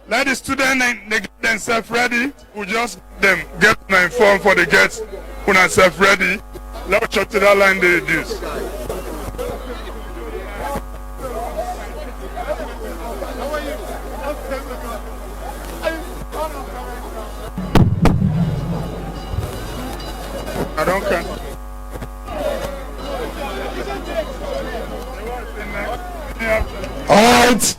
Let the students get themselves ready. We just get informed for the get themselves ready. Let's shut to that line they reduce. I don't care. All right.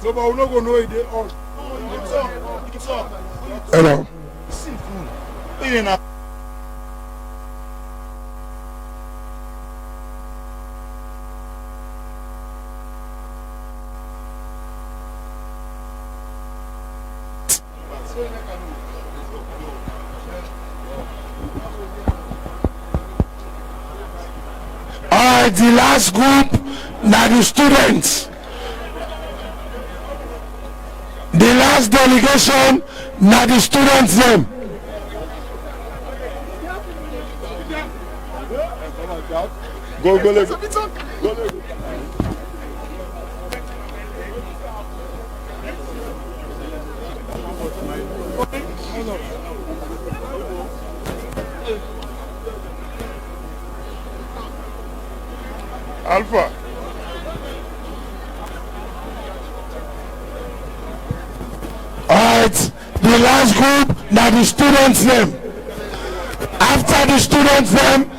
No, but we're not going to know it. Hello. All right, the last group, now the students. The last delegation, now the students them. Go. Alpha. Alright, the last group, now the students name. After the students name,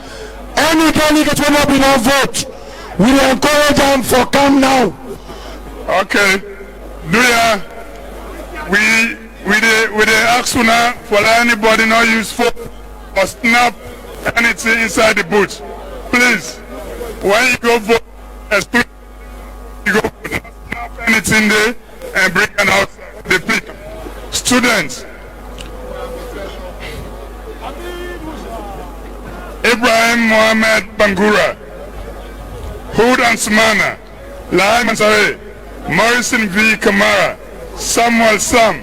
any delegate will not be no vote. We encourage them for come now. Okay. Do ya? We dey ask una for anybody not use phone or snap anything inside the booth. Please, when you go vote, you go snap anything there and bring it out the plate. Students, Ibrahim Mohammed Bangura, Hood and Sumana, Lahai Mansare, Morrison V. Kamara, Samuel Sam,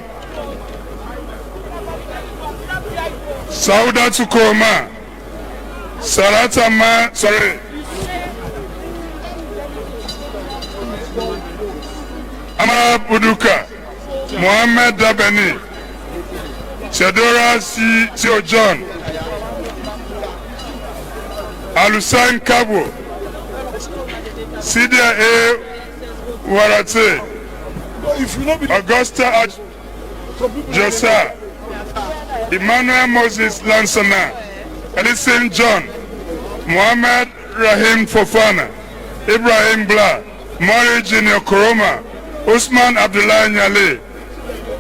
Sauda Tukoma, Sarata Ma, sorry, Amara Buduka, Mohammed Dabeni, Chadora C. John, Alusan Kabo, Sidia A. Warate, Augusta Josa, Emmanuel Moses Lansana, Edison John, Muhammad Rahim Fofana, Ibrahim Bla, Mori Junior Koroma, Usman Abdullah Nyale,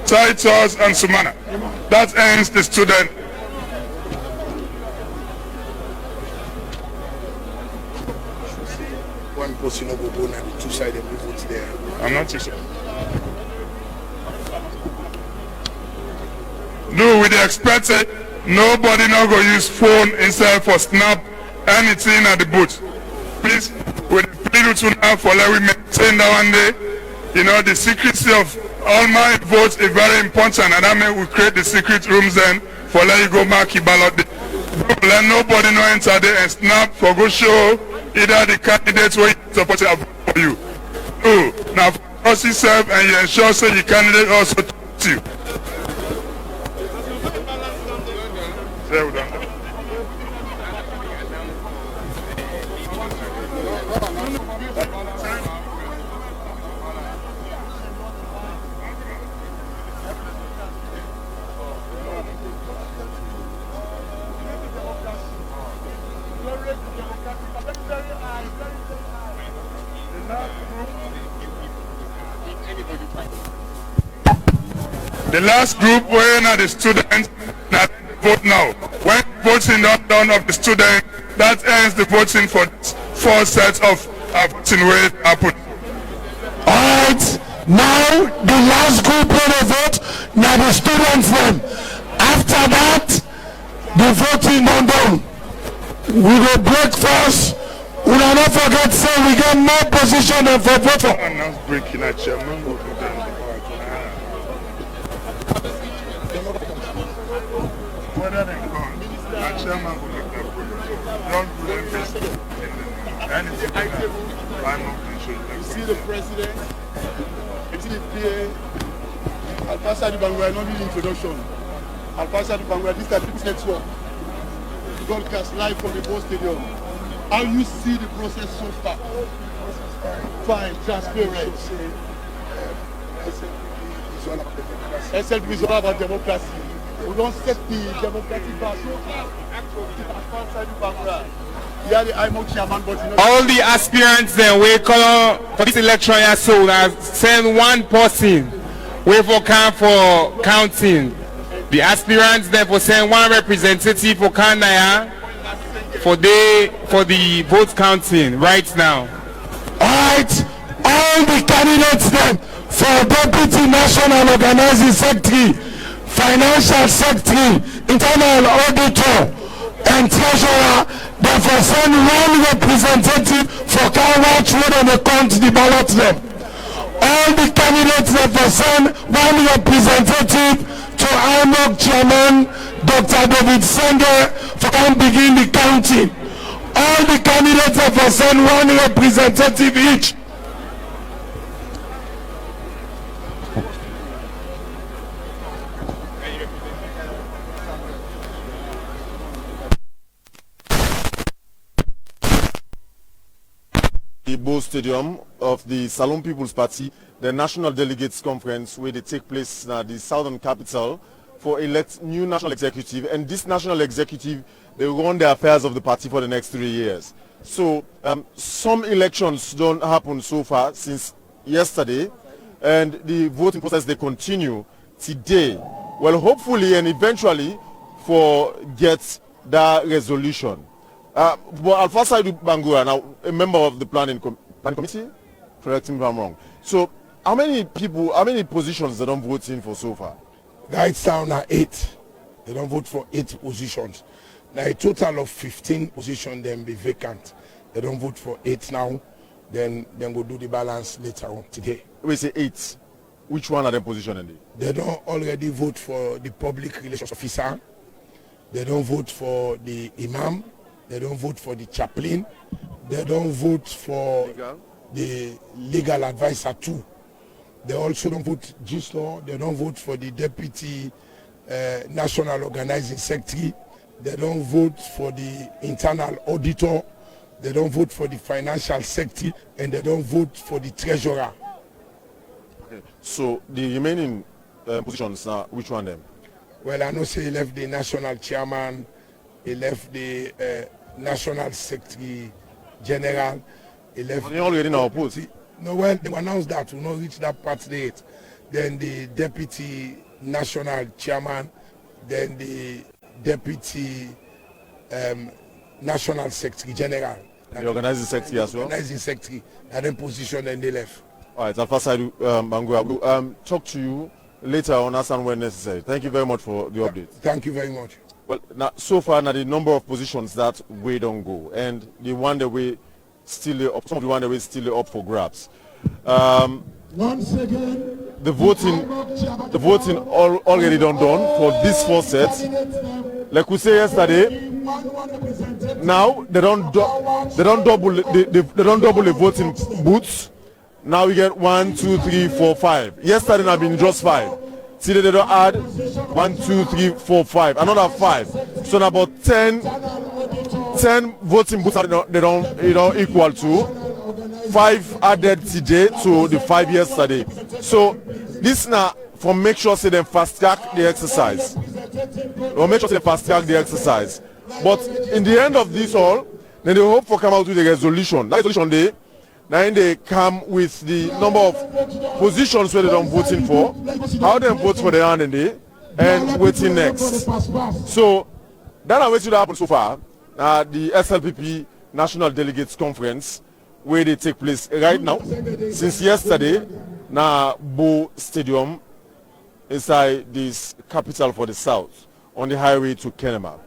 Titus and Sumana. That ends the student. One person will go on the two-sided votes there. I'm not too sure. No, we expect it. Nobody not go use phone inside for snap anything at the booth. Please, we plead to now for let we maintain that one day. You know, the secrecy of all my votes is very important, and that means we create the secret rooms then for let you go mark your ballot. Let nobody know enter there and snap for go show either the candidates where you support for you. No, now for us yourself and you ensure so your candidate also talk to you. There we go. The last group where are the students that vote now. When voting done of the students, that ends the voting for 4 sets of voting where it happened. Alright, now the last group where they vote, now the students them. After that, the voting done. We will break first. We will not forget, say we get more position than for voter. Announce breaking at chairman will do them. Whether they come, our chairman will make that break. Don't do them this. Anything like that. I'm not going to show you. See the president, see the PA, Al-Pasha di Bangura, not the introduction. Al-Pasha di Bangura, this is the People's Network. Broadcast live from the Ball Stadium. How you see the process so far? Fine, transparent. SLP is all about democracy. We don't set the democratic bar so far. Al-Pasha di Bangura. Yeah, the IMO chairman, but all the aspirants then we call for this election year, so that send one person wait for count for counting. The aspirants therefore send one representative for Kanaya for the vote counting right now. Alright, all the candidates then for Deputy National Organizing Secretary, Financial Secretary, Internal Auditor and Treasurer, therefore send one representative for Kanwatch Road and they count the ballot them. All the candidates therefore send one representative to IMOC Chairman Dr. David Senge for can begin the counting. All the candidates therefore send one representative each. The Ball Stadium of the Salon People's Party, the National Delegates Conference, where they take place in the southern capital for elect new national executive. And this national executive, they run the affairs of the party for the next 3 years. So some elections don't happen so far since yesterday, and the voting process they continue today. Well, hopefully and eventually for get that resolution. But Alpha Bangura, now a member of the planning committee, correct me if I'm wrong. So how many people, how many positions they don't vote in for so far? Right down at 8. They don't vote for 8 positions. Now a total of 15 positions then be vacant. They don't vote for 8 now. Then we'll do the balance later on today. We say 8. Which one are the positions? They don't already vote for the public relations officer. They don't vote for the imam. They don't vote for the chaplain. They don't vote for the legal advisor too. They also don't vote GISLAW. They don't vote for the deputy national organizing secretary. They don't vote for the internal auditor. They don't vote for the financial secretary, and they don't vote for the treasurer. Okay. So the remaining positions now, which one them? Well, I know say he left the national chairman, he left the national secretary general, he left. They already now put. No, well, they announced that we will not reach that part yet. Then the deputy national chairman, then the deputy national secretary general. The organizing secretary as well? Organizing secretary, and then position, and they left. All right, Alpha Saidu Bangura, we'll talk to you later on as and when necessary. Thank you very much for the update. Thank you very much. Well, now, so far, now the number of positions that we don't go, and the one that we still up, some of the one that we still up for grabs. Once again, the voting already done for these 4 sets. Like we say yesterday, now they don't double the voting booths. Now we get 1, 2, 3, 4, 5. Yesterday have been just 5. Today they don't add 1, 2, 3, 4, 5. Another 5. So now about 10 voting booths they don't equal to 5 added today to the 5 yesterday. So this now for make sure say them fast track the exercise. Or make sure say they fast track the exercise. But in the end of this all, then they hope for come out with a resolution. That resolution now they come with the number of positions where they don't voting for, how they vote for the hand and waiting next. So that is what happened so far. The SLPP National Delegates Conference, where they take place right now, since yesterday, na Bo Stadium inside this capital for the south on the highway to Kenema.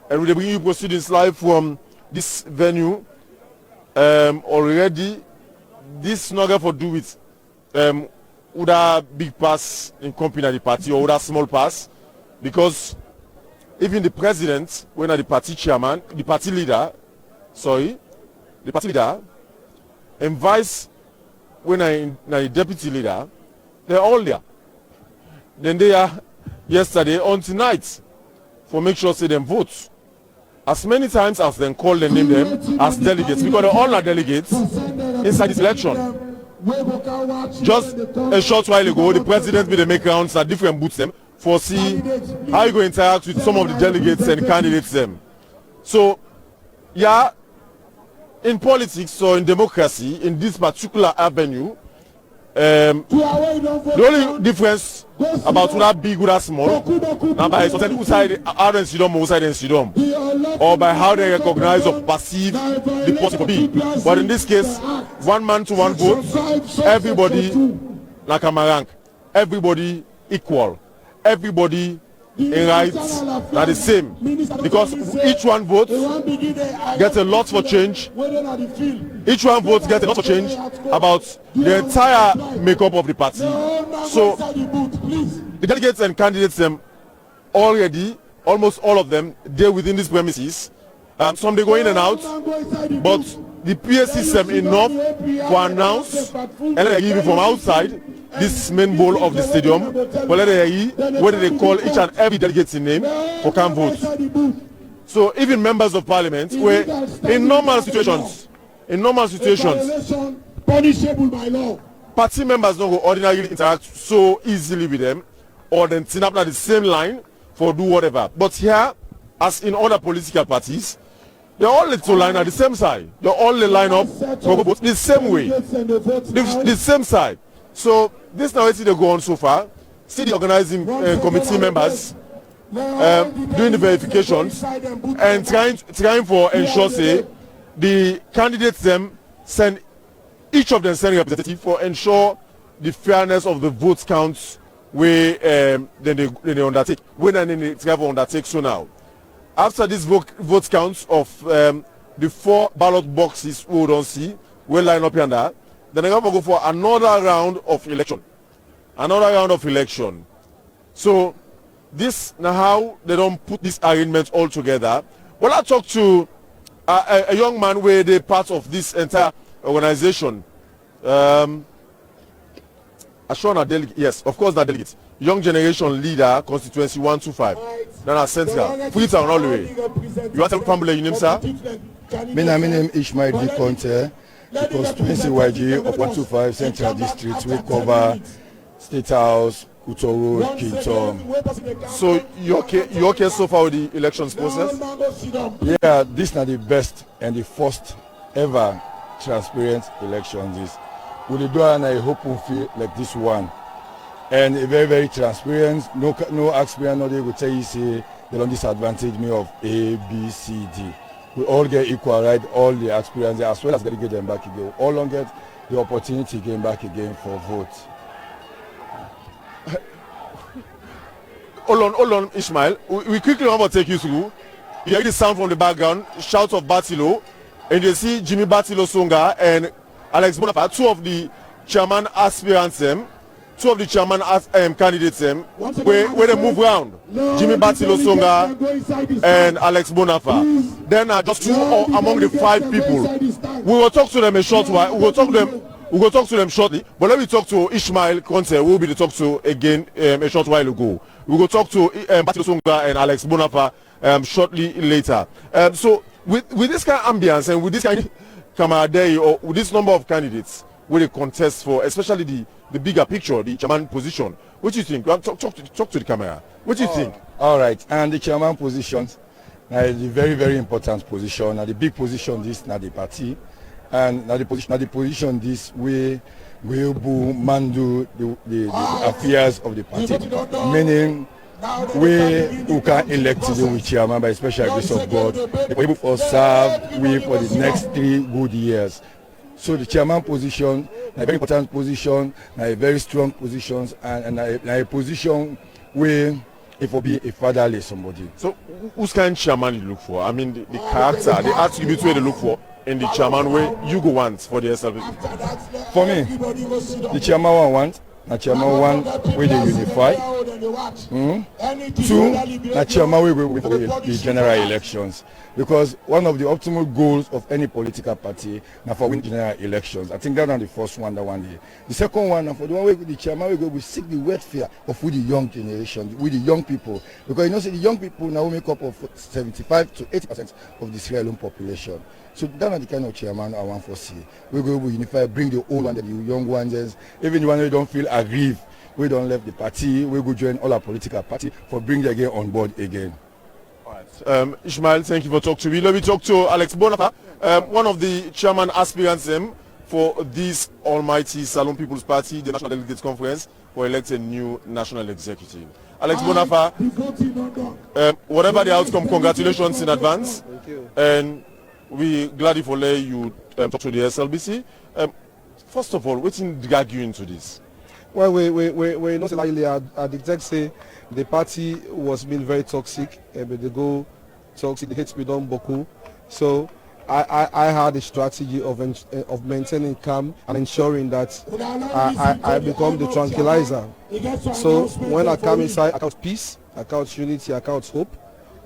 And we bring you proceedings live from this venue. Already, this not for do with other big pass in company of the party or other small pass, because even the president, when the party chairman, the party leader, and vice, when the deputy leader, they're all there. Then they are yesterday on tonight for make sure say them vote as many times as them call them, name them as delegates, because they're all are delegates inside this election. Just a short while ago, the president made a make rounds at different booths them for see how you go interact with some of the delegates and candidates them. So, yeah, in politics or in democracy, in this particular avenue, the only difference about that big or that small, now by certain outside or by how they recognize or perceive the possible. But in this case, one man to one vote, everybody like a rank, everybody equal, everybody in rights are the same, because each one vote gets a lot for change. Each one vote gets a lot for change about the entire makeup of the party. So the delegates and candidates them already, almost all of them, they're within these premises. Some they go in and out, but the PA system enough for announce and they give it from outside this main bowl of the stadium, where they call each and every delegate's name for can vote. So even members of parliament, where in normal situations, punishable by law, party members don't ordinarily interact so easily with them, or then turn up at the same line for do whatever. But here, as in other political parties, they're all to line at the same side. They're all line up for vote the same way, the same side. So this now they go on so far. See the organizing committee members doing the verifications and trying for ensure say the candidates them send each of them send representative for ensure the fairness of the vote counts where then they undertake. When they try to undertake so now. After this vote counts of the 4 ballot boxes we don't see, we line up here and there, then they're going to go for another round of election. So this now how they don't put this arrangement all together. Well, I talked to a young man where they're part of this entire organization. Ashona delegate, yes, of course, that delegate. Young Generation Leader, Constituency 125. Then I sent her. Freetown all the way. You want to family your name, sir? My name is Ishmael D. Conte. The constituency YG of 125 Central District. We cover State House, Kutoro, Kintom. So you okay so far with the elections process? Yeah, this is not the best and the first ever transparent elections. We do an open field like this one. And a very, very transparent, no experience, no they will tell you say they don't disadvantage me of A, B, C, D. We all get equal right, all the experience as well as get them back again. All don't get the opportunity to get back again for vote. Hold on, Ishmael. We quickly want to take you through. You hear the sound from the background, shout of Batilo, and you see Jimmy Batilo Songa and Alex Bonaparte, two of the chairman aspirants two of the chairman candidates where they move around. Jimmy Batilo Songa and Alex Bonaparte. Then just two among the 5 people. We will talk to them a short while. We will talk to them shortly. But let me talk to Ishmael Conte, who will be the talk to again a short while ago. We will talk to Batilo Songa and Alex Bonaparte shortly later. So with this kind of ambience and with this kind of camaraderie or with this number of candidates where they contest for, especially the bigger picture, the chairman position, what do you think? Talk to the camera. What do you think? All right, and the chairman position is a very, very important position. And the big position this now the party. and now the position this way will handle the affairs of the party, meaning we can elect the chairman by special grace of God. We will serve for the next 3 good years. So the chairman position, a very important position, a very strong position, and a position where it will be a fatherly somebody. So whose kind of chairman you look for? I mean, the character, the attributes where they look for in the chairman where you go want for the SLP? For me, the chairman want. Na chairman one where they unify. 2, na chairman where we the general elections. Because one of the optimal goals of any political party now for win general elections. I think that's not the first one, that one day. The second one, now for the one where the chairman we seek the welfare of with the young generation, with the young people. Because you know, the young people now make up of 75 to 80% of the Sierra Leone population. So that's the kind of chairman I want to see. We go unify, bring the old and the young ones, even the one who don't feel aggrieved, we don't left the party, we go join all our political party for bring them again on board again. All right. Ishmael, thank you for talking to me. Let me talk to Alex Bonafa, one of the chairman aspirants for this almighty Salon People's Party, the National Delegates Conference, for electing new national executive. Alex Bonafa, whatever the outcome, congratulations in advance. Thank you. And we gladly for let you talk to the SLBC. First of all, what's drag you into this? Well, we not likely. I detect say the party was being very toxic, but they go toxic. The hate speed on Boku. So I had a strategy of maintaining calm and ensuring that I become the tranquilizer. So when I come inside, I count peace, I count unity, I count hope,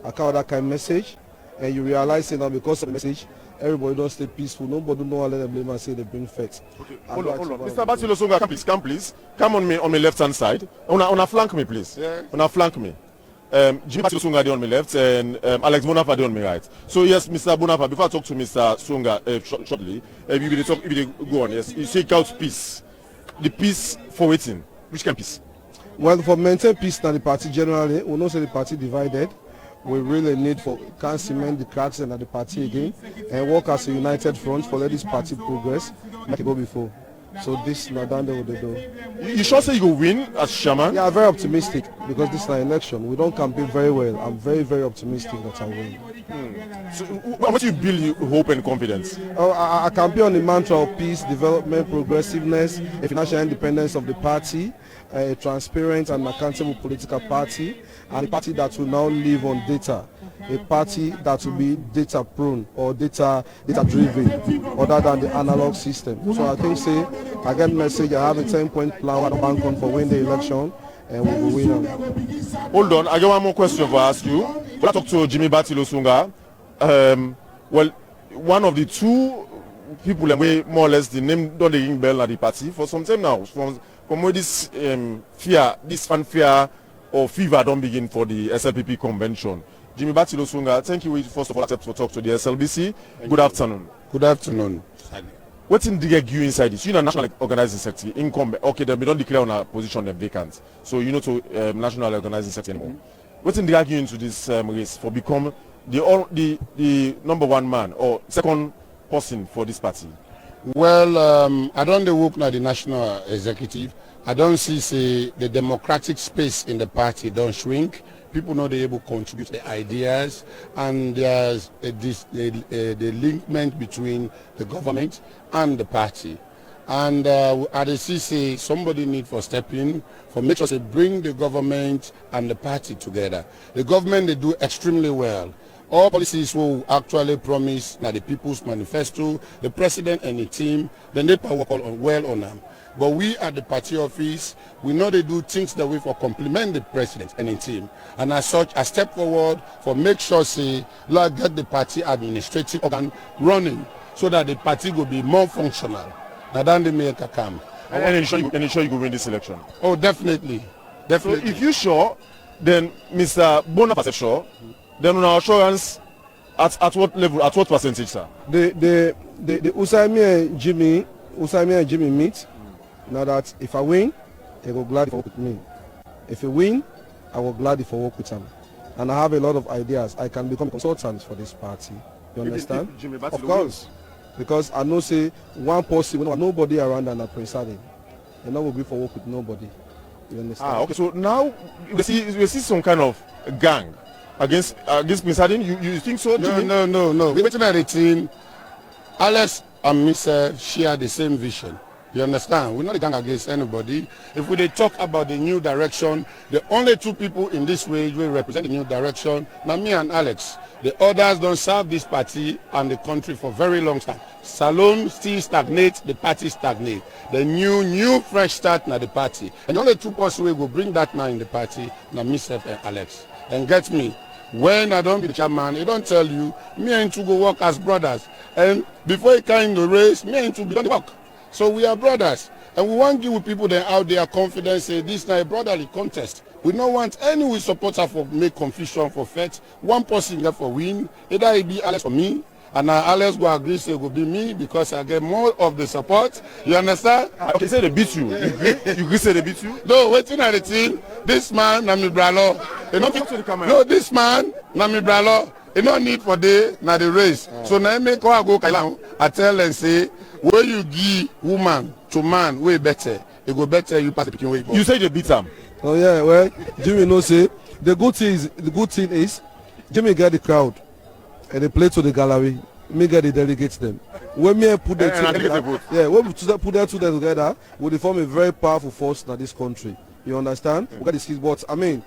I count that kind of message. And you realize that because of the message, everybody don't stay peaceful. Nobody know how let them blame and say they bring facts. Okay, hold on. Mr. Batilo Songa, come please. Come on my left hand side. On flank me, please. Yeah. On flank me. Jimmy Batilo Songa on my left and Alex Bonafa on my right. So yes, Mr. Bonafa, before I talk to Mr. Songa shortly, if you go on, yes, you say count peace. The peace for waiting. Which kind of peace? Well, for maintain peace in the party generally, we know say the party divided. We really need for can cement the cracks in the party again and work as a united front for let this party progress like it go before. So this not done what they do. You sure say you will win as chairman? Yeah, I'm very optimistic because this is an election. We don't campaign very well. I'm very, very optimistic that I win. So how much you build your hope and confidence? Oh, I campaign on the mantra of peace, development, progressiveness, a financial independence of the party, a transparent and accountable political party, and a party that will now live on data, a party that will be data prone or data driven other than the analog system. So I think say I get message, I have a 10-point plan what I bank on for win the election and we will win. Hold on, I got one more question to ask you. When I talk to Jimmy Batilo Songa, well, one of the two people that way more or less the name don't ring bell at the party for some time now. From where this fear, this fanfare or fever don't begin for the SLPP convention. Jimmy Batilo Songa, thank you first of all for talk to the SLBC. Good afternoon. Good afternoon. What's in the you inside this? You're a national organizing sector incumbent. Okay, then we don't declare on a position of vacant. So you know to national organizing sector anymore. What's in the you into this race for become the number one man or second person for this party? Well, I don't work now the national executive. I don't see the democratic space in the party don't shrink. People know they're able to contribute the ideas, and there's the linkment between the government and the party. And at the CC, somebody need for step in for make sure they bring the government and the party together. The government, they do extremely well. All policies will actually promise now the People's Manifesto, the president and the team, then they work well on them. But we at the party office, we know they do things that way for complement the president and the team. And as such, I step forward for make sure say, like get the party administrative organ running so that the party will be more functional. Now then they make a come. And ensure you will win this election. Oh, definitely. Definitely. So if you're sure, then Mr. Bonafa is sure, then on our assurance, at what level, at what percentage, sir? The Usaimi and Jimmy meet. Now that if I win, they will gladly work with me. If you win, I will gladly work with them. And I have a lot of ideas. I can become a consultant for this party. You understand? Jimmy Of course. because I know say one person, nobody around and a Prince Ali, and now will be for work with nobody. You understand? Okay. So now we see some kind of gang against Prince Ali. You think so? No. We're waiting at the team. Alex and myself share the same vision. You understand? We're not a gang against anybody. If we talk about the new direction, the only two people in this way will represent the new direction. Now me and Alex. The others don't serve this party and the country for very long time. Salone still stagnate, the party stagnate. The new fresh start na the party. And the only two persons will bring that now in the party, now myself and Alex. And get me, when I don't be the chairman, he don't tell you, me and to go work as brothers. And before he came in the race, me and to be on the work. So we are brothers. And we want to give people that out there confidence, say this is not a brotherly contest. We don't want any supporter for make confusion for fete. One person get for win. Either it be Alex or me. And now Alex will agree say it will be me because I get more of the support. You understand? Okay, say they beat you. You agree say they beat you? No, waiting at the team. This man, Nami Bralo. No, this man, Nami Bralo. You no need for the na the race. So now make go Kailan. I tell and say, where you give woman to man, way better. It go better you pass the picking way. You say they beat him. Oh yeah, well, Jimmy no say the good thing is Jimmy get the crowd and they play to the gallery. Me get the delegates them. When me put them together, when we put them together, we form a very powerful force in this country. You understand? We got the skills, but I mean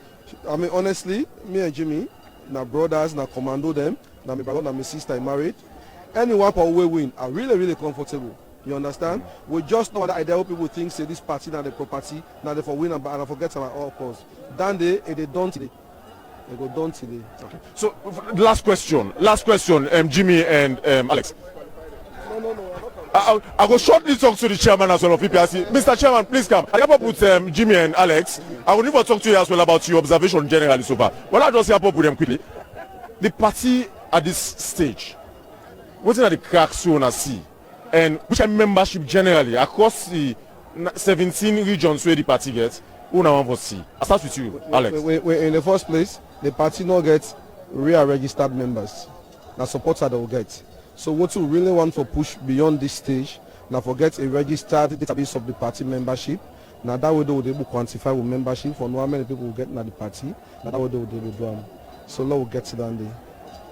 honestly, me and Jimmy, na brothers, na commando them, na my brother, na my sister married. Anyone per way win are really comfortable. You understand? We just know that idea what people think say this party now the property, now they for win and I forget at all costs. Then they don't today. They go done today. Okay. So last question, Jimmy and Alex. No. I go shortly talk to the chairman as well of PPRC. Mr. Chairman, please come. I have with Jimmy and Alex. I will need to talk to you as well about your observation generally so far. Well, I just help up with them quickly. The party at this stage, what are the cracks you want to see? And which are membership generally across the 17 regions where the party gets, who now want to see? I'll start with you, Alex. We in the first place, the party not get real registered members. Now supporters they will get. So what we really want to push beyond this stage, now forget a registered database of the party membership. Now that way they will be able to quantify with membership for how many people will get in the party. Now that way they will do them. So Lord will get to that day.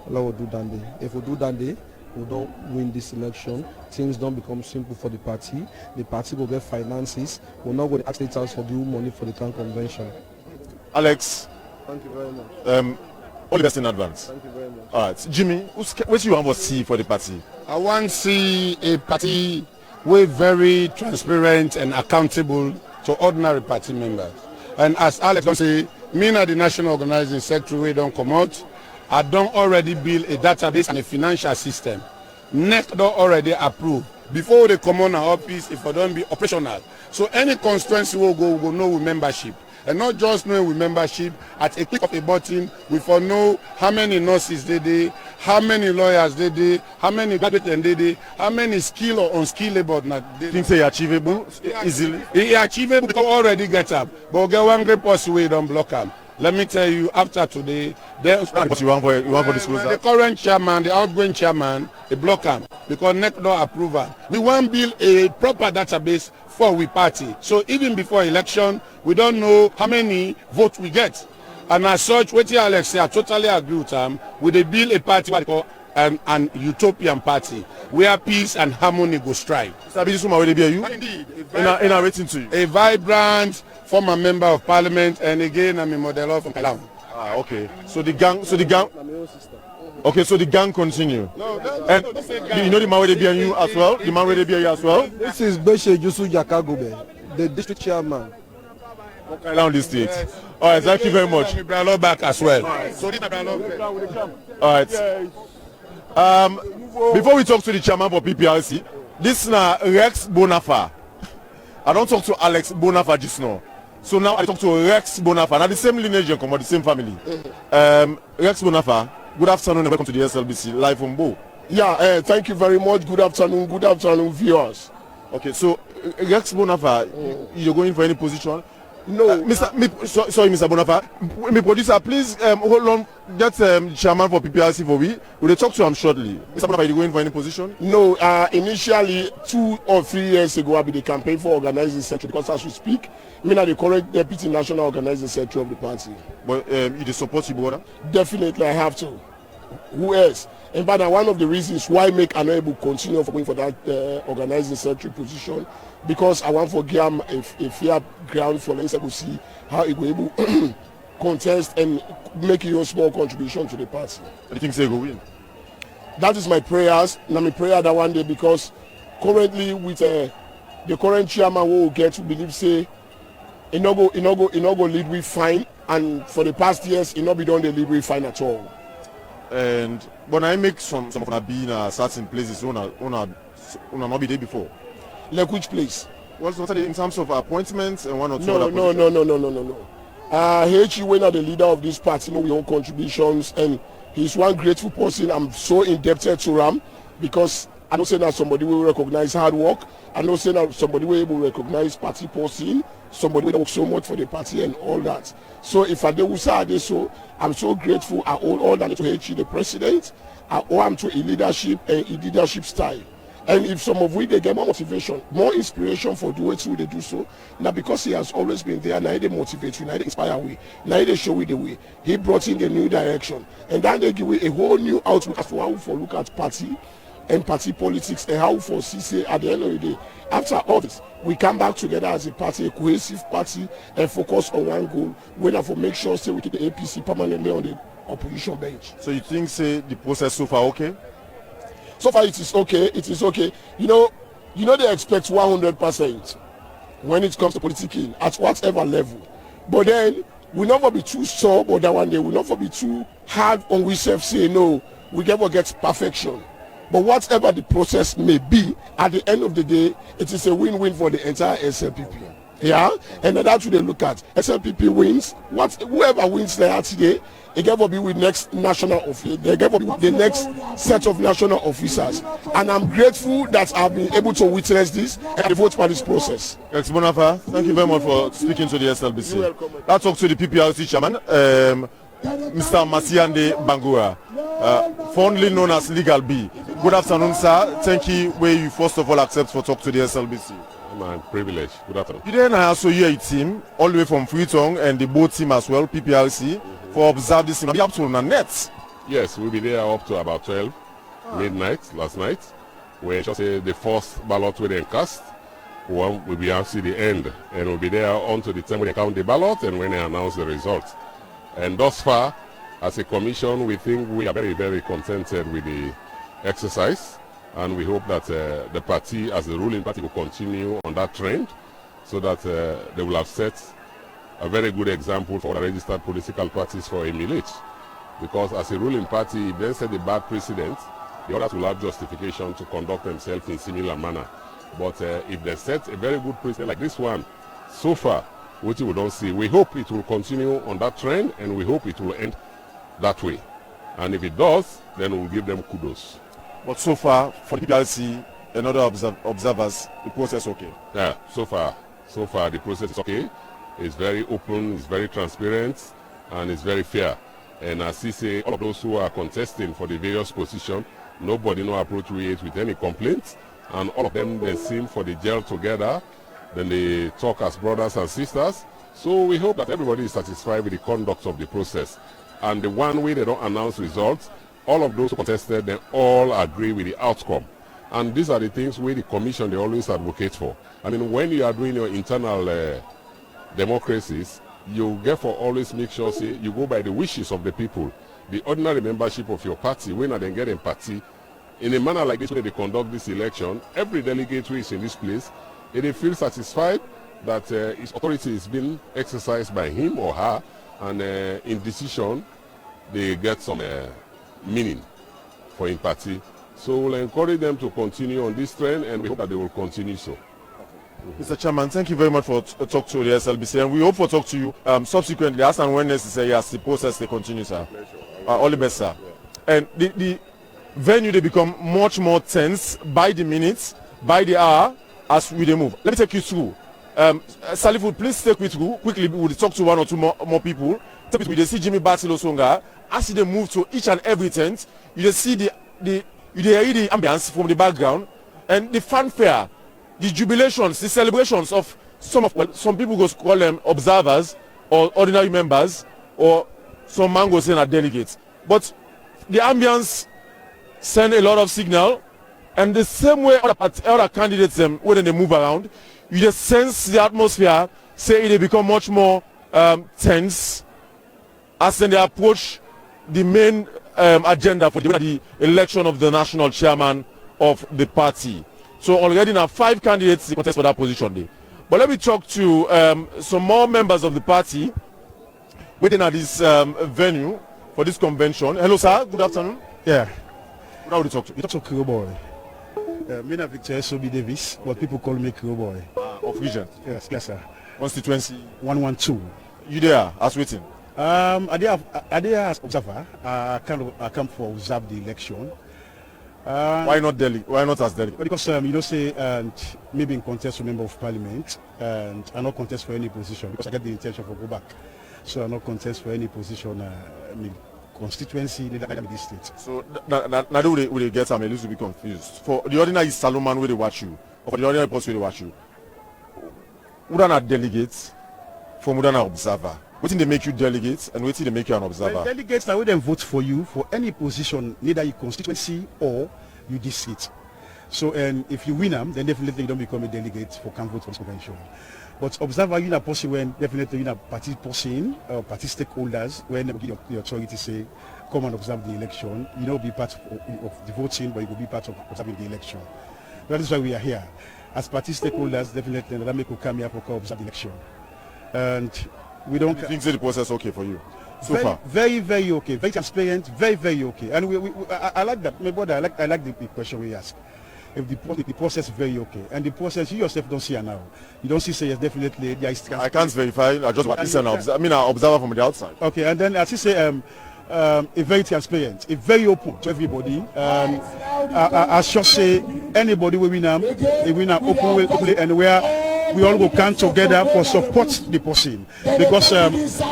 Lord will do that day. If we do that day, we don't win this election, things don't become simple for the party will get finances, we'll not go to the state house for the money for the town convention. Alex, thank you very much. All the best in advance. Thank you very much. All right, Jimmy, what do you want to see for the party? I want to see a party we're very transparent and accountable to ordinary party members. And as Alex don't say, me and the national organizing secretary we don't come out. I don't already build a database and a financial system. NEC don't already approve. Before they come on our office, if I don't be operational. So any constituency will go know with membership. And not just knowing with membership, at a click of a button, we for know how many nurses they did, how many lawyers they did, how many graduates they did, how many skilled or unskilled labor. Think say achievable easily? It's achievable because already get up. But get one great person we don't block them. Let me tell you, after today, what you want for this the current chairman, the outgoing chairman, they block him because NEC no approval. We want to build a proper database for we party. So even before election, we don't know how many votes we get. And as such, what Alex say, I totally agree with him. We they build a party what they call an utopian party where peace and harmony go strive. Indeed. In our rating to you. A vibrant former member of parliament, and again I'm a model from Kailan. Okay. So the gang. Okay, so the gang continue. No, and you know the man where they be on you as well. The man where they be on you as well. This is Beshe Jusu Jakagobe, the district chairman. Kailan this state. Yes. All right, thank you very much. Back as well. All right. Before we talk to the chairman for PPRC, this is Rex Bonafa. I don't talk to Alex Bonafa just now. So now I talk to Rex Bonafa. Now the same lineage and come the same family. Rex Bonafa, good afternoon and welcome to the SLBC live from Bo. Yeah, thank you very much. Good afternoon, viewers. Okay, so Rex Bonafa, you're going for any position? No, Sorry, Mr. Bonafa. Me producer, please hold on. Get chairman for PPRC for we. Will they talk to him shortly? Mr. Bonafa, are you going for any position? no. Initially, 2 or 3 years ago, I be the campaign for organizing secretary because as we speak, me na the current deputy national organizing secretary of the party. But you support your brother? Definitely, I have to. Who else? In fact, one of the reasons why make I'm able to continue for going for that organizing secretary position, because I want to give him a fair ground for let's see how he will able contest and make your small contribution to the party. I think they go win. That is my prayers. Now my prayer that one day, because currently with the current chairman who will get to believe say he no go lead we fine, and for the past years he not be done the lead we fine at all. And when I make some of be in certain places, una not be there before. Like which place? What's in terms of appointments and one or two No. He when are the leader of this party, we own contributions, and he's one grateful person. I'm so indebted to him because I don't say that somebody will recognize hard work. I don't say that somebody will able to recognize party person, somebody will work so much for the party and all that. So if I do so, I'm so grateful. I owe all that to H, the president. I owe him to a leadership and a leadership style. And if some of we they get more motivation, more inspiration for doing what they do so, now because he has always been there, now they motivate you, now they inspire we, now they show we the way. He brought in the new direction, and then they give we a whole new outlook for how we look at party and party politics and how we foresee say at the end of the day. After all this, we come back together as a party, a cohesive party, and focus on one goal. We have to make sure say we keep the APC permanently on the opposition bench. So you think say the process so far okay? So far it is okay. It is okay. You know they expect 100% when it comes to politicking at whatever level. But then we never be too sure about that one day. We never be too hard on we self say no. We never get perfection. But whatever the process may be, at the end of the day, it is a win-win for the entire SLPP. Yeah, and that's what they look at. SLPP wins. Whoever wins there today, they get to be with next national office. They get to be with the next set of national officers. And I'm grateful that I've been able to witness this and vote for this process. Ex Bonafa, thank you very much for speaking to the SLBC. You're welcome. Let's talk to the PPRC chairman, Mr. Masiande Bangura, fondly known as Legal B. Good afternoon, sir. Thank you where you first of all accept for talk to the SLBC. My privilege. Good afternoon. Today I also hear a team all the way from Freetown and the boat team as well, PPRC, for observe this. Be up to the net. Yes, we'll be there up to about 12 midnight last night. We just say the first ballot we then cast. We'll be see the end, and we'll be there until the time when they count the ballot and when they announce the results. And thus far, as a commission, we think we are very, very contented with the exercise. And we hope that the party, as the ruling party, will continue on that trend so that they will have set a very good example for the registered political parties for emulate. Because as a ruling party, if they set a bad precedent, the others will have justification to conduct themselves in similar manner. But if they set a very good precedent like this one, so far, which we don't see, we hope it will continue on that trend and we hope it will end that way. And if it does, then we'll give them kudos. But so far, for the PPRC and other observers, the process okay? Yeah, so far the process is okay. It's very open, it's very transparent, and it's very fair. And as he say, all of those who are contesting for the various positions, nobody no approach with any complaints, and all of them they seem for the gel together, then they talk as brothers and sisters. So we hope that everybody is satisfied with the conduct of the process. And the one way they don't announce results, all of those who contested, they all agree with the outcome. And these are the things where the commission, they always advocate for. I mean, when you are doing your internal democracies, you therefore always make sure, say, you go by the wishes of the people. The ordinary membership of your party, when they get in party, in a manner like this, when they conduct this election, every delegate who is in this place, they feel satisfied that his authority is being exercised by him or her, and in decision, they get some meaning for in party. So we'll encourage them to continue on this trend, and we hope that they will continue so. Mr. Chairman, thank you very much for talk to the SLBC, and we hope for talk to you subsequently as and when necessary as the process they continue, sir. All the best, sir. Yeah. And the venue they become much more tense by the minute, by the hour as we move. Let me take you through Slpp, please take me through quickly. We'll talk to one or two more people. Take me through. You see Jimmy Batilo Songa. As they move to each and every tent, you see the ambience from the background and the fanfare, the jubilations, the celebrations of some people go call them observers or ordinary members, or some man go saying are delegates. But the ambience send a lot of signal, and the same way other candidates when they move around, you just sense the atmosphere. Say they become much more tense as then they approach the main agenda for the election of the national chairman of the party. So already now 5 candidates contest for that position there. But let me talk to some more members of the party waiting at this venue for this convention. Hello, sir. Good afternoon. Yeah. Who would you talk to? You talk to Crew Boy. Me na Victor S.O.B. Davis, but people call me Crew Boy. Of region? Yes, sir. Constituency? 112. You there as waiting? I there as observer. I come for observe the election. Why not delegate? Why not as delegate? Because you know, say, and maybe in contest for member of parliament, and I not contest for any position because I get the intention to go back. So I not contest for any position. Constituency, this state. So now do they get some a little bit confused. For the ordinary Salomon where they watch you, or for the ordinary person where they watch you, who are not delegates from who are not observer? What did they make you delegates and what did they make you an observer? Well, delegates are where they vote for you for any position, neither you constituency or you district. So and if you win them, then definitely you don't become a delegate for can vote for this convention. But observer, you know, person when definitely you know party person or party stakeholders when the authority say come and observe the election, you know, be part of the voting, but you will be part of observing the election. That is why we are here. As party stakeholders, definitely that make you come here for observe the election. And we don't think the process okay for you so very, far? Very, very okay. Very transparent. Very, very okay. And I like that. My brother, I like the question we ask. If the process is very okay, and the process you yourself don't see it now, you don't see say yes, definitely there is. I can't verify. I just listen. I mean, I observe from the outside. Okay, and then as you say, a very transparent, a very open to everybody. I should say anybody will win them, they win them openly, and where we all go come together for support the person because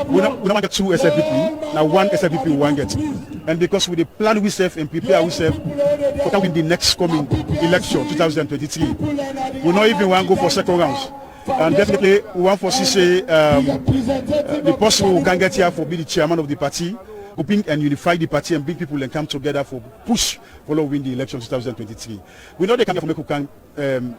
we don't get 2 SLPP, now 1 SLPP we want get, and because we plan ourselves and prepare ourselves for win the next coming election 2023, we not even want to go for second rounds. And definitely we want for say the person who can get here for be the chairman of the party, open and unify the party and bring people and come together for push for win the election 2023. We know they come here for make we can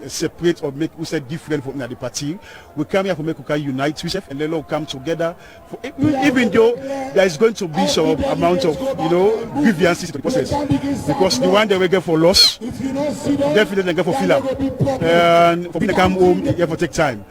separate or make we say different from the party. We come here for make we can unite ourselves and let us come together. For, even though there is going to be some amount of grievances to the process, because the one they will get for loss, definitely they get for fill up, and for me to come home, they have to take time.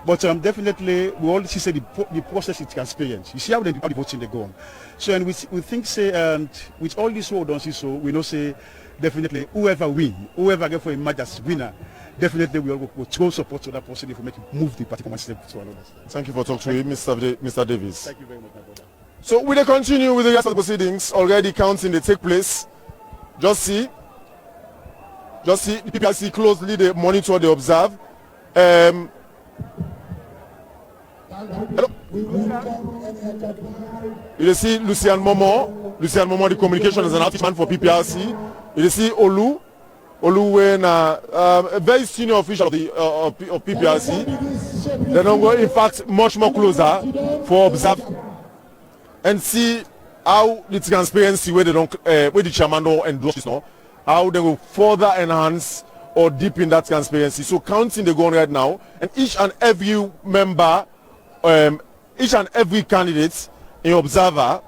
But definitely, we all see say the process is transparent. You see how the voting they go on. So and we think say and with all this world don't see so we know say definitely whoever win, whoever get for a match as winner, definitely we will throw support to that person if we make it move the party from one step to another. Thank you for talking to me, Mr. Davis. Thank you very much, my brother. So we will continue with the rest of the proceedings. Already counting they take place. Just see the PPRC closely they monitor, they observe. Hello. You see Lucian Momo, the communication is an outreach man for PPRC. You see Olu when a very senior official of PPRC. They don't go, in fact, much more closer for observe and see how the transparency where they don't, where the chairman don't endorse this, how they will further enhance or deepen that transparency. So counting they go on right now, and each and every member. Each and every candidate in observer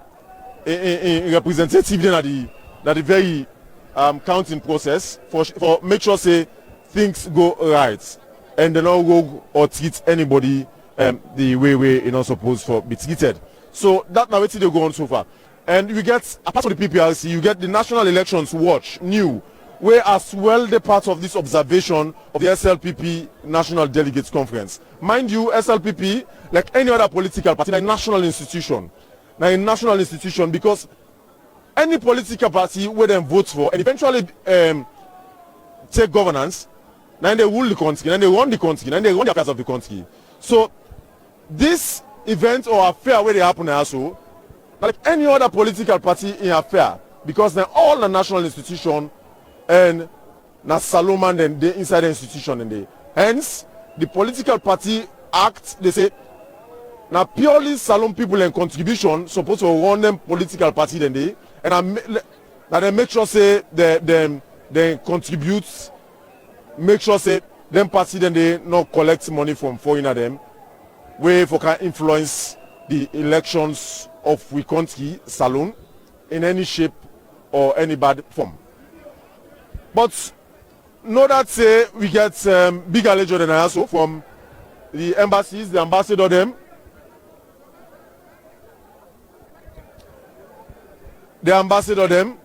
in representative at the very counting process for make sure say things go right and they don't go or treat anybody the way you're not supposed to be treated. So that now they go on so far. And you get, apart from the PPRC, you get the National Elections Watch, new, where as well the part of this observation of the SLPP National Delegates Conference. Mind you, SLPP, like any other political party, like national institution. Now a national institution, because any political party where they vote for and eventually take governance, now they rule the country, and they run the country, and they run the affairs of the country. So this event or affair where they happen also, like any other political party in affair, because then all the national institution and na Saloma then they inside the institution and they hence the political party act they say now purely Salon people and contribution supposed to run them political party then they and they make sure say they contribute, make sure say them party then they not collect money from foreigner them way for can influence the elections of we country Salon in any shape or any bad form. But know that say we get big allegiance than also from the embassies, the ambassador them. The ambassador them.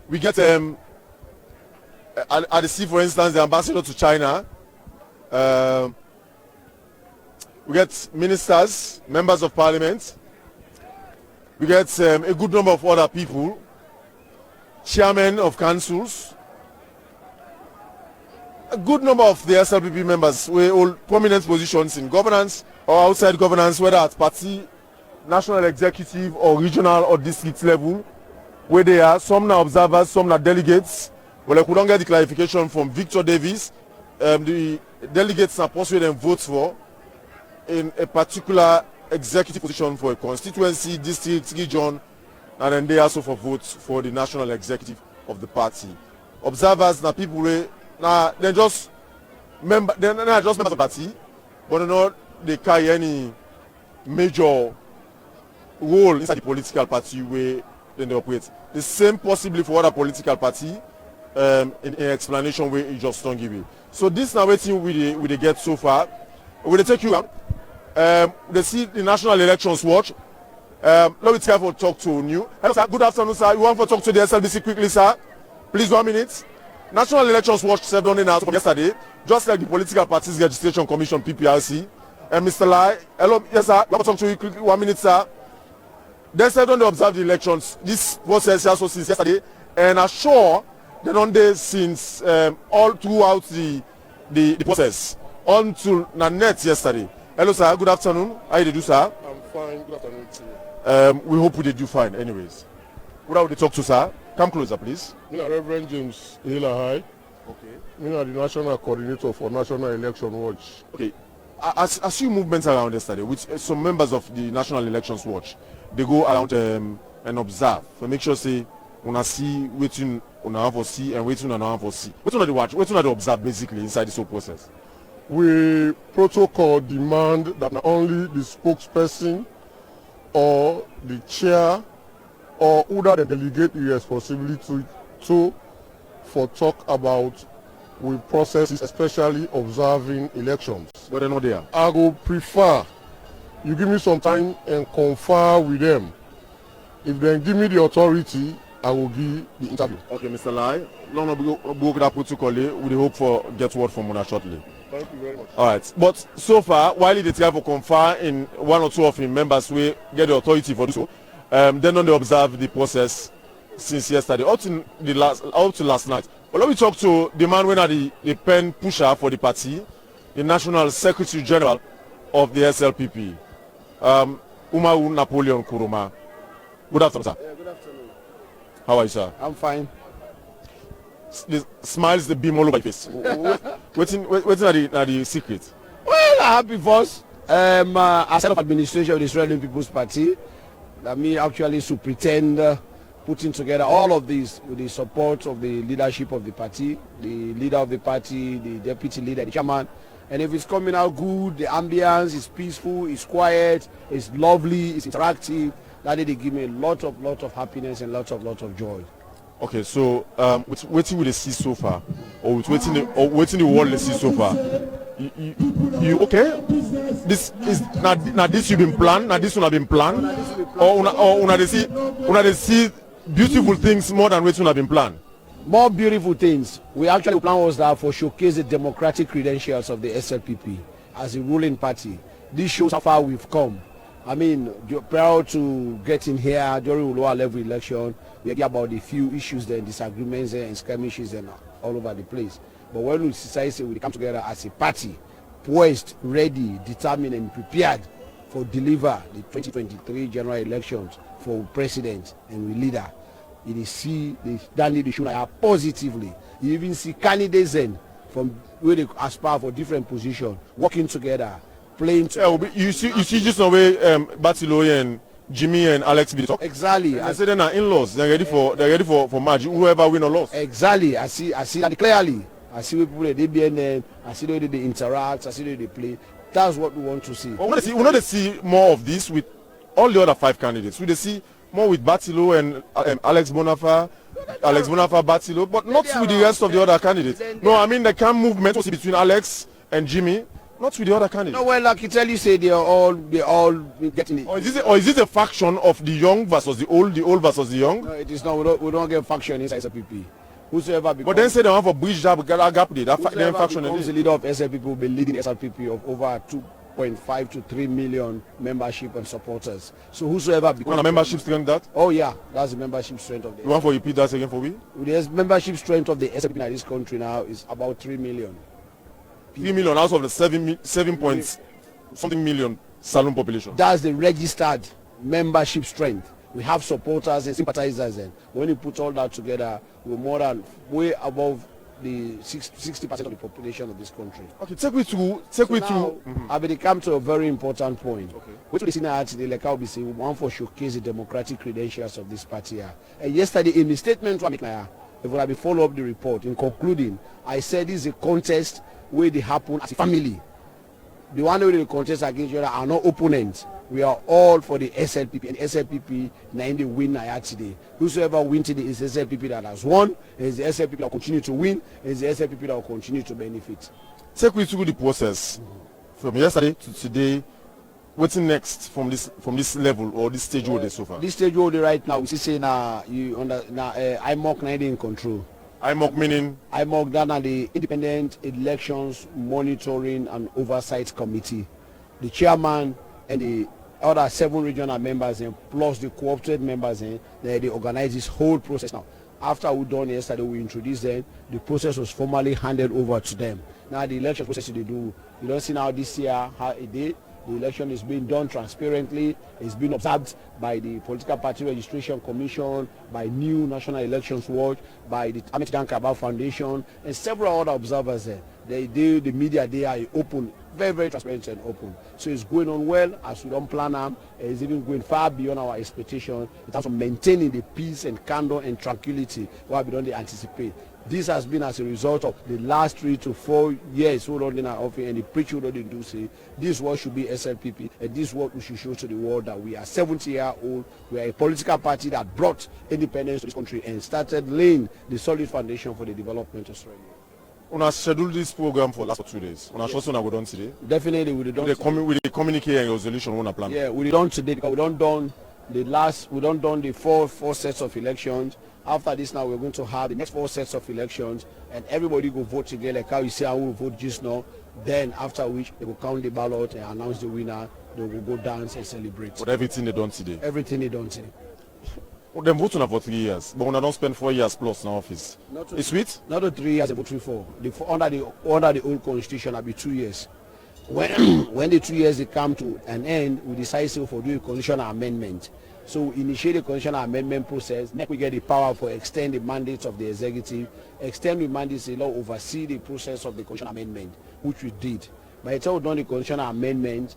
We get at the sea, for instance, the ambassador to China. We get ministers, members of parliament. We get a good number of other people, chairmen of councils, a good number of the SLPP members who hold prominent positions in governance or outside governance, whether at party, national executive or regional or district level, where they are. Some are observers, some are delegates. Well, I couldn't get the clarification from Victor Davis. The delegates are persuaded and votes for in a particular executive position for a constituency, district, region, and then they also for votes for the national executive of the party. Observers now people now they're just members of the party, but they carry any major role inside the political party where then they operate. The same possibly for other political party in explanation where you just don't give it. So this now waiting we they get so far. We they take you out. They see the National Elections Watch. Let me try for talk to you. Hello, sir. Good afternoon, sir. You want to talk to the SLBC quickly, sir? Please, 1 minute. National Elections Watch said on in house yesterday, just like the Political Parties Registration Commission (PPRC). Mr. Lai, hello, yes, sir. Let me talk to you quickly. 1 minute, sir. They said when they observe the elections, this process also since yesterday, and are sure they don't they since all throughout the process until net yesterday. Hello, sir. Good afternoon. How you do, sir? I'm fine. Good afternoon to you. We hope we did do fine. Anyways, what are we talk to, sir? Come closer, please. Reverend James Hila High. Okay. The national coordinator for National Election Watch. Okay. As you movements around yesterday with some members of the National Elections Watch, they go around and observe to make sure say una see waiting una have for see and waiting una have for see. What una dey watch? What una dey observe basically inside this whole process? We protocol demand that not only the spokesperson or the chair or who that they delegate the responsibility to for talk about we processes, especially observing elections. But they're not there. I will prefer you give me some time and confer with them. If they give me the authority, I will give the interview. Okay, Mr. Lai, long book that protocol. We hope for get word from Mona shortly. Thank you very much. All right, but so far, while they try to confer in one or two of him members, we get the authority for this. Then on they observe the process since yesterday up to last night. But let me talk to the man when the pen pusher for the party, the National Secretary General of the SLPP, Umaru Napoleon Kuruma. Good afternoon, sir. Yeah, good afternoon. How are you, sir? I'm fine. The smiles, the beam all over your face. Waiting are the secret. Well, I have first, as head of administration of the Israeli People's Party, that me actually to pretend putting together all of this with the support of the leadership of the party, the leader of the party, the deputy leader, the chairman. And if it's coming out good, the ambience is peaceful, it's quiet, it's lovely, it's interactive, that they give me a lot of happiness and lot of joy. Okay, so with waiting with the see so far, or with waiting the world to see so far, you okay? This is now this you've been planned. Now this one have been planned, or una they see beautiful things more than waiting have been planned. More beautiful things. We actually plan was that for showcase the democratic credentials of the SLPP as a ruling party. This shows how far we've come. I mean, prior to getting here during lower level election, we hear about the few issues and disagreements and skirmishes and all over the place. But when we say we come together as a party, poised, ready, determined, and prepared for deliver the 2023 general elections for president and leader, it is see that need to show positively. You even see candidates then from where they aspire for different positions working together, playing together. Yeah, you see just the way Batilo and Jimmy and Alex be talk. Exactly. I say they're not in-laws. They're ready for match. Whoever win or lose. Exactly. I see that clearly. I see people they BNN. I see the way they interact. I see the way they play. That's what we want to see. We want to see more of this with all the other 5 candidates. We see more with Batilo and Alex Bonafa, Batilo, but not with the rest of the other candidates. No, I mean they can move mentally between Alex and Jimmy, not with the other candidates. No, well, like you tell you, say they all getting it. Or is it a faction of the young versus the old versus the young? No, it is not. We don't get faction inside SLPP. Whosoever becomes, but then say they want for bridge that gap there. That faction becomes the leader of SLPP will be leading SLPP of over 2.5 to 3 million membership and supporters. So whosoever becomes the membership strength that? Oh yeah, that's the membership strength of the. You want for repeat that again for me? The membership strength of the SLPP in this country now is about 3 million. 3 million out of the 7 point something million Salone population. That's the registered membership strength. We have supporters and sympathizers, and when you put all that together, we're more than way above the 60% of the population of this country. Okay, take me to. I will come to a very important point. Okay. What we see now today, like I'll be saying, we want to showcase the democratic credentials of this party here. And yesterday, in the statement, if I be follow up the report, in concluding, I said this is a contest where they happen as a family. The one where they contest against each other are not opponents. We are all for the SLPP, and SLPP now the win today. Whosoever wins today is SLPP that has won, is the SLPP that will continue to win, is the SLPP that will continue to benefit. Take me through the process from yesterday to today. What's next from this level or this stage order so far? This stage order right now, we see now IMOC now in control. IMOC meaning? IMOC that are the Independent Elections Monitoring and Oversight Committee. The chairman and the other 7 regional members plus the cooperative members they organize this whole process now. After we done yesterday, we introduced them. The process was formally handed over to them. Now the election process they do, you don't see now this year how it did. The election is being done transparently. It's been observed by the Political Party Registration Commission, by New National Elections Watch, by the Amit Dankaba Foundation, and several other observers there. The media, they are open, very, very transparent and open. So it's going on well as we don't plan them. It's even going far beyond our expectation in terms of maintaining the peace and candor and tranquility what we don't anticipate. This has been as a result of the last 3 to 4 years we don't in our office, and the preach we don't do say this is what should be SLPP, and this is what we should show to the world that we are 70-year-old. We are a political party that brought independence to this country and started laying the solid foundation for the development of Australia. Una scheduled this program for last 2 days. Una sure we done today. Definitely we done. With the communique and resolution we plan. Yeah, we done today because we don't done the four sets of elections. After this now we're going to have the next 4 sets of elections, and everybody will vote together like how you say I will vote just now. Then after which they will count the ballot and announce the winner. They will go dance and celebrate. But everything they done today. Everything they done today. Well, them vote for 3 years, but when I don't spend 4 years plus in office. It's sweet? Not the 3 years they vote for. Under the old constitution it'll be 2 years. When the 2 years they come to an end, we decide to do a constitutional amendment. So we initiate the constitutional amendment process. Then we get the power for extend the mandates of the executive, extend the mandates the law, oversee the process of the constitutional amendment, which we did. By the time we done the constitutional amendment,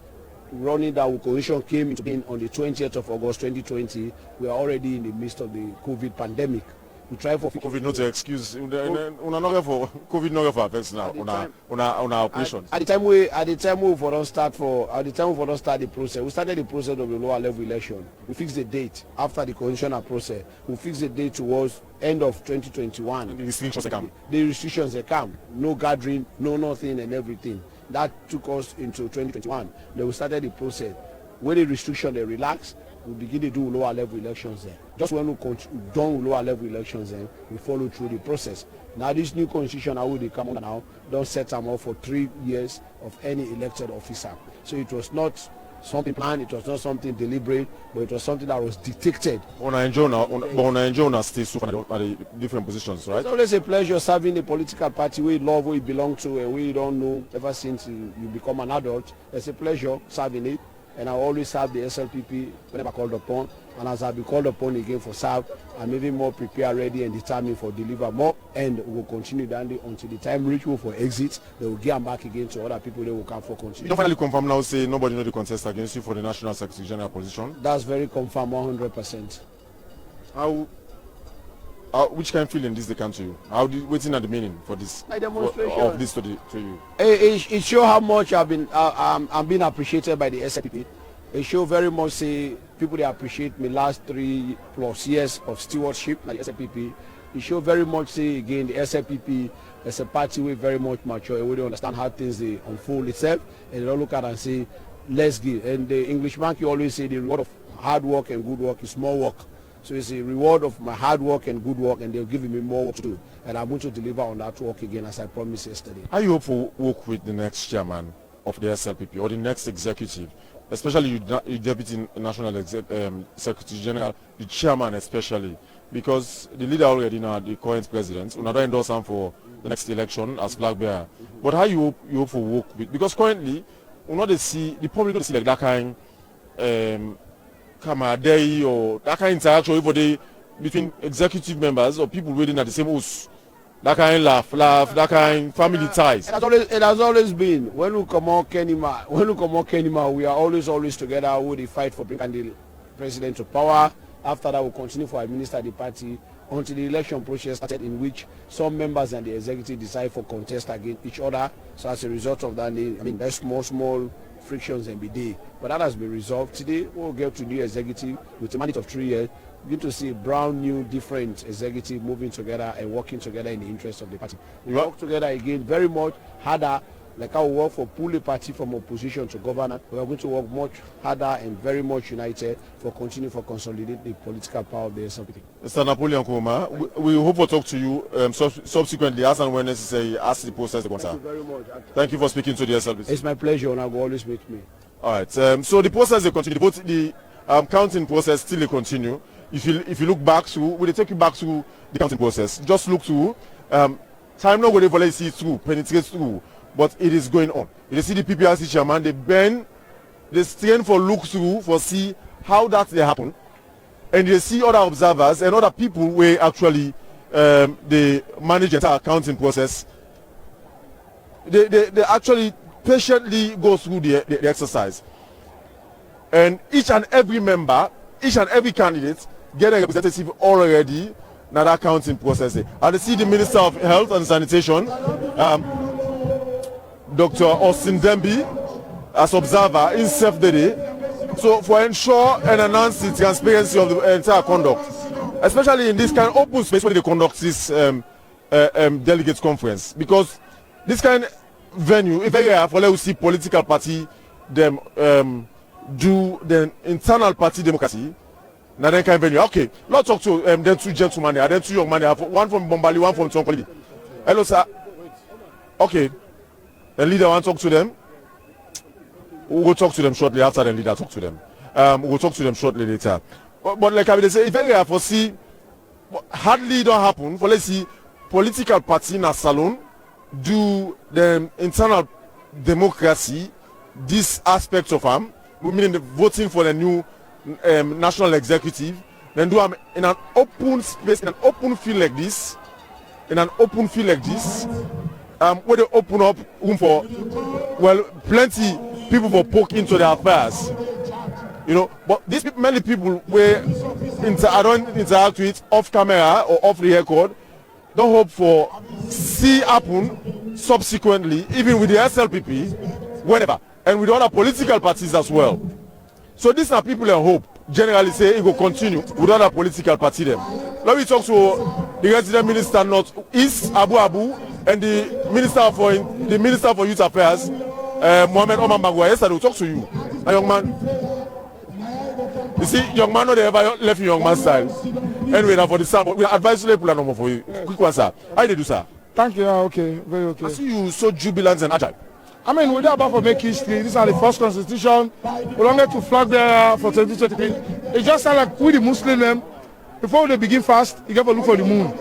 running that constitution came into being on the 20th of August 2020. We are already in the midst of the COVID pandemic. We try for COVID not to excuse. Una not for COVID not for affects now. Una operations. At the time we don't start the process. We started the process of the lower level election. We fixed the date after the constitutional process. We fixed the date towards end of 2021. The restrictions come. The restrictions come. No gathering, no nothing and everything. That took us into 2021. Then we started the process. When the restriction they relax, we begin to do lower level elections there. Just when we done with lower level elections then, we follow through the process. Now this new constitution how will they come on now, don't set them up for 3 years of any elected officer. So it was not something planned, it was not something deliberate, but it was something that was dictated. On enjoy stay so far at the different positions, right? It's always a pleasure serving a political party where you love, where you belong to, and where you don't know ever since you become an adult. It's a pleasure serving it, and I always serve the SLPP whenever called upon. And as I be called upon again for serve, I'm even more prepared, ready, and determined for deliver more. And we'll continue down until the time reach for exit. They will get back again to other people. They will come for continue. You finally confirm now, say nobody know the contest against you for the National Secretary General position. That's very confirmed, 100%. Which kind of feeling this they come to you? How do you waiting at the meaning for this? My demonstration of this to you. It shows how much I'm being appreciated by the SLPP. It shows very much say people they appreciate me last 3+ years of stewardship like SLPP. It shows very much say again the SLPP as a party we very much mature and we don't understand how things they unfold itself, and they don't look at and say let's give. And the English man you always say the reward of hard work and good work is small work. So it's a reward of my hard work and good work, and they're giving me more work to do, and I'm going to deliver on that work again as I promised yesterday. How you hope to work with the next chairman of the SLPP or the next executive, especially you Deputy National Secretary General, the chairman especially, because the leader already now, the current president, will not endorse him for the next election as flag bearer. But how you hope to work with, because currently we not see the public don't see like that kind camaraderie or that kind of interaction between executive members or people waiting at the same house. That kind of laugh, that kind of family ties. It has always been. When we come on Kenima, we are always together. We fight for bringing the president to power. After that, we'll continue to administer the party until the election process started, in which some members and the executive decide for contest against each other. So as a result of that, there's small frictions and be there. But that has been resolved. Today, we'll get to new executive with a mandate of 3 years. Good to see brown, new, different executive moving together and working together in the interest of the party. We work together again very much harder, like how we work for pull the party from opposition to government. We are going to work much harder and very much united for continue for consolidate the political power of the SLPP. Mr. Napoleon Kuma, we hope to talk to you subsequently as and when necessary as the process is concerned. Thank you very much. Thank you for speaking to the SLPP. It's my pleasure, and I will always make me. All right. So the process will continue. The counting process still will continue. If you look back through, will they take you back through the counting process? Just look through. Time not going to see through, penetrate through, but it is going on. You see the PPRC chairman, they strain for look through for see how that they happen, and they see other observers and other people where actually they manage the entire counting process. They actually patiently go through the exercise, and each and every member, each and every candidate get a representative already now that counting process. And see the Minister of Health and Sanitation, Dr. Austin Demby, as observer in self-day. So for ensure and enhance the transparency of the entire conduct, especially in this kind of open space where they conduct this delegates conference, because this kind of venue, if they have for see political party them do the internal party democracy. Now then kind of venue. Okay, let's talk to them two gentlemen here, then two young men here, one from Bombali, one from Tonkoli. Hello, sir. Okay, the leader want to talk to them. We'll talk to them shortly after the leader talk to them. We'll talk to them shortly later. But like I say, if they foresee, hardly don't happen. For let's see, political party in a salon do the internal democracy, this aspect of them, meaning the voting for the new national executive, then do them in an open space, in an open field like this, where they open up room for, well, plenty people for poke into their affairs, but these people, many people where I don't interact with off camera or off the record, don't hope for see happen subsequently, even with the SLPP, whenever, and with other political parties as well. So these are people I hope generally say it will continue with other political parties. Let me talk to the resident minister North East, Abu and the minister for Youth Affairs, Mohamed Omar Magua. Yesterday we'll talk to you. A young man. You see, young man not ever left young man style. Anyway, now for the sound, we advise you to for you. Quick one, sir. How do you do, sir? Thank you. Okay, very okay. I see you so jubilant and agile. I mean, we're about for make history. These are the first constitution. We don't get to flag there for 2023. It just sounds like we the Muslim, before they begin fast, you got to look for the moon.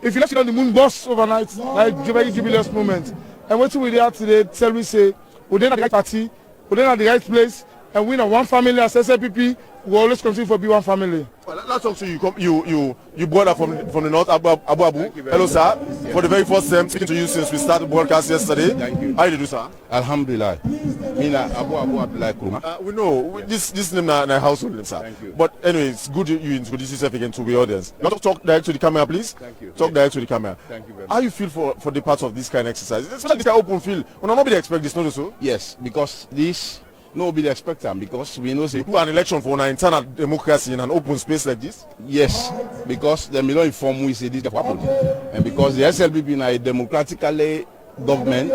If you let it on the moon, bust overnight, like very jubilous moment. And what we there today, tell me say, we're at the right party, we're at the right place, and we know one family as SLPP, we always continue to be one family. Well, let's talk to you. You brought up from the north, Abu Abu. Hello, sir. Yeah. For the very first time, speaking to you since we started the broadcast yesterday. Thank you. How did you do, sir? Alhamdulillah. Mina Abu Abdullah Kuma. We know this name na household name, sir. Thank you. But anyway, it's good you introduce yourself again to the audience. You want to talk direct to the camera, please? Thank you. Talk direct to the camera. Thank you very much. How you feel for the parts of this kind of exercise? Especially this kind of open field. We nobody expect this, not so. Yes, because this. Nobody expect them because we know say do an election for an internal democracy in an open space like this. Yes, because they don't inform we say this can happen, and because the SLPP is a democratically government,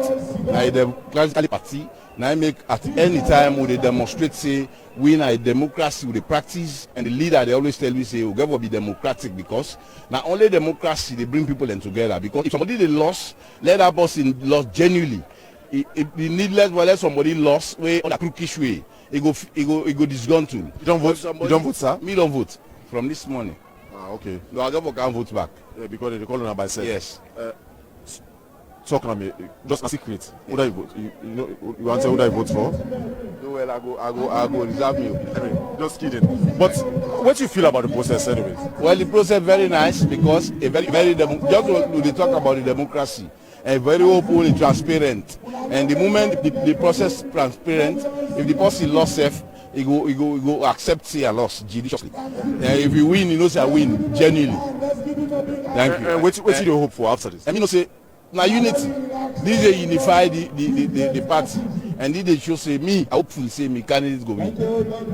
a democratically party. Now make at any time when they demonstrate say we in a democracy with the practice, and the leader they always tell me say we gotta be democratic because not only democracy they bring people in together. Because if somebody they lost, let that person lost genuinely. If the needless well let somebody lost way on a crookish way, it go disgruntled. You don't vote. You don't vote, sir. Me don't vote from this morning. Ah, okay. No, I don't vote back. Yeah, because they call on by self. Yes. Talk to me. Just a secret. Who do you vote? You answer who do you vote for? No, well, I go reserve you. Anyway, just kidding. But what do you feel about the process, anyway? Well, the process very nice because a very just when they talk about the democracy. And very open and transparent, and the moment the process transparent, if the person lost self, he go accept say a loss judiciously. If you win, you know say I win genuinely. Thank you. What do you hope for after this? I mean, say now unity. This is unify the party, and this they show say me. I hopefully say me candidate go win.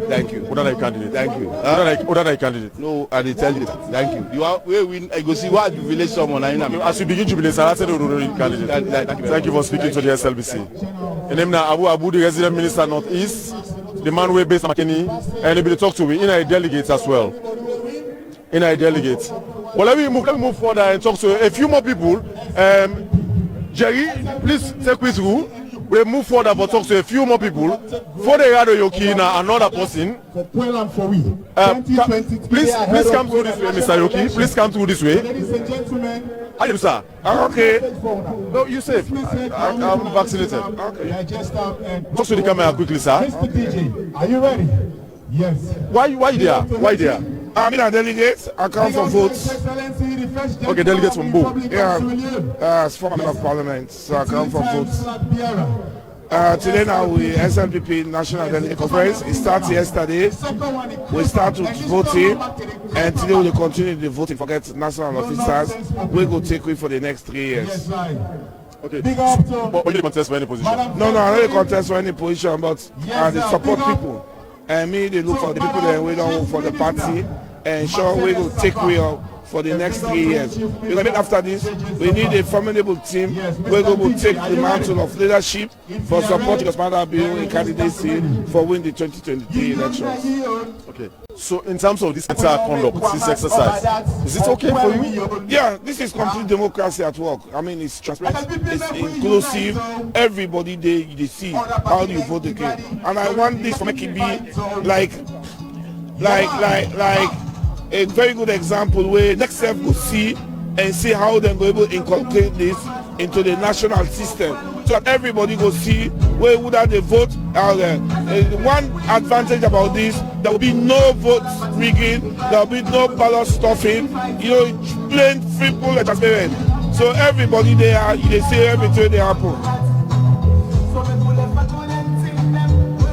Thank you. What are the candidate? Thank you. What are the candidate? No, I tell you. Thank you. You are we win. I go see what village someone. As you begin jubilate, I said candidate. Thank you for speaking to the SLBC. Your name now Abu Abu, the resident minister Northeast, the man we based McKinney, and able to talk to me in a delegate as well. In a delegate. Well, let me move further and talk to a few more people. Jerry, please take me through. We'll move further but talk to a few more people. For the radio Yokina, another person. Please come through this way, Mr. Yoki. Please come through this way. Ladies and gentlemen. How are you, sir? Okay. No, you safe. I'm vaccinated. Okay. Talk to the camera quickly, sir. Mr. DJ, are you ready? Yes. Why there? Why there? I'm in a delegate. I come for votes. Okay, delegates from both. Yeah, as former member of parliament, so I come for votes. Today now we SLPP National Delegate Conference. It starts yesterday. We start with voting, and today we will continue the voting. Forget national officers. We will take it for the next 3 years. Okay. But you contest for any position? No, I don't contest for any position, but they support people. And me, they look for the people that we don't vote for the party, and sure we will take way up for the next 3 years. Because after this, we need a formidable team. We will take the mantle of leadership for support because Mother Bill in candidacy for win the 2023 elections. Okay. So in terms of this entire conduct, this exercise, is it okay for you? Yeah, this is complete democracy at work. I mean, it's transparent, it's inclusive. Everybody they see how you vote again, and I want this to make it be like a very good example where next step will see and see how they're able to inculcate this into the national system so that everybody will see where would they vote. One advantage about this, there will be no vote rigging, there will be no ballot stuffing, plain, simple and transparent. So everybody they see everything they happen.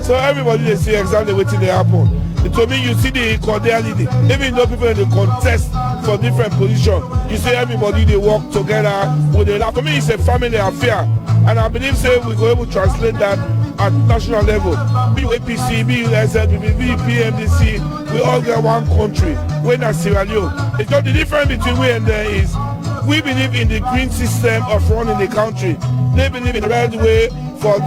So everybody they see exactly what they happen. To me, you see the cordiality. Even though people in the contest for different positions, you see everybody they work together with the. For me, it's a family affair, and I believe say we go able to translate that at national level. Be you APC, be you SLPP, be you PMDC, we all get one country. We're not Sierra Leone. It's not the difference between we and there is. We believe in the green system of running the country. They believe in the red way for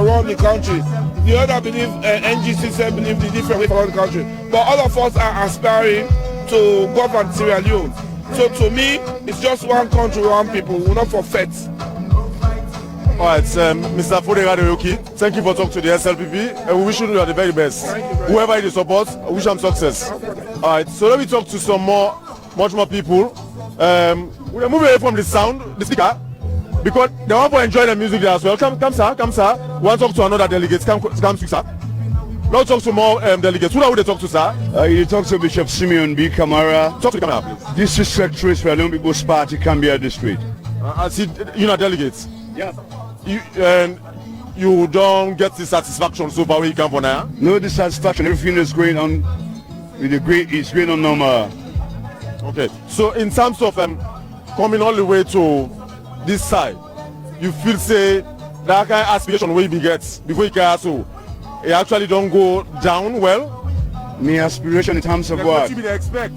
running the country. The other believe, NG system believe the different way for all the country. But all of us are aspiring to govern Sierra Leone. So to me, it's just one country, one people. We're not for feds. All right, Mr. Fodera Deoki, thank you for talking to the SLPP, and we wish you the very best. Whoever you support, I wish them success. All right, so let me talk to some much more people. We're moving away from the sound, the speaker, because they want to enjoy the music there as well. Come, sir. We want to talk to another delegate. Come, speak, sir. Now talk to more delegates. Who are we talk to, sir? You talk to Bishop Simeon B. Kamara. Talk to the camera, please. District Secretary for Leone People's Party, Cambia District. I see you know delegates. Yeah. You don't get the satisfaction so far when you come for now? No dissatisfaction. Everything is going on with it's going on normal. Okay. So in terms of coming all the way to this side, you feel say that kind of aspiration where you get before you get so it actually don't go down well? My aspiration in terms of what? What you expect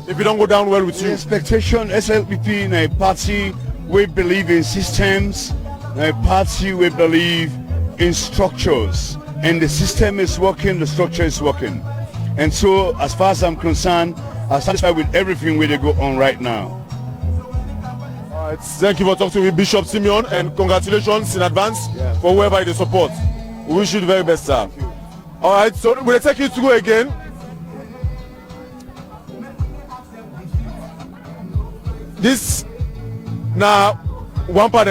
if you don't go down well with you? Expectation, SLPP, a party we believe in systems, a party we believe in structures, and the system is working, the structure is working. And so as far as I'm concerned, I'm satisfied with everything where they go on right now. All right, thank you for talking with Bishop Simeon, and congratulations in advance for whoever they support. We wish you the very best, sir. All right, so we'll take you to go again. This now one part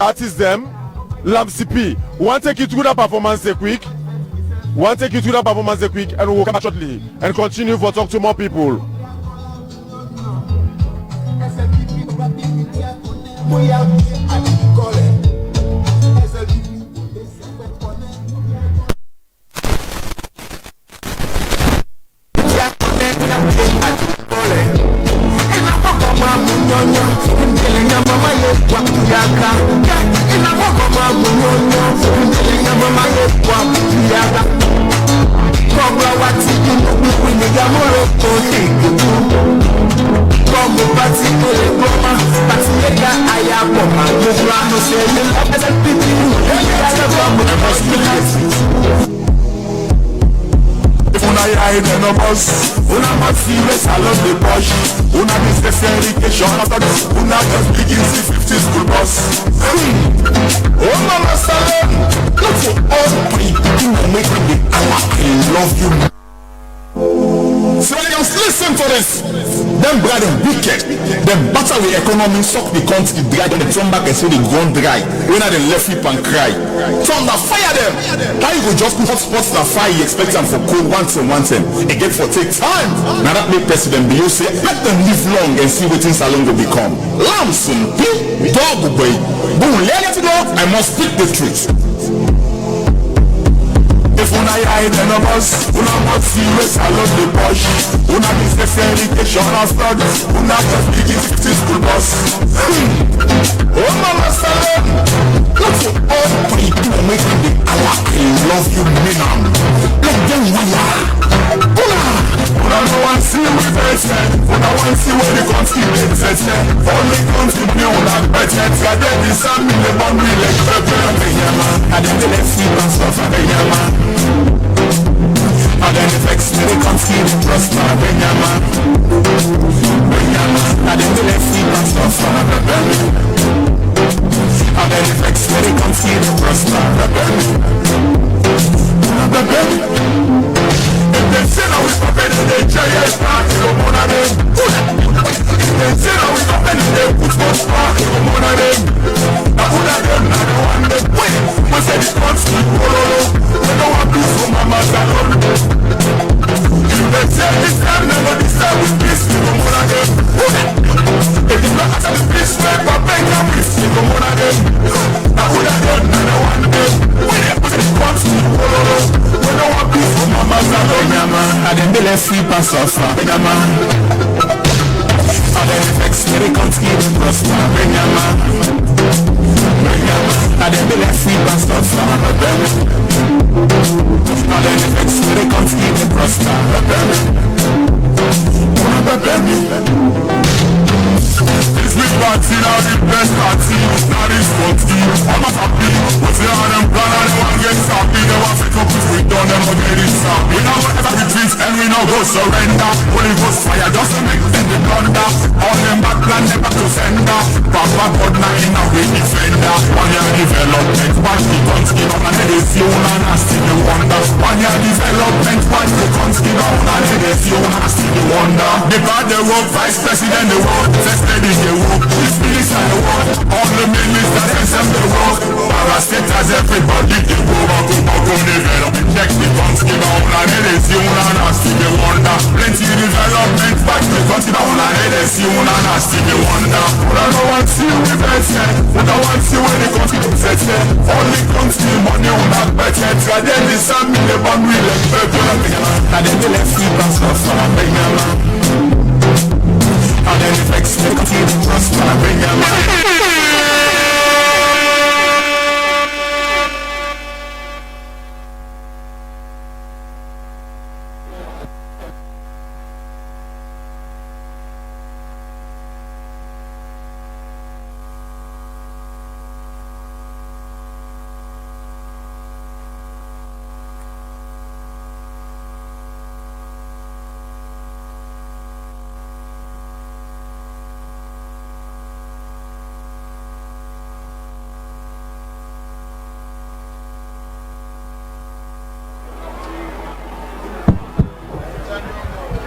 artist them Slpp. We want to take you through that performance quick. And we'll come back shortly and continue for talk to more people. Una más serious, I love the Bosch. Una business education, una just begin to 50 school bus. Oh mama salon, not for all three. You will make me I love you. So listen to this. Them brother them wicked. Them battle with economy, suck the country dry, then they turn back and say they gone dry. When are they left hip and cry? Thunder fire them. How you go just put hot spots in a fire, you expect them for cold one time. Again for take time. Now that make President Beyonce let them live long and see what things Salon will become. Lamson, dog boy. Boom, let it go. I must speak the truth. If una hide in a bus, una not serious, I love the Bosch. Una business education and studies, una just begin 50 school bus. Oh mama salon, not for all three. You make me I love you, minam. Let them wire. Una no one see we face, una one see where the country is. Only country new and better. God they send me the bomb like pepper and yama. And then they let see us off and yama. And then the flex me the country prosper and yama. And then they let see us off and yama. And then the flex me the country prosper and yama. They say now we stop it, they giant party, come on at them. They say now we stop it, they put us party, come on at them. Now who are them, now they want them. We say this country, we don't want peace from Mama Salon. They say this time, never this time with peace, come on at them. If it's not actually peace, we're paying our peace, come on at them. Now who are them, now they want them. We say this country, we don't want peace from Mama Salon. I didn't be left free pass off. I didn't vex me, they can't keep it prosper. I didn't be left free pass off. I didn't vex me, they can't keep it prosper. This big party now the best party. Now this country, I'm not happy. What's the other plan? I don't want to get happy. They want to come we done them get it stop. We now ever retreat and we now go surrender. Holy Ghost fire just to make them the thunder. All them back plan never to sender. Papa God now in a way defender. One year developer. work, vice president they work, president they work, chief minister they work, all the ministers they work, parastatals everybody they work, check the guns, give a whole lot of this, you wanna see me wonder, plenty development, back the country, a whole lot of this, you wanna see me wonder, but I don't want to see you best, but I want to see where the country is set, only country money on that budget, and then the same in the boundary like purple, and then the left feet and stuff, and I'm big and then the flex make a team trust, and I'm big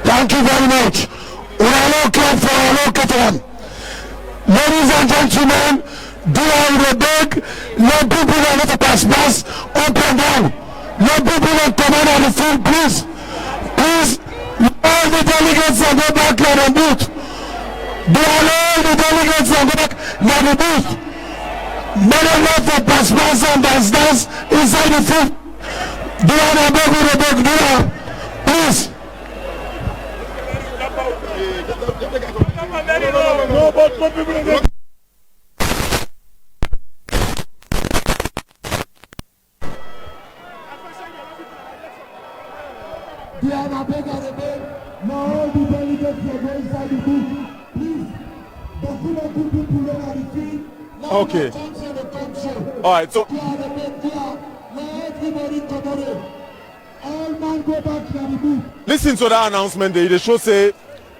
Thank you very much. Ladies and gentlemen, do all the big, let people know to pass up and down. Let people know come on the field, please. Please, all the delegates and go back to the booth. Do all the delegates and go back to the booth. Better not for pass and dance inside the field. Do all the big, do all. Please. No, but people Now the delegates are going inside the booth. Please, document people pulling on the field. Okay. All right. So. Listen to that announcement. They show say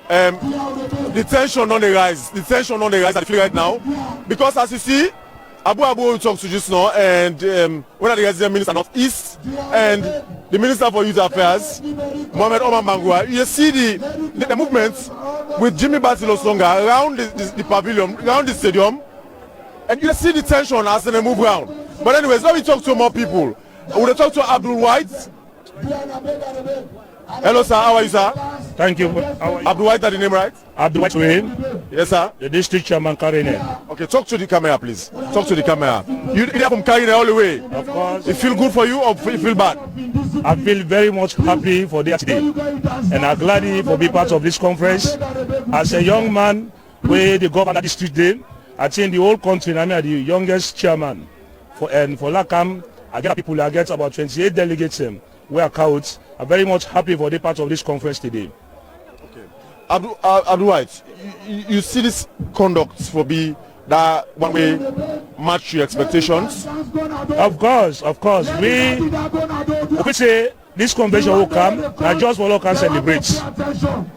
the tension on the rise. The tension on the rise at the field right now, because as you see, Abu will talk to just now, and one of the resident minister Northeast and the Minister for Youth Affairs, Mohamed Omar Mangua. You see the movement with Jimmy Batilo Songa around the pavilion, around the stadium, and you see the tension as they move around. But anyways, let me talk to more people. I will talk to Abdul White. Hello, sir. How are you, sir? Thank you. Abdul White, is the name right? Abdul White. Yes, sir. The district chairman, Karine. Okay, talk to the camera, please. Talk to the camera. You're from Karine all the way. Of course. It feel good for you or you feel bad? I feel very much happy for this today, and I'm glad for being part of this conference. As a young man, where the governor district day, I think the whole country, I'm the youngest chairman for Lakam. I get about 28 delegates. We are counts. I'm very much happy for the part of this conference today. Okay. Abdul White, you see this conduct for be that one way match your expectations? Of course. We say this convention will come and just for local celebrate,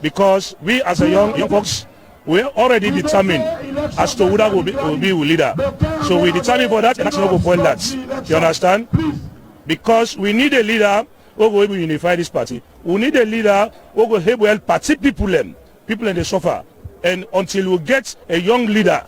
because we as a young folks, we already determined as to who that will be leader. So we determined for that, and that's not going that. You understand? Because we need a leader who will able to unify this party. We need a leader who will help party people in the suffer. And until we get a young leader,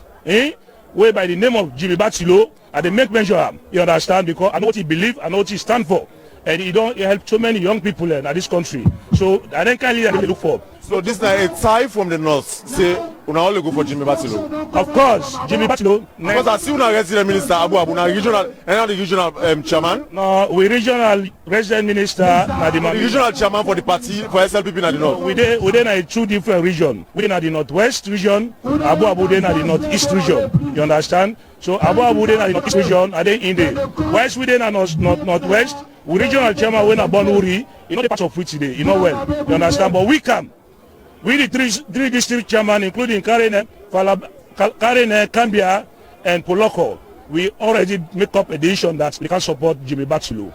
where by the name of Jimmy Batilo, and they make measure, you understand? Because I know what he believes, I know what he stands for. And he help so many young people in this country. So I think kind of leader they look for. So this is a tie from the north. Say, we only go for Jimmy Batilo. Of course, Jimmy Batilo. Because I see una resident minister Abu now regional, and the regional chairman. No, we regional resident minister. The regional chairman for the party for SLPP in the north. We then are two different regions. We are the northwest region. Abu then are the northeast region. You understand? So Abu then are the northeast region. And then in the west, we then are northwest. We regional chairman when born Uri. You know the part of which today. You know well. You understand? But we come. We the three district chairman, including Karine, Cambia, and Poloko, we already make up a decision that we can support Jimmy Batilo.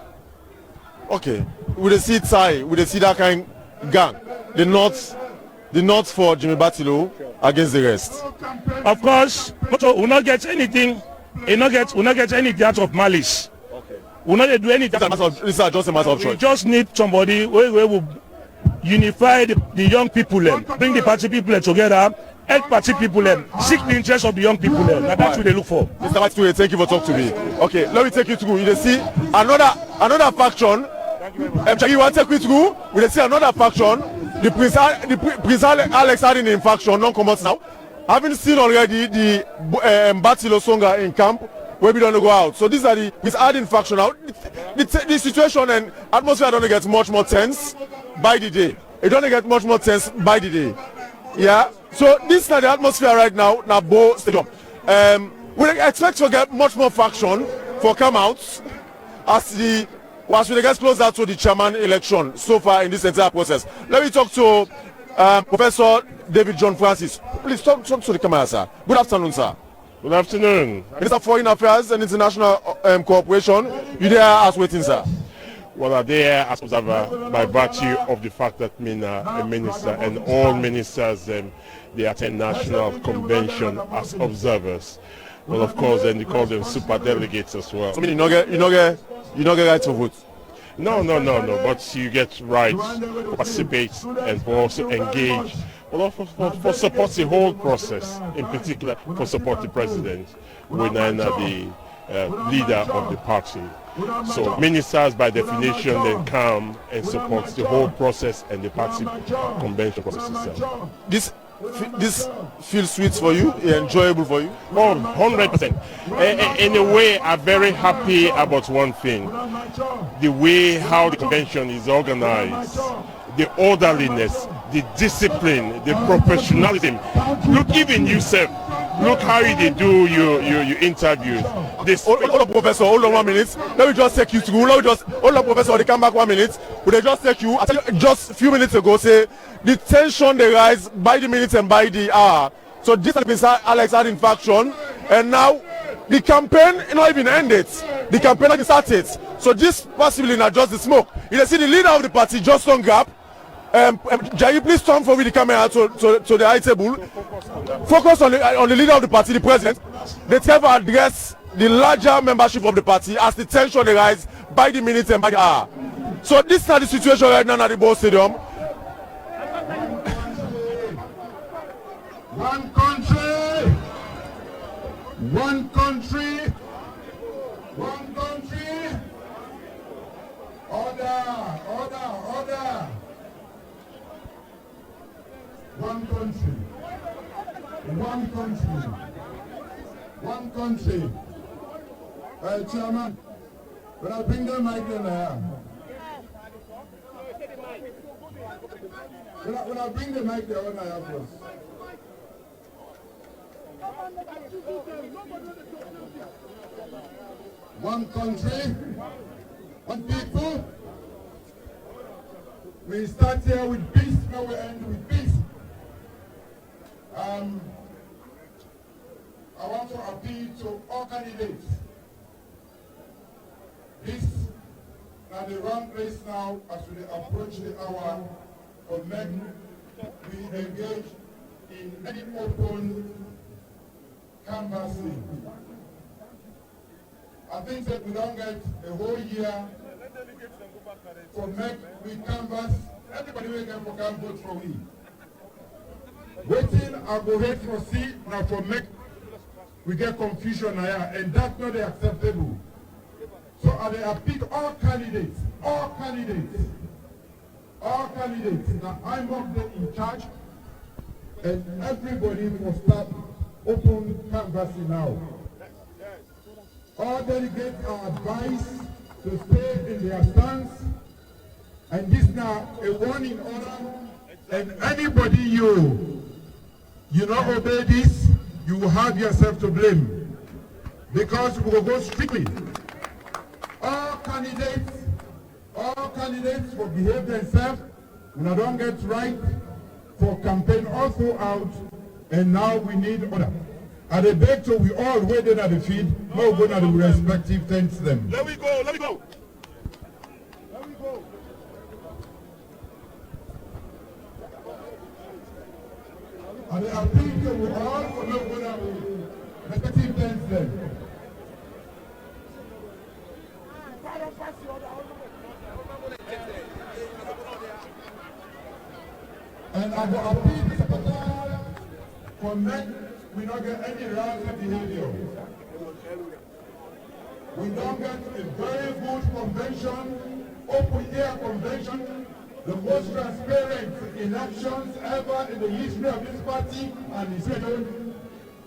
Okay, we the see tie, we the see that kind gang, the north for Jimmy Batilo against the rest. Of course, we will not get anything. We will not get anything out of malice. Okay. We will not do anything. This is just a matter of choice. We just need somebody who will unify the young people, bring the party people together, help party people, seek the interest of the young people. That's what they look for. Mr. Matthew, thank you for talking to me. Okay, let me take you through. You see another faction. You want to take me through? We see another faction. The Prince Alex Harding in faction, non commons now. Having seen already the Batilo Songa in camp, where we don't go out. So these are the Prince Harding faction now. The situation and atmosphere don't get much more tense by the day. It don't get much more tense by the day. Yeah. So this is the atmosphere right now. Now, Bo Stadium. We expect to get much more faction for come out as we get closer to the chairman election so far in this entire process. Let me talk to Professor David John Francis. Please talk to the camera, sir. Good afternoon, sir. Good afternoon. Minister of Foreign Affairs and International Cooperation. You there as waiting, sir? Well, are there as observer by virtue of the fact that a minister and all ministers they attend national convention as observers. Well, of course, then they call them super delegates as well. So, you don't get right to vote. No. But you get rights to participate and for also engage. Well, for support the whole process, in particular for support the president, when the leader of the party. So ministers by definition then come and support the whole process and the party convention process itself. This feels sweet for you, enjoyable for you? Oh, 100%. In a way, I'm very happy about one thing. The way how the convention is organized, the orderliness, the discipline, the professionalism. Look, even yourself, look how they do your interviews. Hold on, Professor, hold on 1 minute. Let me just take you through. Hold on, Professor, they come back 1 minute. Would they just take you? I tell you just a few minutes ago, say the tension they rise by the minute and by the hour. So this has been Alex Harding faction, and now the campaign not even ended. The campaign has started. So this possibly not just the smoke. You see the leader of the party, Justin Gap. Jai, please turn forward the camera to the high table. Focus on the leader of the party, the president. They try to address the larger membership of the party as the tension rise by the minute and by the hour. So this is the situation right now at the Bo Stadium. One country, one country, one country. Order, order, order. One country, one country, one country. Chairman, when I bring the mic in there, when I bring the mic there, when I have first. One country, one people. We start here with peace, now we end with peace. I want to appeal to all candidates. This is the wrong place now as we approach the hour of men. We engage in any open canvassing. I think that we don't get a whole year for make we canvass. Everybody will get for can vote for we. Waiting, I go ahead for see now for make we get confusion here, and that's not acceptable. So I pick all candidates. Now I'm up there in charge, and everybody will start open canvassing now. All delegates are advised to stay in their stands, and this now a warning order. And anybody you not obey this, you will have yourself to blame, because we will go strictly. All candidates will behave themselves. When I don't get right for campaign all throughout, and now we need order. At the back, so we all waited at the field, now go to the respective tents them. Let me go. And the appeal to we all for no go to the respective tents them. I will appeal the secretary for next we don't get any rowdy behavior. We don't get a very good convention, open air convention, the most transparent elections ever in the history of this party and its region,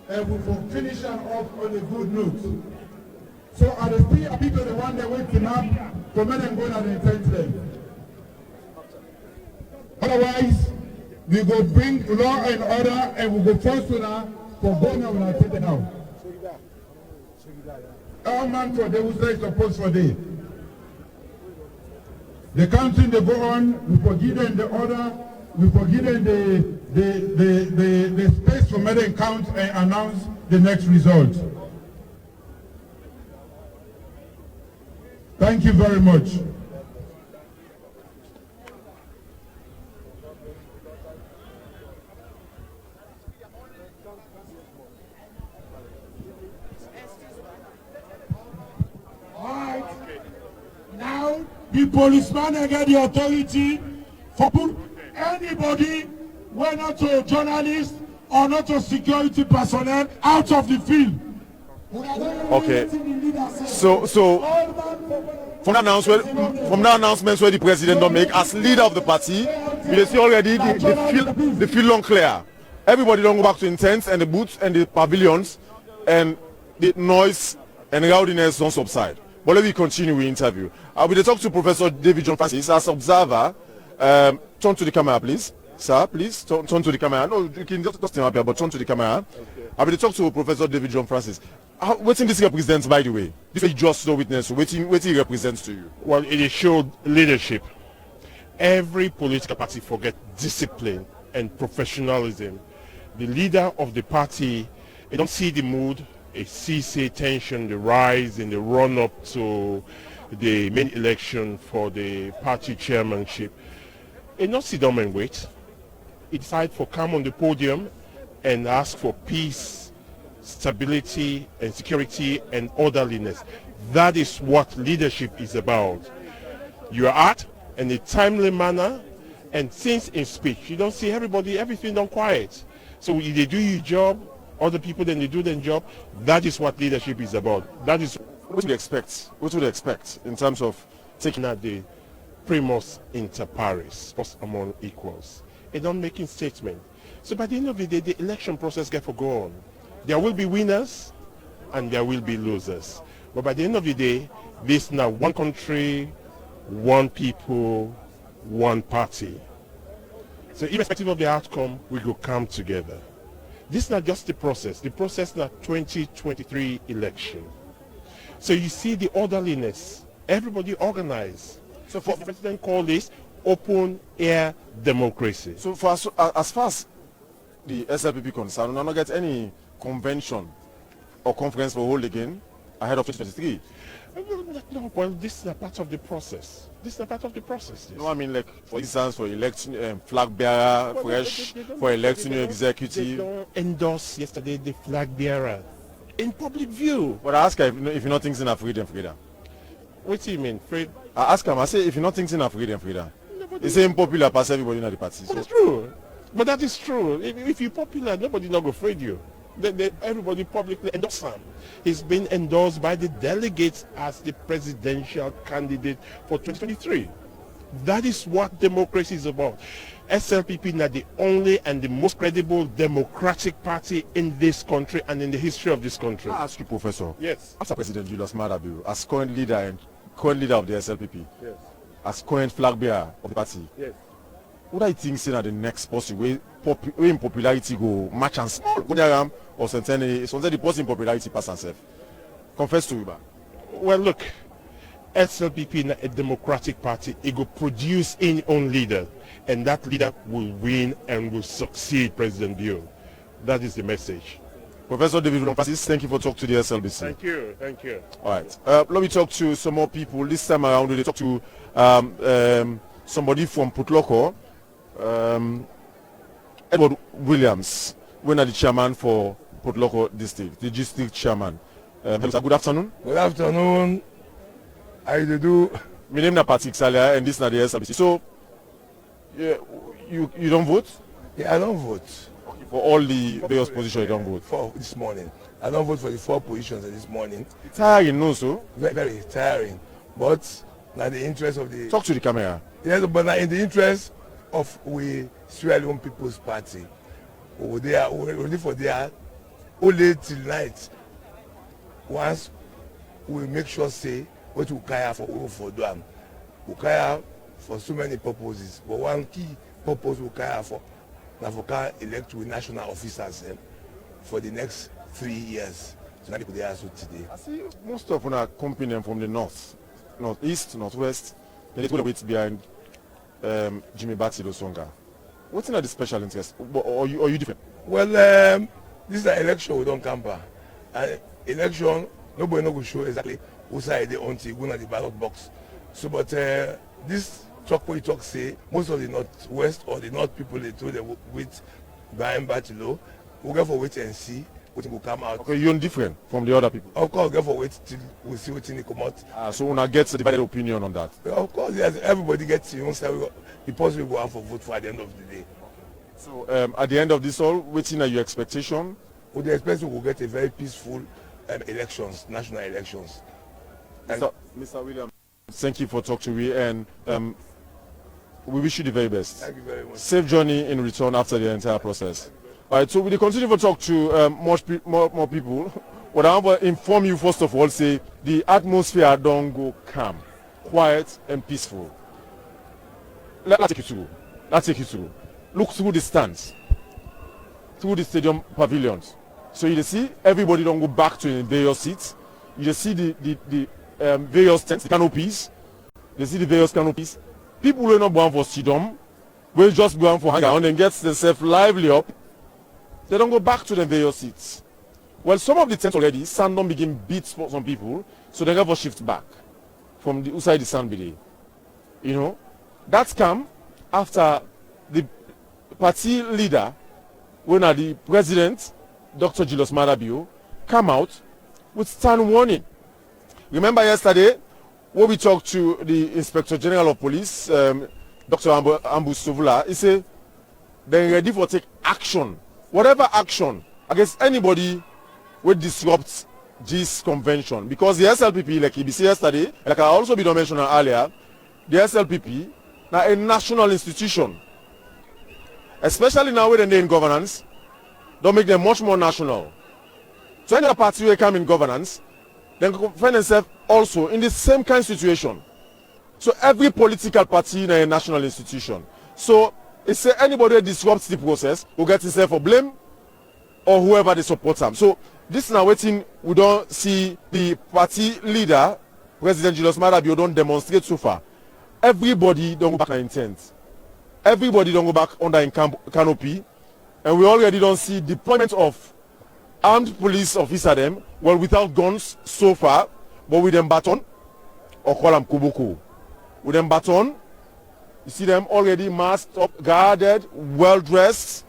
and we will finish them off on a good note. So are the three people the one they went to now to make them go and intent them? Otherwise, we go bring law and order and we go force to now for going and we'll take it out. Our man for the who say supposed for day. The counting they go on, we forgive them the order, we forgive them the space for making count and announce the next result. Thank you very much. Alright. Now the policeman and get the authority for put anybody, whether not to journalists or not to security personnel, out of the field. Okay. So from the announcements where the president don't make as leader of the party, you see already the field long clear. Everybody don't go back to intents and the booths and the pavilions, and the noise and rowdiness don't subside. But let me continue with the interview. I will talk to Professor David John Francis as observer. Turn to the camera, please. Sir, please turn to the camera. No, you can just stand up here, but turn to the camera. Okay. I will talk to Professor David John Francis. What this represents, by the way? This is just no witness. What it represents to you? Well, it showed leadership. Every political party forget discipline and professionalism. The leader of the party, they don't see the mood. They see tension, the rise in the run-up to the main election for the party chairmanship. They not sit down and wait. He decided to come on the podium and ask for peace, stability and security and orderliness. That is what leadership is about. You are act in a timely manner and things in speech. You don't see everything done quiet. So if they do your job, other people then they do their job. That is what leadership is about. That is what would you expect? What would you expect in terms of taking out the primus inter pares, first among equals? They don't making statement. So by the end of the day, the election process get forgone. There will be winners and there will be losers. But by the end of the day, this now one country, one people, one party. So irrespective of the outcome, we will come together. This is not just the process not 2023 election. So you see the orderliness, everybody organized. So for the president called this open air democracy. So for as far as the SLPP concerned, we will not get any convention or conference for hold again ahead of 2023. No, well, this is a part of the process. This is a part of the process. Yes. No, I mean, like, for instance, for election, flag bearer, for electing new executive. They don't endorse yesterday the flag bearer in public view. But I ask her if you're not thinking of freedom. What do you mean, freedom? I ask him, I say, if you're not thinking of freedom. It's unpopular past everybody in the party. But that's true. But that is true. If you're popular, nobody not go afraid you. Everybody publicly endorsed him. He's been endorsed by the delegates as the presidential candidate for 2023. That is what democracy is about. SLPP is not the only and the most credible democratic party in this country and in the history of this country. I ask you, Professor. Yes. After President Julius Maada Bio, as current leader of the SLPP, yes, as current flag bearer of the party, yes, what do you think say that the next person where in popularity go match and small or something the person in popularity pass himself? Confess to you, ba. Well, look, SLPP is a democratic party. It will produce its own leader, and that leader will win and will succeed President Bio. That is the message. Professor David Francis, thank you for talking to the SLBC. Thank you, thank you. All right, let me talk to some more people. This time around, we talk to somebody from Putloko, Edward Williams, when are the chairman for Putloko district, the district chairman. Good afternoon. Good afternoon. How do you do? My name is Patrick Salia, and this is the SLBC. So, you don't vote? Yeah, I don't vote. Okay, for all the various positions, you don't vote? For this morning. I don't vote for the 4 positions this morning. It's tiring, no, so? Very, very tiring. But now the interest of the... Talk to the camera. Yes, but now in the interest of we Sierra Leone People's Party, we're ready for their only till night. Once we make sure say what we care for them. We care for so many purposes, but one key purpose we care for now we can elect with national officers for the next 3 years. So now people they ask today. I see most of them are coming from the north, northeast, northwest. They go wait behind Jimmy Bati Losonga. What's in the special interest? Or you different? Well, this is an election we don't camper. Election, nobody no go show exactly who side they on to go to the ballot box. So, but this talk we talk say most of the northwest or the north people they told them with behind Batilo, we go for wait and see what will come out. Okay, you're different from the other people. Of course, go for wait till we see what will come out. So when I get a divided opinion on that. Of course, yes, everybody gets you know, the possible go out for vote for at the end of the day. So at the end of this all, waiting are your expectation? With the expectation we will get a very peaceful elections, national elections. Mr. William, thank you for talking to me, and we wish you the very best. Thank you very much. Safe journey in return after the entire process. All right, so we continue to talk to more people. What I want to inform you first of all, say the atmosphere don't go calm, quiet and peaceful. Let's take you through. Let's take you through. Look through the stands, through the stadium pavilions. So you see everybody don't go back to the various seats. You see the various tents, the canopies. You see the various canopies. People who are not born for stadium will just go on for hang around and get themselves lively up. They don't go back to the various seats. Well, some of the tents already, sand don't begin beat for some people, so they never shift back from the outside the sand belay. You know, that's come after the party leader, when the president, Dr. Julius Madabio, come out with stern warning. Remember yesterday when we talked to the Inspector General of Police, Dr. Ambu Sovula, he said they're ready for take action, whatever action against anybody who disrupts this convention. Because the SLPP, like he said yesterday, like I also been mentioned earlier, the SLPP now a national institution. Especially now with the in governance, don't make them much more national. So any party will come in governance, then find themselves also in the same kind of situation. So every political party in a national institution. So it's anybody who disrupts the process will get himself for blame or whoever they support them. So this now waiting, we don't see the party leader, President Julius Madabio, don't demonstrate so far. Everybody don't go back on intent. Everybody don't go back under in canopy, and we already don't see deployment of armed police officer them, well without guns so far, but with them baton, or call them kuboko. With them baton, you see them already masked up, guarded, well dressed.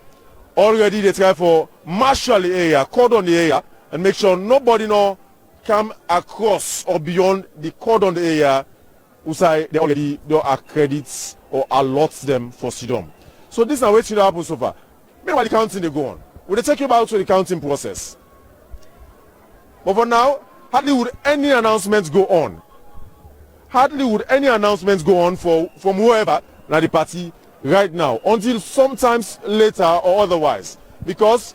Already they try for marshal the area, cordon the area, and make sure nobody no come across or beyond the cordon the area who say they already don't accredit or allot them for SIDOM. So this is what will happen so far. Meanwhile, the counting they go on. Will they take you about to the counting process? But for now, hardly would any announcements go on. Hardly would any announcements go on from whoever now the party right now until sometimes later or otherwise. Because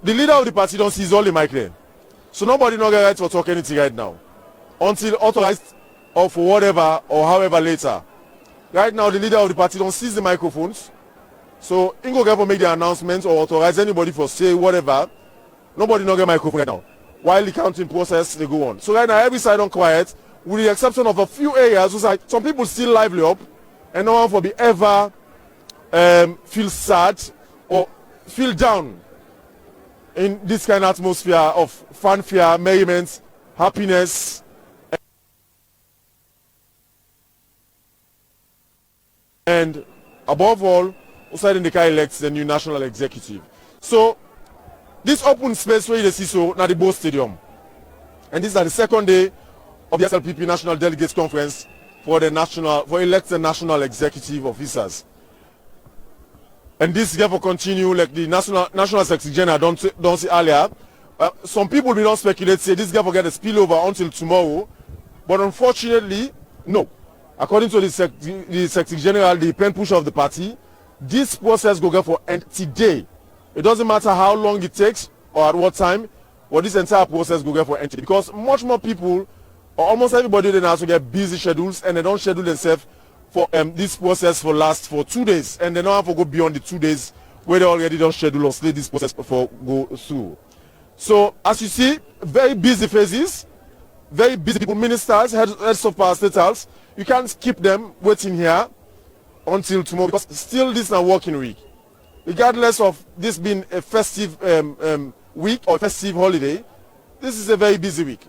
the leader of the party don't seize all the mic there. So nobody no get right to talk anything right now. Until authorized or for whatever or however later. Right now, the leader of the party don't seize the microphones. So, Ingo Gavo make the announcement or authorize anybody for say whatever. Nobody no get microphone right now. While the counting process, they go on. So right now, every side on quiet, with the exception of a few areas, who's like, some people still lively up, and no one for be ever feel sad or feel down in this kind of atmosphere of fanfare, merriment, happiness, and above all, outside in the car elects the new national executive. So this open space where you see so now the Bo Stadium, and this is the second day of the SLPP National Delegates Conference for elect the national executive officers. and this therefore continue like the national secretary general don't say earlier. Some people will not speculate say this therefore get a spillover until tomorrow, but unfortunately, no. According to the secretary general, the pen pusher of the party, this process go get for end today. It doesn't matter how long it takes or at what time, but this entire process go get for end today, because much more people or almost everybody then also get busy schedules and they don't schedule themselves for this process for 2 days, and they don't have to go beyond the 2 days where they already don't schedule or slate this process before go through. So as you see, very busy faces, very busy people, ministers, heads of parastatals. You can't keep them waiting here until tomorrow, because still this is a working week. Regardless of this being a festive week or festive holiday, this is a very busy week.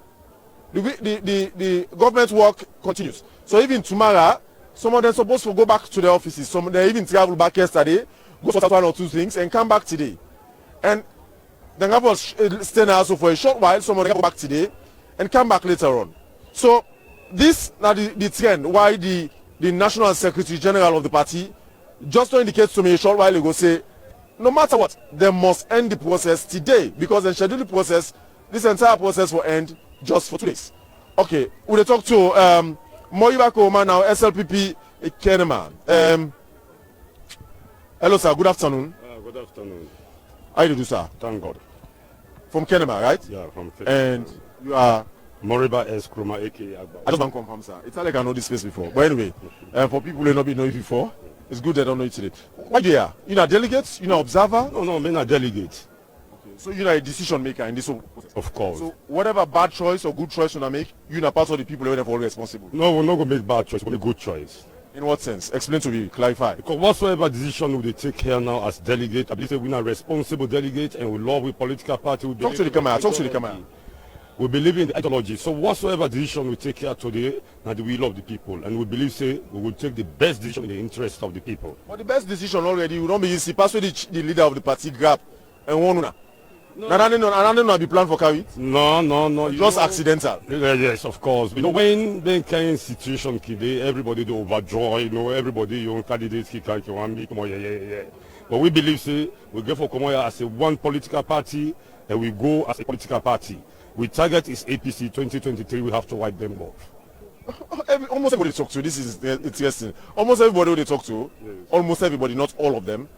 The government work continues. So even tomorrow, some of them supposed to go back to their offices. Some of them even travel back yesterday, go sort out 1 or 2 things, and come back today. And then have to stay now also for a short while. Some of them go back today and come back later on. So this now the trend why the National Secretary General of the party just indicates to me a short while ago, say no matter what, they must end the process today, because they schedule the process. This entire process will end just for 2 days. Okay, we'll talk to Moiba Koma now, SLPP Kenema. Hello sir, good afternoon. Good afternoon. How do you do, sir? Thank God. From Kenema, right? Yeah, from Kenema. And you are Moriba S. Kruma, aka Agba. I just want to confirm, sir. It's not like I know this place before. But anyway, for people who not been know it before, it's good they don't know it today. Why you here? You're not delegates? You're not observer? No, I'm not delegate. Okay. So you're not a decision maker in this whole process? Of course. So whatever bad choice or good choice you make, you're not part of the people who are all responsible? No, we're not going to make bad choice, we're going to make good choice. In what sense? Explain to me, clarify. Because whatsoever decision we take here now as delegate, I believe we're not responsible delegate, and we love with political party. Talk to the camera, talk to the camera. We believe in the ideology. So whatsoever decision we take here today, now the will of the people, and we believe say we will take the best decision in the interest of the people. But the best decision already will not be easy. Persuade the leader of the party grab and one. No, I don't know be planned for carry it. No. Just accidental. Yes, of course. You know, when the kind of situation today, everybody do overjoy. You know, everybody your candidates can want me come on, yeah. But we believe say we go for Komoya as a one political party, and we go as a political party. We target is APC 2023. We have to wipe them off. Almost everybody talk to. This is interesting. Almost everybody they talk to. Yes. Almost everybody, not all of them.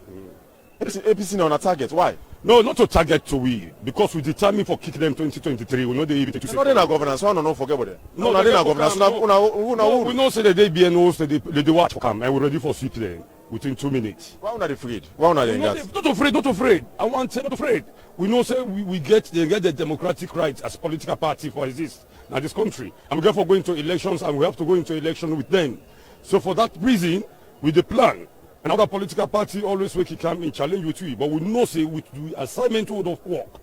APC now on a target. Why? No, not to target to we, because we determine for kick them 2023. We know they even not in our governance. Why not forget about it? No, not in our governance. We know say that they be announced that they watch for come, and we're ready for sweep them within 2 minutes. Why not afraid? Why not not afraid. I want to say not afraid. We know say we get the democratic rights as political party for exist in this country, and we therefore go into elections, and we have to go into election with them. So for that reason, with the plan. Another political party always will come in challenge with you, but we know say with the assignment of work,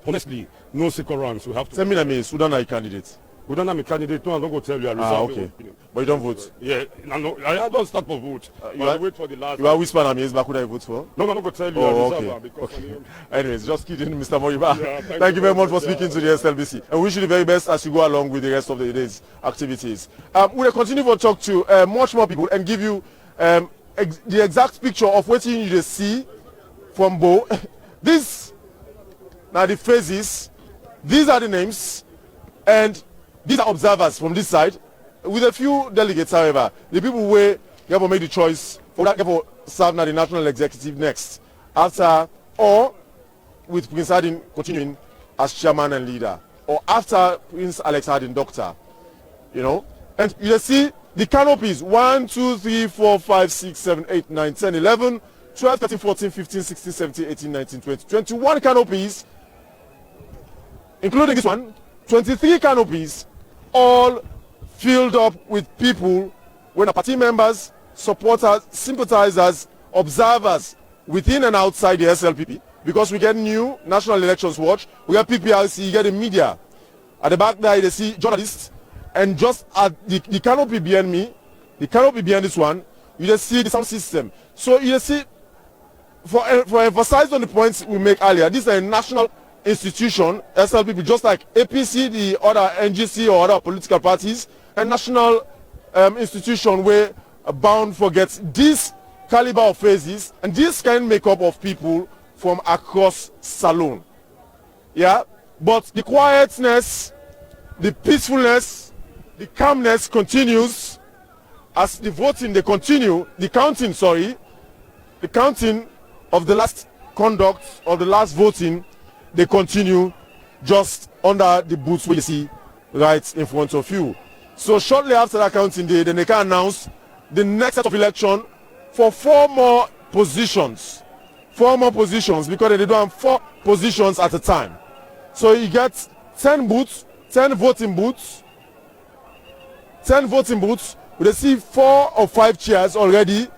honestly, no second rounds. We have to. Tell me that means Sudan are a candidate. We don't have a candidate. No, I'm not going to tell you. Okay. But you don't vote. Yeah, I don't start for vote. I wait for the last. You are whispering at me. Is back who I vote for? No, I'm not going to tell you. Okay. Anyways, just kidding, Mr. Moriba. Yeah, thank you very much for speaking to the SLBC, and we wish you the very best as you go along with the rest of the day's activities. We'll continue to talk to much more people and give you the exact picture of what you need to see from Bo. This now the faces, these are the names, and these are observers from this side, with a few delegates. However, the people where you have to make the choice for that to serve now the national executive next, after or with Prince Hardin continuing as chairman and leader, or after Prince Alex Hardin doctor, you know, and you see. The canopies 1, 2, 3, 4, 5, 6, 7, 8, 9, 10, 11, 12, 13, 14, 15, 16, 17, 18, 19, 20, 21 canopies, including this one, 23 canopies, all filled up with people, when party members, supporters, sympathizers, observers within and outside the SLPP, because we get new National Elections Watch, we get PPRC, you get the media. At the back there, you see journalists. And just at the canopy behind me, the canopy behind this one, you just see the sound system. So you just see, for emphasize on the points we make earlier, this is a national institution, SLPP, just like APC, the other NGC or other political parties, a national institution where bound forgets this caliber of faces and this kind makeup of people from across Salone. Yeah, but the quietness, the peacefulness, the calmness continues as the voting they continue, the counting of the last conduct of the last voting, they continue just under the booths where you see right in front of you. So shortly after that counting day, then they can announce the next set of election for 4 more positions. 4 more positions because they don't have 4 positions at a time. So you get 10 booths, 10 voting booths. 10 voting booths. We see 4 or 5 chairs already.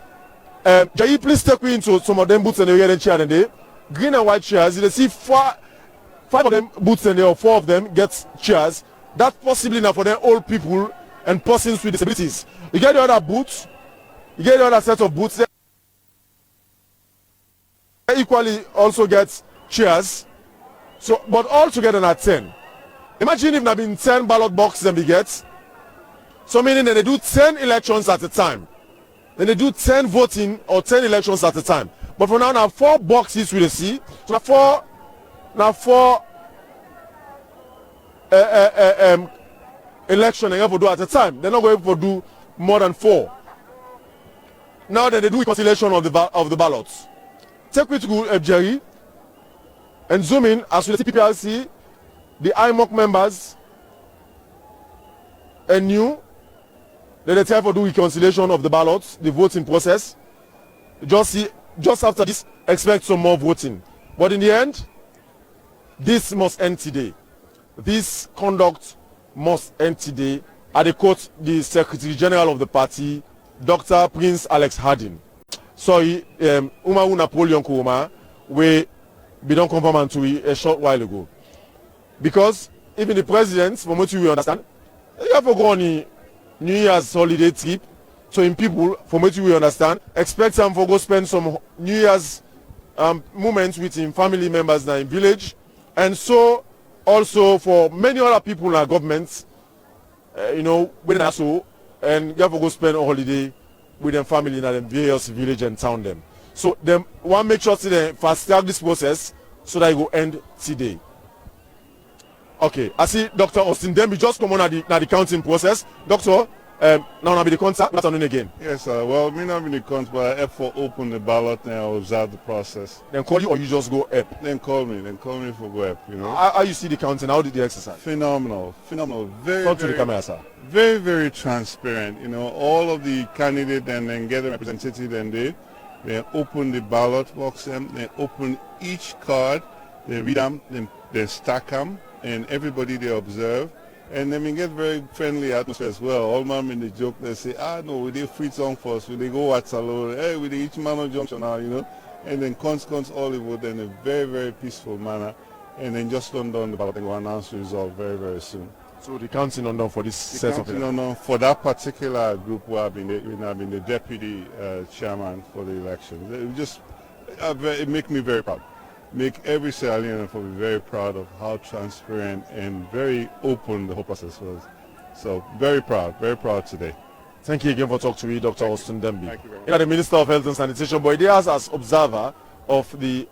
Jai, please take me into some of them booths and the red chair and they green and white chairs. You see 5 of them booths and there or 4 of them get chairs. That's possibly now for them old people and persons with disabilities. You get the other booths. You get the other set of booths. They equally also get chairs. So, but all together at 10. Imagine if there have been 10 ballot boxes and we get. So meaning that they do 10 elections at a time. Then they do 10 voting or 10 elections at a time. But for now 4 boxes we see. So now 4 election they have to do at a time. They're not going to do more than 4. Now that they do reconciliation of the ballots. Take me to Jerry and zoom in as we see PPRC, the IMOC members, and you. Then they try to do reconciliation of the ballots, the voting process. Just after this, expect some more voting. But in the end, this must end today. This conduct must end today. At the quote, the Secretary General of the party, Dr. Prince Alex Harding. Sorry, Umaru Napoleon Kuruma, we don't confirm to a short while ago. Because even the president, from what you understand, you have to go on a New Year's holiday trip. So in people, from what you understand, expect them to go spend some New Year's moments with him family members in village. And so also for many other people in our governments, when they so, and you have to go spend a holiday with them family in them various village and town them. So them want make sure to they fast track this process so that it will end today. Okay, I see Dr. Austin Demby just come on at the counting process. Doctor, now I'll be the contact. Not on again. Yes, sir. Well, me not be the contact, but I have to open the ballot and I'll observe the process. Then call you or you just go up? Then call me for go up, How you see the counting? How did the exercise? Phenomenal. Very, talk to the camera, sir. Very, very transparent. All of the candidates and then get a representative and they open the ballot box and they open each card, they read them, then they stack them, and everybody they observe. And then we get very friendly atmosphere as well. All man in the joke, they say, no, we did free song for us, we did go at Salone, hey, we did each man on junction now, And then cons all the vote in a very, very peaceful manner. And then just run down the ballot and we'll announce the result very, very soon. So the counting on for this set of elections? For that particular group where I've been the deputy chairman for the election. It make me very proud. Make every Sierra Leonean for me very proud of how transparent and very open the whole process was. So very proud today. Thank you again for talking to me, Dr. Austin Demby. Thank you very much. The Minister of Health and Sanitation, but he has as observer of the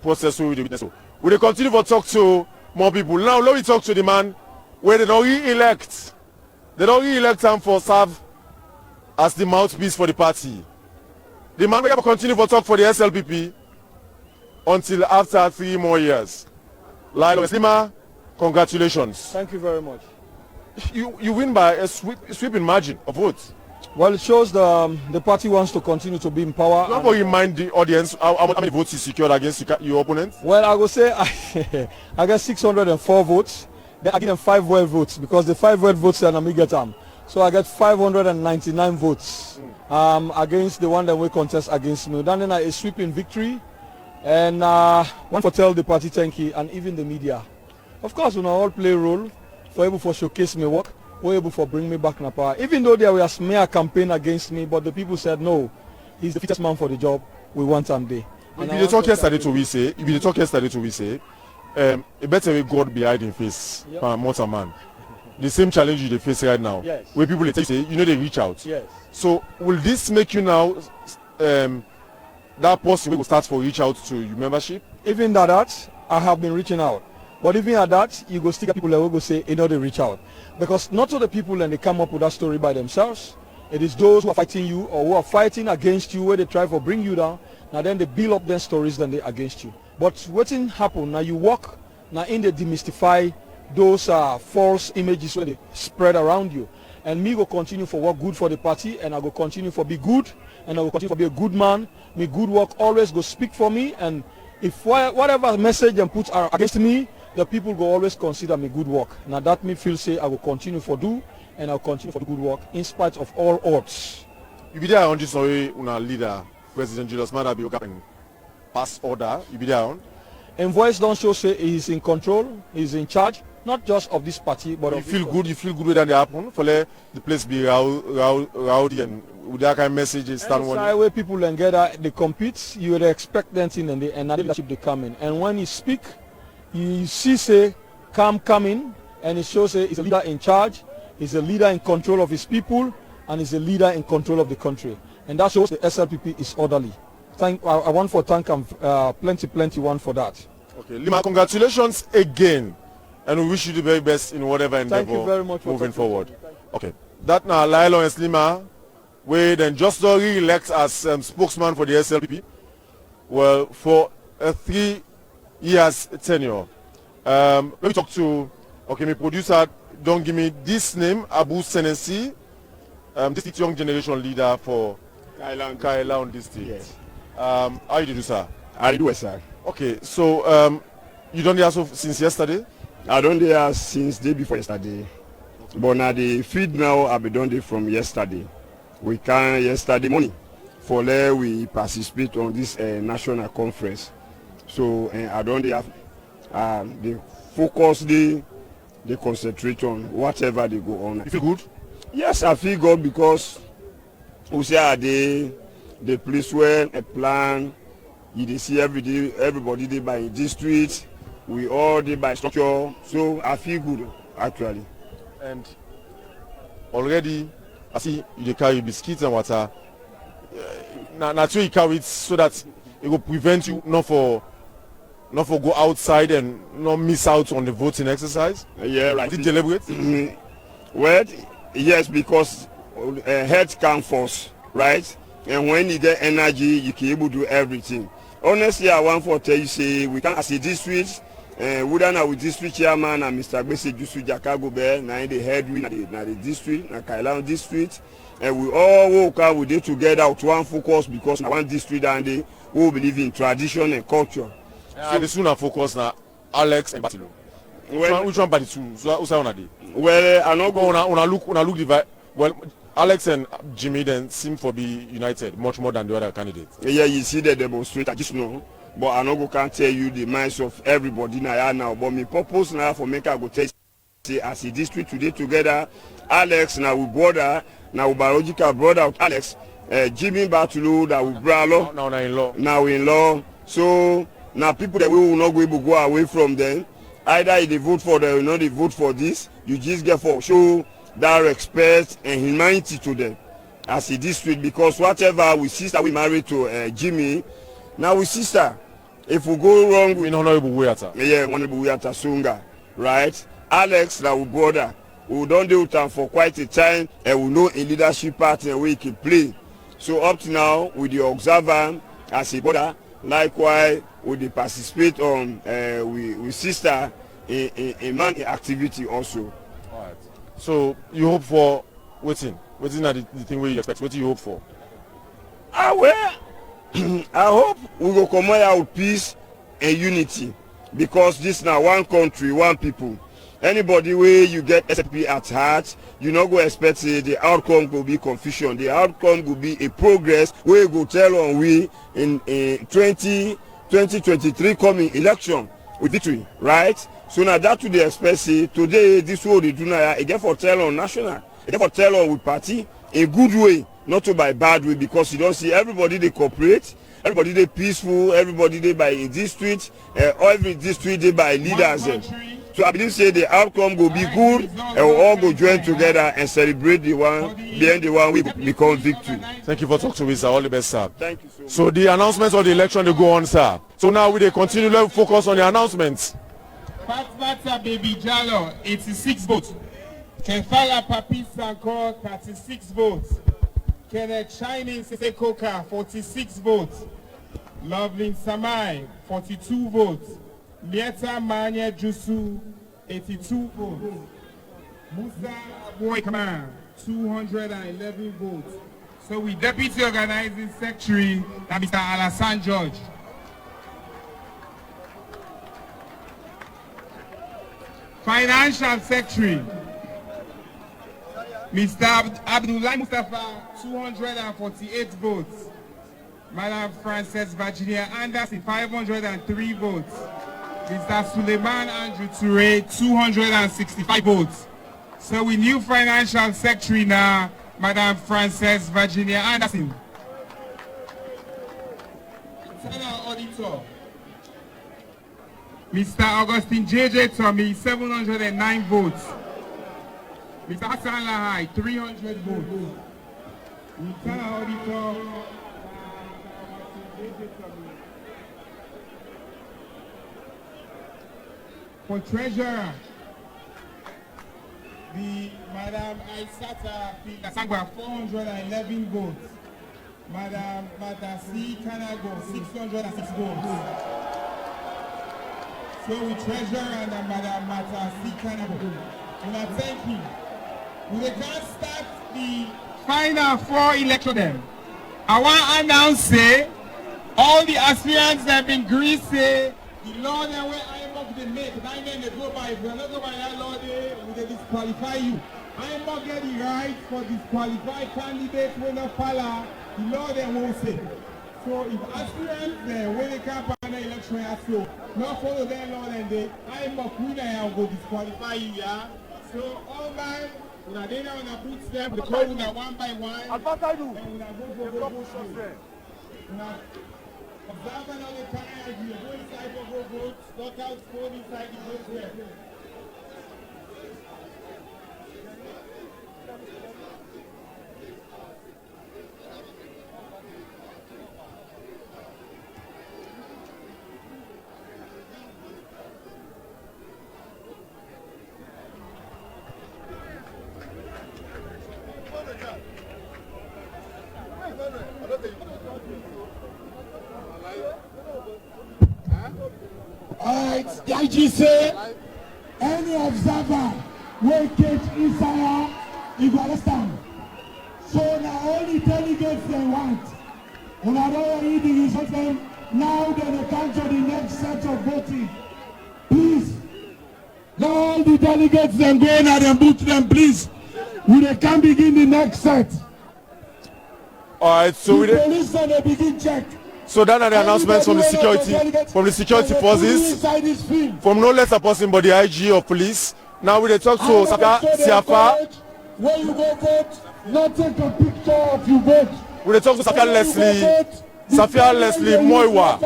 process we will witness. We will continue to talk to more people. Now let me talk to the man where they don't re-elect. They don't re-elect him for serve as the mouthpiece for the party. The man will continue to talk for the SLPP until after 3 more years. Lionel Slima, congratulations. Thank you very much. You win by a sweeping margin of votes. Well, it shows the party wants to continue to be in power. How about you remind the audience how many votes you secured against your opponent? Well, I will say I got 604 votes. Then I give them 5 well votes because the 5 well votes and I get them. So I got 599 votes against the one that will contest against me. Then a sweeping victory. And want to tell the party thank you and even the media. Of course, we all play a role for able to showcase my work, for able to bring me back in power. Even though there was a smear campaign against me, but the people said no, he's the fittest man for the job. We want him there. You be the talk yesterday to we say. It better we God behind in face, mortal man. The same challenge you face right now. Yes. Where people say, they reach out. Yes. So will this make you now that person will start for reach out to your membership? Even that, I have been reaching out. But even at that, you go still get people that will go say, you know, they reach out. Because not all the people and they come up with that story by themselves. It is those who are fighting you or who are fighting against you where they try to bring you down. Now then they build up their stories then they against you. But what happen now you walk now in they demystify those false images where they spread around you. And me go continue for work good for the party, and I go continue for be good, and I will continue for be a good man. Me good work always go speak for me, and if whatever message them put are against me, the people go always consider me good work. Now that me feel say I will continue for do, and I'll continue for the good work in spite of all odds. You be there on this story, una leader, President Julius Maada be open pass order. You be there on. And voice don't show say he's in control, he's in charge, not just of this party, but you feel good. You feel good when that happen. For let the place be rowdy and with that kind of messages. Stand one. Where people and get they compete, you would expect them in and the leadership they come in. And when he speak, you see say coming, and it shows say he's a leader in charge, he's a leader in control of his people, and he's a leader in control of the country. And that shows the SLPP is orderly. I want to thank him plenty one for that. Okay, Lima, congratulations again, and we wish you the very best in whatever endeavor. Thank you very much for moving forward. Okay, that now Leone and Lima, we then just re-elect as spokesman for the SLPP. Well, for a 3 years tenure. Let me talk to my producer. Don't give me this name, Abu Senesi, this young generation leader for Kailaon district. Yes. How you do, sir? I do, sir. Okay, so you done there since yesterday? I done there since day before yesterday. But now the feed now I be done there from yesterday. We can yesterday morning for there we participate on this national conference. So I don't have they focus they concentrate on whatever they go on. You feel good? Yes, I feel good because we say the place where a plan you see every day, everybody they by district, we all they by structure. So I feel good actually. And already I see you carry biscuits and water. Now you carry it so that it will prevent you not for go outside and not miss out on the voting exercise. Yeah, right. Did you deliberate? Well, yes, because health comes first, right? And when you get energy, you can able to do everything. Honestly, I want to tell you, say we can as a district, we done our district chairman and Mr. Gbese Jusu Jakago Bear, now the head in the district, na Kailaon district, and we all woke up, we did together with one focus because one district and they who believe in tradition and culture. So the sooner focus now, Alex and Batilo. Well, which one by the two? So who's on day? Well, I know go on look divide. Well, Alex and Jimmy then seem to be united much more than the other candidates. Yeah, you see the demonstrator just know, but I know go can't tell you the minds of everybody now. But my purpose now for make I go tell say as a district today together, Alex now we brother, now we biological brother of Alex, Jimmy Batulu that we brother. Now in law. Now in law. So now people that we will not be able to go away from them. Either they vote for them or not they vote for this, you just get for show that respect and humanity to them as a district, because whatever we sister we married to Jimmy, now we sister. If we go wrong we honorable Weata. Yeah, honorable Weata Sunga, right? Alex now we brother. We don't do it for quite a time and we know a leadership partner we can play. So up to now with the observer as a brother, likewise we participate on we sister in man activity also. All right. So you hope for waiting are the thing where you expect. What do you hope for? Well, I hope we will come out with peace and unity, because this now one country, one people. Anybody where you get SLP at heart, you not go expect the outcome will be confusion. The outcome will be a progress where you go tell on we in 2023 coming election with victory, right? So now that to the expect say today this what they do now again for tell on national, again for tell on with party a good way, not to by bad way, because you don't see everybody they cooperate, everybody they peaceful, everybody they by a district, every district they by leaders. So I believe say the outcome will be good and we'll all go join together and celebrate the one behind the one we become victory. Thank you for talking to us, sir. All the best, sir. Thank you so much. So the announcements of the election they go on, sir. So now we continue to focus on the announcements. Fatmata Baby Jallo, 86 votes. Kefala Papi Sanko, 36 votes. Kenneth Shining Sesekoka, 46 votes. Loveling Samai, 42 votes. Mieta Manya Jusu, 82 votes. Musa Boykman, 211 votes. So we Deputy Organizing Secretary, Mr. Alassane George. Financial Secretary, Mr. Abdullah Mustafa, 248 votes. Madam Frances Virginia Anderson, 503 votes. Mr. Suleiman Andrew Toure, 265 votes. So we new Financial Secretary now, Madam Frances Virginia Anderson. Internal Auditor, Mr. Augustine J.J. Tommy, 709 votes. Mr. Hassan Lahai, 300 votes. Internal Auditor, for Treasurer, the Madam Aisata Sangwa, 411 votes. Madam Madasi Kanago, 606 votes. So we Treasurer and Madam Madasi Kanago. And I thank you. We can start the final 4 election then. I want to announce say all the aspirants that have been greased say the law that way I am not the make 9 men they go by. If you're not go by that law they will disqualify you. I am not getting the right for disqualified candidates when not follow the law they won't say. So if aspirants there when they can't find the election so not follow their law then they I am not winner and will disqualify you, yeah. So all man una dey now una put them the call una one by one. And una go. Una observe all the time as you go inside for vote, lock out phone inside the vote there. Alright, the IG say any observer will get inside, you go understand. So now only delegates they want. And I don't read the results them. Now they come to the next set of voting. Please. Now all the delegates then go in and boot them, please. We can begin the next set. Alright, so the police and they begin check. So that are the announcements from the security forces, from no less a person but the IG of police. Now we talk to Siafa. When you go vote, not take a picture of your vote. We talk to Safia Leslie Moiwa,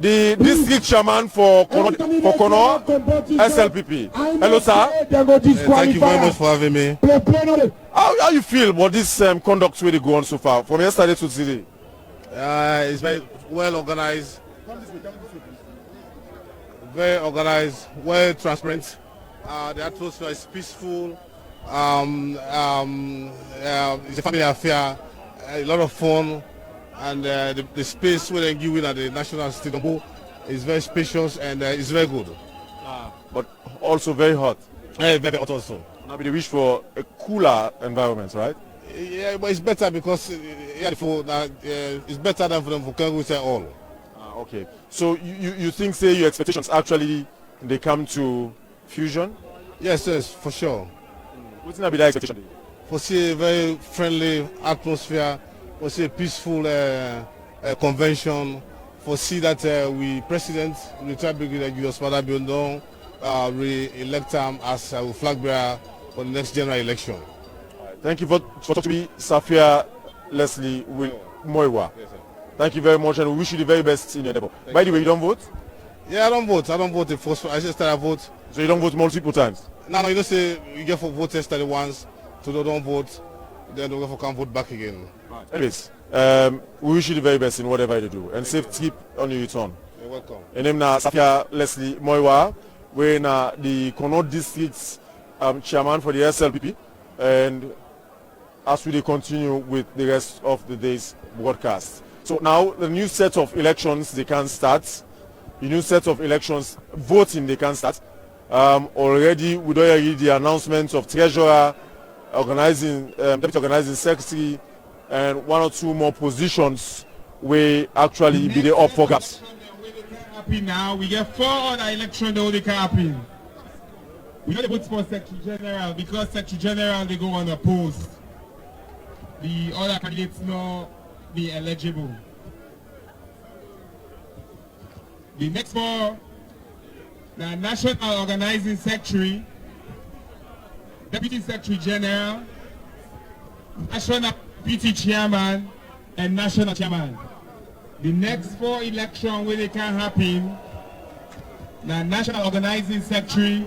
the district chairman for Kono SLPP. Hello, sir. Thank you very much for having me. How you feel about this conduct really go on so far from yesterday to today? It's very well organized, well transparent. The atmosphere is peaceful. It's a family affair, a lot of fun, and the space where they give it at the National Stadium is very spacious and it's very good. But also very hot. Very hot also. Now we wish for a cooler environment, right? Yeah, but it's better because it's better than for them for Congo all. Okay. So you think say your expectations actually they come to fusion? Yes, for sure. What's not be that expectation? For see a very friendly atmosphere, for see a peaceful convention, for see that we President retired Brigadier Julius Mada Biondon re-elect him as flag bearer for the next general election. Thank you for talking to me, Safia Leslie Moiwa. Yes, sir. Thank you very much and we wish you the very best in your endeavor. By the way, you don't vote? Yeah, I don't vote. I don't vote the first. I just start I vote. So you don't vote multiple times? No, you don't say you get for vote yesterday once, so they don't vote, then they can't vote back again. Anyways, we wish you the very best in whatever you do, and safe trip on your return. You're welcome. And name na Safia Leslie Moiwa, we're na the Connaught District chairman for the SLPP, and as we continue with the rest of the day's broadcast. So now the new set of elections they can start. The new set of elections voting they can start. Already we don't read the announcements of treasurer, organizing deputy organizing secretary, and one or two more positions will actually be the up for grabs. Now we get 4 other elections that only can happen. We don't vote for Secretary General because Secretary General they go unopposed. The other candidates not be eligible. The next 4, the National Organizing Secretary, Deputy Secretary General, National PT Chairman, and National Chairman. The next 4 elections where they can happen, the National Organizing Secretary,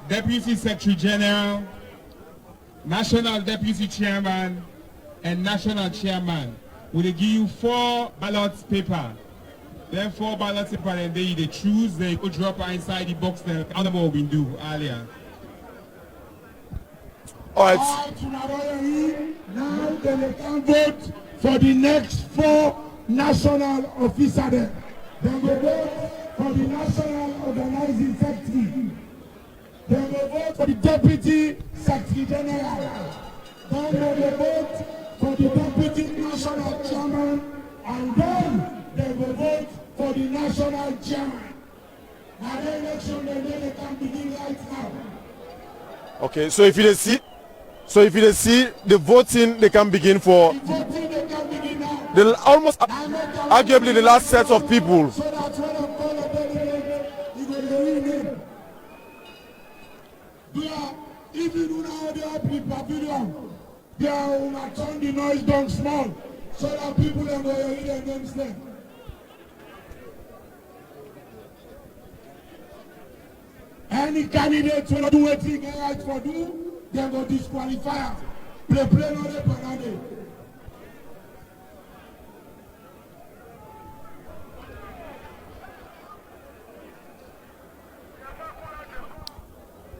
Deputy Secretary General, National Deputy Chairman, and National Chairman. Will they give you 4 ballot paper? Then 4 ballot paper, and they choose, they go drop inside the box. The other what we do earlier. All right. Now they can vote for the next 4 national officers. They will vote for the National Organizing Secretary. They will vote for the Deputy Secretary General. Then they will vote for the Deputy National Chairman. And then they will vote for the National Chairman. Now the election they can begin right now. Okay, so if you see, the voting they can begin for the almost arguably the last set of people. If you do not have the pavilion, they are turn the noise down small so that people can go hear their names there. Any candidate will do anything right for do, they go disqualify. Play no de parade.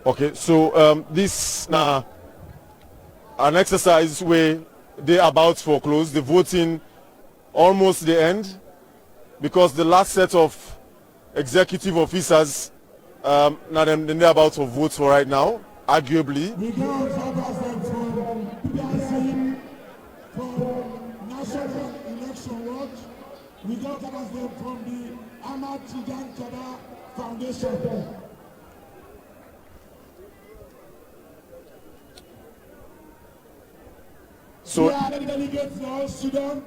Okay, so this an exercise where they about to foreclose the voting almost the end because the last set of executive officers now they're about to vote for right now, arguably. We get National Election Watch. We got them from the Ahmad Tijan Kada Foundation. So we are the delegates now, Sudan.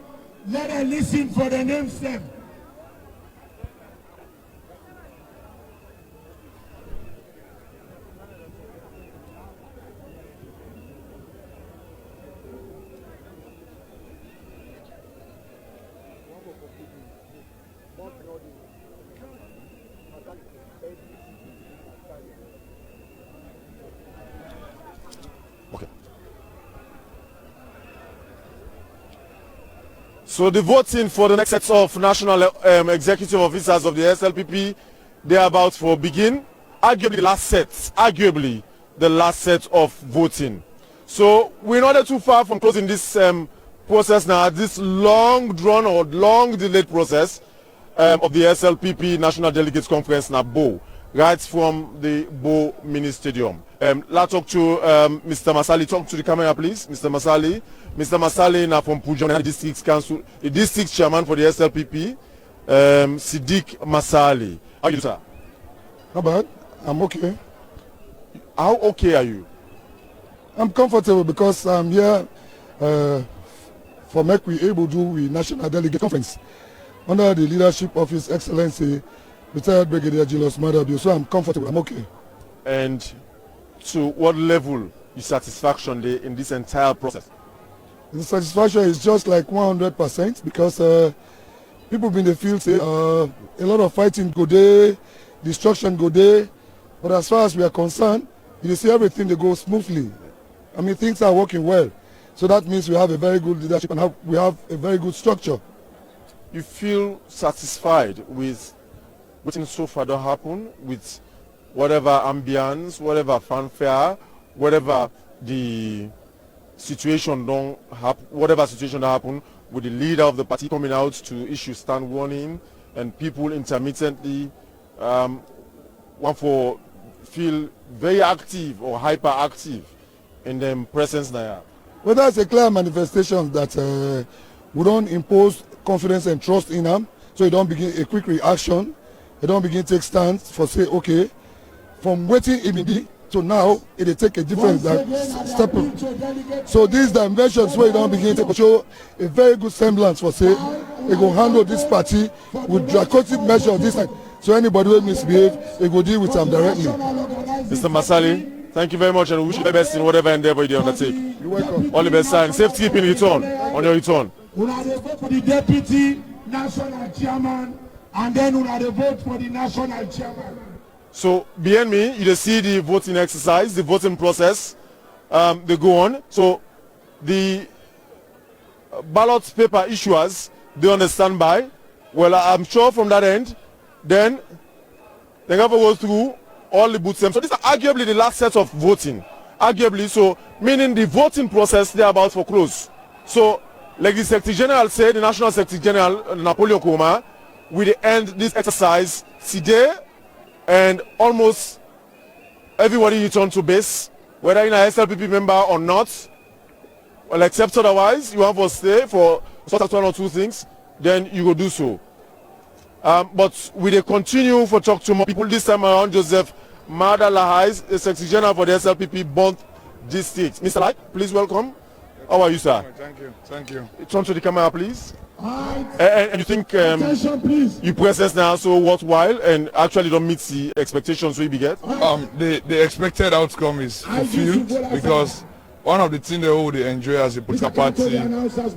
Let them listen for the names them. So the voting for the next set of national executive officers of the SLPP, they're about to begin. Arguably the last set of voting. So we're not too far from closing this process now, this long drawn or long delayed process of the SLPP National Delegates Conference now, Bo, right from the Bo Mini Stadium. Let's talk to Mr. Masali. Talk to the camera, please. Mr. Masali. Mr. Masali now from Pujana District Council, the district chairman for the SLPP, Siddiq Masali. How are you, sir? Not bad. I'm okay. How okay are you? I'm comfortable because I'm here for make we able to do the National Delegate Conference under the leadership of His Excellency retired Brigadier Julius Madabio. So I'm comfortable. I'm okay. And to what level is satisfaction in this entire process? The satisfaction is just like 100% because people been the field say a lot of fighting go there, destruction go there, but as far as we are concerned, you see everything they go smoothly. I mean, things are working well, so that means we have a very good leadership and we have a very good structure. You feel satisfied with what so far don't happen, with whatever ambience, whatever fanfare, whatever the situation don't happen, whatever situation that happen, with the leader of the party coming out to issue stand warning, and people intermittently want for feel very active or hyperactive in their presence now. Well, that's a clear manifestation that we don't impose confidence and trust in them, so you don't begin a quick reaction, you don't begin take stands for say, okay, from waiting immediately to now, it take a different step. So these dimensions where you don't begin to show a very good semblance for say, they go handle this party with draconic measures this time. So anybody will misbehave, they go deal with them directly. Mr. Masali, thank you very much, and we wish you the best in whatever endeavor you undertake. You're welcome. All the best, and safety in return, on your return. Una dey vote for the deputy national chairman, and then una dey vote for the national chairman. So behind me, you see the voting exercise, the voting process. They go on. So the ballot paper issuers, they on the standby. Well, I'm sure from that end, then they have to go through all the booths. So these are arguably the last set of voting. Arguably, so meaning the voting process they're about for close. So like the Secretary General said, the National Secretary General Napoleon Koma, will end this exercise today, and almost everybody return to base, whether you're an SLPP member or not. Well, except otherwise, you have to stay for sort of one or two things, then you will do so. But we will continue for talk to more people. This time around, Joseph Mada Lahais, the Secretary General for the SLPP Bond District. Mr. Lai, please welcome. How are you, sir? Thank you. Thank you. Turn to the camera, please. And you think your presence now so worthwhile and actually don't meet the expectations we get? The expected outcome is fulfilled because one of the things they enjoy as a political party,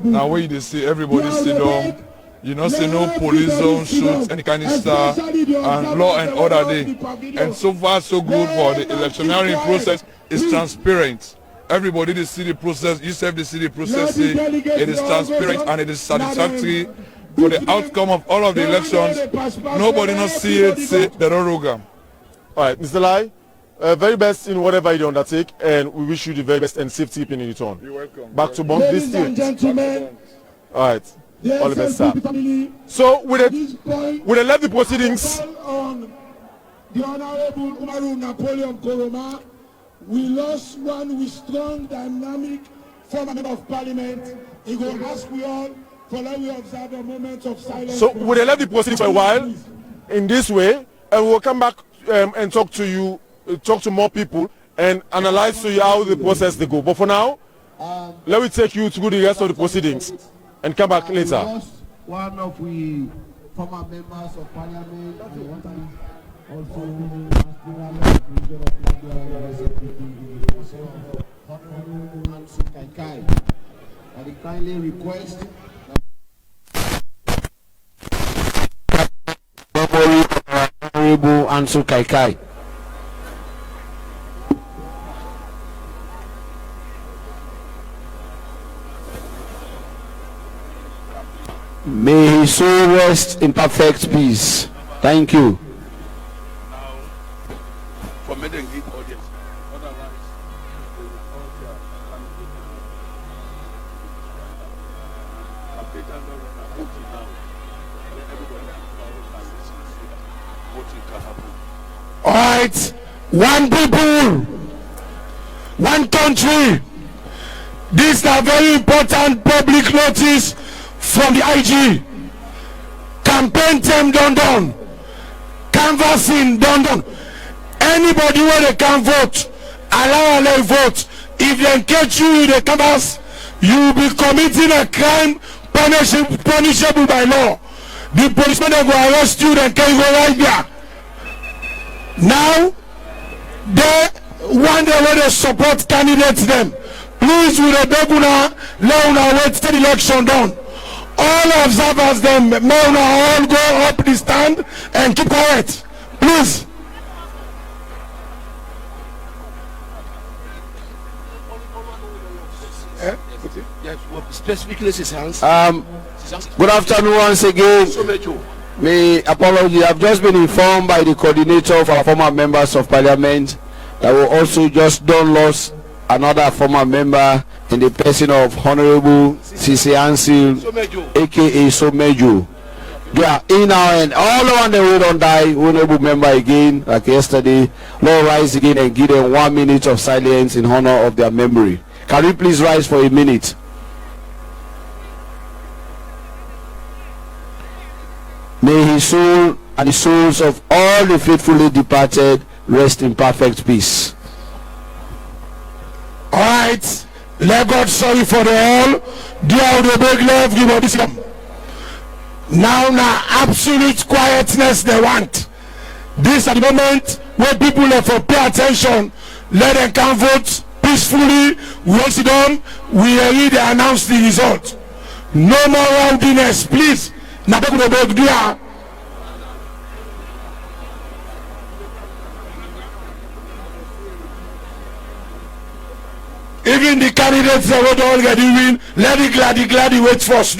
now when you see everybody sit down, you know, say no police zone shoots, any kind of stuff, and law and order day. And so far so good for the electioneering process. It's transparent. Everybody they see the process, you say the city process, it is transparent and it is satisfactory for the outcome of all of the elections. Nobody not see it, say the Roga. All right, Mr. Lai, very best in whatever you undertake, and we wish you the very best and safety in return. You're welcome. Back to Bond District. All right, all the best, sir. So we left the proceedings. The Honorable Umaru Napoleon Koroma. We lost one with strong, dynamic former member of parliament. He will ask we all for let we observe a moment of silence. So we left the proceedings for a while in this way, and we'll come back and talk to you, talk to more people, and analyze to you how the process they go. But for now, let me take you through the rest of the proceedings and come back later. We lost one of the former members of parliament. Also, I kindly request Honorable Ansu Kaikai. May his soul rest in perfect peace. Thank you. All right, one people, one country. This is a very important public notice from the IG. Campaign team done. Canvassing done. Anybody where they can vote, allow them vote. If they catch you in the canvas, you will be committing a crime punishable by law. The policemen will arrest you and can go right there. Now, they one day when they support candidates them. Please with the Beguna, let wait till the election done. All observers them, may una all go up the stand and keep quiet, please. Yes, specifically his hands. Good afternoon once again. May apology. I've just been informed by the coordinator of our former members of parliament that we also just done lost another former member in the person of Honorable Sisi Ansil, aka Somejo. They are in our end. All around the world don't die. Honorable member again, like yesterday. Lord, rise again and give them 1 minute of silence in honor of their memory. Can we please rise for a minute? May his soul and the souls of all the faithfully departed rest in perfect peace. All right, let God sorry for the all. Dear the big love, give this come. Now absolute quietness they want. This at the moment where people have to pay attention. Let them come vote peacefully. We all sit down. We already announced the result. No more rowdiness, please. Now even the candidates that would already win, let it gladly wait for us.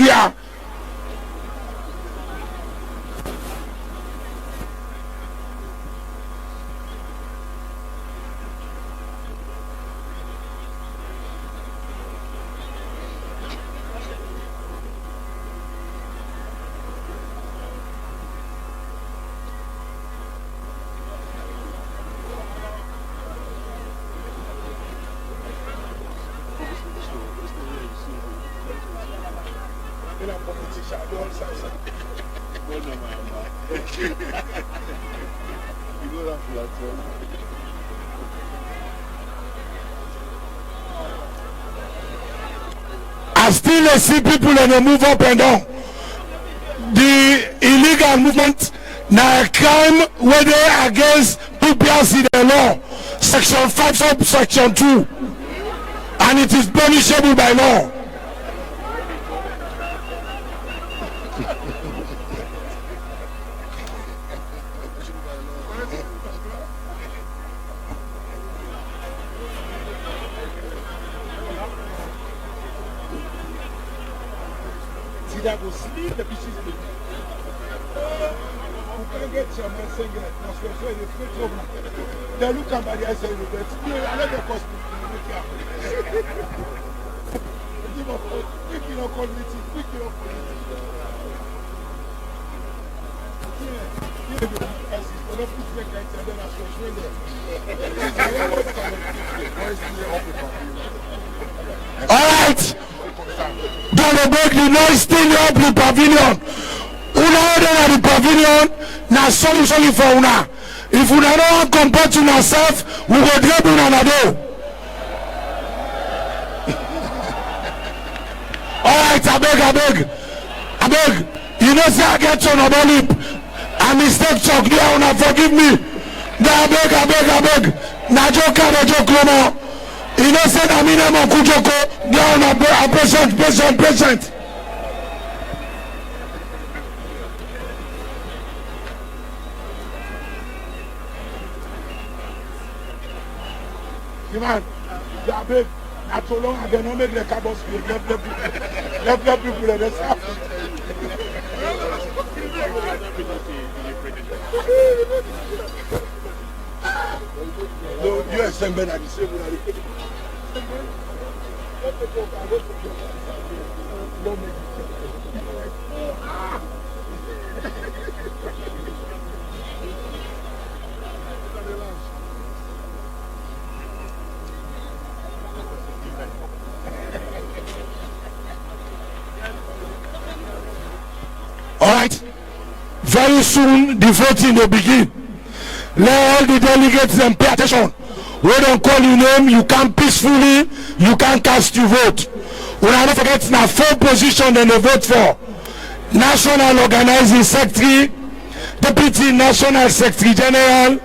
I still see people and they move up and down. The illegal movement now a crime where they are against PPRC the law, section 5 subsection 2, and it is punishable by law. That will sleep the pieces. They look at my eyes and they let the cost me. Quick enough quality, quick enough quality. All right. Don't break the noise still up the pavilion. Una order at the pavilion. Now sorry for una. If una don't compare to yourself, we will drop una another. Alright, I beg. You know say I get on a lip. I mistake talk there, una forgive me. I beg. Na joke no more. You know say I mean I'm a kujoko. Down a patient. Man, yeah, babe, not so long I don't make the cabos left people in the south. No, you are saying better the same way. All right, very soon the voting will begin. Let all the delegates and pay attention. We don't call your name, you can peacefully, you can cast your vote. We don't forget now 4 positions they vote for. National Organizing Secretary, Deputy National Secretary General,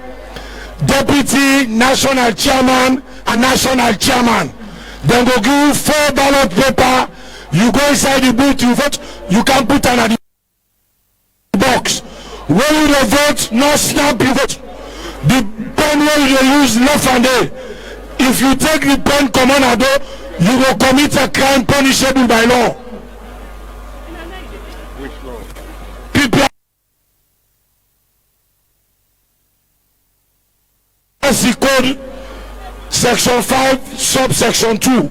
Deputy National Chairman, and National Chairman. Then go give 4 ballot paper You go inside the booth, you vote, you can put an at the box. When you dey vote, no snap you vote. The pen wey you dey use left and day. If you take the pen comot na do, you go commit a crime punishable by law. Which law? People code section 5 subsection 2.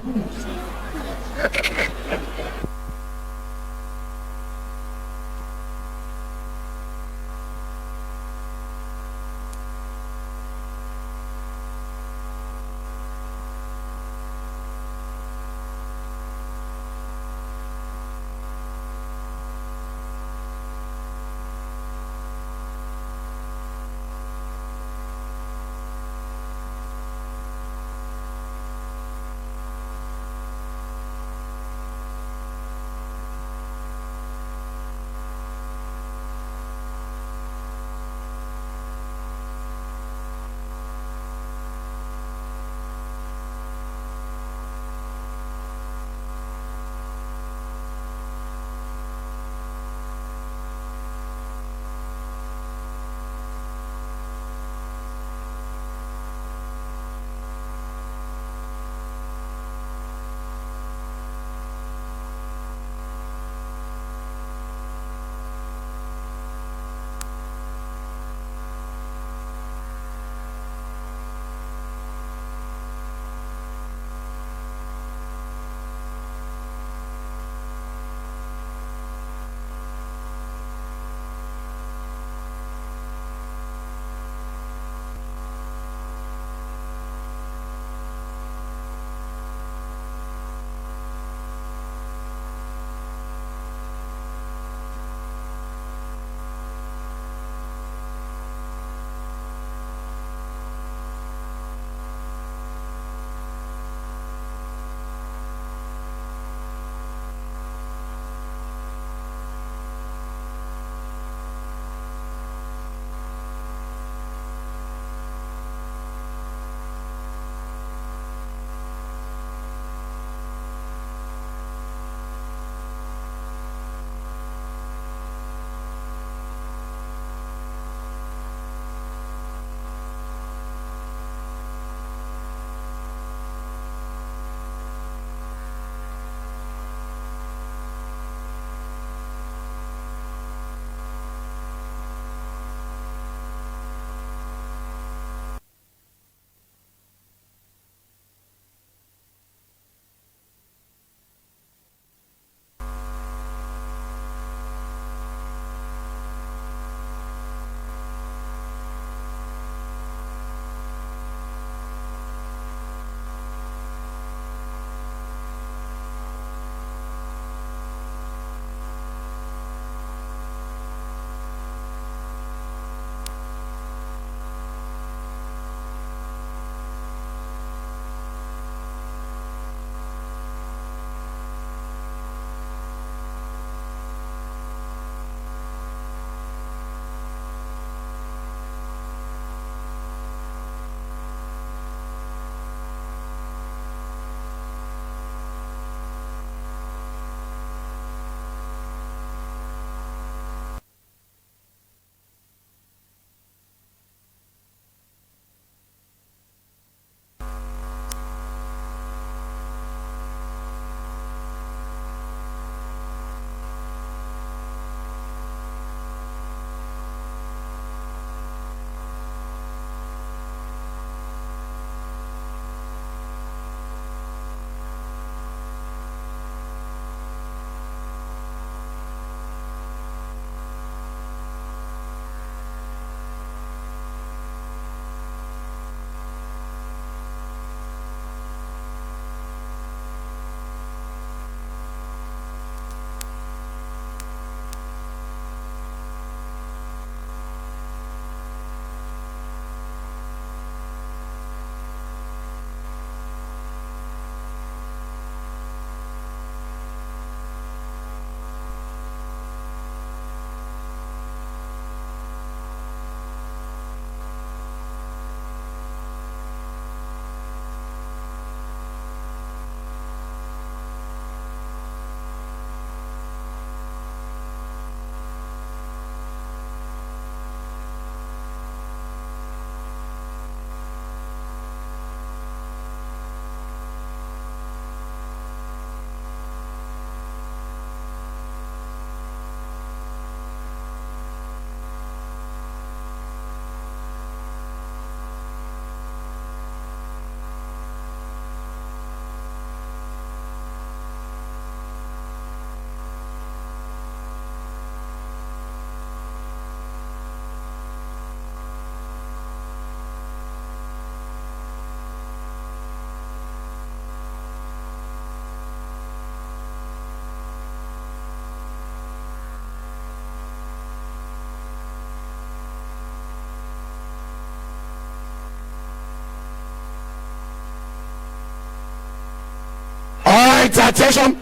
right, attention.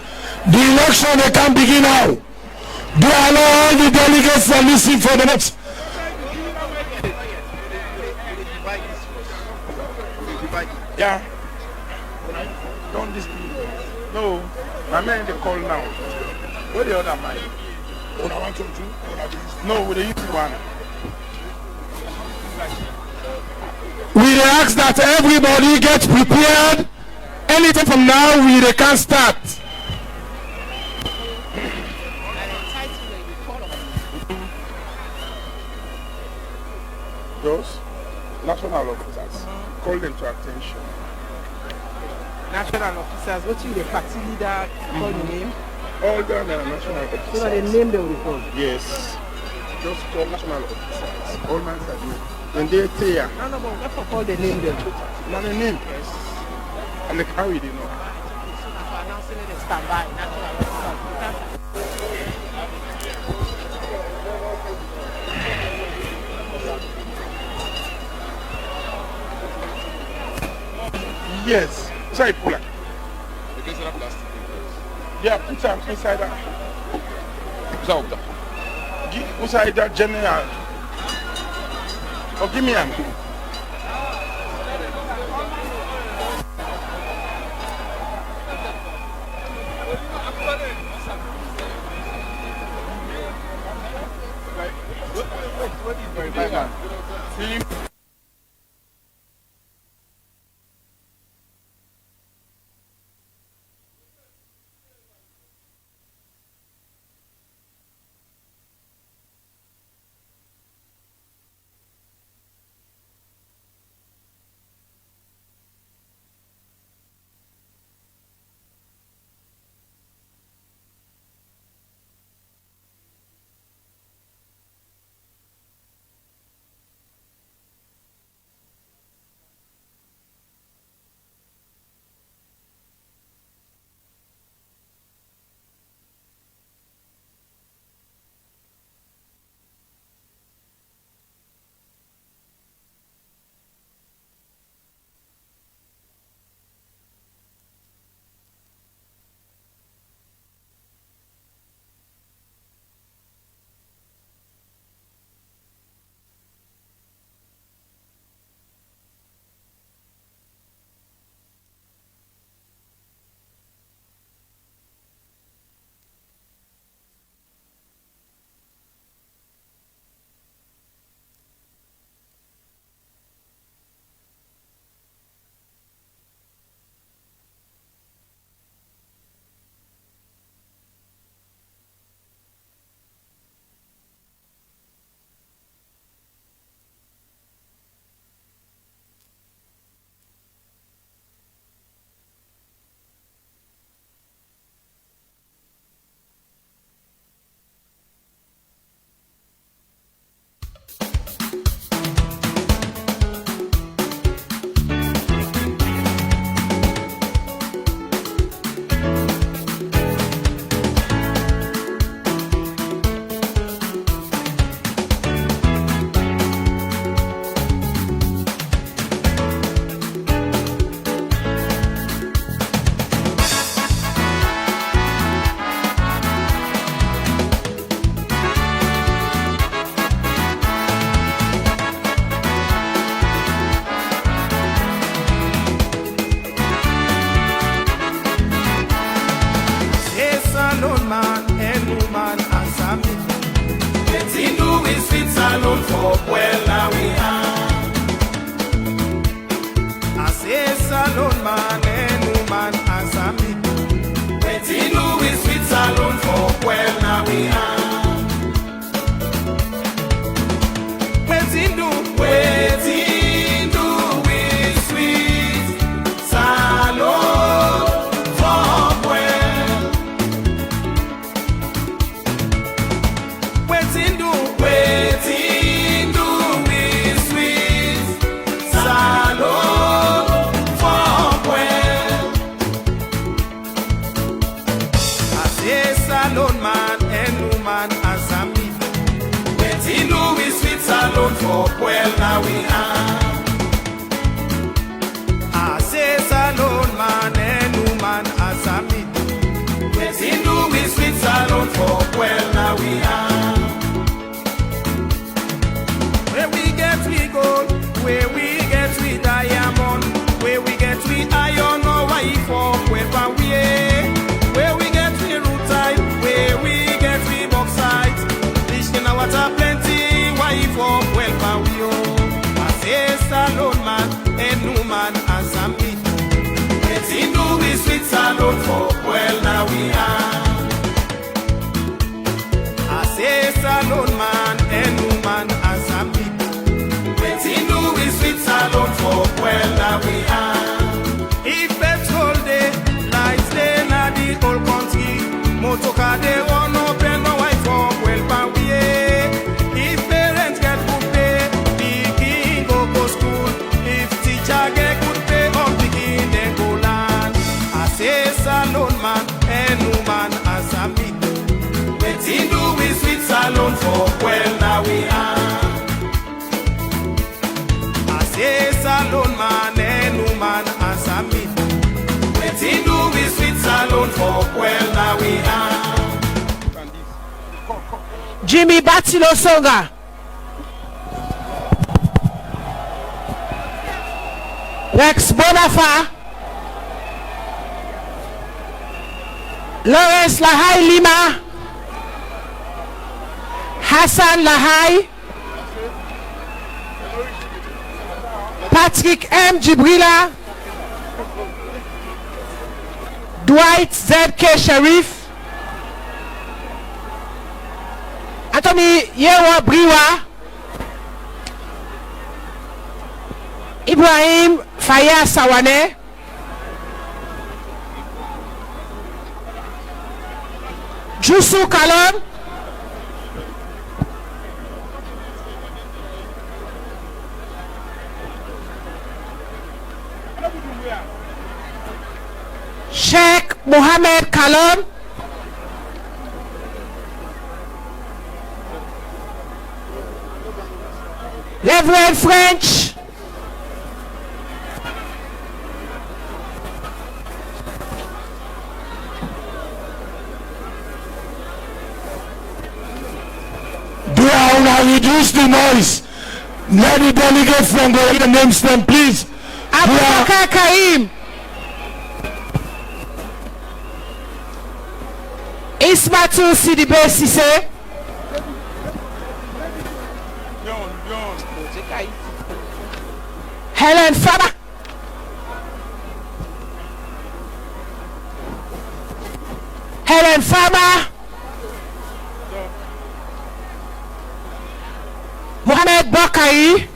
The election they can begin now. Do allow all the delegates to listen for the next. Yeah. Don't this. No. My man they call now. Where the other man? No, with the youth one. We ask that everybody gets prepared. Anything from now, we can start. Those national officers, call them to attention. National officers, what you the party leader call the name? All the national officers. So that the name they will call? Yes. Just call national officers. All men are doing. And they're there. No, but what for call the name then? Not the name. Yes. And they carry the know. For announcing it, stand by. National officers. Yes. Try pull it. Yeah, put them inside that. Inside that general. Oh, give me one. alone for well now we are. I say salon man and woman as a me. Waiting with sweet salon for well now we are. Waiting do with sweet salon for well. Waiting do with sweet salon for well. I say salon man and woman as a me. Waiting with sweet salon for well now we are. I say salon man and woman as a me. salon for well now we are. Where we get we gold, where we get we diamond, where we get we iron or white for where we where we get we rutile, where we get we bauxite. Fish in our water plenty, white for where we I say salon man, and no man and some people. Let's do we sweet salon for well now we are. I say salon man, and no man and some people. Do we sweet salon for well now we are. If petrol day, lights day na the whole country, motorcar they want open no white for well but we if parents get good pay, pikin go school. If teacher get good pay, on pikin then go land. I say salon man, and no man as a people. Wetin do we sweet salon for well now we are. Say salon man, and no man answer me. Wetin do we sweet salon for well now we are. Jimmy Batilo Songa. Rex Bonafa. Lawrence Lahai Lima. Hassan Lahai. Patrick M. Jibrila, Dwight Z.K. Sharif, Anthony Yewa Briwa, Ibrahim Faya Sawane, Jusu Kalon, Sheikh Mohammed Kalon, Reverend French, Do I wanna reduce the noise? Let the delegates from go in the names them, please. Abubakar Karim, Ismatul Sidibe Sise, Helen Fama, Helen Fama, Mohamed Bakari,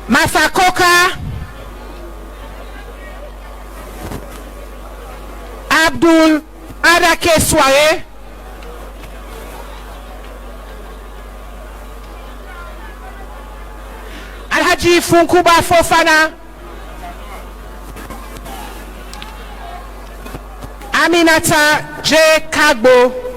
Masakoka, Abdul Adake Soare, Alhaji Funkuba Fofana, Aminata J. Kagbo,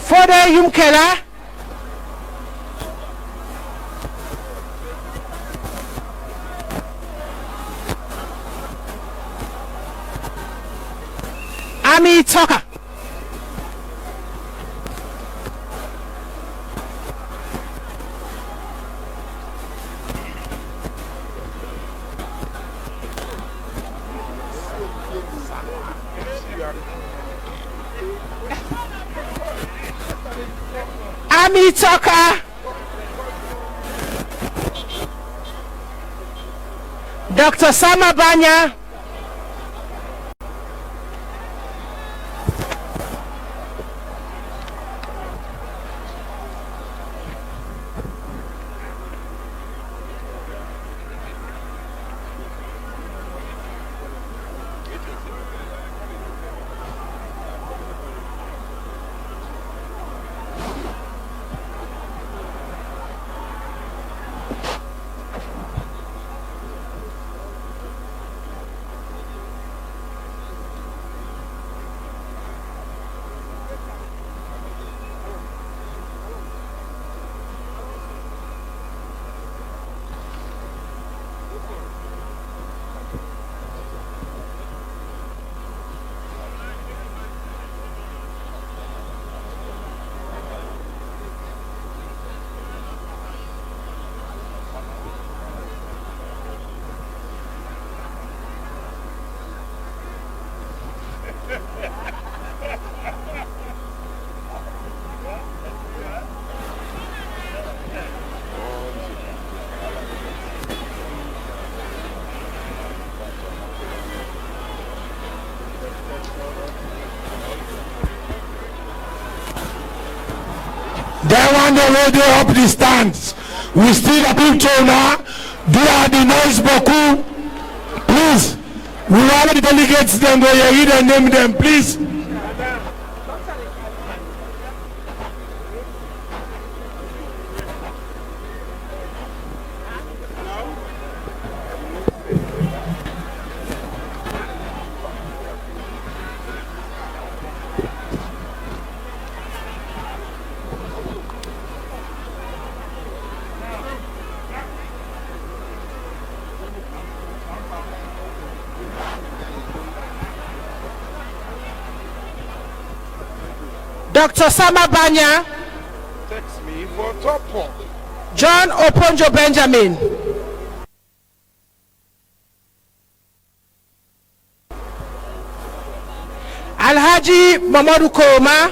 Fode Yumkela, Ami Toka, Ami Toka, Dr. Sama Banya, They want the way they up the stands. We still appeal to now. Do the noise beaucoup. Please. We want the delegates them go here and name them, please. Dr. Sama Banya, Text me for top one. John Oponjo Benjamin, Alhaji Mamadou Koma,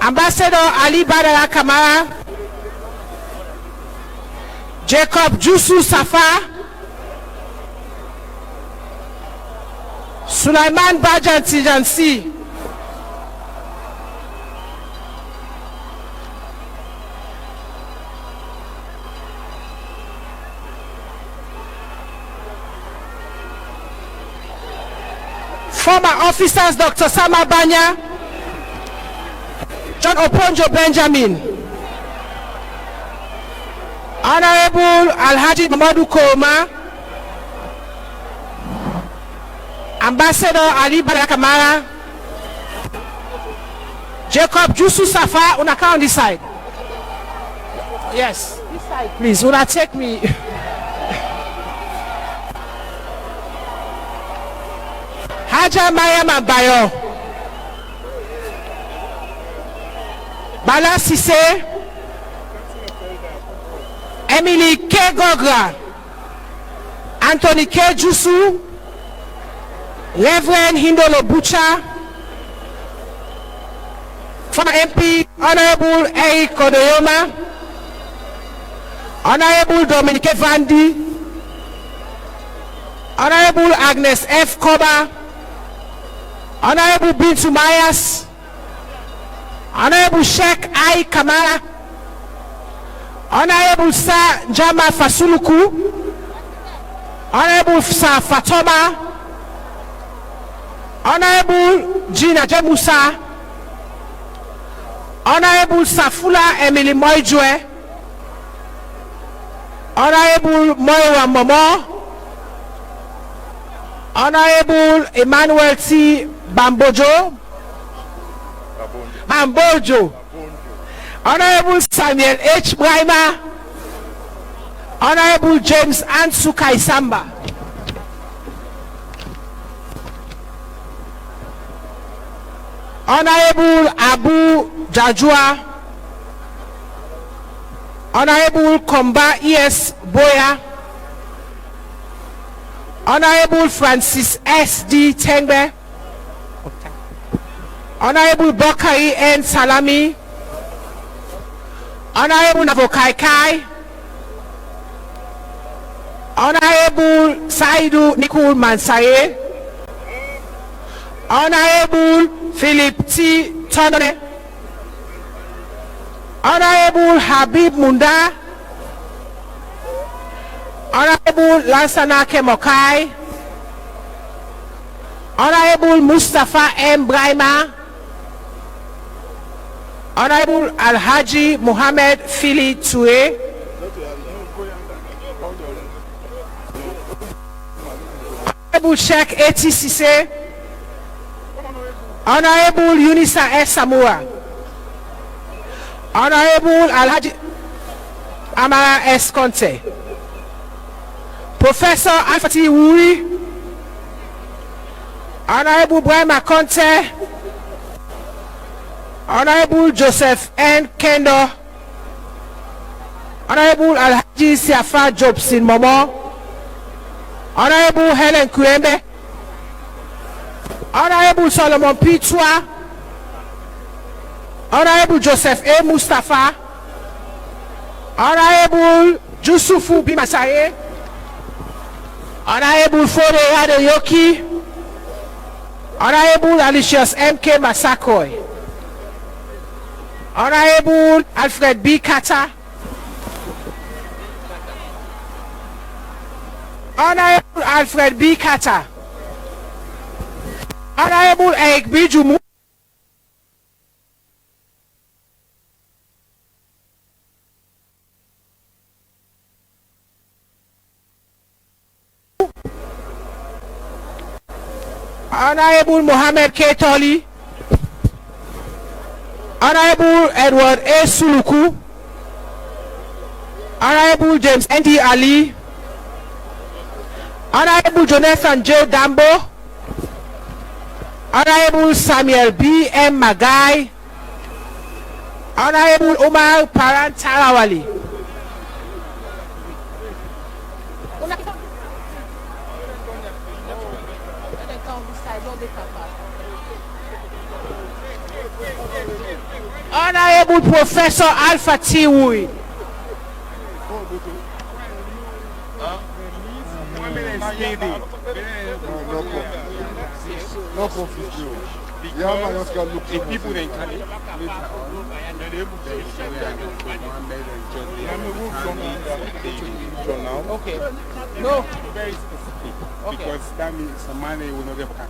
Ambassador Ali Badara Kamara, Jacob Jusu Safa, Sulaiman Bajan Tijansi, former officers Dr. Sama Banya, John Oponjo Benjamin, Honorable Alhaji Mamadou Koma, Ambassador Ali Badara Kamara, Jacob Jusu Safa, unakaa on this side. Yes, this side, please. Una take me. Haja Maya Mabayo, Bala Sise, Emily K. Gogra, Anthony K. Jusu, Reverend Hindolo Bucha, former MP Honorable Eric Kodoyoma, Honorable Dominique Vandi, Honorable Agnes F. Koba, Honorable Bintu Mayas, Honorable Sheikh I. Kamara, Honorable Sir Jama Fasuluku, Honorable Sir Fatoma, Honorable Gina Jemusa, Honorable Safula Emily Moijwe, Honorable Moira Momo, Honorable Emmanuel T. Bambojo, Honorable Samuel H. Brima, Honorable James Ansu Kaisamba, Honorable Abu Jajua, Honorable Komba E.S. Boya, Honorable Francis S.D. Tengbe, Honorable Bokari N. Salami, Honorable Navokai Kai, Honorable Saidu Nikul Mansaye, Honorable Philip T. Tonone, Honorable Habib Munda, Honorable Lansana Kemokai, Honorable Mustafa M. Brahima, Honorable Alhaji Muhammad Fili Tue, Honorable Sheikh Eti Sise, Honorable Unisa S. Samura, Honorable Alhaji Amara S. Conte, Professor Alfati Wuri, Honorable Brahma Conte, Honorable Joseph N. Kendo, Honorable Alhaji Siafa Jobsin Momo, Honorable Helen Kuembe, Honorable Solomon P. Tua, Honorable Joseph A. Mustafa, Honorable Jusufu B. Masaye, Honorable Fode Adeyoki, Honorable Alicius M.K. Masakoy, Honorable Alfred B. Carter. Honorable Alfred B. Carter. Honorable Eric B. Jumu. Honorable Mohammed K. Toli. Honorable Edward A. Suluku. Honorable James N.D. Ali. Honorable Jonathan J. Dambo. Honorable Samuel B. M. Magai. Honorable Omar Parantarawali. Honorable Professor Alpha Tiwi. No conflict. People in Okay. No. Very specific. Okay. Because that means some money will not get back.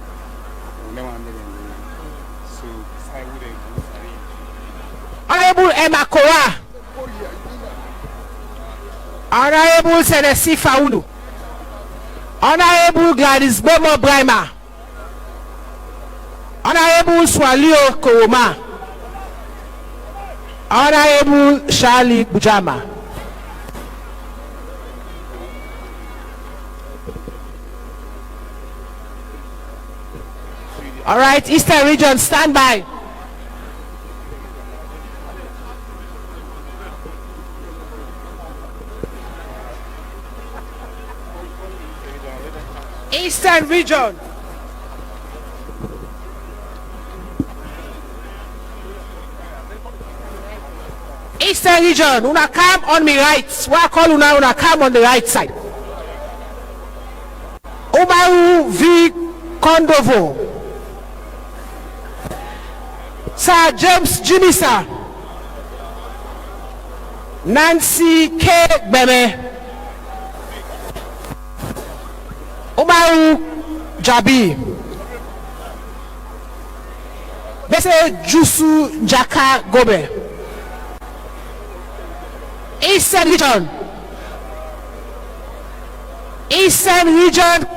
So I wouldn't. Honorable Emma Kora. Honorable Senesi Faulu. Honorable Gladys Bomo Brima. Honorable Swalio Koroma. Honorable Charlie Bujama. All right, Eastern Region, stand by. Eastern Region. Eastern Region, una come on me right. Where I call una come on the right side. Umaru V. Kondovo. Sir James Jimisa. Nancy K. Beme. Umaru Jabi. Bese Jusu Jaka Gobe. Eastern Region. Eastern Region.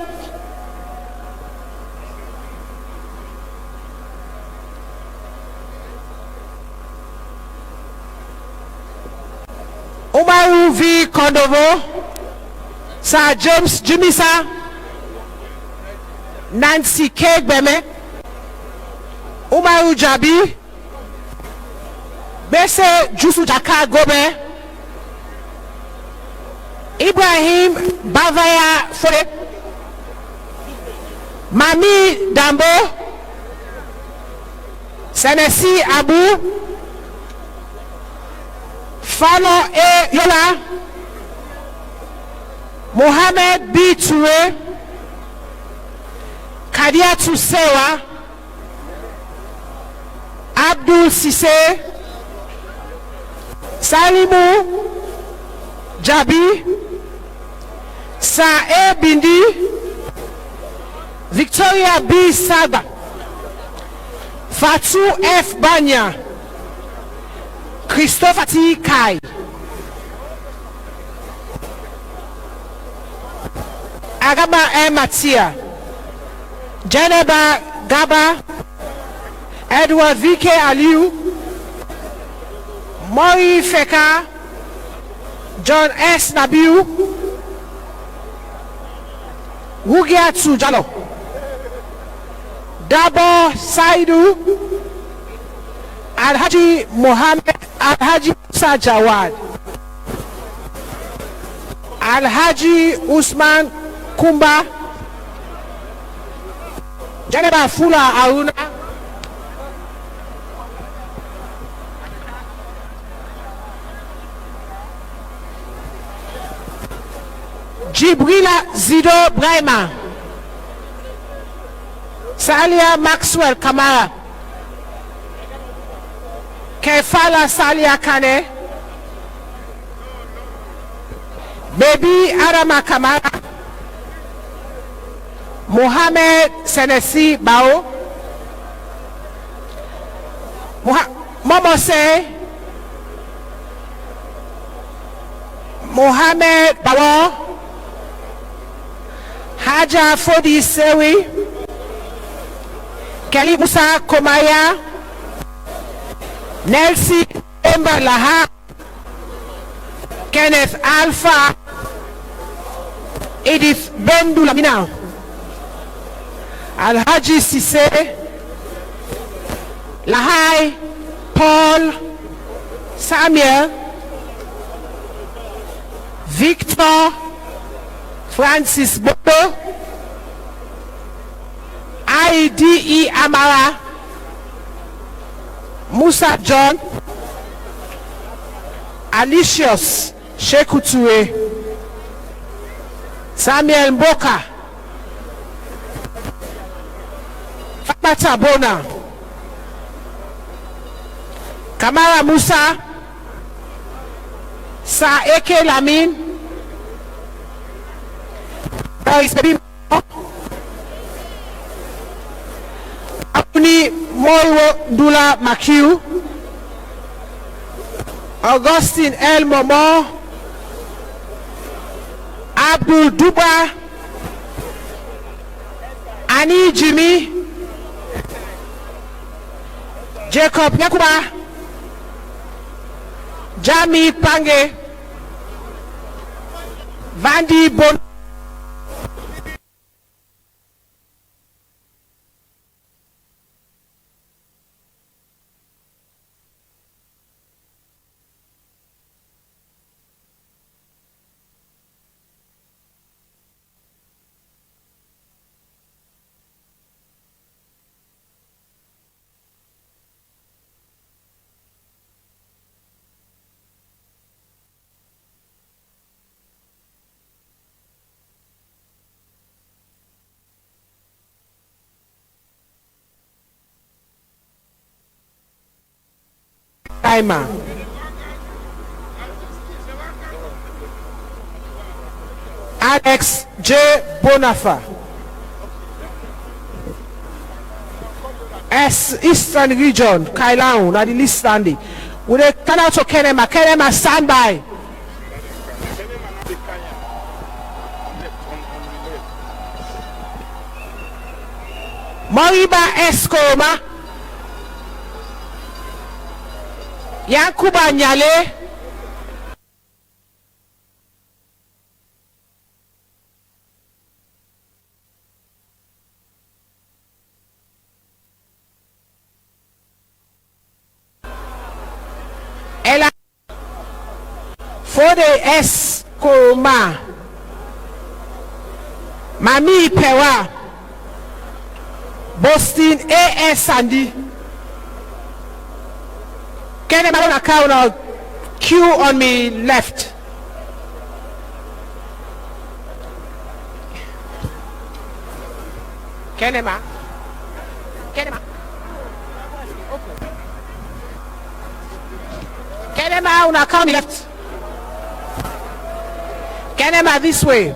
Umaru V. Kondovo. Sir James Jimisa. Nancy K. Beme. Umaru Jabi. Bese Jusu Jaka Gobe. Ibrahim Bavaya Fore. Mami Dambo. Senesi Abu. Fano E. Yola. Mohammed B. Toure. Kadia Tusewa. Abdul Sise. Salimu Jabi. Sir A. Bindi. Victoria B. Saba. Fatu F. Banya. Christopher T. Kai. Agaba M. Matia. Janeba Gaba. Edward V.K. Aliu. Mori Feka. John S. Nabiu. Wugiatu Jalo. Dabo Saidu. Alhaji Mohammed. Alhaji Musa Jawad. Alhaji Usman Kumba. Janeba Fula Aruna. Jibrila Zido Brahma. Salia Maxwell Kamara. Kefala Salia Kane, Baby Adama Kamara, Mohamed Senesi Bao, Momose, Mohamed Bawo, Haja Fodi Sewi, Kelly Musa Komaya, Nelson Emba Laha, Kenneth Alpha, Edith Bendulamina, Alhaji Sise, Lahai, Paul, Samuel, Victor, Francis Bodo, IDE Amara, Musa John, Alicius Shekutue, Samuel Mboka, Fatmata Bona, Kamara Musa, Sa Eke Lamin, Boris Baby Apuni Moro Dula Makiu, Augustine El Momo, Abdul Duba, Annie Jimmy, Jacob Yakuba, Jami Pange, Vandi Bon, Timer. Alex J. Bonafa, S. Eastern Region, Kailaun, na the list standing. We dey turn out to Kenema. Kenema, stand by. Moriba Escoma, Yankuba Nyale, Ella Fode Escoma, Mami Pewa, Boston A.S. Sandy, Kenema on account of Q on me left. Kenema. Kenema. Kenema on account left. Kenema this way.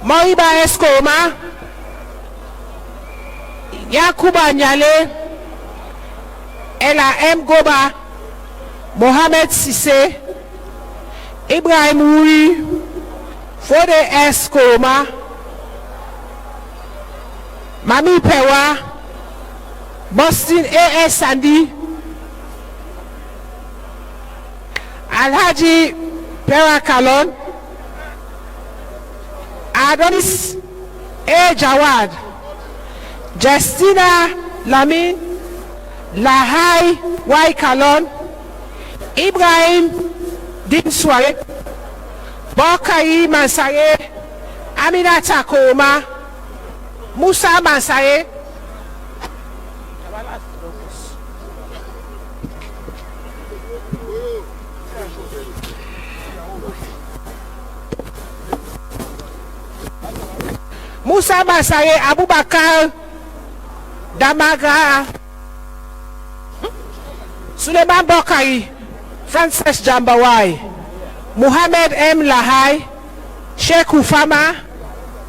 Moriba Escoma, Yakuba Nyale, Ella M. Goba, Mohamed Sise, Ibrahim Uri, Fode Escoma, Mami Pewa, Boston A.S. Sandy, Alhaji Perakalon, Adonis A. Jawad, Justina Lamin, Lahai Y. Kalon, Ibrahim Dinsware, Bokai Mansaye, Aminata Koma, Musa Mansaye, Musa Masare Abubakar Damaga, Suleiman Bokari, Francis Jambawai, Muhammad M. Lahai, Sheikh Ufama,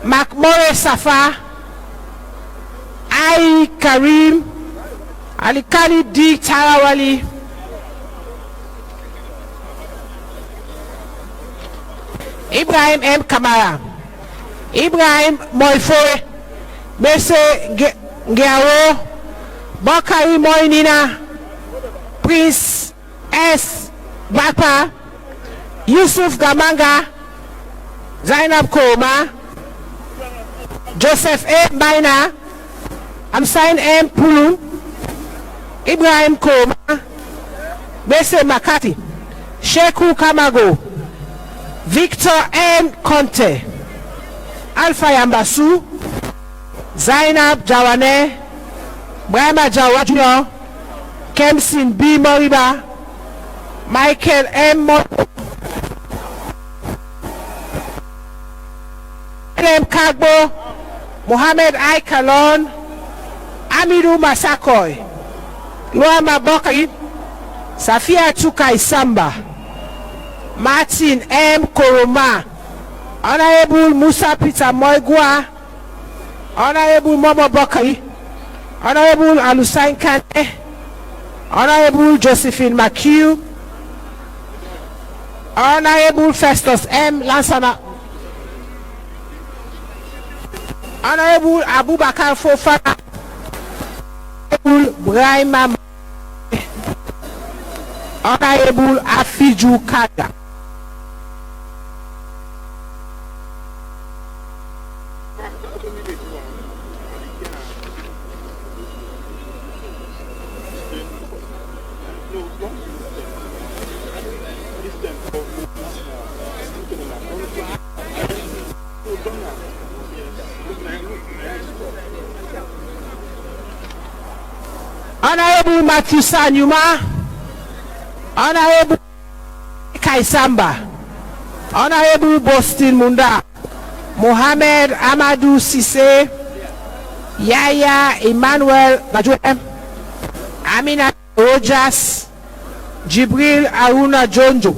Makmore Safa, I Karim, Alikali D. Tarawali, Ibrahim M. Kamara, Ibrahim Moifoe, Mese Ngearo, Bakari Moinina, Prince S. Bapa, Yusuf Gamanga, Zainab Koma, Joseph A. Maina, Amsain M. Pulu, Ibrahim Koma, Mese Makati, Sheku Kamago, Victor M. Conte, Alpha Yambasu, Zainab Jawane, Brahma Jawa Jr., Kemsin B. Moriba, Michael M. M. Kagbo, Mohammed I. Kalon, Amidu Masakoy, Luama Bokari, Safia Tuka Isamba, Martin M. Koroma, Honorable Musa Peter Moigwa, Honorable Momo Bokari, Honorable Alusain Kante, Honorable Josephine McHugh, Honorable Festus M. Lansana, Honorable Abubakar Fofana, Honorable Brahima, Honorable Afiju Kada. Honorable Matthew Sanyuma, Honorable Kaisamba, Honorable Boston Munda, Mohammed Amadou Sise, Yaya Emmanuel Najuem, Amina Rojas, Jibril Aruna Jonjo,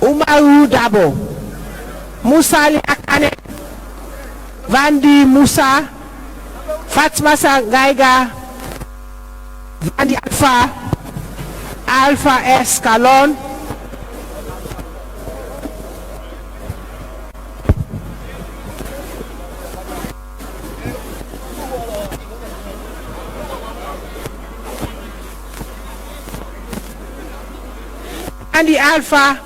Umaru Dabo, Musa Ali Akane, Vandi Musa, Fatma Sangaiga, Vandi Alpha S. Kalon, and the Alpha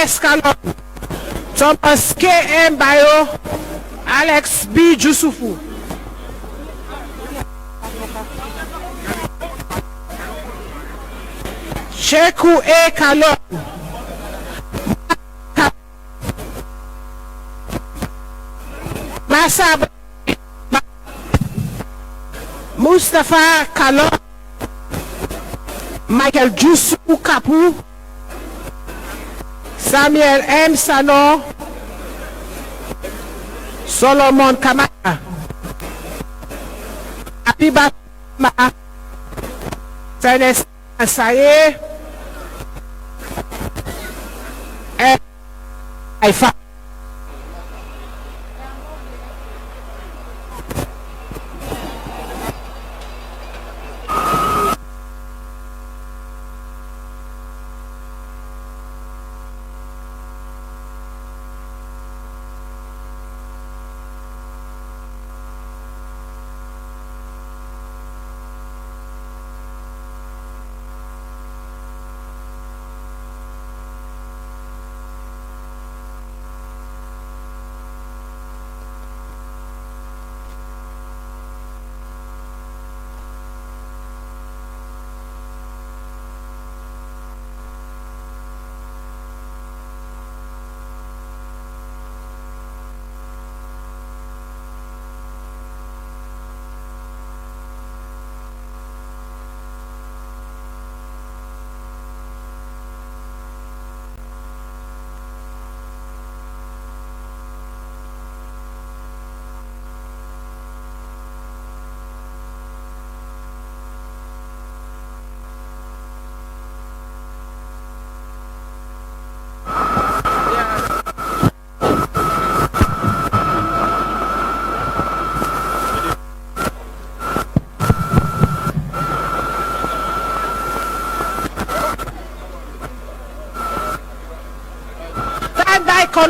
Escalon, Thomas K. M. Bayo, Alex B. Jusufu, Sheku A. Kalon, Masab Mustafa Kalon, Michael Jusu Kapu, Samuel M. Sano, Solomon Kamara, Apiba Tenes Saye, and Ifa.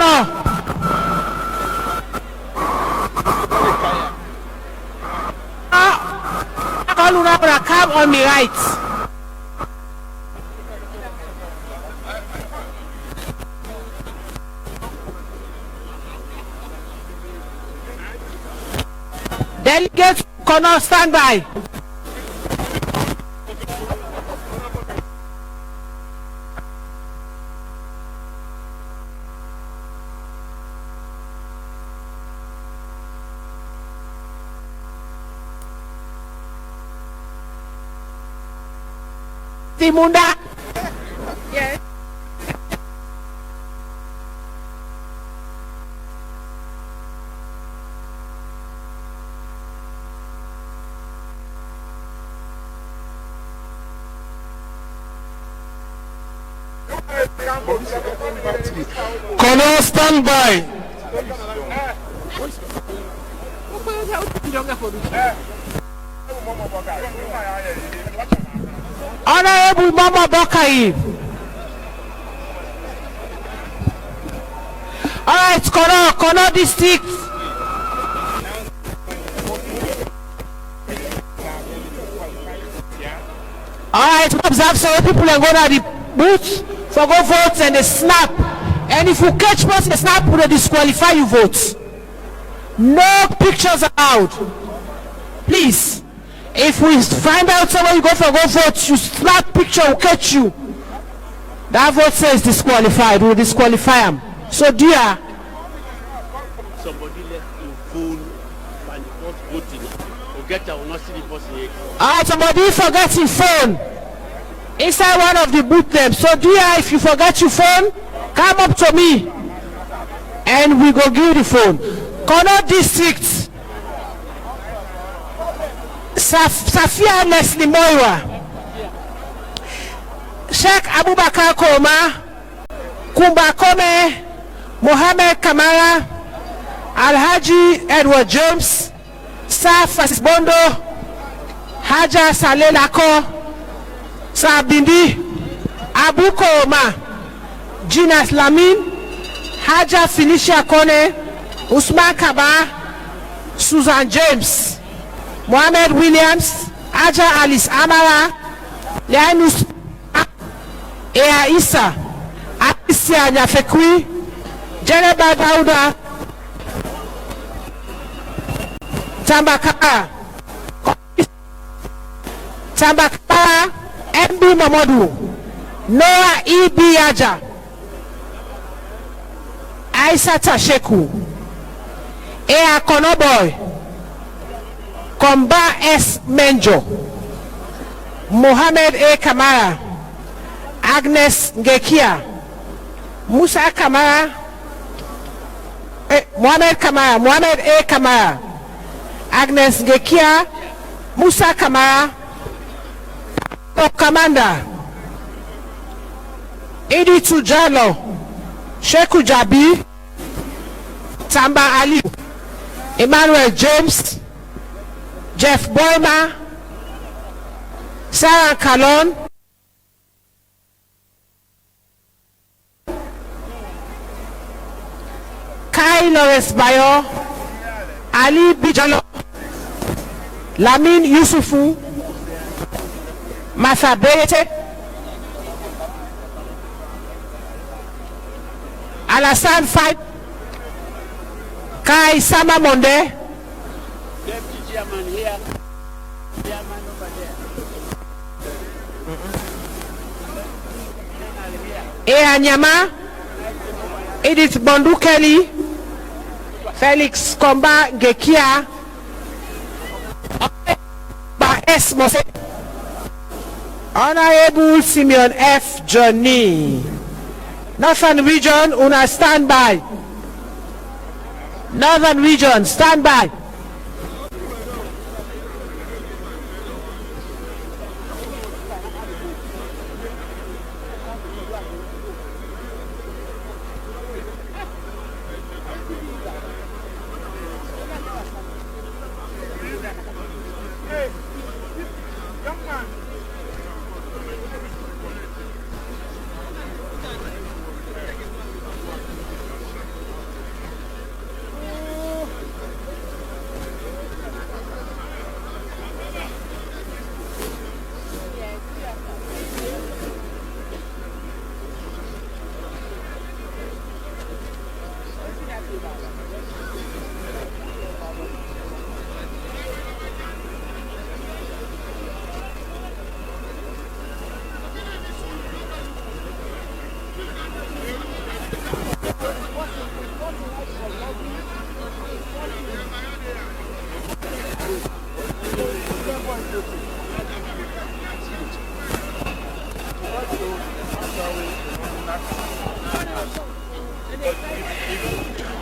corner. All una come on me right. Delegates corner stand by. Timunda. Yes. Corner stand by. Honorable Mama Bokai. All right, Kono district. All right, observe so people are going to the booth for go vote and they snap. And if you catch person they snap, will disqualify you votes. No pictures allowed. Please. If we find out someone you go vote, you snap picture will catch you. That vote says disqualified. We'll disqualify him. So dear. Somebody left in phone and not voting. Forget I will not see the person. Alright, somebody forget his phone inside one of the booth them. So dear, if you forget your phone, come up to me and we go give you the phone. Kono district. Safia Leslie Moira, Sheikh Abubakar Koma, Kumba Kome, Mohammed Kamara, Alhaji Edward James, Sir Francis Bondo, Haja Saleh Lako, Sir Bindi, Abu Koma, Gina Lamin, Haja Felicia Kone, Usman Kaba, Susan James, Mohammed Williams, Aja Alice Amara, Leone, Ea Issa, Alicia Nyafekwi, Jeneba Dauda, Tambakara, MB Mamadou, Noah E.B. Aja, Aisa Tasheku, Ea Konoboy, Komba S. Menjo, Mohammed A. Kamara, Agnes Ngekia, Musa Kamara, Mohammed A. Kamara, Agnes Ngekia, Musa Kamara, Commander, Idi Tujalo, Sheku Jabi, Tamba Ali, Emmanuel James, Jeff Boyma, Sarah Kalon, Kai Lawrence Bayo, Ali Bijalo, Lamin Yusufu, Masa Beyete, Alassane Fight, Kai Sama Monde, Deputy Chairman here, Chairman over there. Ea Nyama, Edith Bondu Kelly, Felix Komba Ngekia, S. Mose, Honorable Simeon F. Johnny. Northern Region, una stand by. Northern Region, stand by.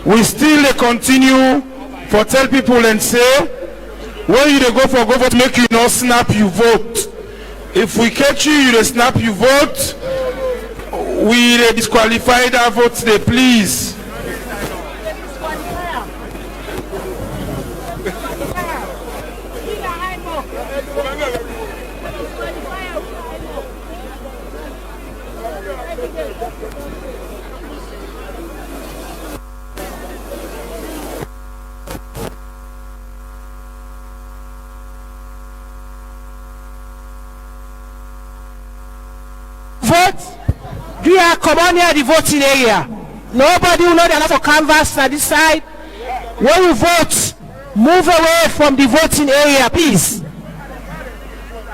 we still dey continue for tell people and say when you dey go for vote make you no snap you vote. If we catch you, you dey snap you vote, we dey disqualify that vote dey please. Vote. Do you come on near the voting area? Nobody will know they're not for canvas at this side. When you vote, move away from the voting area, please.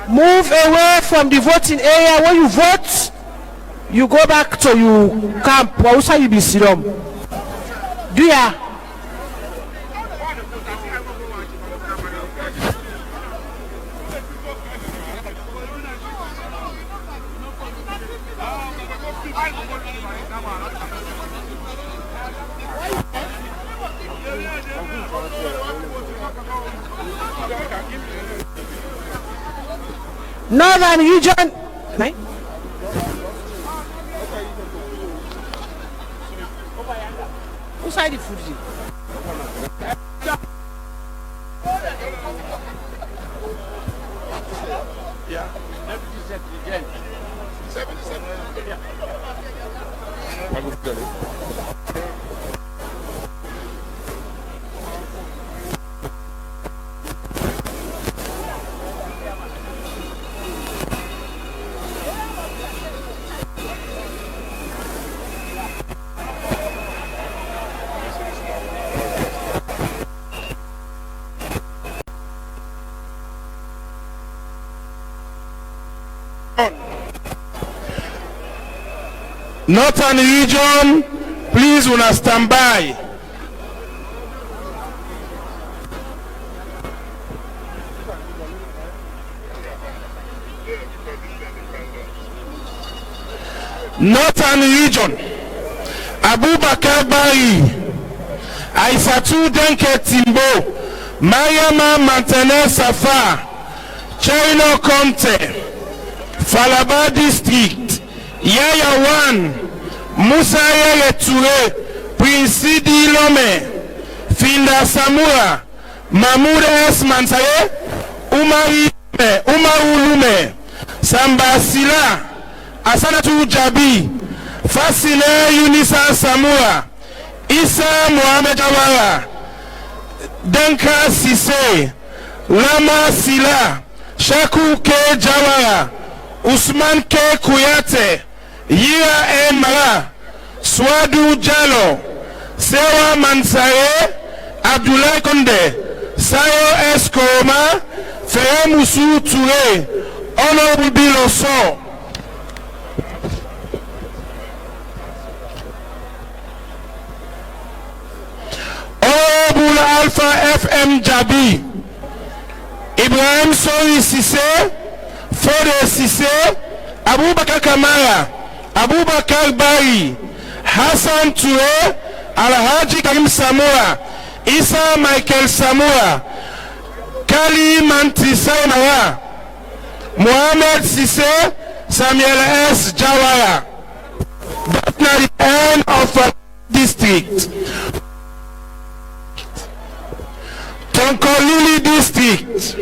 Move away from the voting area. When you vote, you go back to your camp. Also, you be serum. Do ya? Northern region. Inside the food. Yeah. Northern region, please una stand by. Northern region, Abubakar Bari, Aisatu Denke Timbo, Mayama Mantene Safa, Chino Conte, Falaba District, Yaya 1, Musa Yele Toure, Prince Sidi Lome, Finda Samura, Mahmoud S. Mansaye, Umaru Lume, Samba Sila, Asanatu Jabi, Fasile Yunisa Samura, Isa Mohamed Jawara, Denka Sise, Lama Sila, Shaku K. Jawara, Usman K. Kuyate, Yira M. Mara, Swadu Jalo, Sewa Mansaye, Abdullah Konde, Sayo S. Koroma, Fere Musu Toure, Honorable Biloso. Honorable Alpha FM Jabi, Ibrahim Sori Sise, Fode Sise, Abubakar Kamara, Abubakar Bari, Hassan Toure, Alhaji Karim Samura, Isa Michael Samura, Kali Manti Saimara, Mohamed Sise, Samuel S. Jawara. That's not the end of a district. Tonkolili district.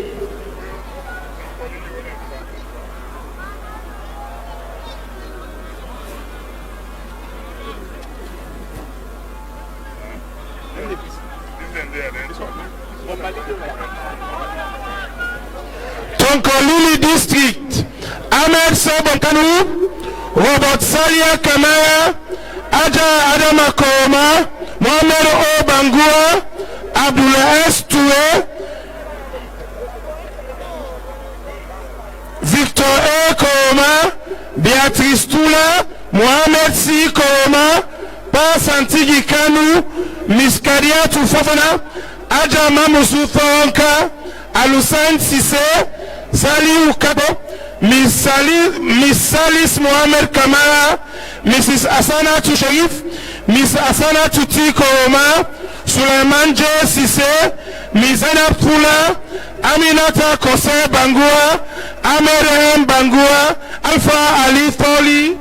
Tonkolili district. Ahmed Sabonkanu, Robert Salia Kamara, Aja Adama Koroma, Mohamed O. Bangua, Abdullah S. Toure, Victor A. Koroma, Beatrice Tula, Mohamed C. Koroma, Pa Santigi Kanu, Miss Kadiatu Fofana, Aja Mamusu Thoronka, Alusan Sise, Sali Ukabo, Miss Salis Mohamed Kamara, Mrs. Asana Sharif, Miss Asana Tuti Koroma, Suleiman J. Sise, Miss Zainab Pula, Aminata Kose Bangua, Ahmed Bangua, Alpha Ali Poli,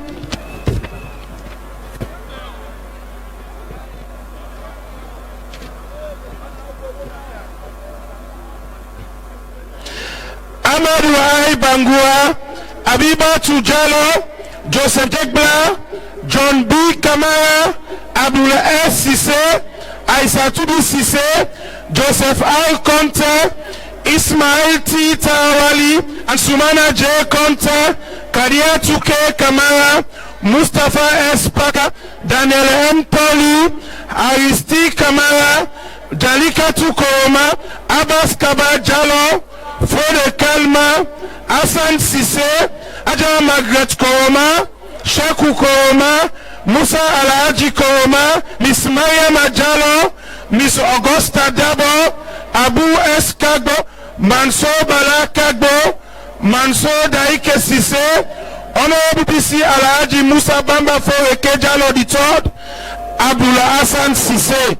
Ahmed Wahai Bangua, Abiba Tujalo, Joseph Degbla, John B. Kamara, Abdullah S. Sise, Aisatudu Sise, Joseph Al Conte, Ismail T. Tawali, and Sumana J. Conte, Kadia Tuke Kamara, Mustafa S. Paka, Daniel M. Poli, Aristi Kamara, Jalika Tukoroma, Abbas Kaba Jalo, Fode Kalma, Hassan Sise, Aja Margaret Koroma, Shaku Koroma, Musa Alhaji Koroma, Miss Maya Majalo, Miss Augusta Dabo, Abu S. Kagbo, Mansour Bala Kagbo, Mansour Daike Sise, Honorable PC Alhaji Musa Bamba Foreke Jalo III, Abdullah Hassan Sise.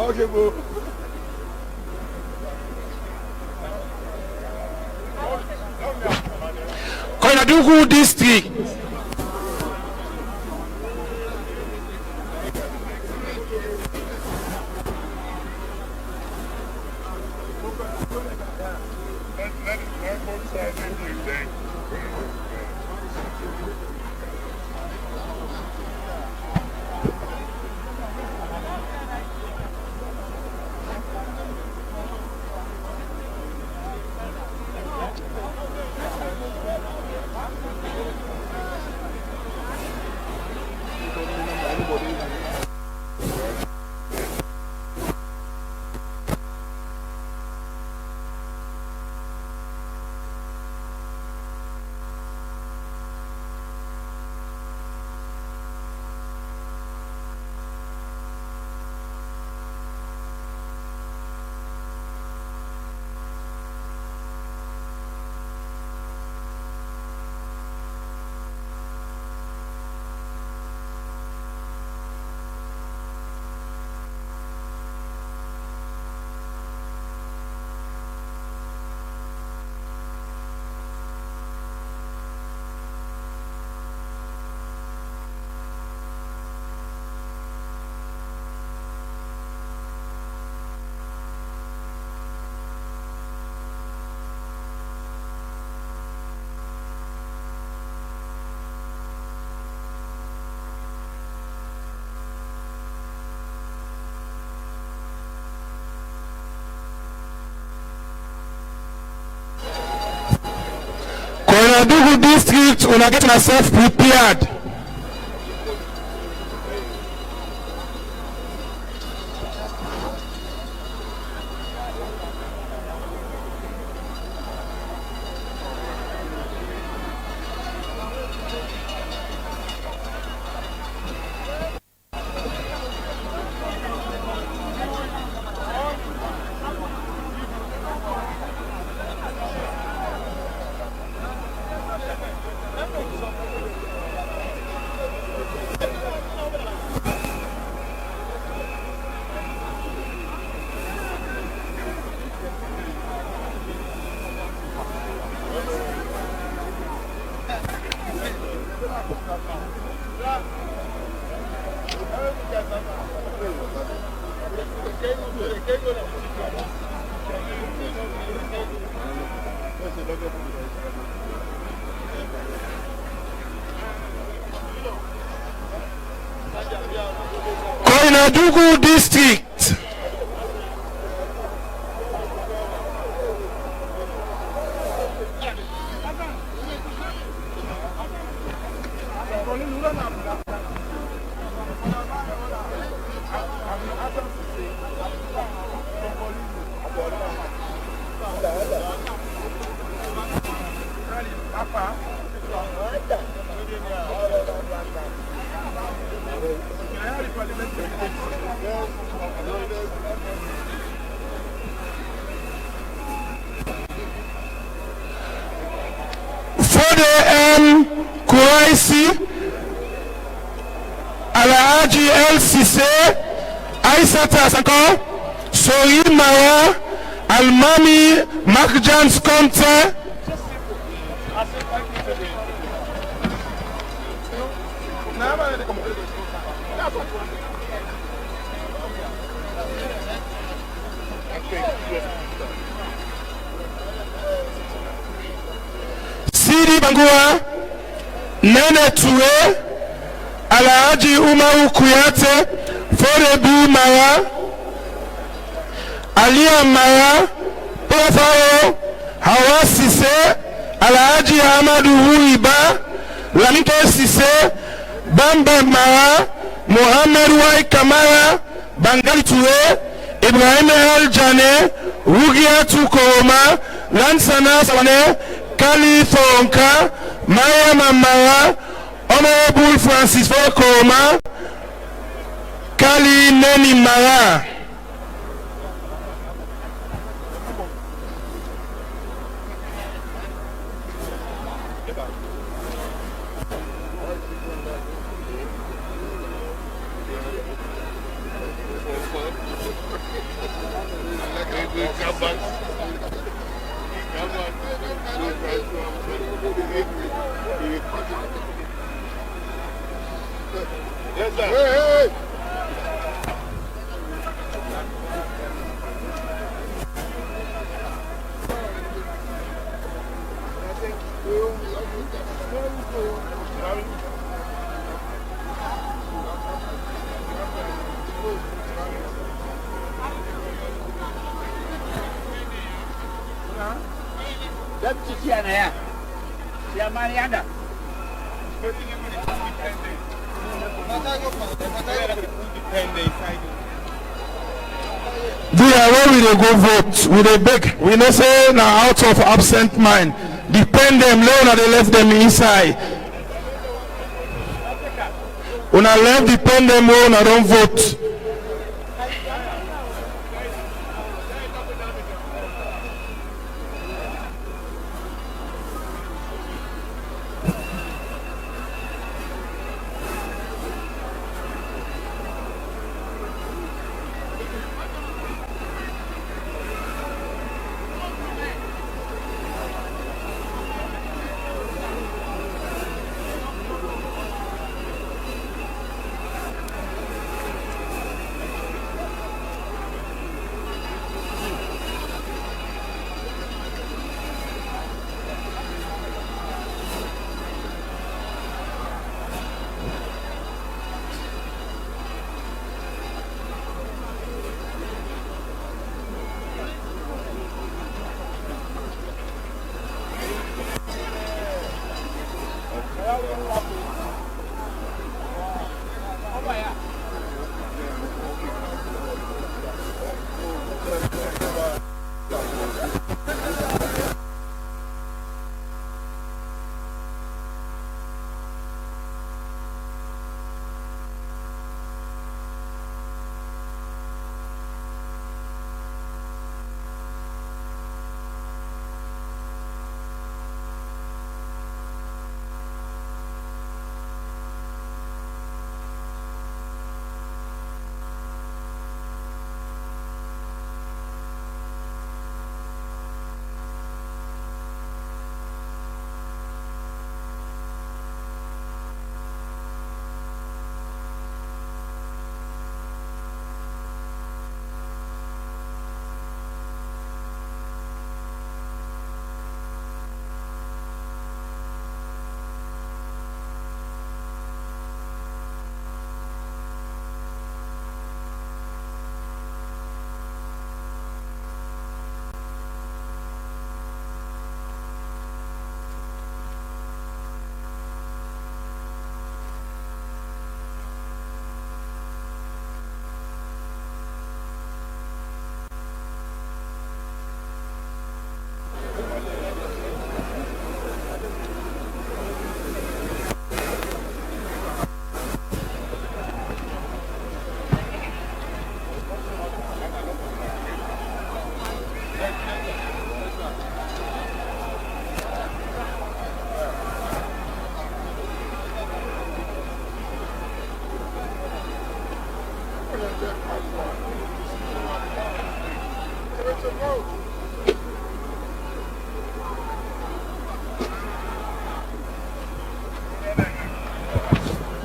Okay, bro. Koinadugu District. Koinadugu District, una get yourself prepared. Koinadugu District. Fode Kuraisi, Alhaji El Sise, Aissata Sanko, Sohil Mara, Almami Makjans Conte, Sidi Bangura, Nene Touré, Alhaji Umaru Kuyate, Fodebu Mara, Alia Mara, Pofaro, Hawa Sise, Alhaji Amadou Huiba, Lamike Sise, Bamba Mara, Mohamed Wai Kamara, Bangali Touré, Ibrahim El Jane, Rugiatou Koroma, Lansana Sawane, Kali Fonka, Maya Mamara, Honorable Francis Koroma, Kali Neni Mara. Yes, sir. Hey, hey. When we dey go vote, we dey beg. We know say na out of absent mind. Depend them, Leone they left them inside. Una left depend them, una don't vote.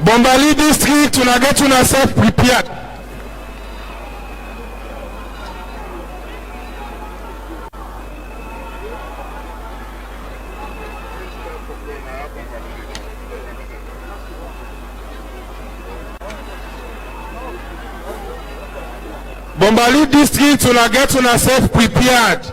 Bombali district, una get una self prepared. Bombali district, una get una self prepared.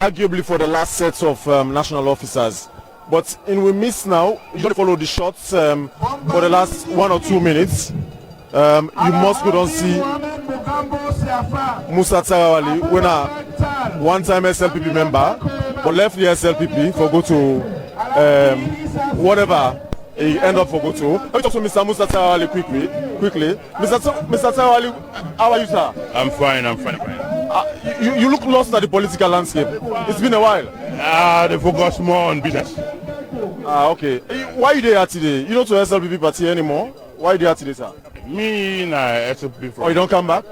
Arguably for the last set of national officers, but in we miss now, you don't follow the shots for the last 1 or 2 minutes. You must go and see Musa Tarawali, when a one-time SLPP member, but left the SLPP for go to whatever he end up for go to. Let me talk to Mr. Musa Tarawali quickly. Mr. Tarawali, how are you, sir? I'm fine. You look lost at the political landscape. It's been a while. They focus more on business. Okay. Why are you there today? You not to SLPP party anymore? Why are you there today, sir? Me, SLPP. Oh, you don't come back?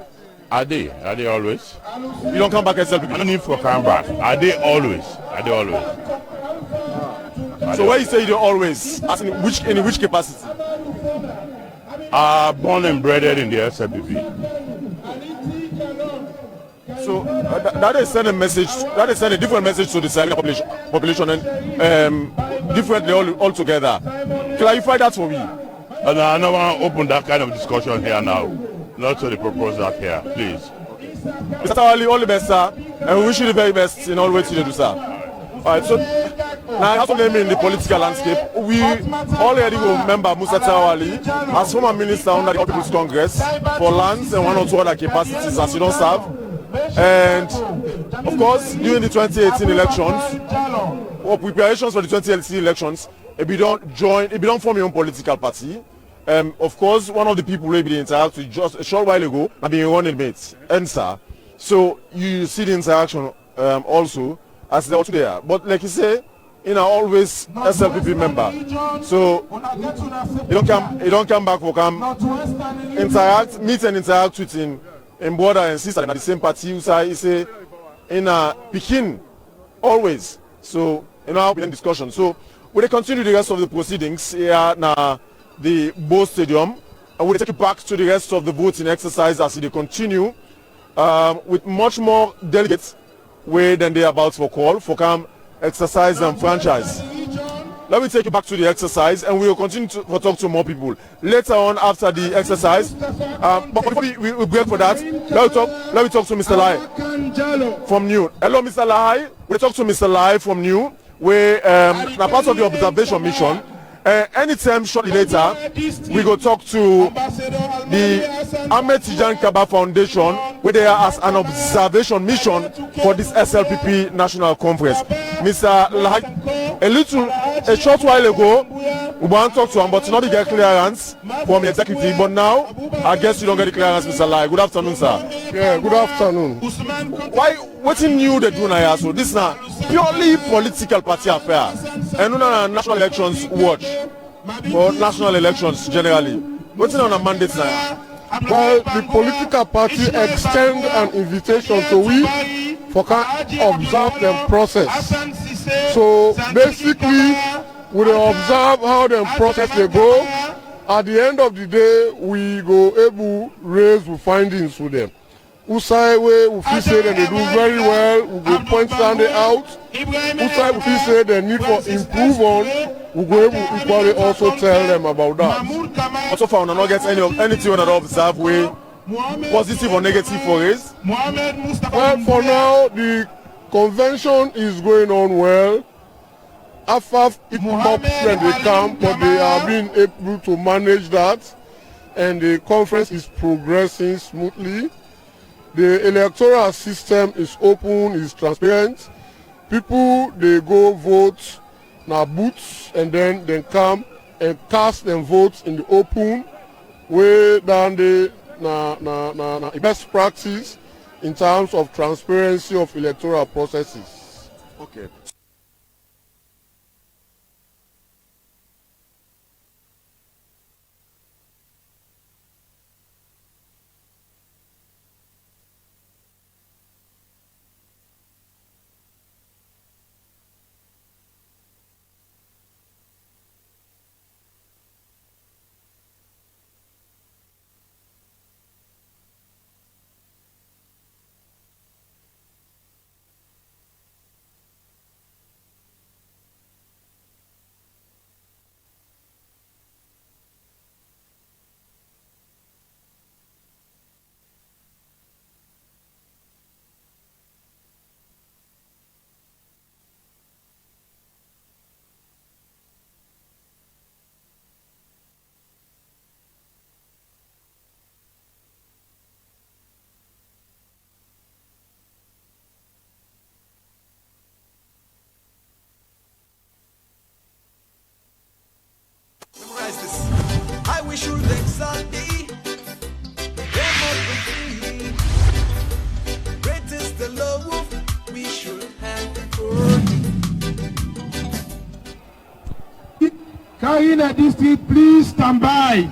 Are they always? You don't come back SLPP? I don't need for come back. Are they always? So why you say you do always? As in which capacity? Born and bred in the SLPP. So that is send a message. That is send a different message to the Sahel population and differently altogether. Clarify that for me. And I don't want to open that kind of discussion here now. Not to the proposal here, please. Mr. Tawali, all the best, sir, and we wish you the very best in all ways you do, sir. All right. So now I have to name in the political landscape. We already remember Musa Tawali as former minister under the All People's Congress for lands and 1 or 2 other capacities as you don't serve. And of course, during the 2018 elections, or preparations for the 2018 elections, if you don't form your own political party, of course, one of the people will be interact with just a short while ago have been running mates, sir. So you see the interaction also as they are there. But like you say, always SLPP member. So you don't come back for meet and interact with him. In brother and sister at the same party, you say in a Pekin always. So how we discussion. So we continue the rest of the proceedings here now the Bo Stadium, and we'll take it back to the rest of the voting exercise as they continue with much more delegates way than they are about for call for come exercise and franchise. Let me take you back to the exercise, and we will continue to talk to more people later on after the exercise. But before we break for that, let me talk to Mr. Lai from New. Hello, Mr. Lai. We talk to Mr. Lai from New. We are part of the observation mission, Anytime shortly later, we go talk to the Ahmed Tijan Kaba Foundation, where they are as an observation mission for this SLPP National Conference. Mr. Lahaj, a short while ago, we want to talk to him, but not get clearance from the executive. But now, I guess you don't get the clearance, Mr. Lahaj. Good afternoon, sir. Yeah, good afternoon. Why? What's new they do now? So this is now purely political party affair, and not national elections watch for national elections generally. What's on a mandate now? Well, the political party extend an invitation to we for can observe the process. So basically, we will observe how the process they go. At the end of the day, we go able raise the findings with them. Usai we feel say that they do very well, we go point Sunday out. Usai we feel say they need for improve on, we go able equally also tell them about that. Also found not get anything that observe way positive or negative for us. Well, for now the convention is going on well. After it ups when they come, but they are being able to manage that, and the conference is progressing smoothly. The electoral system is open, is transparent. People they go vote na booths and then they come and cast them votes in the open way down the na best practice in terms of transparency of electoral processes. Okay. I wish you exalt thee, great is the love we should have for thee. Kahina District, please stand by.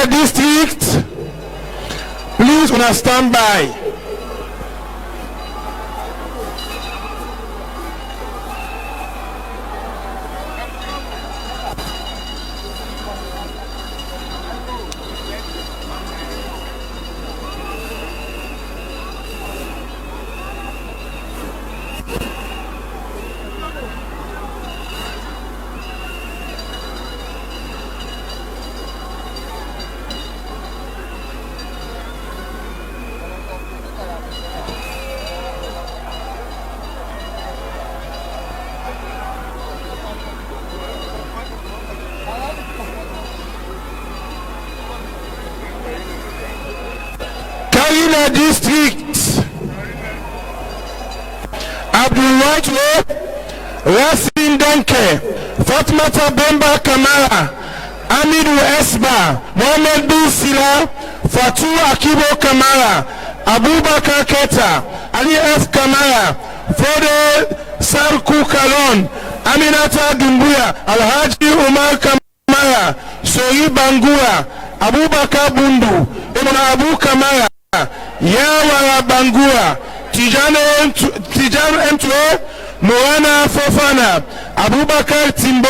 District, please una stand by. Leone District, Abdul White, Rasim Denke, Fatmata Bemba Kamara, Amidu Esba, Mohamed Bin Sila, Fatu Akibo Kamara, Abubakar Keta, Ali F. Kamara, Fode Sarku Kalon, Aminata Dumbuya, Alhaji Umar Kamara, Soyi Bangura, Abubakar Bundu, Ibn Abu Kamara, Yawara Bangura, Tijan Mtwe, Moana Fofana, Abubakar Timbo,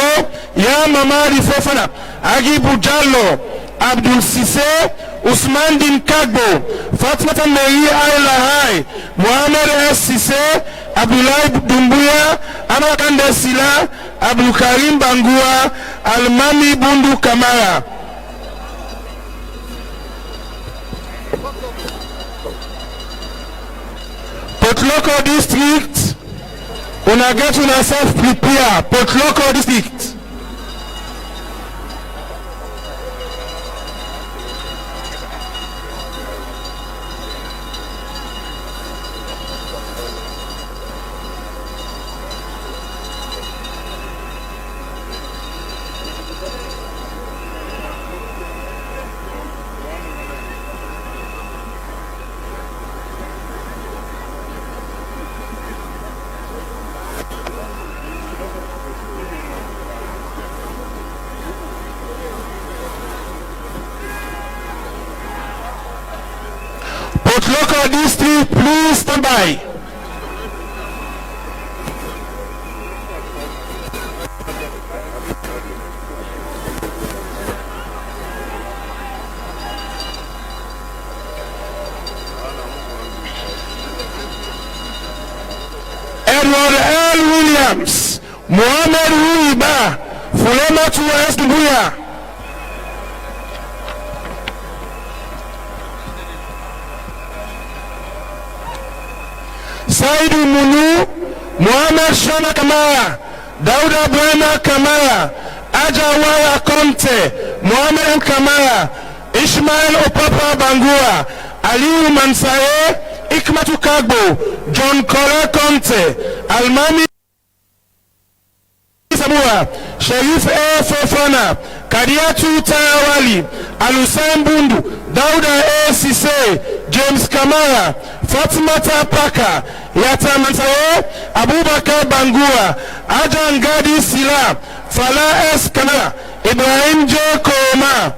Ya Mamadi Fofana, Agibu Jallo, Abdul Sise, Usman Din Kagbo, Fatmata Meri Al-Lahai, Mohamed S. Sise, Abdullah Dumbuya, Amakande Sila, Abdul Karim Bangura, Almami Bundu Kamara. Potloko District, una get una self prepare. Potloko District. Local district, please stand by. Edward L. Williams, Mohamed Ruiba, Fulema Tuwes Dubuya. Saidu Munu, Mohamed Shana Kamara, Dauda Brema Kamara, Ajawara Conte, Mohamed M. Kamara, Ishmael Opapa Bangura, Aliu Mansaye, Ikmatu Kagbo, John Kole Conte, Almami Samura, Sharif A. Fofana, Kadiatu Tayawali, Alusain Bundu, Dauda A. Sise, James Kamara, Fatimata Paka, Yata Mansaye, Abubakar Bangura, Ajan Gadi Sila, Fala S. Kamara, Ibrahim J. Koma,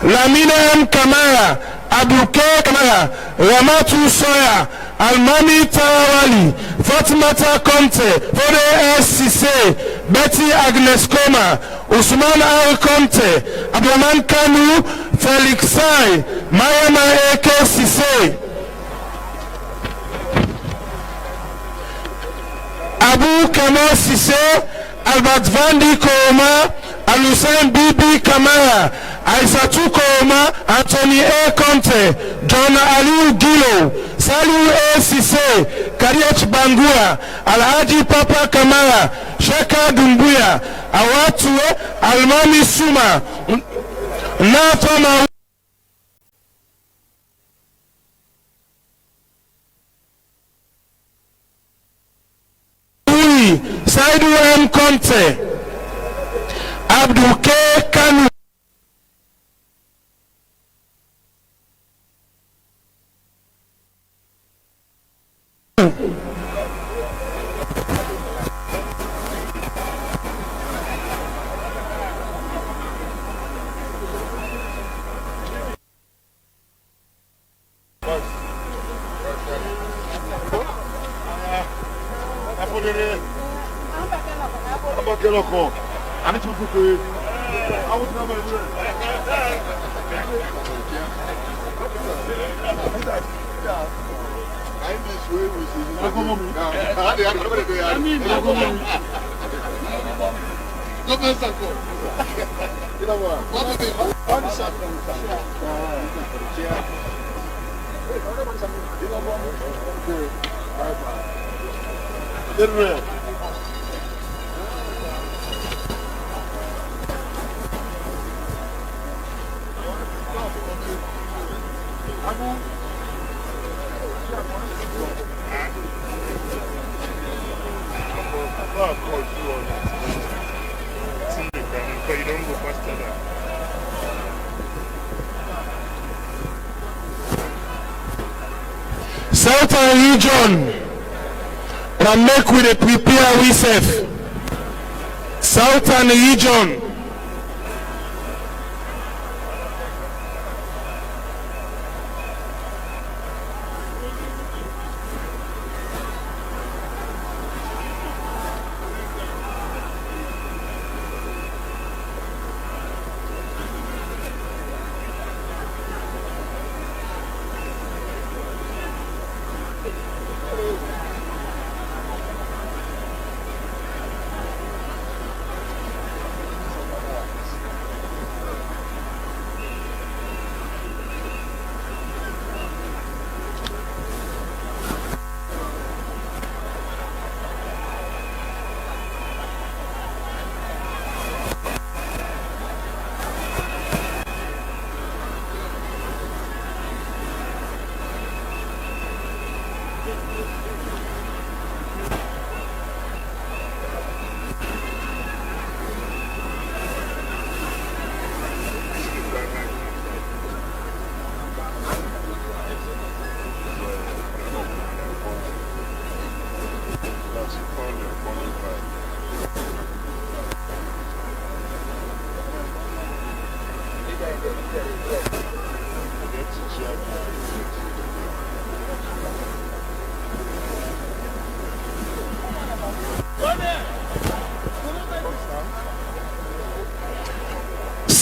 Lamina M. Kamara, Abuke Kamara, Ramatu Soya, Almami Tarawali, Fatimata Conte, Fode S. Sise, Betty Agnes Koma, Usman Al Conte, Abdulman Kanu, Felix Sai, Mayama A.K. Sise, Abu Kamal Sise, Albert Vandi Koma, Alusain Bibi Kamara, Aisatu Koma, Anthony A. Conte, John Aliu Gilo, Salu A. Sise, Kariach Bangura, Alhaji Papa Kamara, Sheka Dumbuya, Awatu, Almami Suma, Nafama Saidu M. Conte, Abdul K. Kanu, get up on. I need to put it. I was never Southern region, and make we dey prepare we sef. Southern region.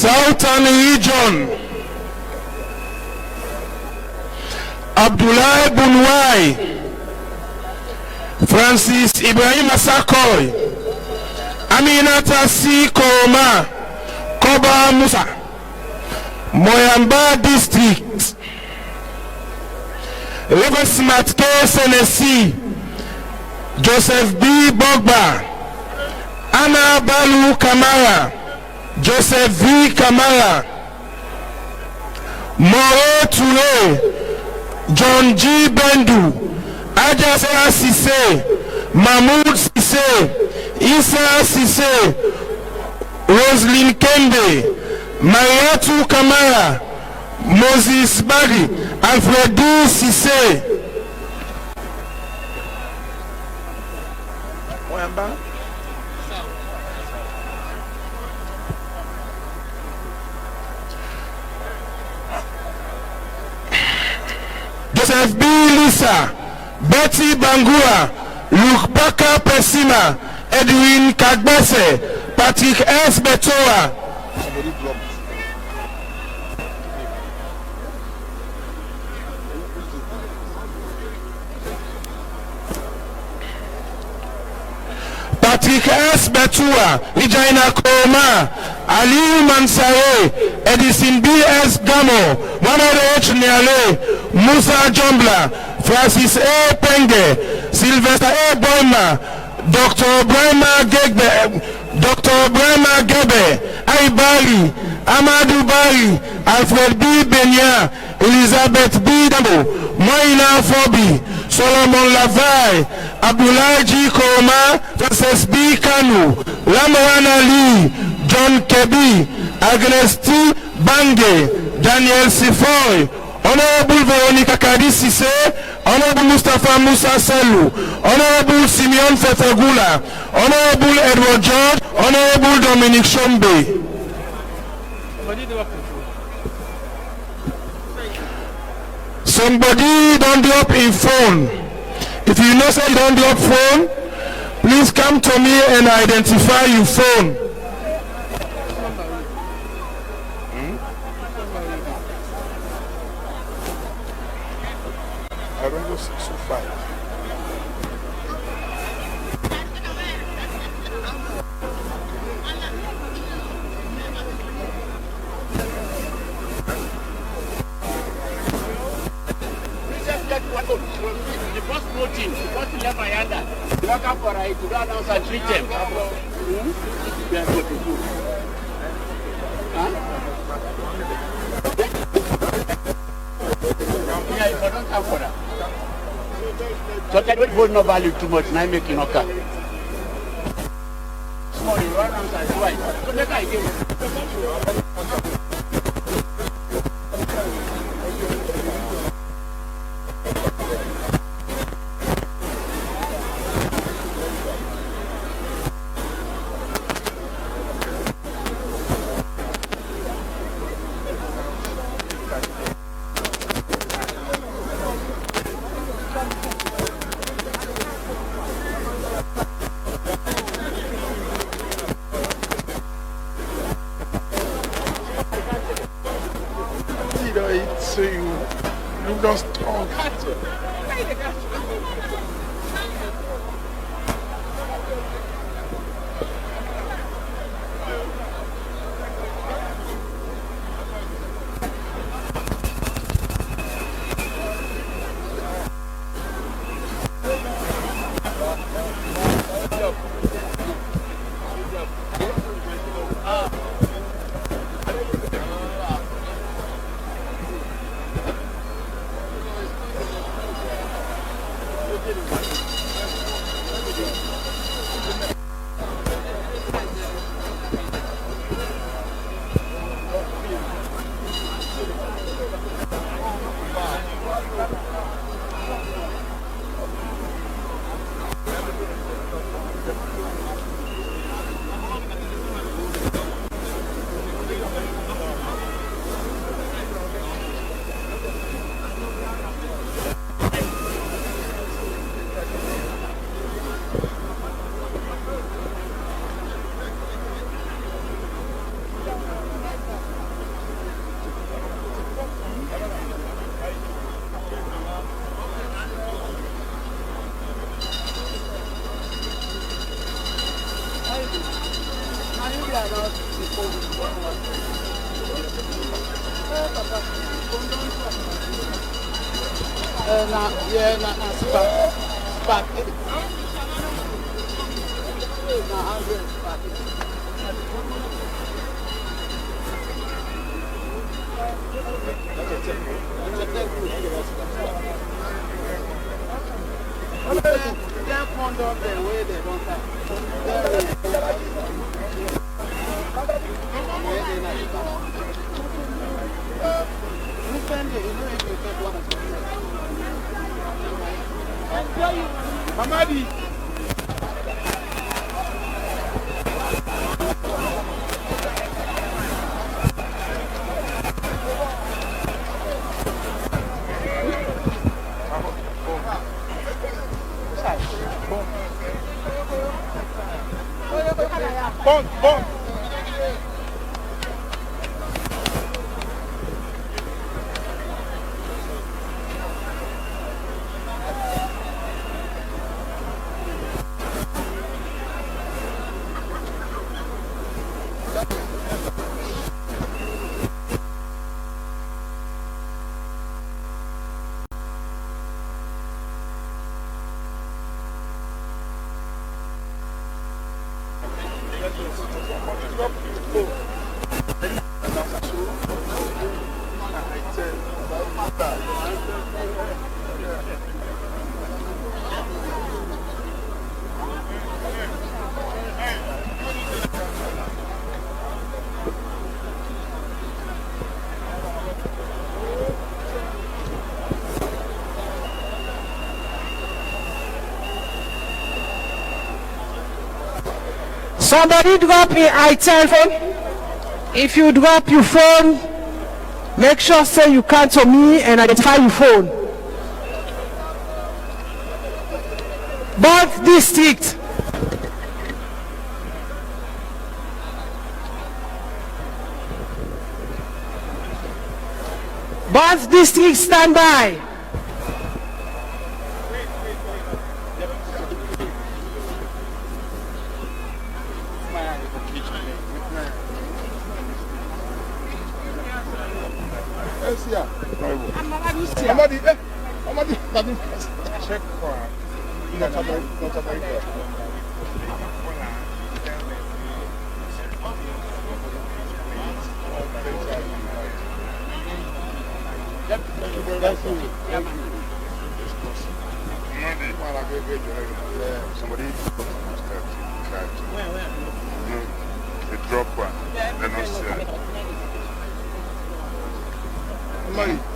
Southern region, Abdoulaye Bunwai, Francis Ibrahim Asakoy, Aminata C. Koroma, Koba Musa, Moyamba District, River Smart K. Senesi, Joseph B. Bogba, Anna Balu Kamara, Joseph V. Kamara, Moro Touré, John G. Bendu, Ajasa Sise, Mahmoud Sise, Issa Sise, Roslyn Kende, Mariatu Kamara, Moses Bari, Alfredi Sise. Joseph B. Lisa, Betty Bangura, Luke Baka Pesima, Edwin Kagbese, Patrick S. Betoa. Patrick S. Betua, Regina Koma, Ali Mansare, Edison B. S. Gamo, Mohamed H. Niale, Musa Jombla, Francis A. Penge, Sylvester A. Boima, Dr. Brahma Gebe, Aibari, Amadou Bari, Alfred B. Benya, Elizabeth B. Dabo, Moina Fobi, Solomon Lavai, Abdoulaye G. Koroma, Francis B. Kanu, Lamoran Ali, John Kebi, Agnes T. Bange, Daniel Sifoy, Honorable Veronica Kadisise, Honorable Mustafa Musa Selu, Honorable Simeon Fetagula, Honorable Edward George, Honorable Dominic Shombe. Somebody don't drop in phone. If you know say you don't drop phone, Please come to me and identify your phone. I don't know 605. The first voting, the first left Ayanda. You don't come for it, you don't announce and treat them. Yeah, if I don't come for that. So that vote no value too much, now make you not come. Small, you run outside, right? So make I give So you just talk. Mamadi. Bon. Somebody drop your item phone. If you drop your phone, make sure say you come to me and identify your phone. Both district, Both districts stand by. Somebody the drop one.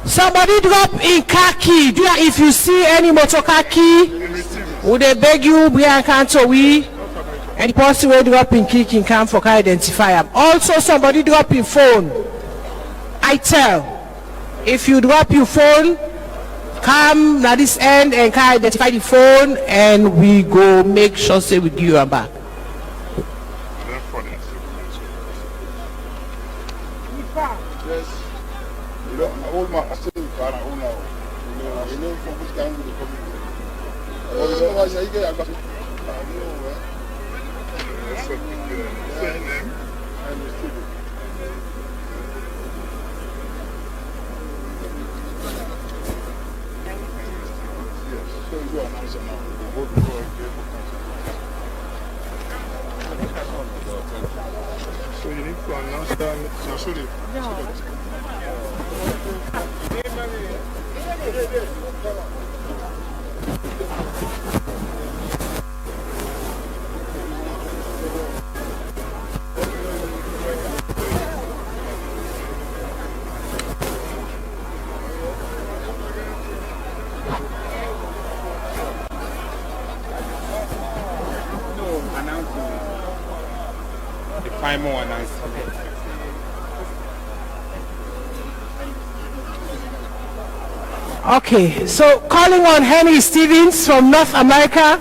Somebody drop in khaki. If you see any motor khaki, would they beg you bring canto we? And the person will drop in kicking can for identify them. Also, somebody drop in phone. I tell, if you drop your phone, come at this end and can identify the phone, and we go make sure say we give you back. So you need to announce that. Five more announcements. Okay, so calling on Henry Stevens from North America.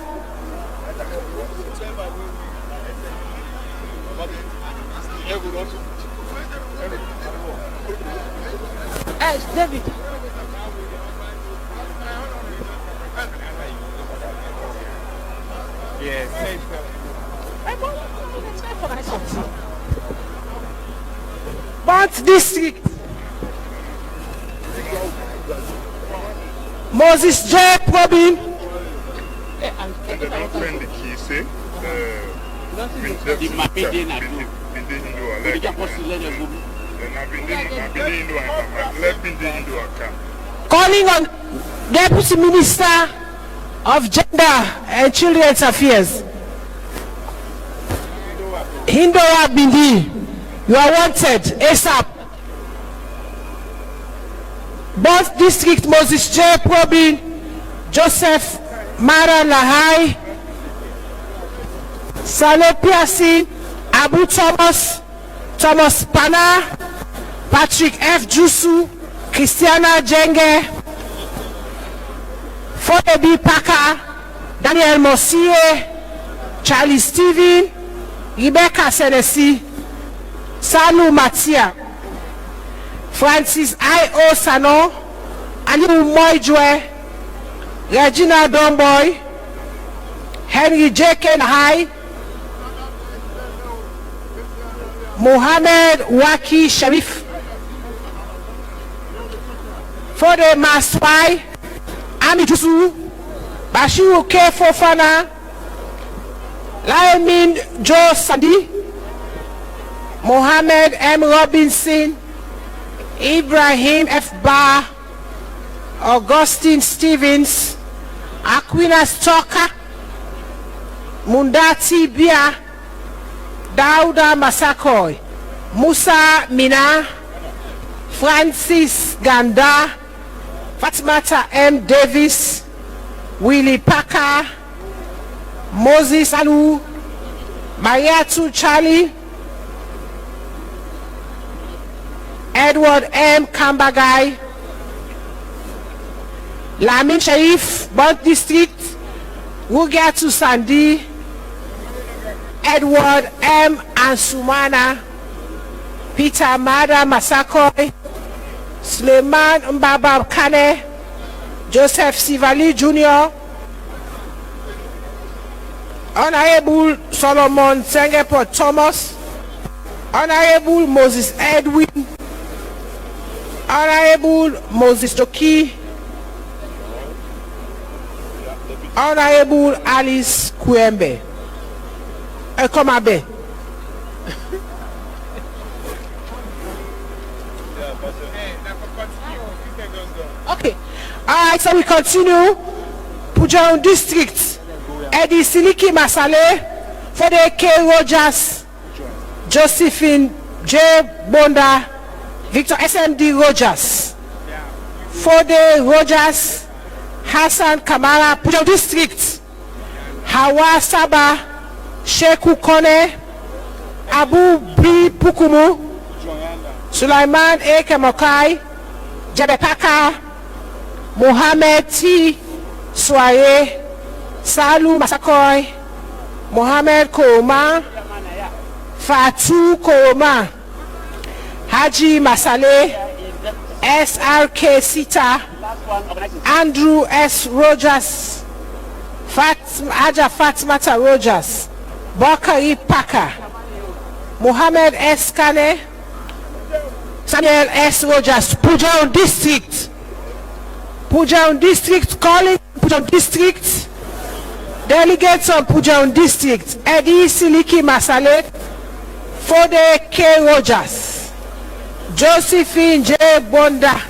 David. Yes. But district. Moses J. Probin. They don't find the key, say. Calling on Deputy Minister of Gender and Children's Affairs, Hindoya Bindi, you are wanted ASAP. Both District Moses J. Probin, Joseph Mara Lahai, Slpp, Abu Thomas, Thomas Pana, Patrick F. Jusu, Christiana Jenge, Fodebi Paka, Daniel Mosie, Charlie Steven, Rebecca Senesi, Salu Matia, Francis I.O. Sano, Aliu Moijwe, Regina Domboy, Henry J.K. Nahai, Mohamed Waki Sharif, Fode Maswai, Ami Jusu, Bashiru K. Fofana, Laemin Joe Sandi, Mohamed M. Robinson, Ibrahim F. Bar, Augustine Stevens, Aquinas Toka, Mundati Bia, Dauda Masakoy, Musa Mina, Francis Ganda, Fatimata M. Davis, Willie Parker, Moses Alu, Mariatu Charlie, Edward M. Kambagai, Lamin Sharif, Bont District, Wugatu Sandi, Edward M. Ansumana, Peter Mada Masakoy, Suleiman Mbaba Kane, Joseph Sivali Jr., Honorable Solomon Sengepo Thomas, Honorable Moses Edwin, Honorable Moses Toki, Honorable Alice Kwembe. Come abe. Okay. Alright, so we continue. Pujaun District. Eddie Siliki Masale for the K. Rogers, Josephine J. Bonda, Victor SMD Rogers. For the Rogers, Hassan Kamara, Pujaun District. Hawa Saba, Sheku Kone, Abu B. Pukumu, Sulaiman A. Kemokai, Jebepaka, Mohammed T. Swaye, Salu Masakoy, Mohammed Koma, Fatu Koma, Haji Masale, SRK Sita, Andrew S. Rogers, Haja Fatmata Rogers, Bakari Paka, Mohammed S. Kane, Samuel S. Rogers, Pujaun District. Pujaun District calling Pujaun District. Delegates of Pujaun District, Eddie Siliki Masale, Fode K. Rogers, Josephine J. Bonda,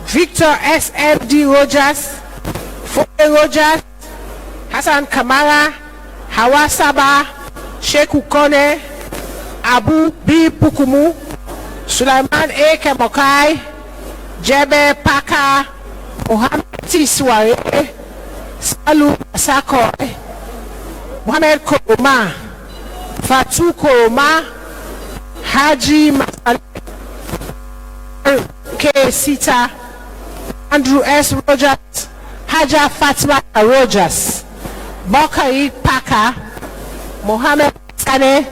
Victor S.M.D. Rogers, Fode Rogers, Hassan Kamara, Hawa Saba, Sheku Kone, Abu B. Pukumu, Sulaiman A. Kemokai, Jebe Paka, Mohammed T. Suare, Salu Sakoy, Mohammed Koma, Fatu Koma, Haji Masale, K. Sita, Andrew S. Rogers, Haja Fatima Rogers, Bakari Paka, Mohammed Kane,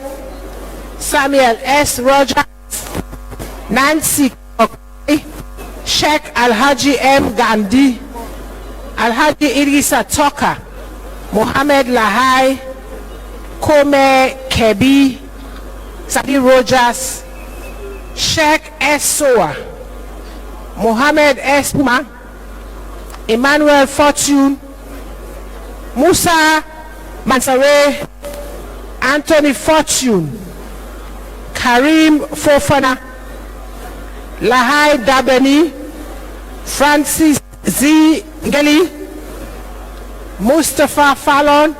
Samuel S. Rogers, Nancy Kokoi, Sheikh Alhaji M. Gandhi, Alhaji Idrisa Toka, Mohammed Lahai, Kome Kebi, Sadi Rogers, Sheikh S. Soa, Mohammed S. Puma, Emmanuel Fortune, Musa Mansare, Anthony Fortune, Karim Fofana, Lahai Dabeni, Francis Z. Ngeli, Mustafa Fallon,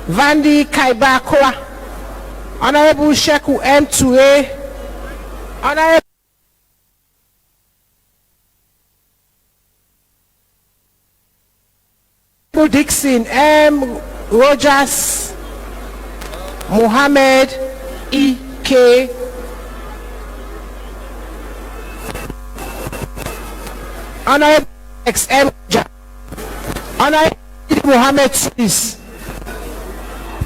Vandi Kaibakoa, Honorable Sheku M. Toure, Honorable Dixon M. Rogers, Mohammed E. K. Honorable XM, Honorable Mohammed Sis,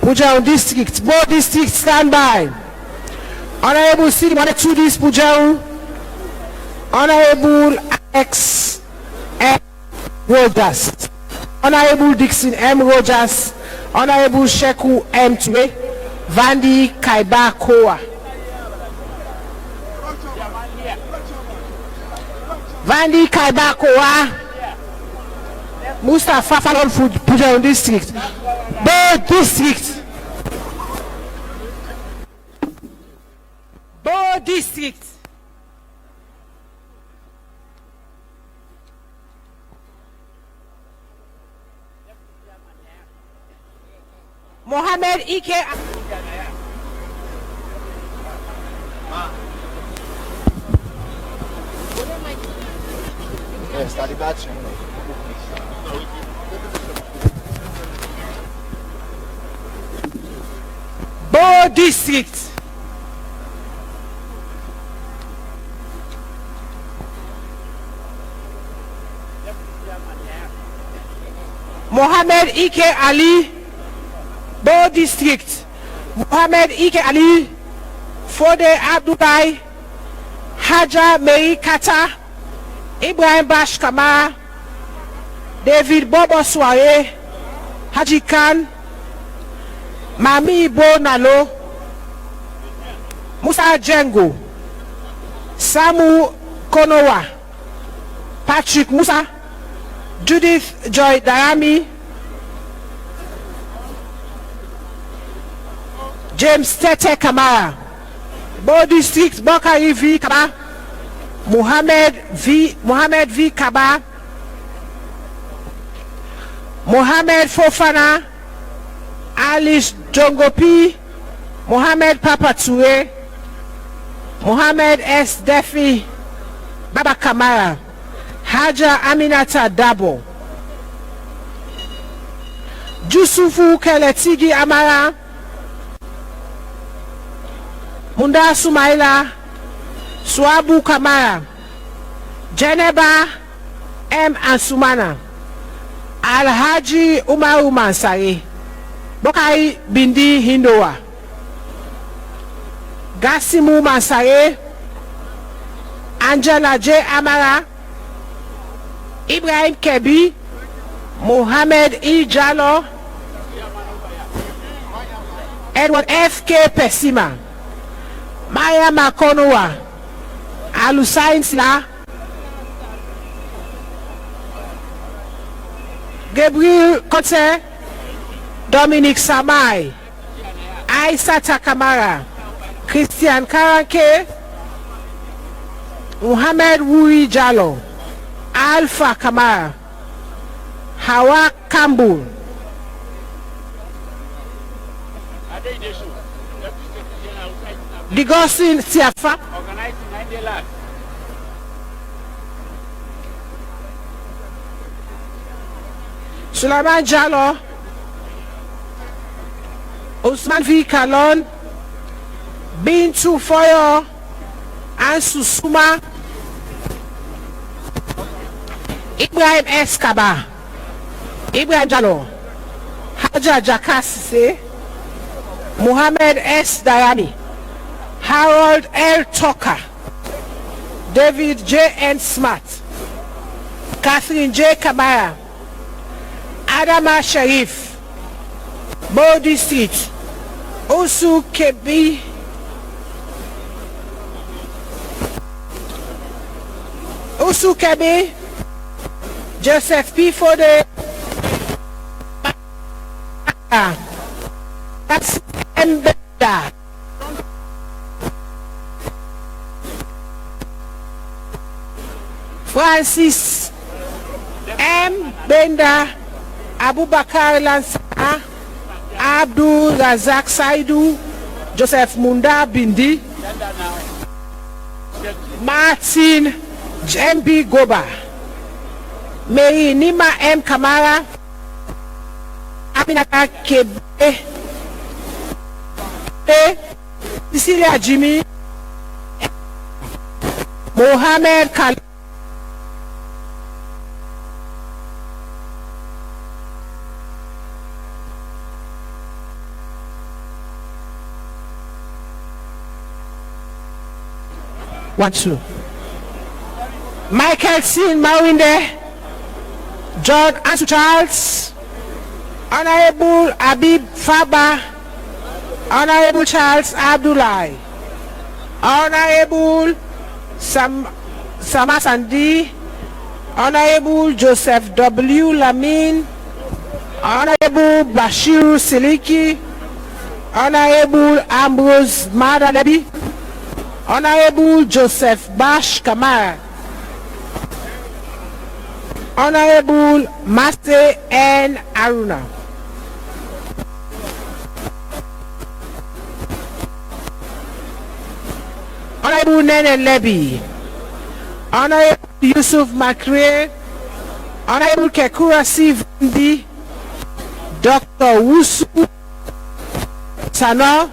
Pujaun District, both districts stand by. Honorable City 1-2 Pujaun, Honorable X M. Rogers, Honorable Dixon M. Rogers, Honorable Sheku M. Tue, Vandi Kaiba Koa. Vandi Kaiba Koa, Mustafa Fallon Food Pujaun District, both districts. Both districts. Mohammed Ike. Está ligado? Both districts. Mohammed Ike Ali, Bo District. Mohammed Ike Ali, Fode Abdullahi, Haja Mary Kata, Ibrahim Bash Kamara, David Bobo Soare, Haji Khan, Mami Ibo Nalo, Musa Jengo, Samu Konowa, Patrick Musa, Judith Joy Darami, James Tete Kamara, Bo District Bokari V Kaba, Mohammed V Kaba, Mohammed Fofana, Alice Jongopi, Mohammed Papa Ture, Mohammed S. Defi, Baba Kamara, Haja Aminata Dabo, Jusufu Keletigi Amara, Munda Sumaila, Swabu Kamara, Jeneba M. Ansumana, Alhaji Umaru Mansari, Bokai Bindi Hindoa, Gasimu Mansari, Angela J. Amara, Ibrahim Kebi, Mohammed E. Jallo, Edward F. K. Pesima, Maya Makonowa, Alusain Sla, Gabriel Kote, Dominic Samai, Aisata Kamara, Christian Karanke, Muhammad Wuri Jallo, Alpha Kamara, Hawa Kambul, Digosin Siafa, Sulaiman Jallo, Usman V. Kalon, Bintu Foyo, and Susuma, Ibrahim S. Kaba, Ibrahim Jallo, Haja Jakasise, Muhammad S. Dayani, Harold L. Tucker, David J. N. Smart, Catherine J. Kamara, Adama Sharif, Bodi Street, Osu Kebi, Osu Kebi, Joseph P. Fode, that's Mbeda, Francis M. Benda, Abubakar Lansa, Abdul Razak Saidu, Joseph Munda Bindi, Martin JMB Goba, Mary Nima M. Kamara, Aminata Kebe, Cecilia Jimmy, Mohammed Kal. One, two. Michael Sin Mawinde, John Ansu Charles, Honorable Abib Faba, Honorable Charles Abdullahi, Honorable Samasandi, Honorable Joseph W. Lamin, Honorable Bashiru Siliki, Honorable Ambrose Madalebi, Honorable Joseph Bash Kamara, Honorable Master N. Aruna, Honorable Nene Lebi, Honorable Yusuf Makre, Honorable Kekura Sivindi, Dr. Wusu Sano,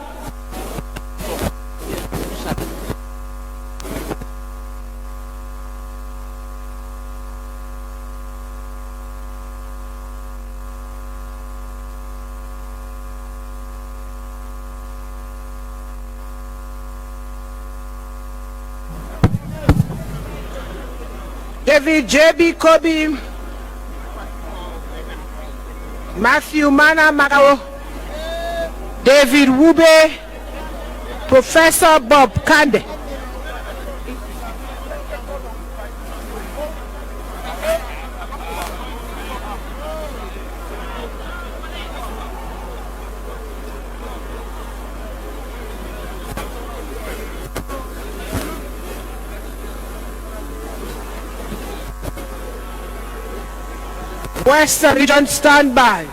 David J.B. Kobe, Matthew Mana Magao, David Wube, Professor Bob Kande. Western Region standby.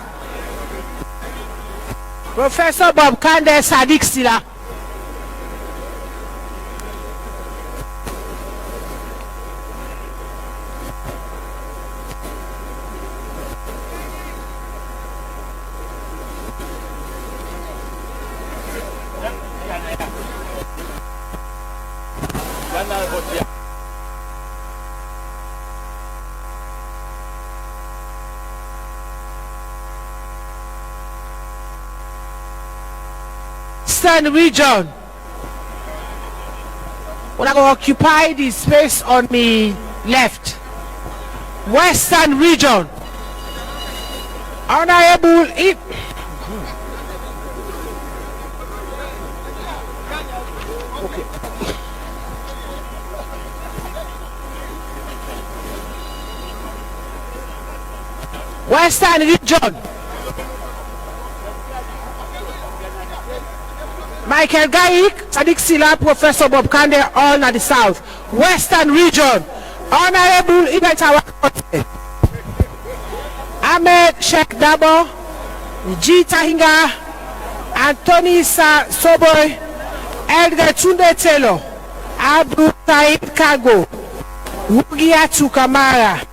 Professor Bob Kande, Sadiq Sila. Western Region. We're going to occupy the space on the left. Western Region. Honorable Western Region. Michael Gaik, Sadiq Sila, Professor Bob Kande, all at the south. Western Region. Honorable Ibn Tawakote, Ahmed Sheikh Dabo, G. Tahinga, Anthony Soboy, Edgar Tunde Taylor, Abdul Said Kago, Wugiatu Kamara,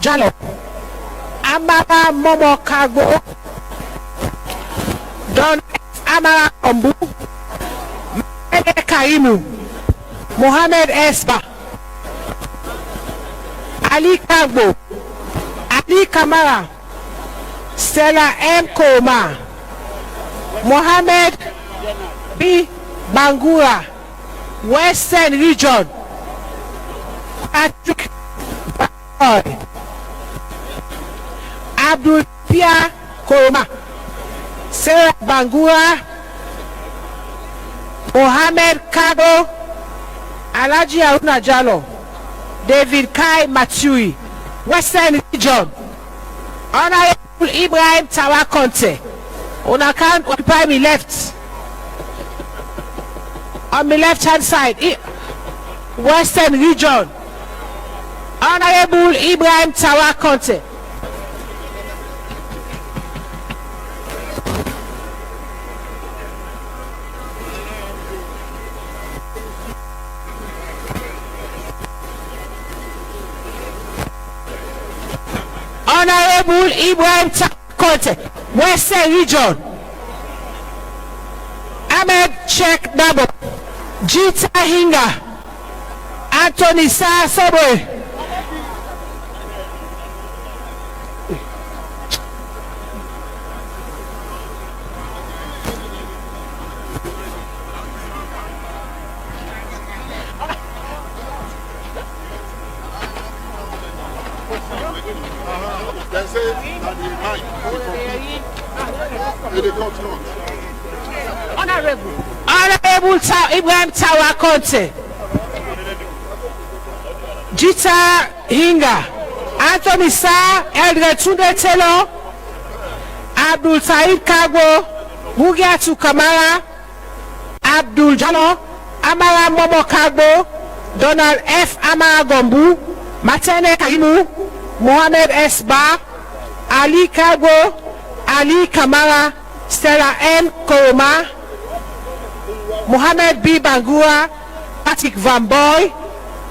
Jalo, Amara Momo Kago, Don Amara Ombu, Mene Kaimu, Mohamed Esba, Ali Kagbo, Ali Kamara, Stella M. Koma, Mohamed B. Bangura, Western Region, Patrick Bakoy, Abdul Pia Koma, Sarah Bangura, Mohamed Kado, Alaji Aruna Jalo, David Kai Matsui. Western Region. Honorable Ibrahim Tawakonte. On account occupy me left. On the left hand side. Western Region. Honorable Ibrahim Tawakonte. Honorable Ibrahim Tawakonte, Western Region. Ahmed Sheikh Dabo, Jita Hinga, Anthony Soboy, Honorable Ibrahim Tawakonte, Jita Hinga, Anthony Eldred Tunde Taylor, Abdul Said Kago, Mugiatu Kamara, Abdul Jalo, Amara Momo Kago, Donald F. Amara Gombu, Matene Kaimu, Mohamed S. Ba, Ali Kago, Ali Kamara, Stella M. Koroma, Mohamed B. Bangura, Patrick Van Boy,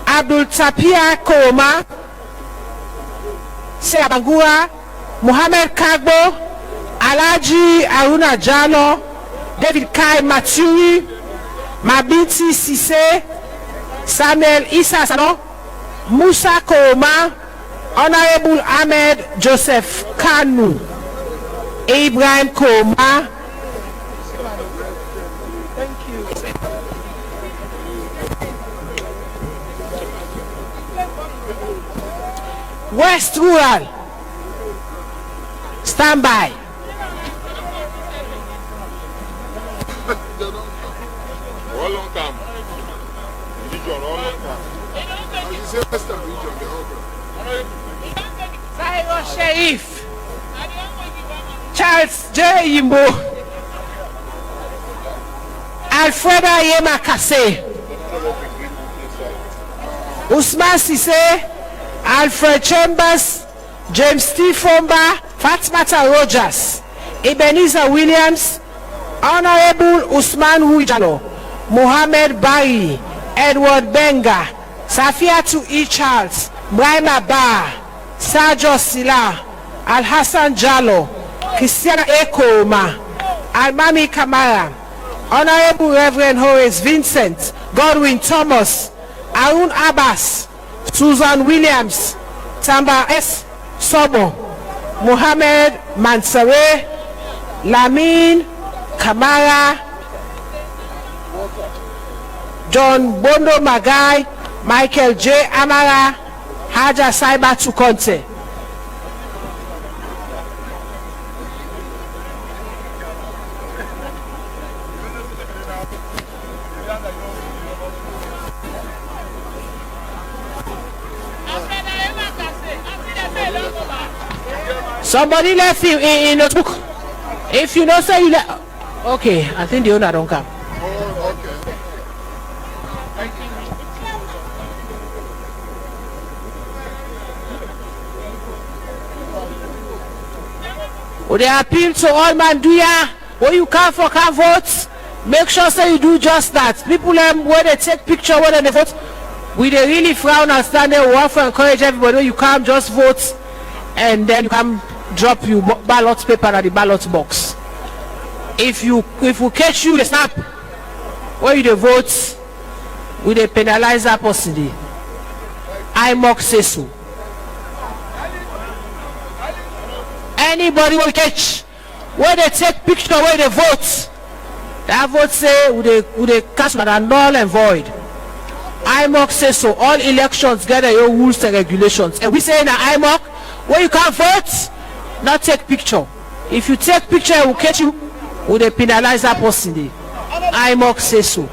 Abdul Tapia Koroma, Sarah Bangura, Mohamed Kagbo, Alaji Aruna Jalo, David Kai Matsui, Mabiti Sise, Samuel Issa Sano, Musa Koroma, Honorable Ahmed Joseph Kanu, Ibrahim Koroma. Thank you. West Rural. Stand by. Zairo Sheriff. Charles J. Yimbo. Alfreda Yema Kase. Usman Sise. Alfred Chambers. James T. Fomba. Fatmata Rogers. Ebenezer Williams. Honorable Usman Hujalo. Mohammed Bari. Edward Benga. Safiatu E. Charles. Mraima Ba. Sajo Sila. Al-Hassan Jallo. Christiana Ekoma. Almami Kamara. Honorable Reverend Horace Vincent. Godwin Thomas. Arun Abbas. Susan Williams. Tamba S. Sobo. Mohammed Mansare. Lamin Kamara. John Bondo Magai. Michael J. Amara. Haja Saiba Tukonte. Somebody left you in notebook. If you know, say you left. Okay, I think the owner don't come. They appeal to all Manduya. When you come for can vote, make sure say you do just that. People when they take picture when they vote, we they really frown and stand there. We want to encourage everybody when you come just vote, and then you can drop your ballot paper at the ballot box. If we catch you, they snap. When you they vote, we they penalize that person. I mock say so. Anybody will catch where they take picture where they vote, that vote say would they cast and null and void. IMOC says so. All elections get your rules and regulations, and we say in the IMOC where you can't vote, not take picture. If you take picture, it will catch you. Would they penalize that person? IMOC says so.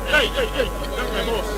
Hey, that's my boss.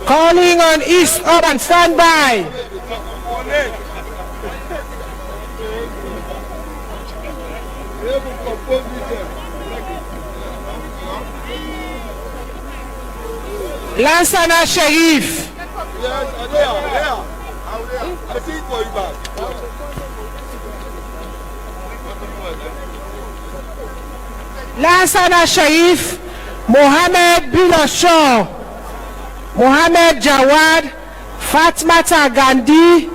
Calling on East Urban, stand by. Lansana Sharif. Lansana Sharif, Mohammed Biloshaw, Mohammed Jawad, Fatmata Gandhi,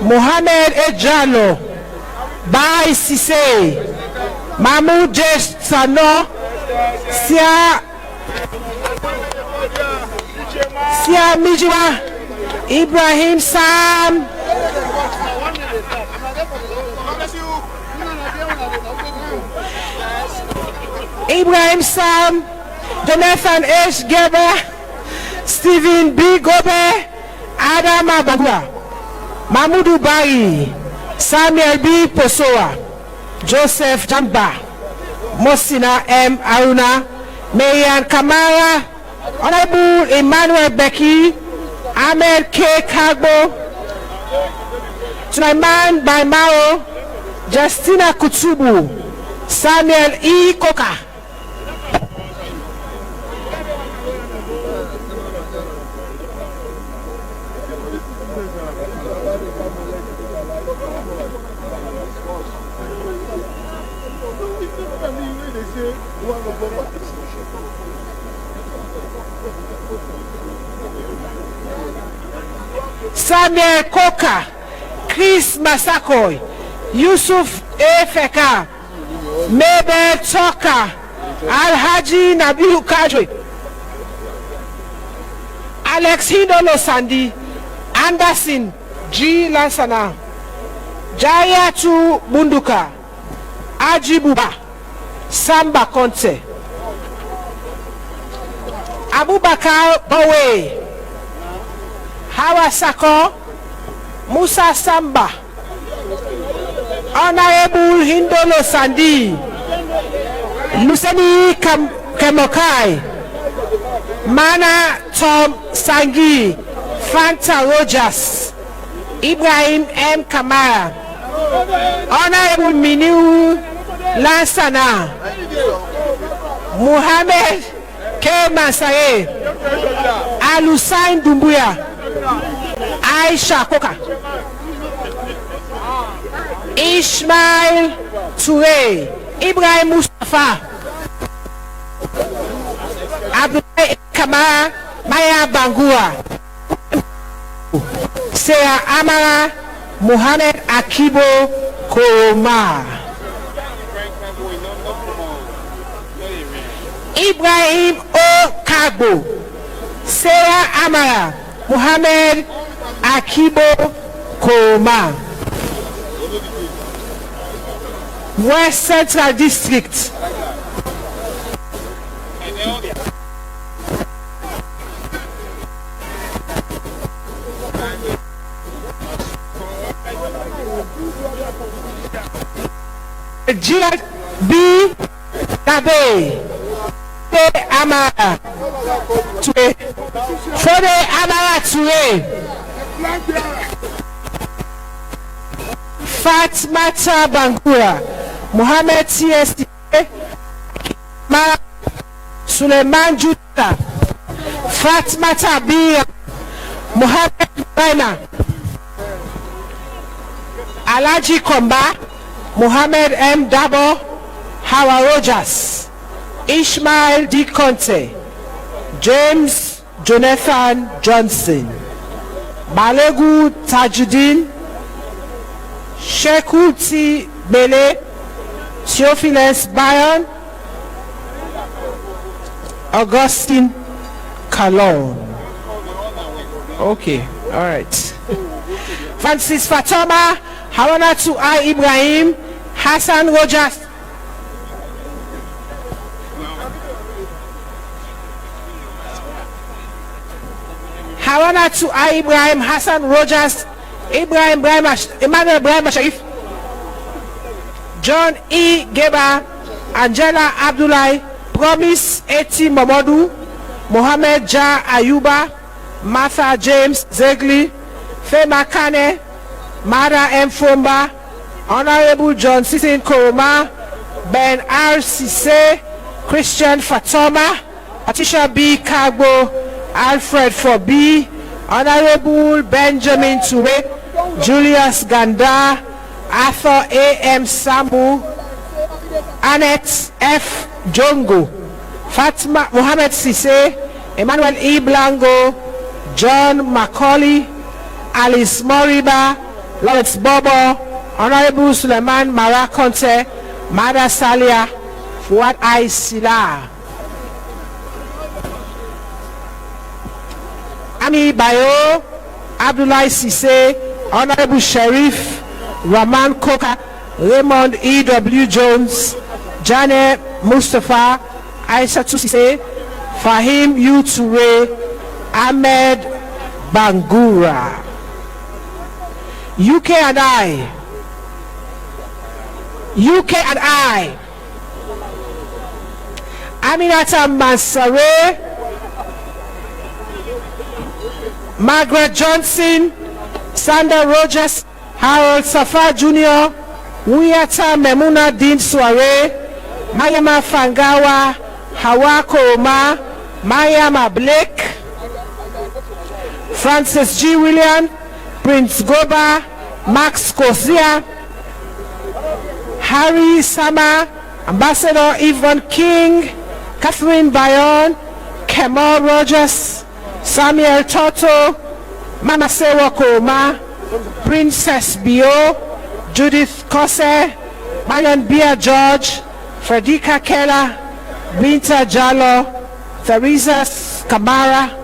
Mohammed Ejalo, Bai Sise, Mahmoud Jesh Sano, Sia Mijiwa, Ibrahim Sam, Jonathan H. Gebe, Stephen B. Gobe, Adam Abagua, Mahmoudou Bari, Samuel B. Posoa, Joseph Jamba, Mosina M. Aruna, Marian Kamara, Honorable Emmanuel Becky, Ahmed K. Kagbo, Sulaiman Baimao, Justina Kutubu, Samuel E. Koka. Samuel Koka, Chris Masakoy, Yusuf Efeka, Mabel Toka, Alhaji Nabilu Kadri, Alex Hindolo Sandi, Anderson G. Lansana, Jayatu Bunduka, Ajibuba, Samba Conte, Abubakar Bawe, Hawa Sako, Musa Samba, Honorable Hindolo Sandi, Luseni Kemokai, Mana Tom Sangi, Fanta Rogers, Ibrahim M. Kamara, Honorable Minu Lansana, Muhammad K. Masaye, Alusain Dumbuya, Aisha Koka, Ishmael Toure, Ibrahim Mustafa, Abdullah Kamara, Maya Bangura, Seya Amara, Muhammad Akibo Koroma, Ibrahim O. Kagbo, Seya Amara, Muhammad Akibo Koroma. West Central District. Gerald B. Tabe, Amara, Toure, Fode Amara Toure, Fatmata Bangura, Mohamed TST, Suleiman Juta, Fatmata Bia, Mohamed Baina, Alaji Komba, Mohamed M. Dabo, Hawa Rogers, Ishmael D. Conte, James Jonathan Johnson, Balegu Tajuddin, Sheku T. Bele, Theophilus Bayon, Augustine Kalon. Okay, all right. Francis Fatoma, Hawanatu I. Ibrahim, Hassan Rogers. Hawanatu I. Ibrahim, Hassan Rogers, Ibrahim Emmanuel Ibrahim Sharif, John E. Geba, Angela Abdullahi, Promise Eti Momodu, Mohamed Ja Ayuba, Martha James Zegli, Fema Kane, Mada M. Fomba, Honorable John Sisin Koroma, Ben R. Sise, Christian Fatoma, Patricia B. Kagbo, Alfred Fobi, Honorable Benjamin Toure, Julius Ganda, Arthur A. M. Samu, Annette F. Jongo, Fatma Mohamed Sise, Emmanuel E. Blanco, John Macaulay, Alice Moriba, Lawrence Bobo, Honorable Suleiman Mara Conte, Mada Salia, Fuad I. Sila, Ami Bayo, Abdullahi Sise, Honorable Sheriff Rahman Koka, Raymond E. W. Jones, Jane Mustafa, Aisha Sise, Fahim U. Toure, Ahmed Bangura. UK and I, Aminata Mansare, Margaret Johnson, Sandra Rogers, Harold Safa Jr., Wiyata Memuna Dean Soare, Mayama Fangawa, Hawa Koroma, Mayama Blake, Francis G. William, Prince Goba, Max Kosia, Harry Sama, Ambassador Yvonne King, Catherine Bayon, Kemal Rogers, Samuel Toto, Manasewa Koroma, Princess Bio, Judith Kose, Marion Bia George, Frederica Keller, Binta Jallo, Teresa Kamara,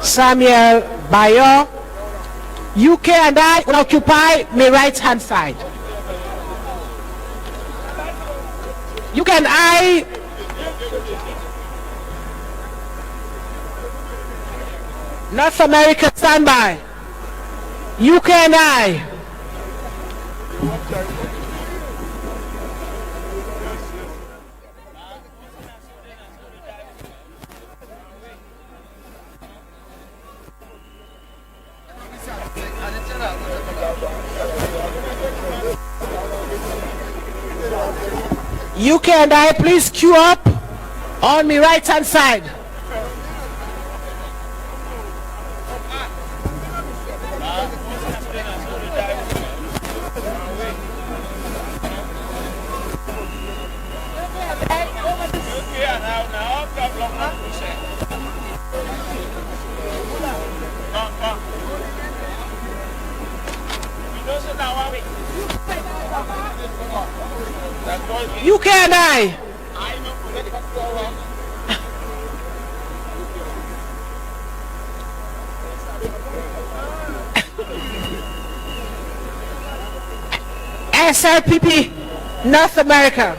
Samuel Bayo. UK and I will occupy my right hand side. UK and I North America standby. UK and I. UK and I, please queue up on my right hand side. UK and I. SLPP, North America.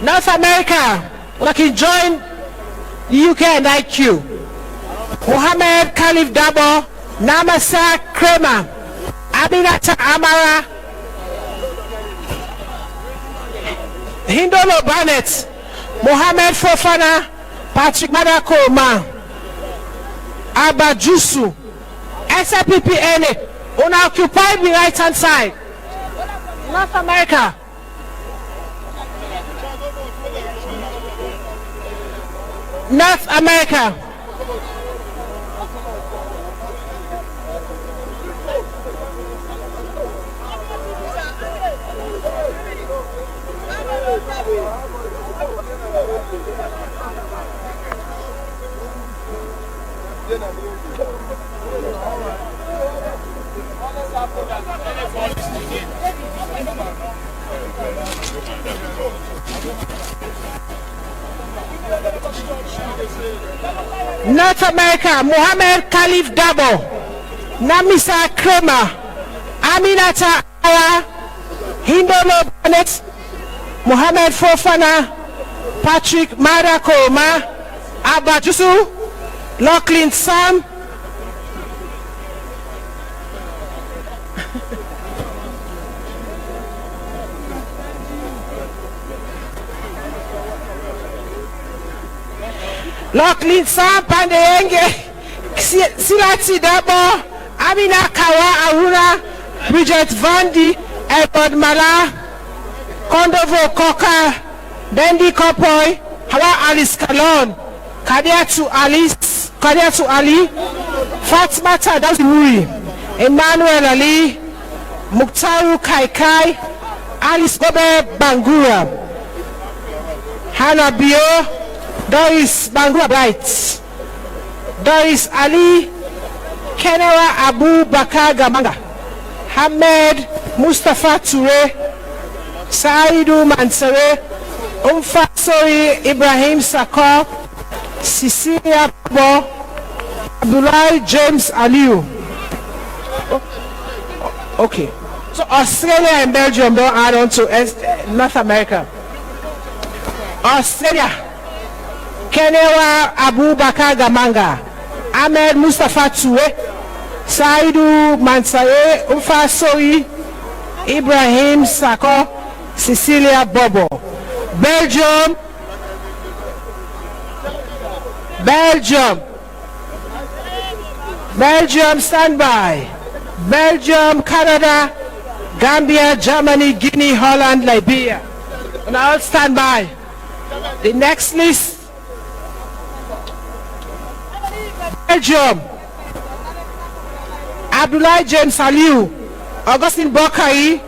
North America, we can join the UK and IQ. Mohammed Khalif Dabo, Namasa Kramer, Aminata Amara, Hindolo Barnett, Mohammed Fofana, Patrick Madakoma, Abajusu, SLPPNA, una occupy the right hand side. North America. North America. North America, Mohammed Khalif Dabo, Namisa Kramer, Aminata Awa, Hindolo Bennett, Mohammed Fofana, Patrick Madakoma, Abajusu, Lachlan Sam, Lachlan Sam Pandeyenge, Silati Dabo, Amina Kawa Aruna, Bridget Vandi, Edward Mala, Kondovo Koka, Dendi Kopoy, Hawa Alice Kalon, Kadiatu Ali, Fatma Tadazuri, Emmanuel Ali, Muktaru Kaikai, Alice Gobe Bangura, Hannah Bio, Doris Bangura Bright, Doris Ali, Kenewa Abu Bakar Gamanga, Hamed Mustafa Toure, Saidu Mansare, Umfasori Ibrahim Sakor, Cecilia Bo, Abdullah James Aliu. Okay, so Australia and Belgium don't add on to North America. Australia, Kenewa Abu Bakar Gamanga, Ahmed Mustafa Toure, Saidu Mansaye, Umfasori Ibrahim Sakor, Cecilia Bobo. Belgium, standby. Belgium, Canada, Gambia, Germany, Guinea, Holland, Liberia. Now standby. The next list. Belgium, Abdullah James Aliu, Augustine Bokai,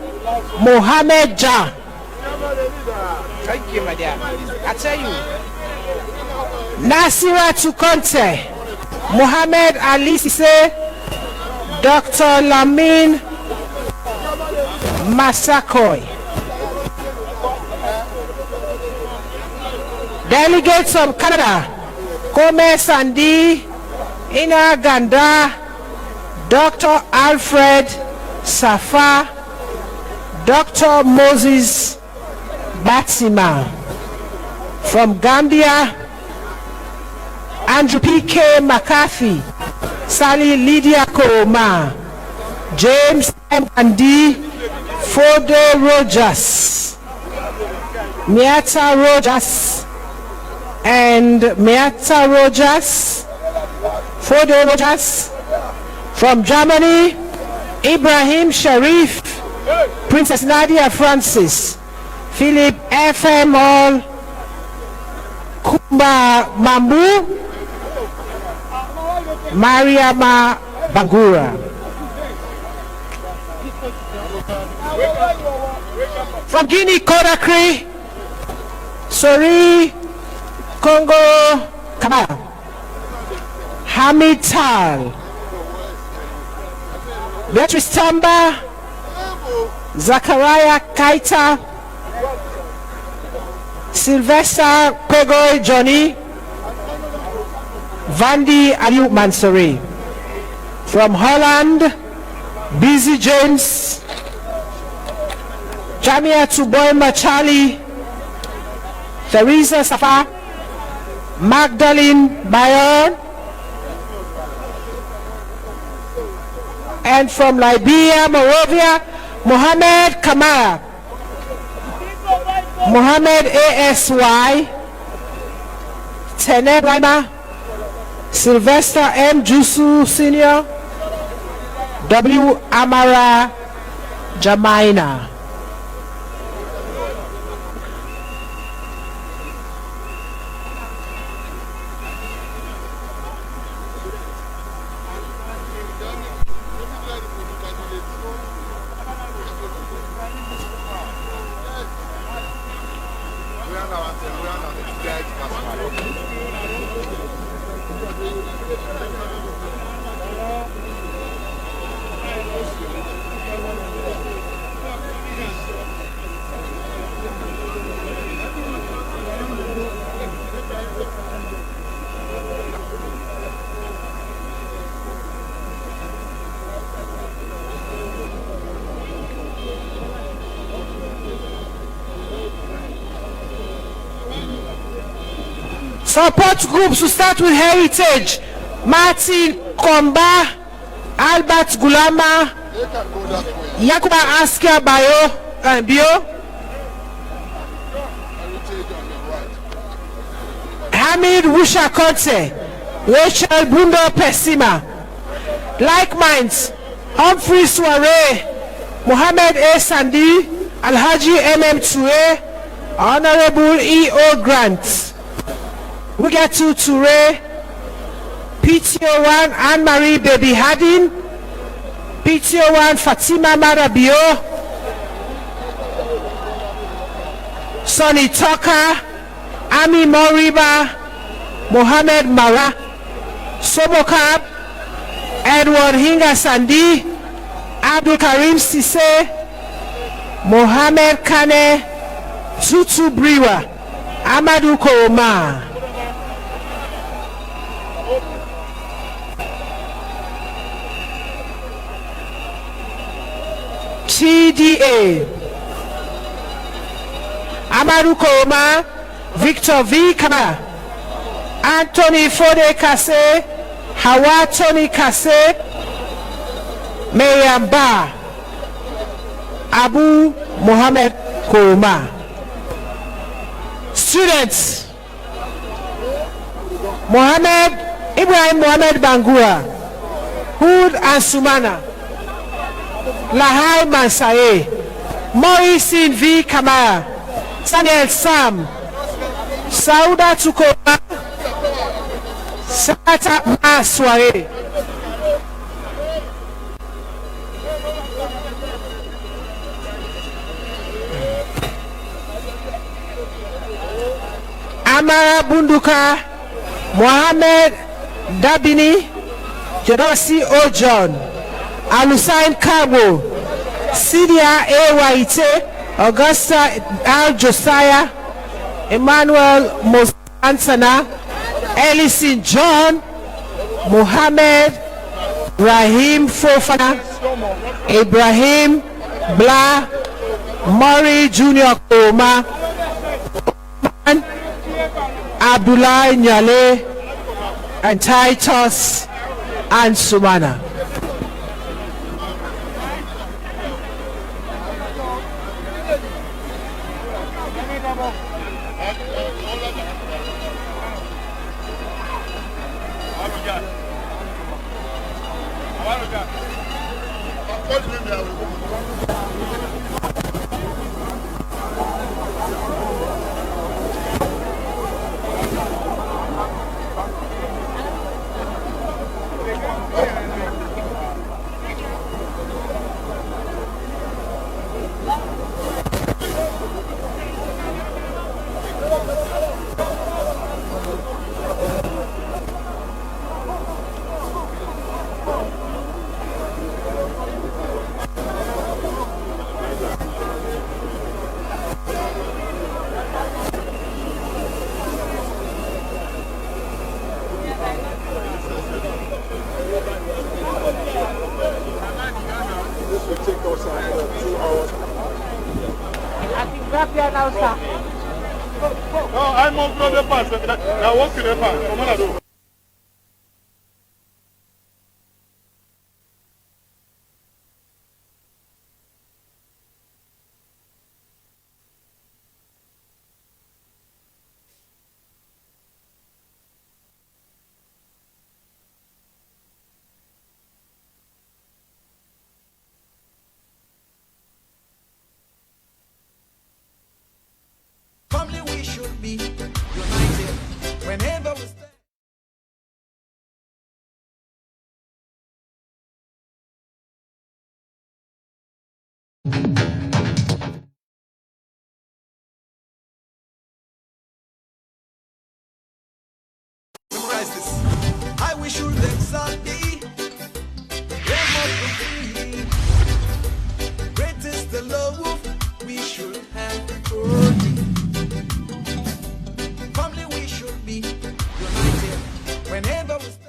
Mohamed Jah. Thank you, my dear. I tell you. Nasira Tukonte, Mohamed Ali Sise, Dr. Lamin Masakoy. Delegates from Canada, Kome Sandi, Ina Ganda, Dr. Alfred Safa, Dr. Moses Batsima. From Gambia, Andrew P.K. McCarthy, Sally Lydia Koma, James M. Andy, Fode Rogers, Miata Rogers, and Miata Rogers, Fode Rogers. From Germany, Ibrahim Sharif, Princess Nadia Francis, Philip F.M. All, Kumba Mambu, Mariama Bangura. From Guinea, Conakry, Sori, Congo, Kamara, Hamid Tal, Beatrice Tamba, Zachariah Kaita, Sylvester Pegoy Johnny, Vandi Aliu Mansari. From Holland, Busy James, Jamia Tuboy Machali, Theresa Safa, Magdalene Bayon, and from Liberia, Monrovia, Mohamed Kamara, Mohamed ASY, Tene Rima, Sylvester M. Jusu Sr., W. Amara Jamaina. Support groups to start with Heritage. Martin Komba, Albert Gulama, Yakuba Askia Bio, Hamid Wusha Kote, Rachel Bundo Pesima. Like minds, Humphrey Soare, Mohammed A. Sandi, Alhaji M.M. Ture, Honorable E.O. Grant. We get to Ture, PTO1 Anne-Marie Baby Hadin, PTO1 Fatima Marabio, Sonny Toka, Ami Moriba, Mohammed Mara, Sobokab, Edward Hinga Sandi, Abdul Karim Sise, Mohammed Kane, Tutu Briwa, Amadou Kooma. TDA, Amadou Kooma, Victor V. Kama, Anthony Fode Kase, Hawa Tony Kase, Miriam Ba, Abu Mohammed Kooma. Students, Ibrahim Mohammed Bangura, Hood and Sumana, Lahai Mansae, Maurice V. Kamara, Samuel Sam, Sauda Tukoma, Sata Masware. Amara Bunduka, Mohammed Dabini, Jedosi O. John, Alusain Kabo, Sidia A. Waite, Augusta Al Josiah, Emmanuel Mosansana, Ellison John, Mohammed Rahim Fofana, Ibrahim Blah, Murray Junior Koma, Abdullah Nyale, and Titus and Sumana. No, I'm on the pass. I walk to the pass. Come on, I do. be united whenever we stand. Memorize this. I wish you them Sunday. They must be free. Great is the love we should have for thee. Family, we should be united whenever we stand.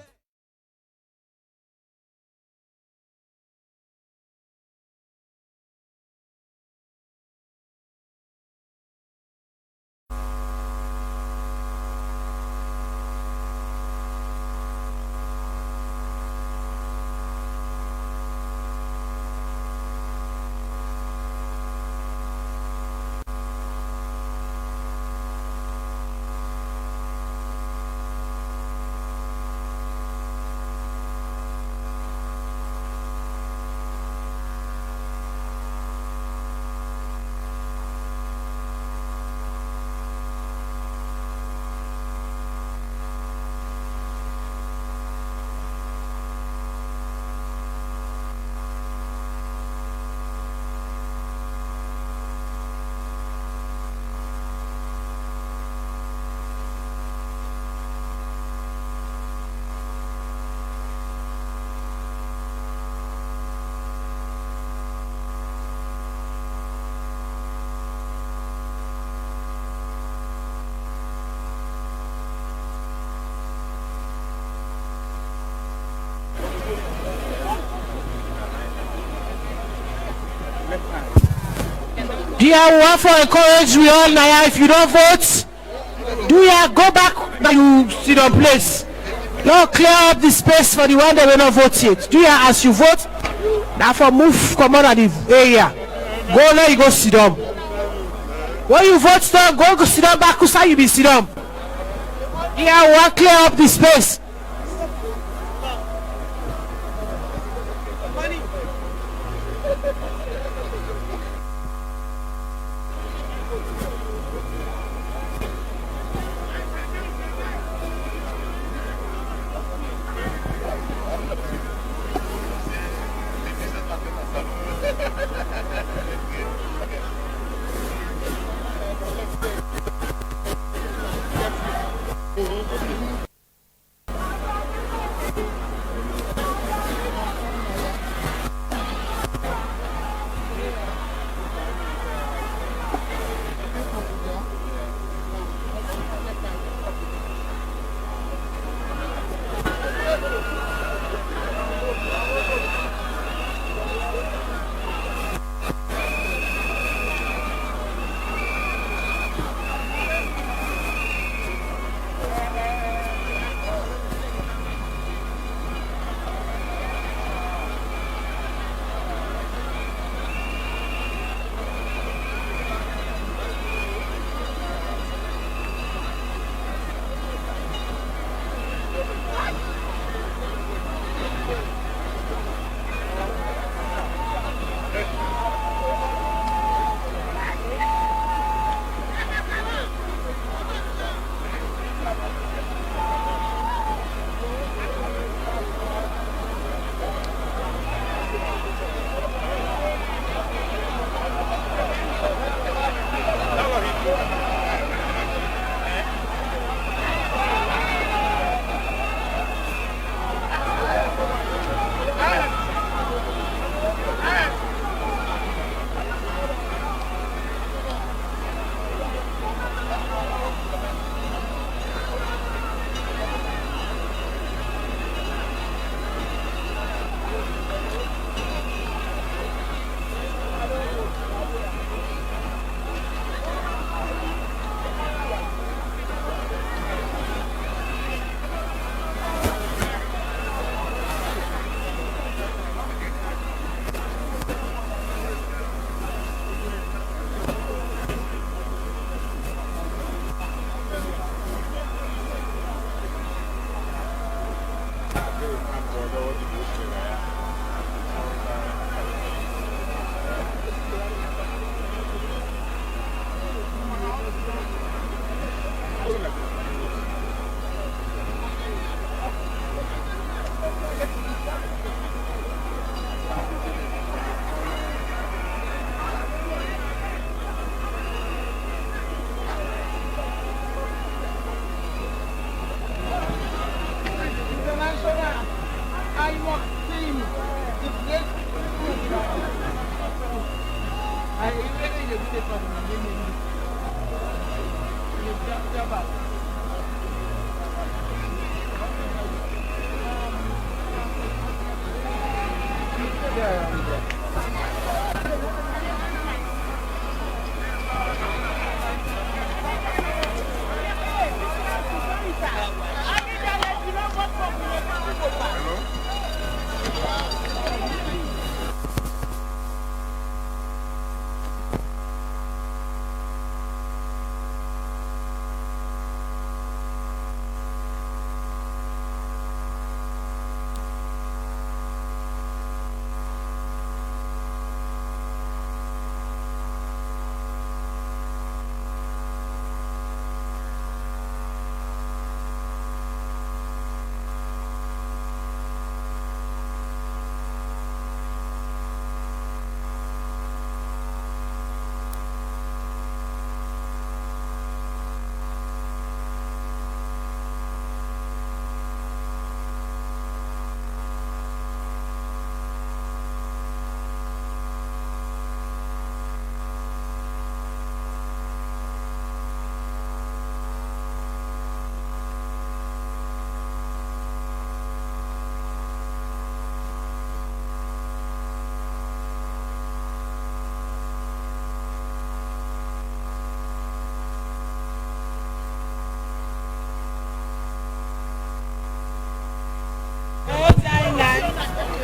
Dear, we want to encourage we all now. If you don't vote, do ya go back now you sit on place. Don't clear up the space for the one that will not vote yet. Do ya as you vote, now for move come out of the area. Go now you go sit down. When you vote down, go sit down back to you be sit down. Dear, we want clear up the space.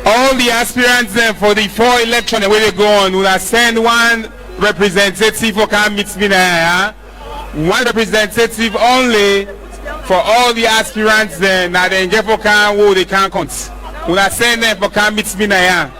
All the aspirants then for the 4 elections where they go on will send one representative for come meet me there. One representative only for all the aspirants then that they get for come who they can't count. Will send them for come meet me there.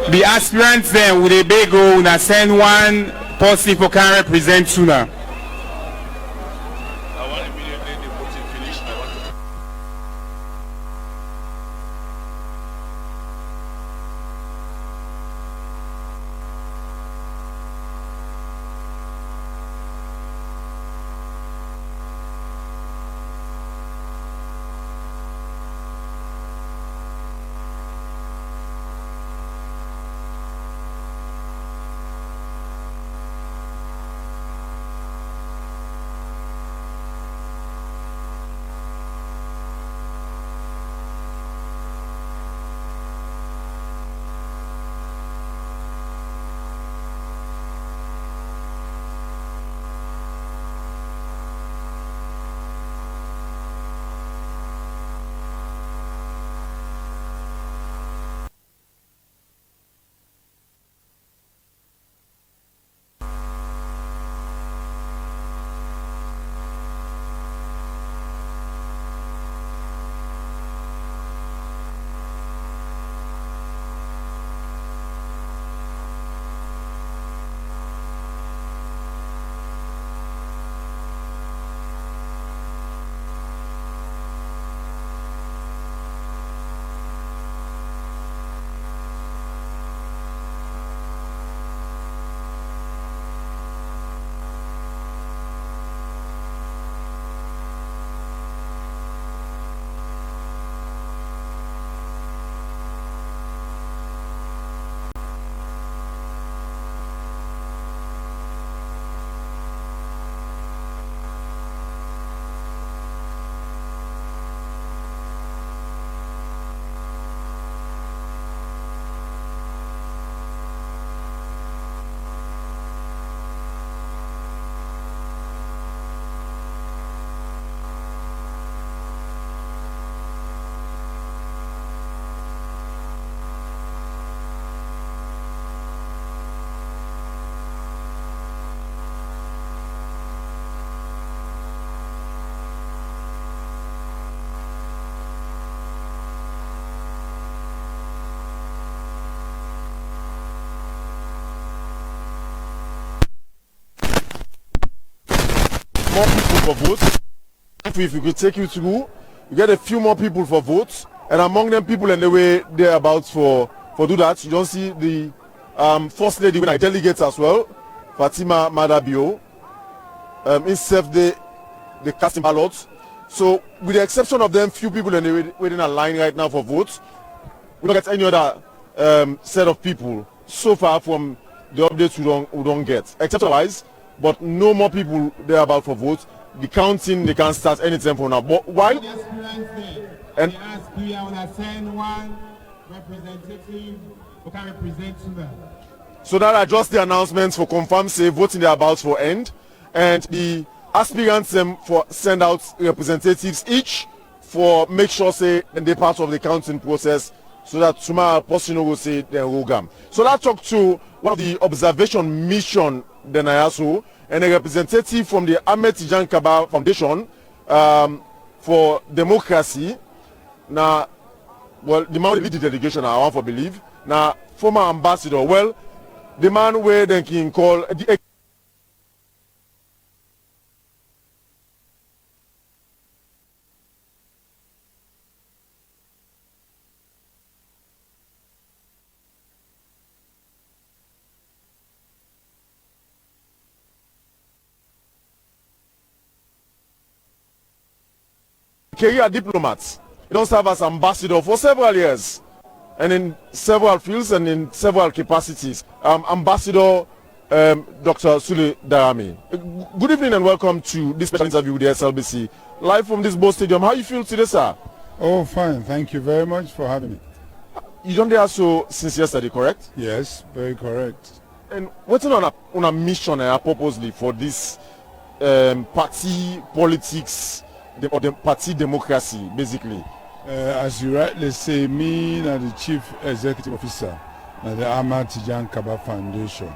The aspirants then with a big goal na send one person for can represent Tuna. More people for votes. If we could take you through, you get a few more people for votes, and among them people in the way they're about for do that. You don't see the first lady with delegates as well, Fatima Madabio. Instead the casting ballots. So with the exception of them, few people in the waiting a line right now for votes. We don't get any other set of people so far from the updates we don't get, except otherwise. But no more people there about for votes. The counting they can start anytime from now. But why? And ask you to send one representative who can represent to them. So that are just the announcements for confirm say voting they're about for end, and the aspirants for send out representatives each for make sure say and they part of the counting process, so that tomorrow person will say then Rogam. So that talk to one of the observation mission then I also and a representative from the Ahmed Tijan Kaba Foundation for Democracy. Now, well, the man lead the delegation I want to believe. Now, former ambassador, well, the man where then can call the career diplomat. He don't serve as ambassador for several years and in several fields and in several capacities. Ambassador Dr. Sule Darami. Good evening and welcome to this special interview with the SLBC. Live from this Bo Stadium. How you feel today, sir? Oh, fine. Thank you very much for having me. You don't there so since yesterday, correct? Yes, very correct. And what's on a mission purposely for this party politics or the party democracy, basically? As you rightly say, me and the Chief Executive Officer of the Ahmed Tijan Kaba Foundation,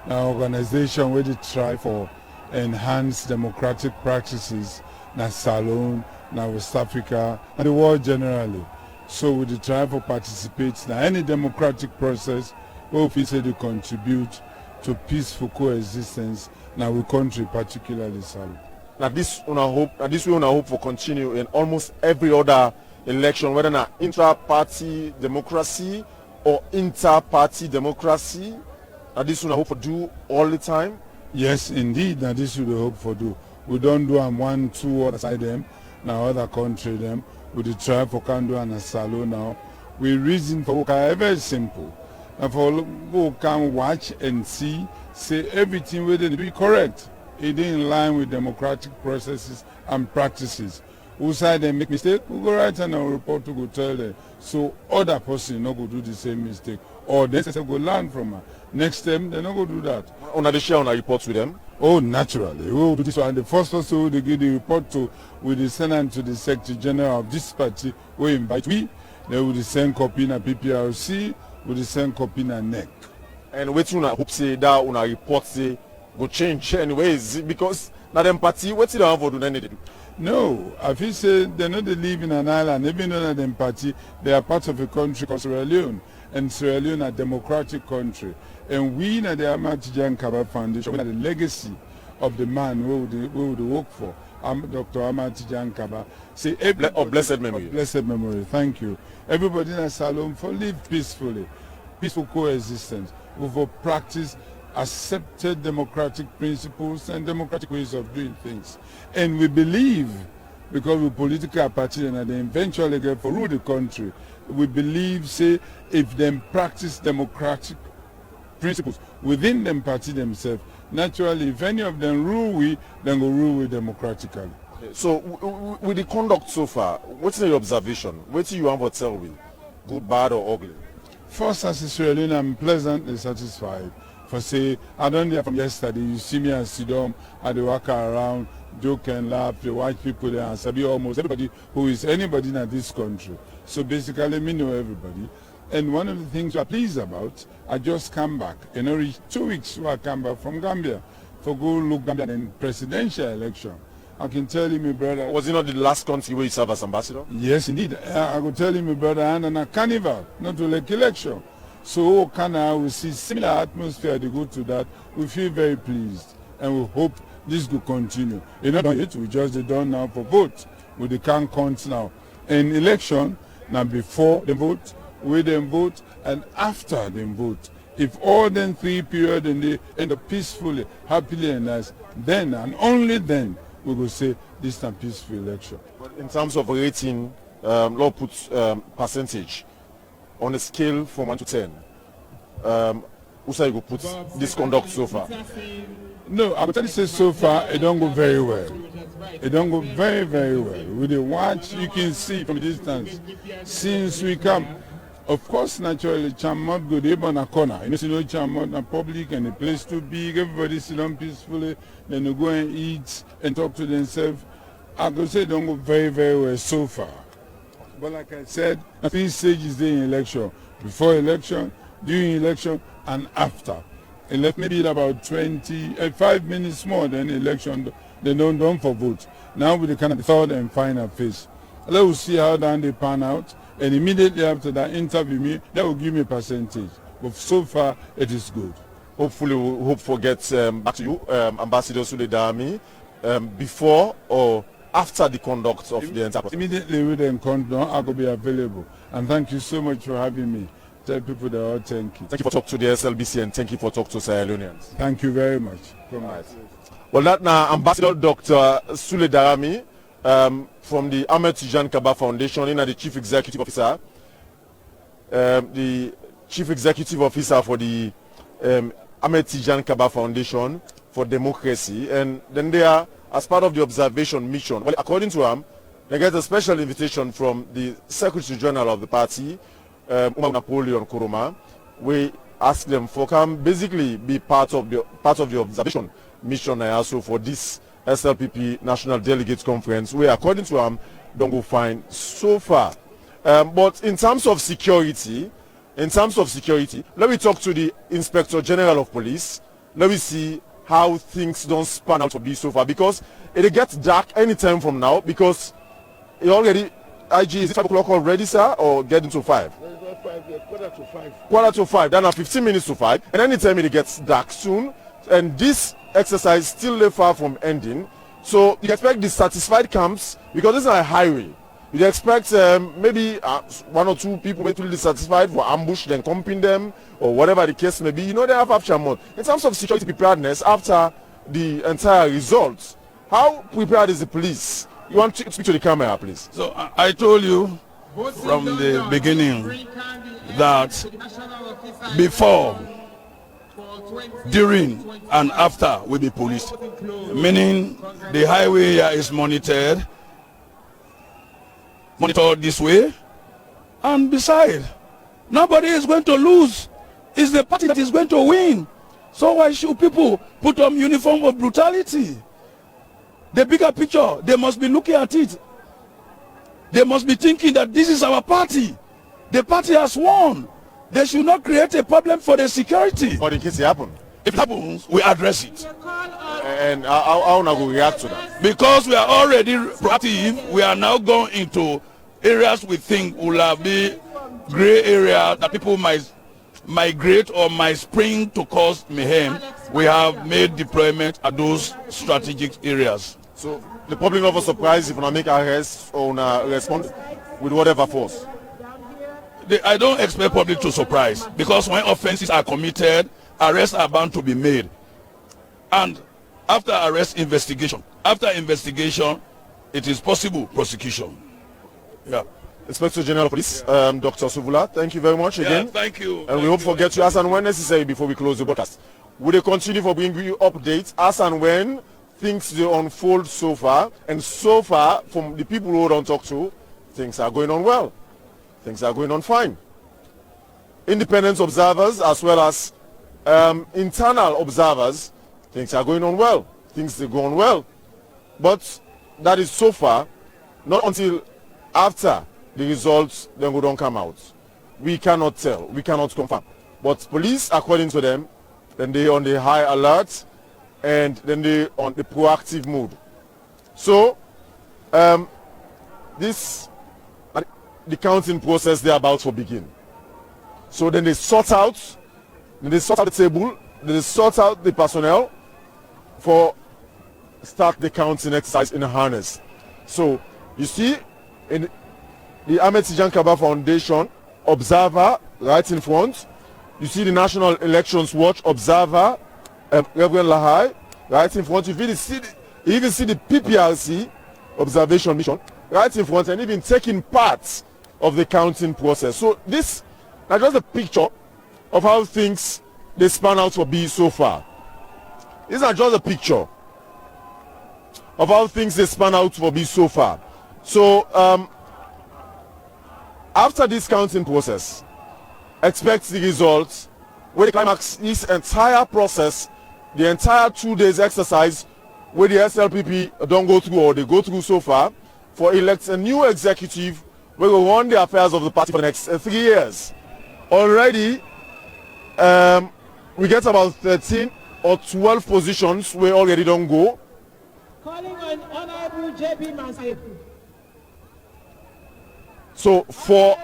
an organization where they try for enhanced democratic practices in Salone, in West Africa, and the world generally. So we try to participate in any democratic process where we say to contribute to peaceful coexistence in our country, particularly Salom. Now this we hope for continue in almost every other election, whether na intra-party democracy or inter-party democracy. Now this we hope for do all the time. Yes, indeed. Now this we hope for do. We don't do them 1, 2 other side them. Now other country them. We try for can do and a salo now. We reason for very simple. And for who can watch and see, say everything within be correct. It in line with democratic processes and practices. Who side they make mistake, we go write and our report to go tell them. So other person not go do the same mistake. Or they say go learn from her. Next time they not go do that. On the share on a report with them? Oh, naturally. We will do this one. The first person they give the report to with the Senate to the Secretary General of this party. We invite we. They will send copy in a PPRC, will send copy in a NEC. And what you hope say that on a report say go change anyways because now them party what they have for do anything. No, I feel say they know they live in an island. Even though them party, they are part of a country called Sierra Leone, and Sierra Leone a democratic country. And we in the Amatijan Kaba Foundation, we are the legacy of the man who would work for, Dr. Amatijan Kaba. Say of blessed memory. Blessed memory. Thank you. Everybody in Salom for live peacefully, peaceful coexistence. We will practice accepted democratic principles and democratic ways of doing things. And we believe, because we political party and they eventually get for rule the country, we believe, say, if them practice democratic principles within them party themselves, naturally, if any of them rule we, then go rule we democratically. So, with the conduct so far, what's your observation? What do you want to tell me? Good, bad, or ugly? First, as a Sierra Leone, I'm pleasantly satisfied. For say, I don't hear from yesterday, you see me and sit down, and they walk around, joke and laugh, the white people there, and sabi almost everybody who is anybody in this country. So basically, me know everybody. And one of the things we're pleased about, I just come back. In only 2 weeks, I come back from Gambia for go look Gambia in presidential election. I can tell you, my brother. Was it not the last country where you served as ambassador? Yes, indeed. I could tell you, my brother, and a carnival, not to like election. So we see similar atmosphere to go to that. We feel very pleased and we hope this will continue. You know, we just done now for vote. We can't count now. In election, now before the vote, with them vote, and after them vote. If all them 3 periods and they end up peacefully, happily and nice, then and only then we will say this is a peaceful election. But in terms of rating, law puts percentage. On a scale from 1 to 10, who say you go put this conduct so far? No, I will tell you say so far it don't go very well. It don't go very, very well. With the watch, you can see from a distance. Since we come, of course, naturally, Chamot go there on a corner. You know, Chamot a public and a place too big. Everybody sit down peacefully. Then they go and eat and talk to themselves. I could say it don't go very, very well so far. But like I said, 3 stages there in election. Before election, during election, and after. And left maybe about 5 minutes more than election, they don't done for vote. Now with the kind of third and final phase. Let's see how then they pan out. And immediately after that interview me, that will give me a percentage. But so far, it is good. Hopefully, we hope for get back to you, Ambassador Suledami, before or after the conduct of the entire process. Immediately with the conduct, I will be available. And thank you so much for having me. Tell people that all thank you. Thank you for talking to the SLBC and thank you for talking to Sierra Leoneans. Thank you very much. Well, that now Ambassador Dr. Sule Darami from the Ahmed Tijan Kaba Foundation, the Chief Executive Officer, the Chief Executive Officer for the Ahmed Tijan Kaba Foundation for Democracy, and then they are as part of the observation mission. Well, according to him, they get a special invitation from the Secretary General of the party, Umar Napoleon Kuruma. We ask them for come basically be part of the observation mission and also for this SLPP National Delegates Conference, where according to him, don't go find so far. But in terms of security, let me talk to the Inspector General of Police. Let me see how things don't span out to be so far, because it gets dark anytime from now, because it already IG, is it 5 o'clock already, sir, or getting to 5? Quarter to 5. Quarter to 5, then 15 minutes to 5, and anytime it gets dark soon, and this exercise still left far from ending. So you expect dissatisfied camps, because this is a highway. You expect maybe 1 or 2 people may be dissatisfied for ambush, then comping them, or whatever the case may be. You know, they have after month. In terms of security preparedness, after the entire results, how prepared is the police? You want to speak to the camera, please? So I told you from the beginning that before, during, and after will be policed. Meaning the highway here is monitored this way, and besides, nobody is going to lose. It's the party that is going to win. So why should people put on uniform of brutality? The bigger picture, they must be looking at it. They must be thinking that this is our party. The party has won. They should not create a problem for the security. But in case it happens? If it happens, we address it. And how now we react to that? Because we are already proactive, we are now going into areas we think will be gray area that people might migrate or might spring to cause mayhem. We have made deployment at those strategic areas. So the public not surprised if we make arrests or respond with whatever force? I don't expect public to surprise, because when offenses are committed, arrests are bound to be made. And after arrest, investigation. After investigation, it is possible prosecution. Yeah. Inspector General of Police, Dr. Suvula, thank you very much again. Yeah, thank you. And we hope to get you as and when necessary before we close the broadcast. We will continue for bringing you updates as and when things they unfold so far. And so far, from the people who don't talk to, things are going on well. Things are going on fine. Independent observers as well as internal observers, things are going on well. Things are going well. But that is so far, not until after the results then we don't come out. We cannot tell, we cannot confirm. But police, according to them, then they on the high alert and then they on the proactive mood. So the counting process they're about to begin. So then they sort out the table, then they sort out the personnel for start the counting exercise in a harness. So you see in the Ahmed Tijan Kaba Foundation observer right in front, you see the National Elections Watch observer Reverend Lahai right in front. You even see the PPRC observation mission right in front, and even taking part of the counting process. So this is just a picture of how things they span out to be so far. This is not just a picture of how things they span out to be so far. So after this counting process, expect the results where the climax this entire process, the entire 2 days exercise where the SLPP don't go through or they go through so far for elect a new executive where will run the affairs of the party for the next 3 years. Already we get about 13 or 12 positions where already don't go. Calling on Honorable JB Masai. So four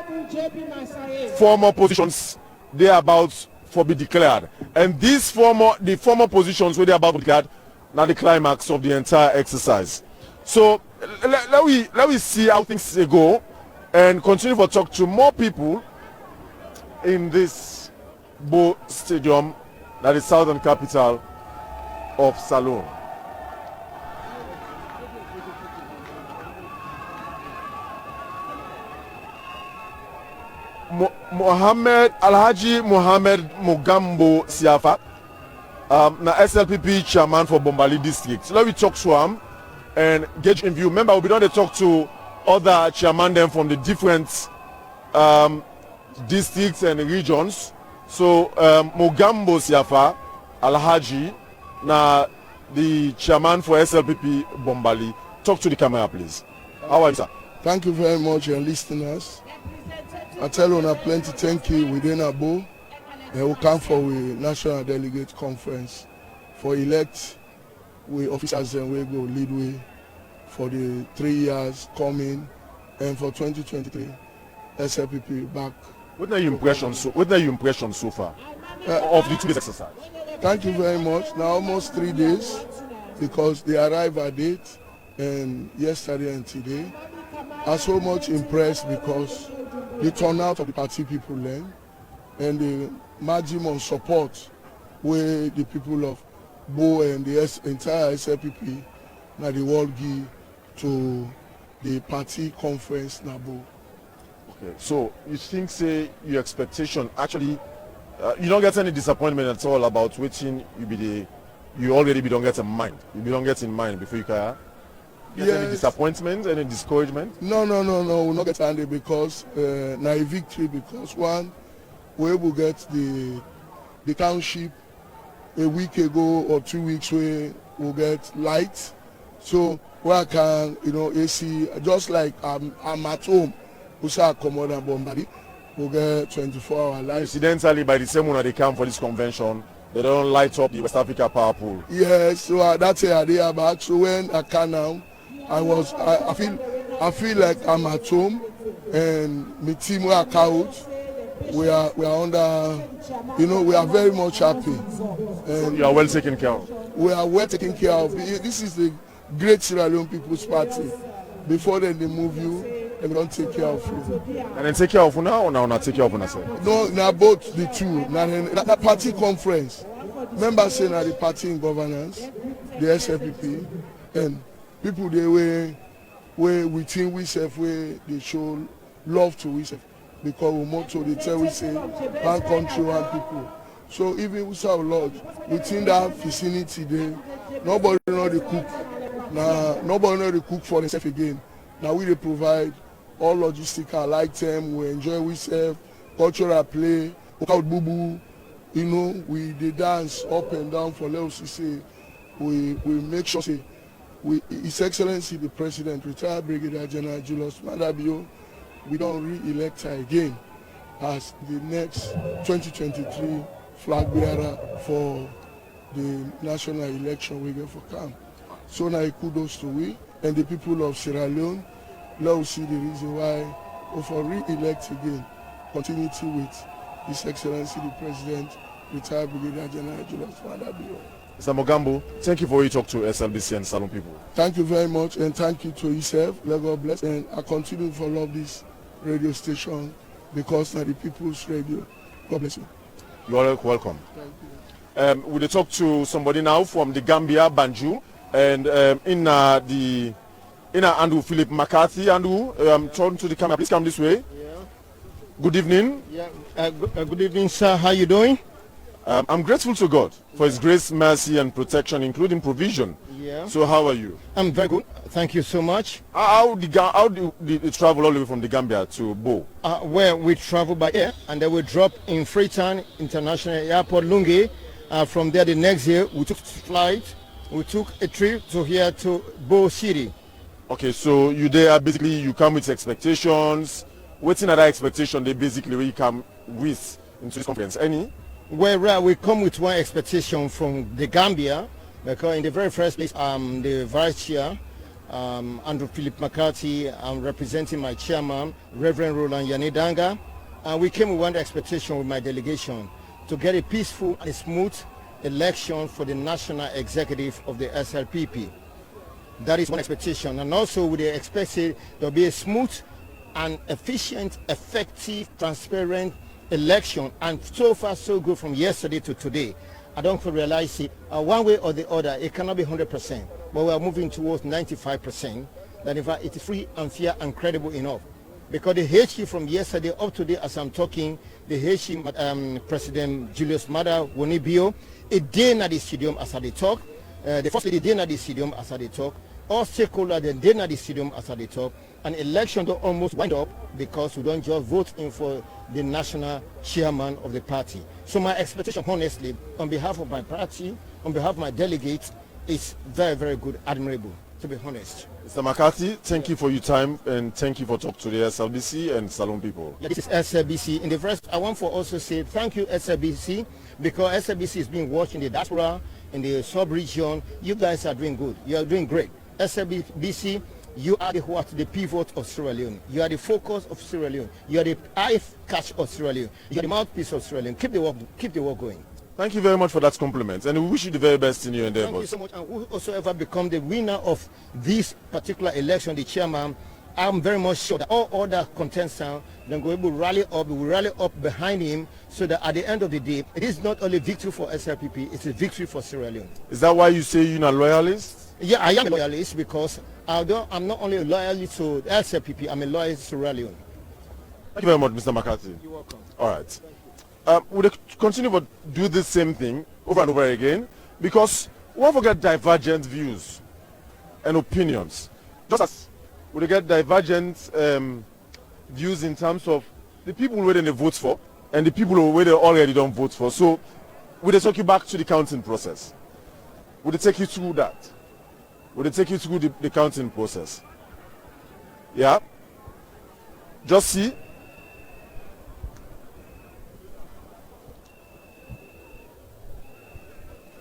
more positions they are about to be declared, and these the former positions where they are about to be declared now the climax of the entire exercise. So let we see how things go and continue to talk to more people in this Bo Stadium, that is southern capital of Salone. Alhaji Mohammed Mugambo Siafa, na SLPP chairman for Bombali district. So let me talk to him and get in view. Remember, we'll be done to talk to other chairman them from the different districts and regions. So Mugambo Siafa, Alhaji, na the chairman for SLPP Bombali. Talk to the camera, please. How are you, sir? Thank you very much, your listeners. I tell you, plenty thank you within Abo. They will come for the National Delegate Conference for elect we officers and we go lead way for the 3 years coming and for 2023, SLPP back. What are your impressions so far of the 2 days exercise? Thank you very much. Now almost 3 days, because they arrived at date, and yesterday and today. I'm so much impressed because the turnout of the party people learn, and the maximum support where the people of Bo and the entire SLPP now the world give to the party conference now Bo. Okay, so you think, say, your expectation actually, you don't get any disappointment at all about waiting you already don't get in mind. You don't get in mind before you can get any disappointment, any discouragement? No, we'll not get angry because now a victory, because one, we will get the township a week ago or 2 weeks where we'll get light. So where I can, AC, just like I'm at home, we say accommodate and Bombadi, we'll get 24-hour light. Incidentally, by the same one they come for this convention, they don't light up the West Africa Power Pool. Yes, so that's a idea back. So when I can now, I feel like I'm at home, and my team we are out. We are under, we are very much happy. And you are well taken care of. We are well taken care of. This is the great Sierra Leone People's Party. Before then they move you, they don't take care of you. And then take care of you now, or now take care of you? No, now both the two. Now that party conference, members say now the party in governance, the SLPP, and people they where within we self where they show love to we self. Because we motto they tell we say one country, one people. So even we say Lord, within that vicinity there, nobody know the cook. Now nobody know the cook for themselves again. Now we they provide all logistical item, we enjoy we serve, cultural play, out boo, we they dance up and down for let us say we make sure say His Excellency the President, retired Brigadier General Julius Madabio, we don't re-elect her again as the next 2023 flag bearer for the national election we get for camp. So now kudos to we and the people of Sierra Leone. Let us see the reason why we for re-elect again. Continuity with His Excellency the President, retired Brigadier General Julius Madabio. Mr. Mogambo, thank you for you talk to SLBC and Salon people. Thank you very much, and thank you to yourself. Let God bless, and I continue to love this radio station because now the people's radio. God bless you. You are welcome. Thank you. We'll talk to somebody now from the Gambia, Banjul, and Andrew Philip McCarthy. Andrew, turn to the camera. Please come this way. Yeah. Good evening. Yeah. Good evening, sir. How you doing? I'm grateful to God for His grace, mercy, and protection, including provision. Yeah. So how are you? I'm very good. Thank you so much. How do you travel all the way from the Gambia to Bo? Well, we travel by air, and then we drop in Freetown International Airport, Lungi. From there, the next year, we took flight. We took a trip to here to Bo City. Okay, so you there basically you come with expectations. What's another expectation they basically you come with into this conference? Any? Well, we come with one expectation from the Gambia, because in the very first place, I'm the vice chair, Andrew Philip McCarthy. I'm representing my chairman, Reverend Roland Yanidanga. And we came with one expectation with my delegation to get a peaceful and smooth election for the national executive of the SLPP. That is one expectation. And also we expected there will be a smooth and efficient, effective, transparent election, and so far so good from yesterday to today. I don't realize it one way or the other. It cannot be 100%, but we are moving towards 95%. That in fact it is free and fair and credible enough, because the HE from yesterday up to today, as I'm talking, the HE President Julius Mada Wonibio, a day at the stadium as I talk. The first lady day at the stadium as I talk. All stakeholders then day at the stadium as I talk. An election don't almost wind up because we don't just vote in for the national chairman of the party. So my expectation, honestly, on behalf of my party, on behalf of my delegates, is very, very good, admirable, to be honest. Mr. McCarthy, thank you for your time, and thank you for talking to the SLBC and Salon people. Yeah, this is SLBC. In the first, I want to also say thank you, SLBC, because SLBC is being watched in the diaspora, in the sub-region. You guys are doing good. You are doing great. SLBC You are the pivot of Sierra Leone. You are the focus of Sierra Leone. You are the eye catch of Sierra Leone. You are the mouthpiece of Sierra Leone. Keep the work going. Thank you very much for that compliment, and we wish you the very best in your endeavors. Thank you so much. And whosoever become the winner of this particular election, the chairman, I'm very much sure that all other contestants then will rally up behind him, so that at the end of the day, it is not only victory for SLPP, it's a victory for Sierra Leone. Is that why you say you're a loyalist? Yeah, I am a loyalist because I'm not only a loyalist to SLPP, I'm a loyalist to Sierra Leone. Thank you very much, Mr. McCarthy. You're welcome. All right. We'll continue to do the same thing over and over again, because we won't forget divergent views and opinions. Just as we'll get divergent views in terms of the people who they vote for and the people who they already don't vote for. So we'll take you back to the counting process. We'll take you through that. We'll take you through the counting process. Yeah? Just see.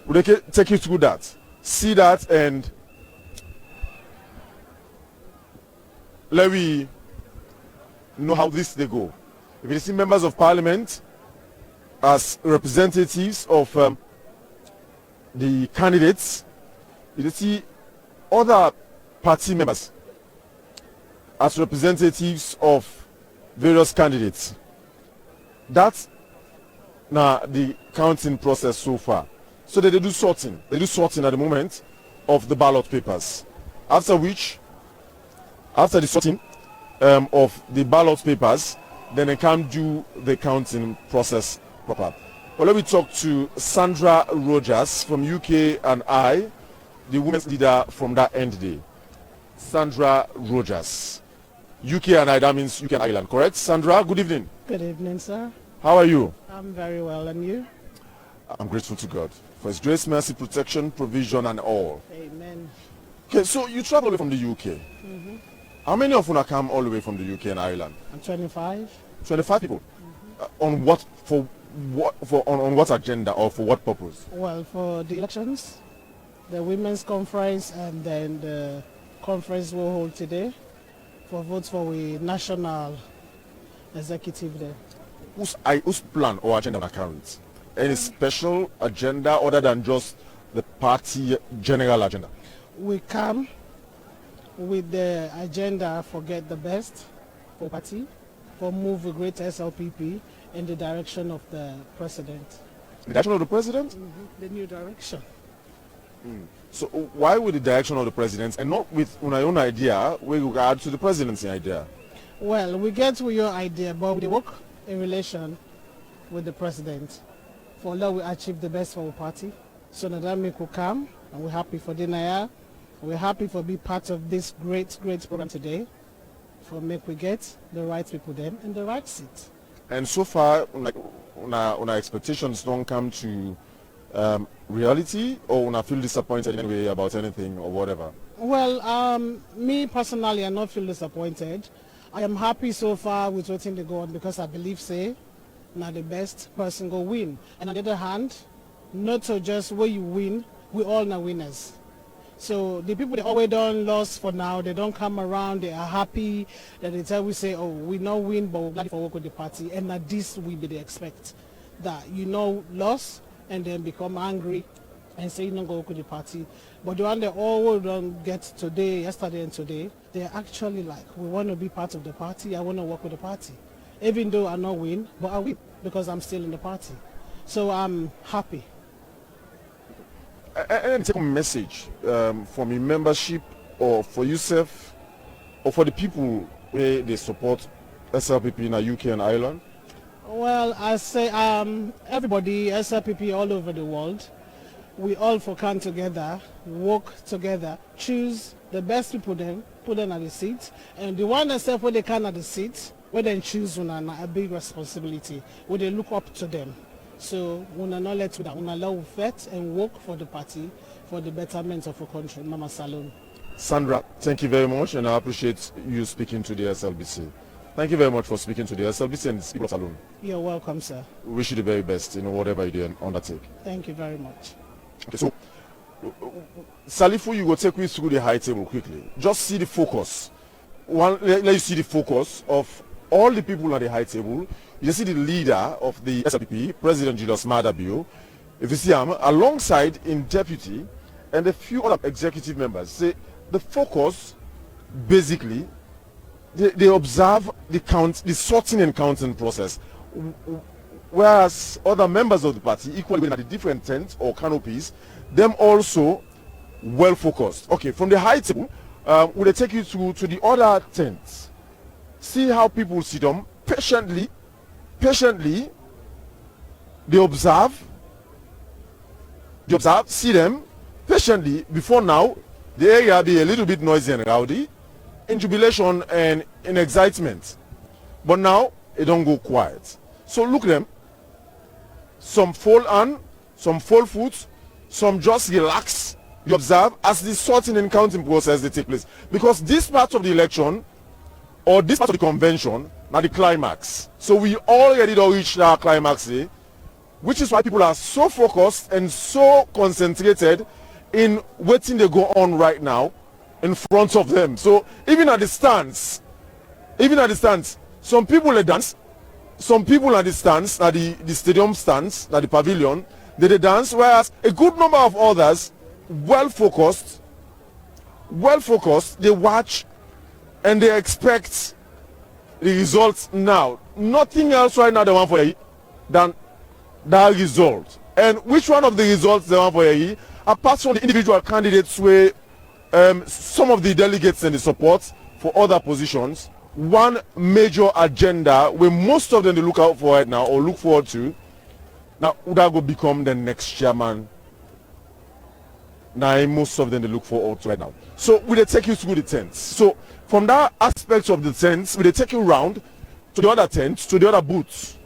We'll take you through that. See that, and let me know how this they go. If you see members of parliament as representatives of the candidates, you see other party members as representatives of various candidates. That's now the counting process so far. So they do sorting. They do sorting at the moment of the ballot papers. After which, after the sorting of the ballot papers, then they can do the counting process proper. Well, let me talk to Sandra Rogers from UK and I, the women's leader from that end day. Sandra Rogers. UK and I, that means UK and Ireland, correct? Sandra, good evening. Good evening, sir. How are you? I'm very well, and you? I'm grateful to God for His grace, mercy, protection, provision, and all. Amen. Okay, so you travel away from the UK. Mm-hmm. How many of you come all the way from the UK and Ireland? I'm 25. 25 people. On what on what agenda or for what purpose? Well, for the elections, the women's conference, and then the conference we'll hold today for votes for the national executive there. Whose plan or agenda account? Any special agenda other than just the party general agenda? We come with the agenda for get the best for party, for move a great SLPP in the direction of the president. The direction of the president? Mm-hmm. The new direction. So why with the direction of the president and not with our own idea with regard to the presidency idea? Well, we get with your idea, but we work in relation with the president. For Allah, we achieve the best for our party. So now that make we come, and we're happy for dinner. We're happy for be part of this great program today. For make we get the right people then in the right seat. And so far, like, our expectations don't come to reality, or when I feel disappointed in any way about anything or whatever? Well, me personally, I not feel disappointed. I am happy so far with what's in the go on, because I believe, say, now the best person go win. And on the other hand, not so just where you win, we all now winners. So the people that always done lost for now, they don't come around, they are happy, that they tell we say, oh, we not win, but we're glad for work with the party. And at this we be they expect that lost and then become angry and say you don't go with the party. But the one they all don't get today, yesterday and today, they're actually like, we want to be part of the party, I want to work with the party. Even though I not win, but I win because I'm still in the party. So I'm happy. And take a message from your membership, or for yourself, or for the people where they support SLPP in the UK and Ireland? Well, I say everybody, SLPP all over the world, we all for come together, work together, choose the best people then, put them at the seat, and the one that say where they can at the seat, where they choose one a big responsibility, where they look up to them. So we not let that, we allow fight and work for the party, for the betterment of our country. Mama Salon. Sandra, thank you very much, and I appreciate you speaking to the SLBC. Thank you very much for speaking to the SLBC and the Speaker Salon. You're welcome, sir. We wish you the very best in whatever you do undertake. Thank you very much. Okay, so Salifu, you will take me through the high table quickly. Just see the focus. Let you see the focus of all the people at the high table. You see the leader of the SLP, President Julius Maada Bio. If you see him, alongside in deputy and a few other executive members. Say the focus, basically, they observe the sorting and counting process. Whereas other members of the party, equally at the different tents or canopies, them also well focused. Okay, from the high table, will they take you to the other tents? See how people sit down patiently. They observe, see them patiently. Before now, the area be a little bit noisy and rowdy, in jubilation and in excitement. But now, it don't go quiet. So look them. Some fold on, some fold foot, some just relax. You observe as the sorting and counting process they take place. Because this part of the election, or this part of the convention, now the climax. So we already don't reach our climax, which is why people are so focused and so concentrated in waiting they go on right now in front of them. So even at the stands, some people they dance, some people at the stands, at the stadium stands, at the pavilion, they dance, whereas a good number of others, well focused, they watch and they expect the results now. Nothing else right now they want for you than that result. And which one of the results they want for you, apart from the individual candidates where some of the delegates and the support for other positions, one major agenda where most of them they look out for right now or look forward to, now would that go become the next chairman? Now most of them they look forward to right now. So will they take you through the tents? So from that aspect of the tents, will they take you round to the other tents, to the other booths,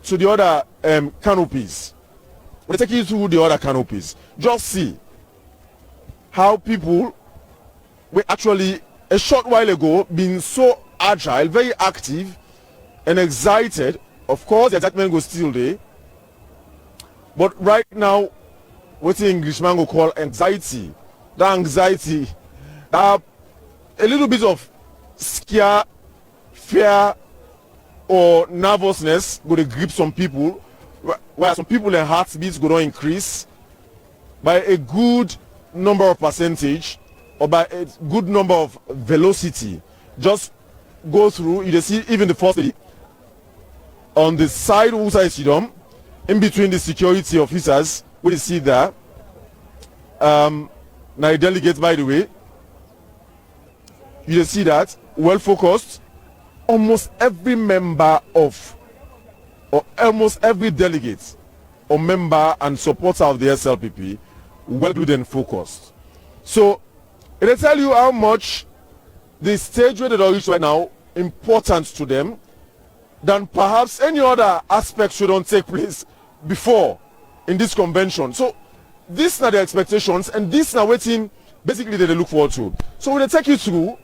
to the other canopies? Will they take you through the other canopies? Just see how people were actually a short while ago being so agile, very active and excited. Of course, the excitement goes still there. But right now, what the Englishman will call anxiety. That anxiety, a little bit of scare, fear, or nervousness go to grip some people, where some people their heartbeats go to increase by a good number of percentage or by a good number of velocity. Just go through, you see even the first lady on the side who side sidom, in between the security officers, we see there. Now the delegates, by the way, you see that well focused. Almost every member of, or almost every delegate or member and supporter of the SLPP well good and focused. So it'll tell you how much the stage where they are reached right now important to them than perhaps any other aspect should not take place before in this convention. So these are the expectations and these are waiting basically that they look forward to. So we'll take you through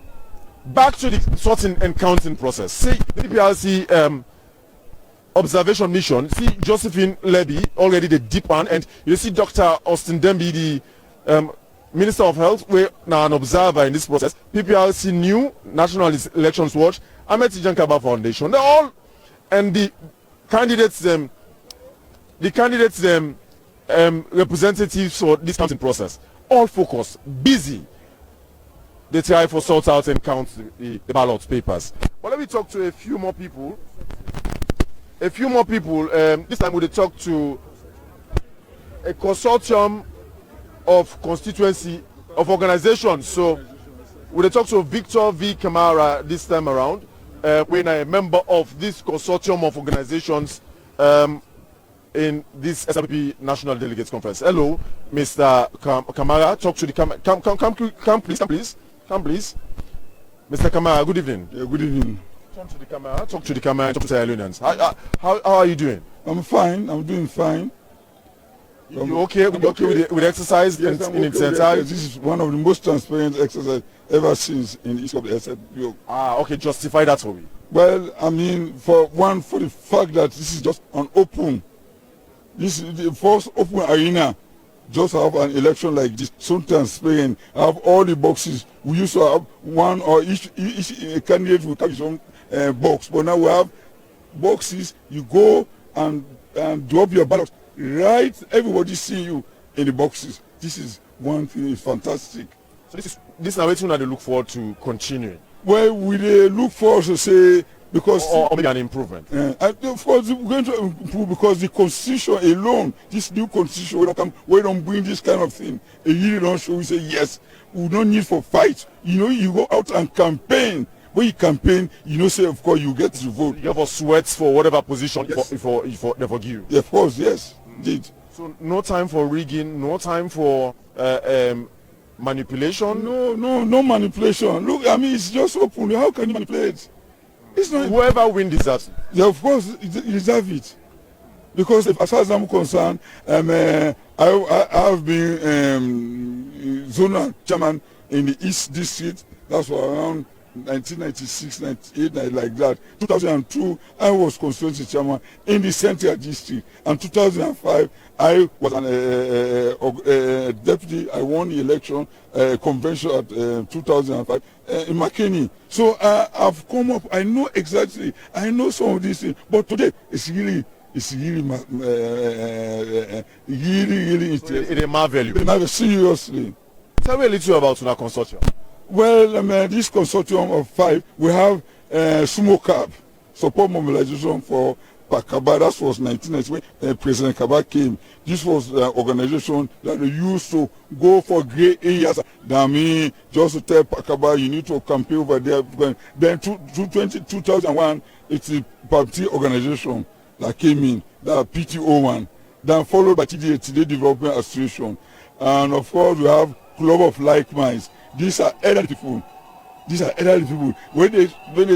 back to the sorting and counting process. See the PRC observation mission. See Josephine Levy already the deep one, and you see Dr. Austin Demby, the Minister of Health, we're now an observer in this process. PPRC new National Elections Watch, Ahmed Tijan Kaba Foundation. They're all, and the candidates representatives for this counting process, all focused, busy. They try for sort out and count the ballot papers. But let me talk to a few more people. This time we'll talk to a consortium of constituency of organizations. So we'll talk to Victor V. Kamara this time around. When I'm a member of this consortium of organizations in this SLP National Delegates Conference. Hello, Mr. Kamara. Talk to the camera. Come please. Mr. Kamara, good evening. Yeah, good evening. Talk to the camera and talk to Sierra Leoneans. How are you doing? I'm fine. I'm doing fine. You okay? With exercise yes, in its entirety? This is one of the most transparent exercises ever since in the East of the SLP. Okay, justify that for me. Well, I mean, for the fact that this is just an open, this is the first open arena just have an election like this, so transparent, have all the boxes. We used to have one, or each candidate will carry his own box, but now we have boxes. You go and drop your ballot, right? Everybody see you in the boxes. This is one thing, is fantastic. So this is now what they look forward to continuing. Well, we look forward to say, because or maybe an improvement. And of course, we're going to improve, because the constitution alone, this new constitution, we don't bring this kind of thing. It really don't show. We say yes, we don't need for fight. You know, you go out and campaign. When you campaign, you know, say of course you get the vote. You have a sweats for whatever position yes. for they forgive. Yeah, of course, yes, indeed. So no time for rigging, no time for manipulation. No manipulation. Look, I mean, it's just open. How can you manipulate? It's not. Whoever wins deserves it. Yeah, of course, you deserve it. Because as far as I'm concerned, I have been zonal chairman in the East District. That's for around 1996, 98, like that. 2002, I was constituency chairman in the Central District. And 2005, I was a deputy. I won the election convention at 2005 in McKinney. So I've come up. I know exactly. I know some of these things. But today, it's really interesting. It's a marvel. Seriously. Tell me a little about that consortium. Well, this consortium of 5, we have Sumo Cab, support mobilization for Pakaba. That was 1990 when President Kaba came. This was an organization that they used to go for gray areas. That means just to tell Pakaba, you need to campaign over there. Then 2001, it's a party organization that came in, that PTO1. Then followed by Today Development Association. And of course, we have Club of Like Minds. These are elderly people. When they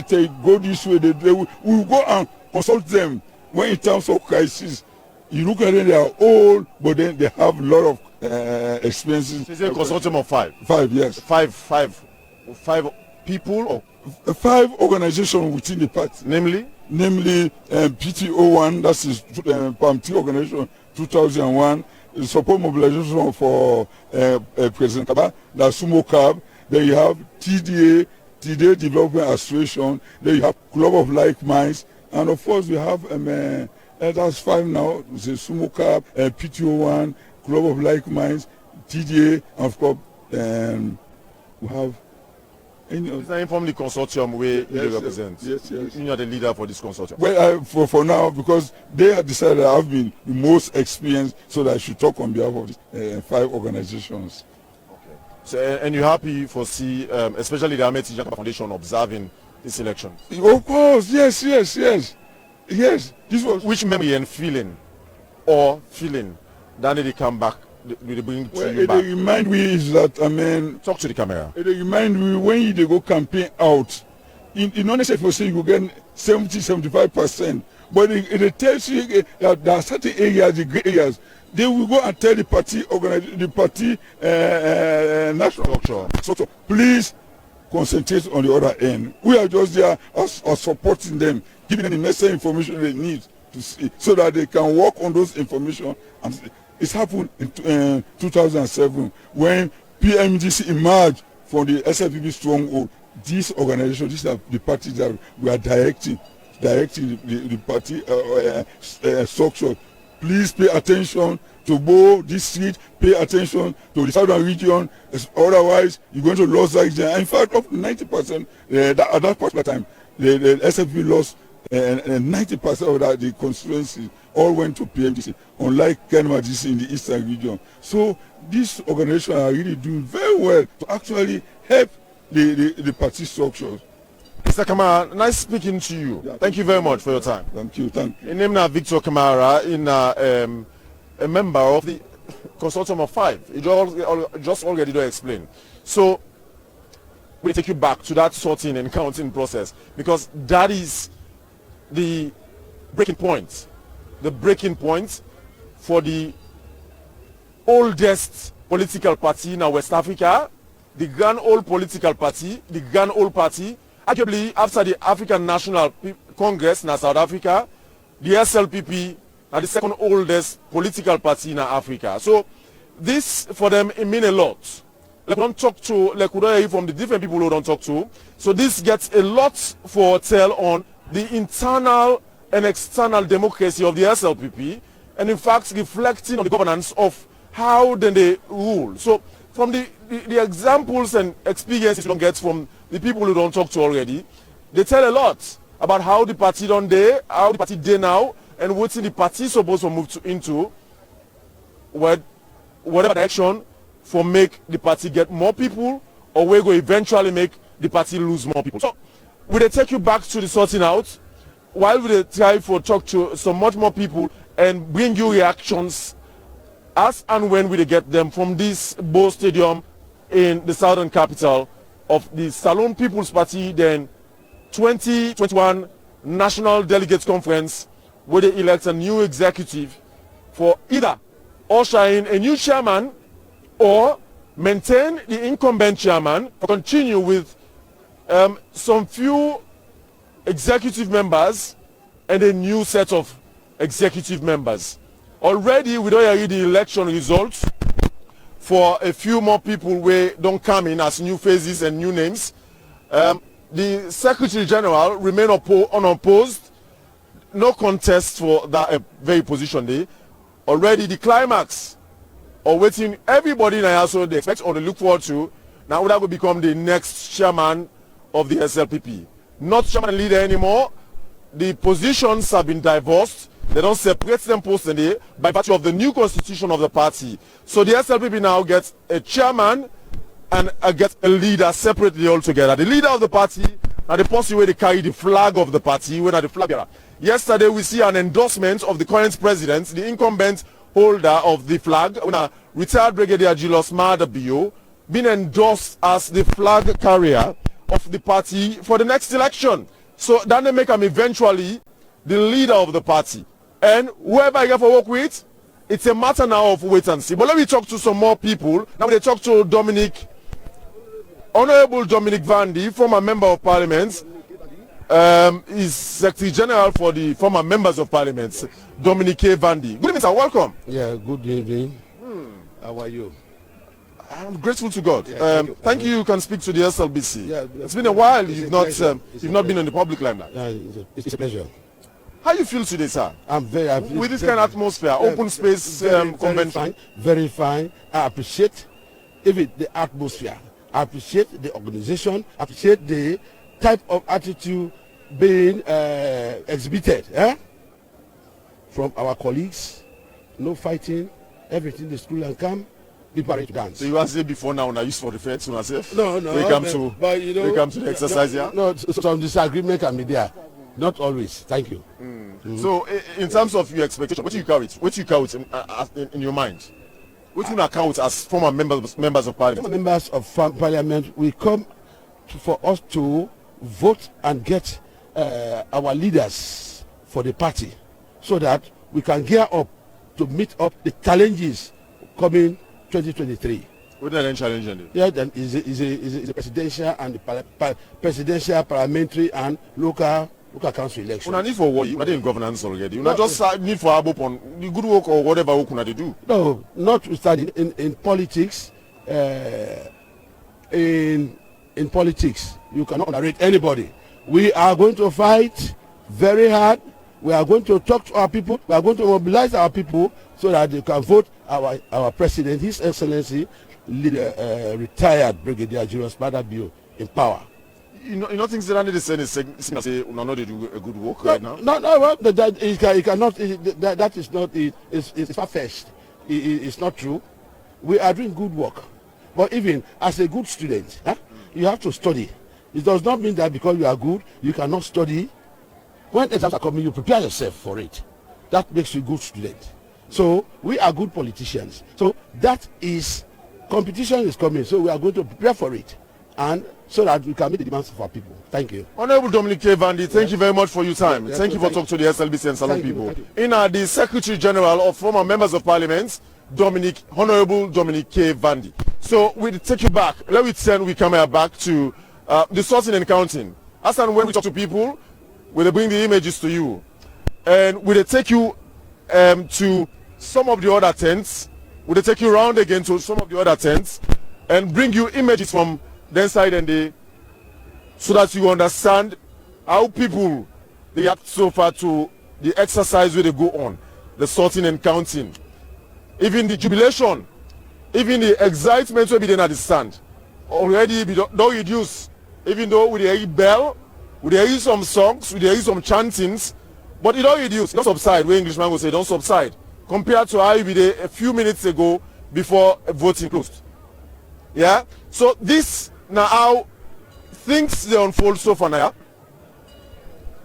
say go this way, we will go and consult them. When in terms of crisis, you look at them, they are old, but then they have a lot of expenses. It's a consortium of 5. 5, yes. 5 people or 5 organizations within the party. Namely PTO1, that's his party organization, 2001. Support mobilization for President Kaba, that's Sumo Cab. Then you have TDA, Today Development Association. Then you have Club of Like Minds, and of course we have that's 5 now. It's a Sumo Cab, PTO1, Club of Like Minds, TDA, and of course we have. It's not informally consortium where you represent. Yes. You are the leader for this consortium. Well, for now, because they have decided I have been the most experienced, so that I should talk on behalf of these 5 organizations. Okay. So, and you're happy for especially the Ahmed Tijani Foundation observing this election? Of course, yes. This was which memory and feeling that they come back. They bring you back. They remind me is that talk to the camera. They remind me when they go campaign out. In not necessarily for you go get 70-75%, but it tells you that there are certain areas, the great areas. They will go and tell the party national structure, please concentrate on the other end. We are just there as supporting them, giving them the necessary information they need to see, so that they can work on those information. And it's happened in 2007 when PMDC emerged from the SLPP stronghold. This organization, these are the parties that we are directing the party structure. Please pay attention to Bo district, pay attention to the southern region. Otherwise, you're going to lose that region. In fact, up to 90%, at that particular time, the SLPP lost 90% of that, the constituency all went to PMDC, unlike Kenma DC in the eastern region. So these organizations are really doing very well to actually help the party structures. Mr. Kamara, nice speaking to you. Yeah, thank you very much for your time. Thank you. In name now Victor Kamara, a member of the consortium of 5. You just already explain. So we take you back to that sorting and counting process, because that is the breaking point. The breaking point for the oldest political party in West Africa, the grand old political party, the grand old party, arguably after the African National Congress in South Africa, the SLPP are the second oldest political party in Africa. So this for them it mean a lot. Like we don't talk to, like we don't hear from the different people who don't talk to. So this gets a lot for tell on the internal and external democracy of the SLPP, and in fact reflecting on the governance of how then they rule. So from the examples and experiences you don't get from the people who don't talk to already, they tell a lot about how the party done there, how the party day now, and what's the party supposed to move into, whatever direction for make the party get more people, or we go eventually make the party lose more people. So will they take you back to the sorting out, while we try for talk to some much more people and bring you reactions as and when we get them from this Bo Stadium in the southern capital of the Salone People's Party, then 2021 National Delegates Conference, where they elect a new executive for either usher in a new chairman or maintain the incumbent chairman, or continue with some few executive members and a new set of executive members. Already we don't hear the election results for a few more people where don't come in as new faces and new names. The Secretary General remain unopposed. No contest for that very position there. Already the climax or waiting everybody in the household they expect or they look forward to, now that will become the next chairman of the SLPP. Not chairman and leader anymore. The positions have been divorced. They don't separate them personally by virtue of the new constitution of the party. So the SLPP now gets a chairman and gets a leader separately altogether. The leader of the party and the person where they carry the flag of the party, when are the flag bearer. Yesterday we see an endorsement of the current president, the incumbent holder of the flag, retired Brigadier Julius Maada, being endorsed as the flag carrier of the party for the next election. So then they make him eventually the leader of the party. And whoever you have to work with, it's a matter now of wait and see. But let me talk to some more people. Now we talk to Honorable Dominic Vandy, former member of parliament. Is Secretary General for the former members of parliament, Dominic Vandy. Good evening, sir. Welcome. Yeah, good evening. How are you? I'm grateful to God. Yeah, thank you. You can speak to the SLBC. Yeah, it's been a while. You've not been in the public limelight. It's a pleasure. How you feel today, sir? I'm very happy. With this kind of atmosphere, open space convention. Very fine. I appreciate even the atmosphere. I appreciate the organization. I appreciate the type of attitude being exhibited from our colleagues. No fighting, everything is cool and calm. People are ready to dance. So you want to say before now, I used for the fair to myself? No. We come to the exercise here? No, some disagreement can be there. Not always. Thank you. So in terms of your expectation, what do you carry? What do you carry in your mind? What do you account as former members of parliament? Former members of parliament, we come for us to vote and get our leaders for the party so that we can gear up to meet up the challenges coming 2023. What are the challenges? Yeah, then is a presidential and the presidential, parliamentary and local council election. Una need for what? You are in governance already. You just need for the good work or whatever work they do. No, not to study in politics. In politics, you cannot underrate anybody. We are going to fight very hard. We are going to talk to our people. We are going to mobilize our people so that they can vote our president, His Excellency, retired Brigadier Julius Maada in power. You know things that need to say we not do a good work right now. No. It cannot. That is not. It's far-fetched. It's not true. We are doing good work, but even as a good student, you have to study. It does not mean that because you are good, you cannot study. When exams are coming, you prepare yourself for it. That makes you a good student. So we are good politicians. So that is competition is coming. So we are going to prepare for it, and so that we can meet the demands of our people. Thank you. Honorable Dominic Vandy, thank you very much for your time. Thank you for talking to the SLBC and Salon people. The Secretary General of former members of Parliament, Honorable Dominic Vandy. So we'll take you back. Let me turn we come back to the sorting and counting. As and when we talk to people, we'll bring the images to you. And we'll take you to some of the other tents We'll take you around again to some of the other tents and bring you images from the inside and so that you understand how people react so far to the exercise where they go on, the sorting and counting, even the jubilation, even the excitement will be there at the stand. Already don't reduce, even though we hear bell, we hear some songs, we hear some chantings, but it don't reduce, it don't subside. Where Englishman will say don't subside, compared to how you be there a few minutes ago before voting closed. Yeah, so this now how things they unfold so far now.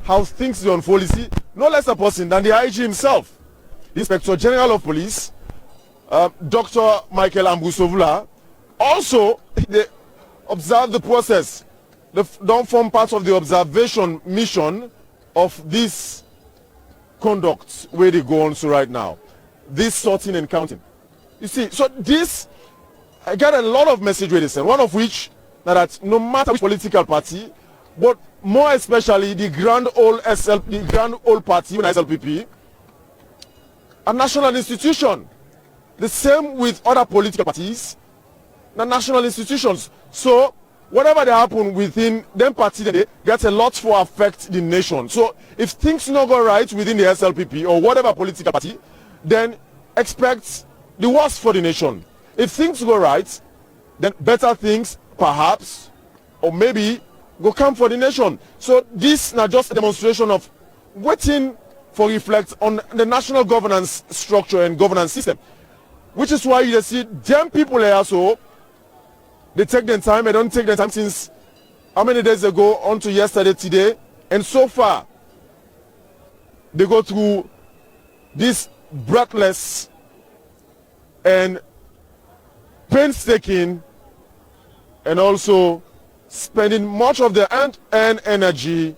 How things they unfold, you see, no less a person than the IG himself, the Inspector General of Police, Dr. Michael Ambusovula. Also, they observe the process. They don't form part of the observation mission of this conduct where they go on so right now. This sorting and counting. You see, so this, I get a lot of message where they send, one of which, that no matter which political party, but more especially the grand old party, SLPP, a national institution. The same with other political parties, the national institutions. So whatever they happen within them party, they get a lot for affect the nation. So if things not go right within the SLPP or whatever political party, then expect the worst for the nation. If things go right, then better things perhaps, or maybe go come for the nation. So this is not just a demonstration of waiting for reflect on the national governance structure and governance system, which is why you see them people here, so they take their time. They don't take their time since how many days ago on to yesterday, today, and so far they go through this breathless and painstaking and also spending much of their and energy,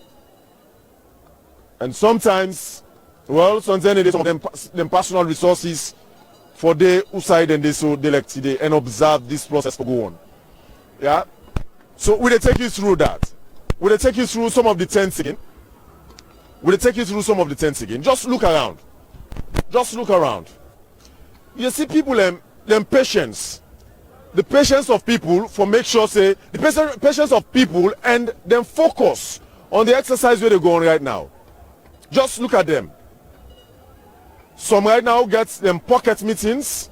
and sometimes, well, sometimes it is some of them personal resources for they who side and they so they like today and observe this process to go on. Yeah. So will they take you through that? Will they take you through some of the tents again? Will they take you through some of the tents again? Just look around. Just look around. You see people them patience. The patience of people for make sure say the patience of people and then focus on the exercise where they go on right now. Just look at them. Some right now get them pocket meetings,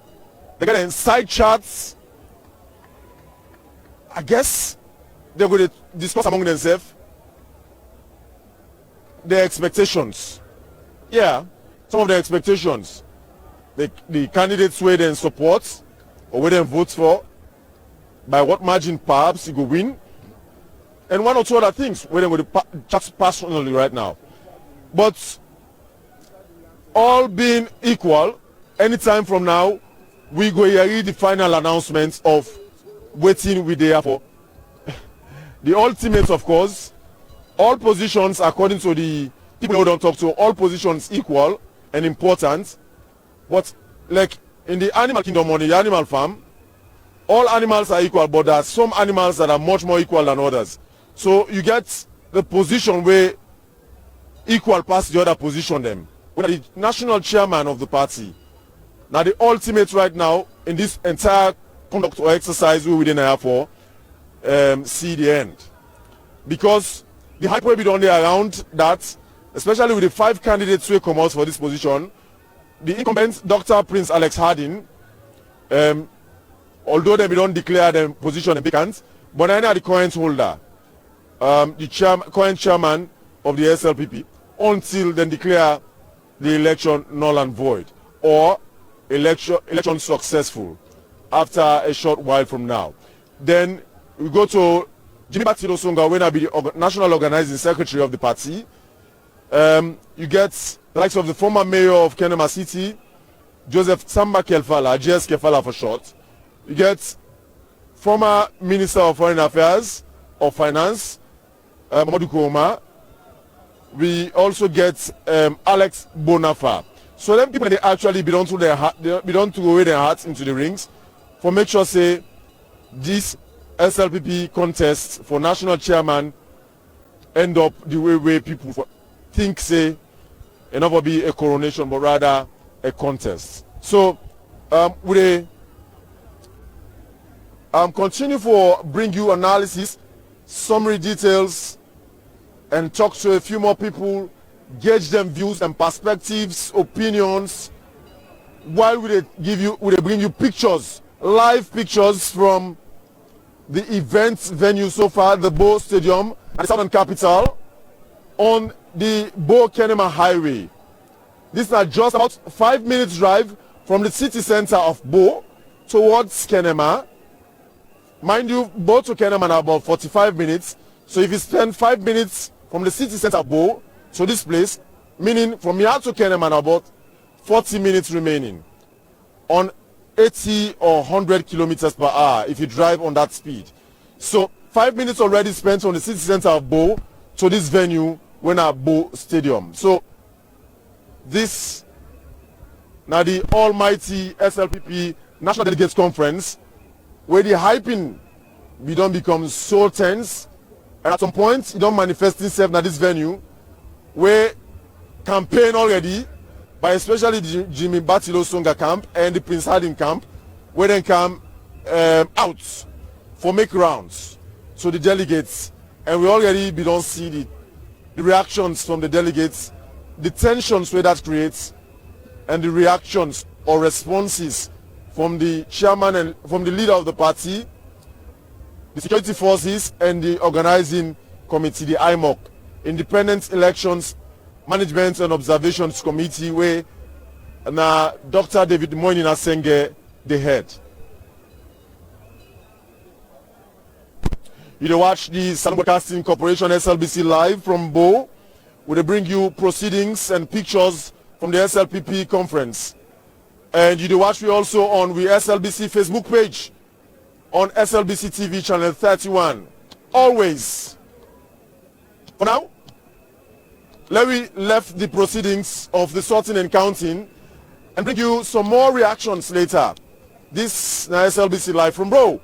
they get them side chats. I guess they're going to discuss among themselves their expectations. Yeah, some of their expectations. The candidates where they support or where they vote for, by what margin perhaps you go win, and one or two other things where they're going to chat personally right now. But all being equal, anytime from now, we go hear the final announcement of waiting we there for. The ultimate, of course, all positions according to the people who don't talk to, all positions equal and important. But like in the animal kingdom or the animal farm, all animals are equal, but there are some animals that are much more equal than others. So you get the position where equal past the other position them. When the national chairman of the party, now the ultimate right now in this entire conduct or exercise we within here for see the end. Because the hype will be done there around that, especially with the 5 candidates who come out for this position. The incumbent Dr. Prince Alex Harding, although they don't declare their position vacant, but I know the current holder, the current chairman of the SLPP, until they declare the election null and void or election successful after a short while from now. Then we go to Jimmy Batido Songa, when I be the national organizing secretary of the party. You get the likes of the former mayor of Kenema City, Joseph Samba Kelfala, JS Kelfala for short. You get former Minister of Foreign Affairs or Finance, Mamadou Kouma. We also get Alex Bonafa. So them people, they actually belong to their heart, they belong to away their hearts into the rings for make sure say this SLPP contest for national chairman end up the way people think say it not be a coronation but rather a contest. So we continue for bring you analysis, summary details, and talk to a few more people, gauge them views and perspectives, opinions, while we bring you pictures, live pictures from the event venue so far, the Bo Stadium at the Southern Capital on the Bo Kenema Highway. This is just about 5 minutes drive from the city center of Bo towards Kenema. Mind you, Bo to Kenema are about 45 minutes. So if you spend 5 minutes from the city center of Bo to this place, meaning from here to Kenema about 40 minutes remaining on 80 or 100 kilometers per hour if you drive on that speed. So 5 minutes already spent from the city center of Bo to this venue when at Bo Stadium. So this now the almighty SLPP National Delegates Conference, where the hyping we don't become so tense, and at some point it don't manifest itself at this venue where campaign already by especially the Jimmy Batilo Songa camp and the Prince Harding camp, where they come out for make rounds to the delegates, and we already don't see the reactions from the delegates, the tensions where that creates, and the reactions or responses from the chairman and from the leader of the party, the security forces, and the organizing committee, the IMOC, Independent Elections Management and Observations Committee, where Dr. David Moinina Senge, the head. You watch the Salon Broadcasting Corporation SLBC live from Bo, where they bring you proceedings and pictures from the SLPP conference. And you watch me also on the SLBC Facebook page, on SLBC TV channel 31. Always. For now, let me left the proceedings of the sorting and counting and bring you some more reactions later. This is SLBC live from Bo.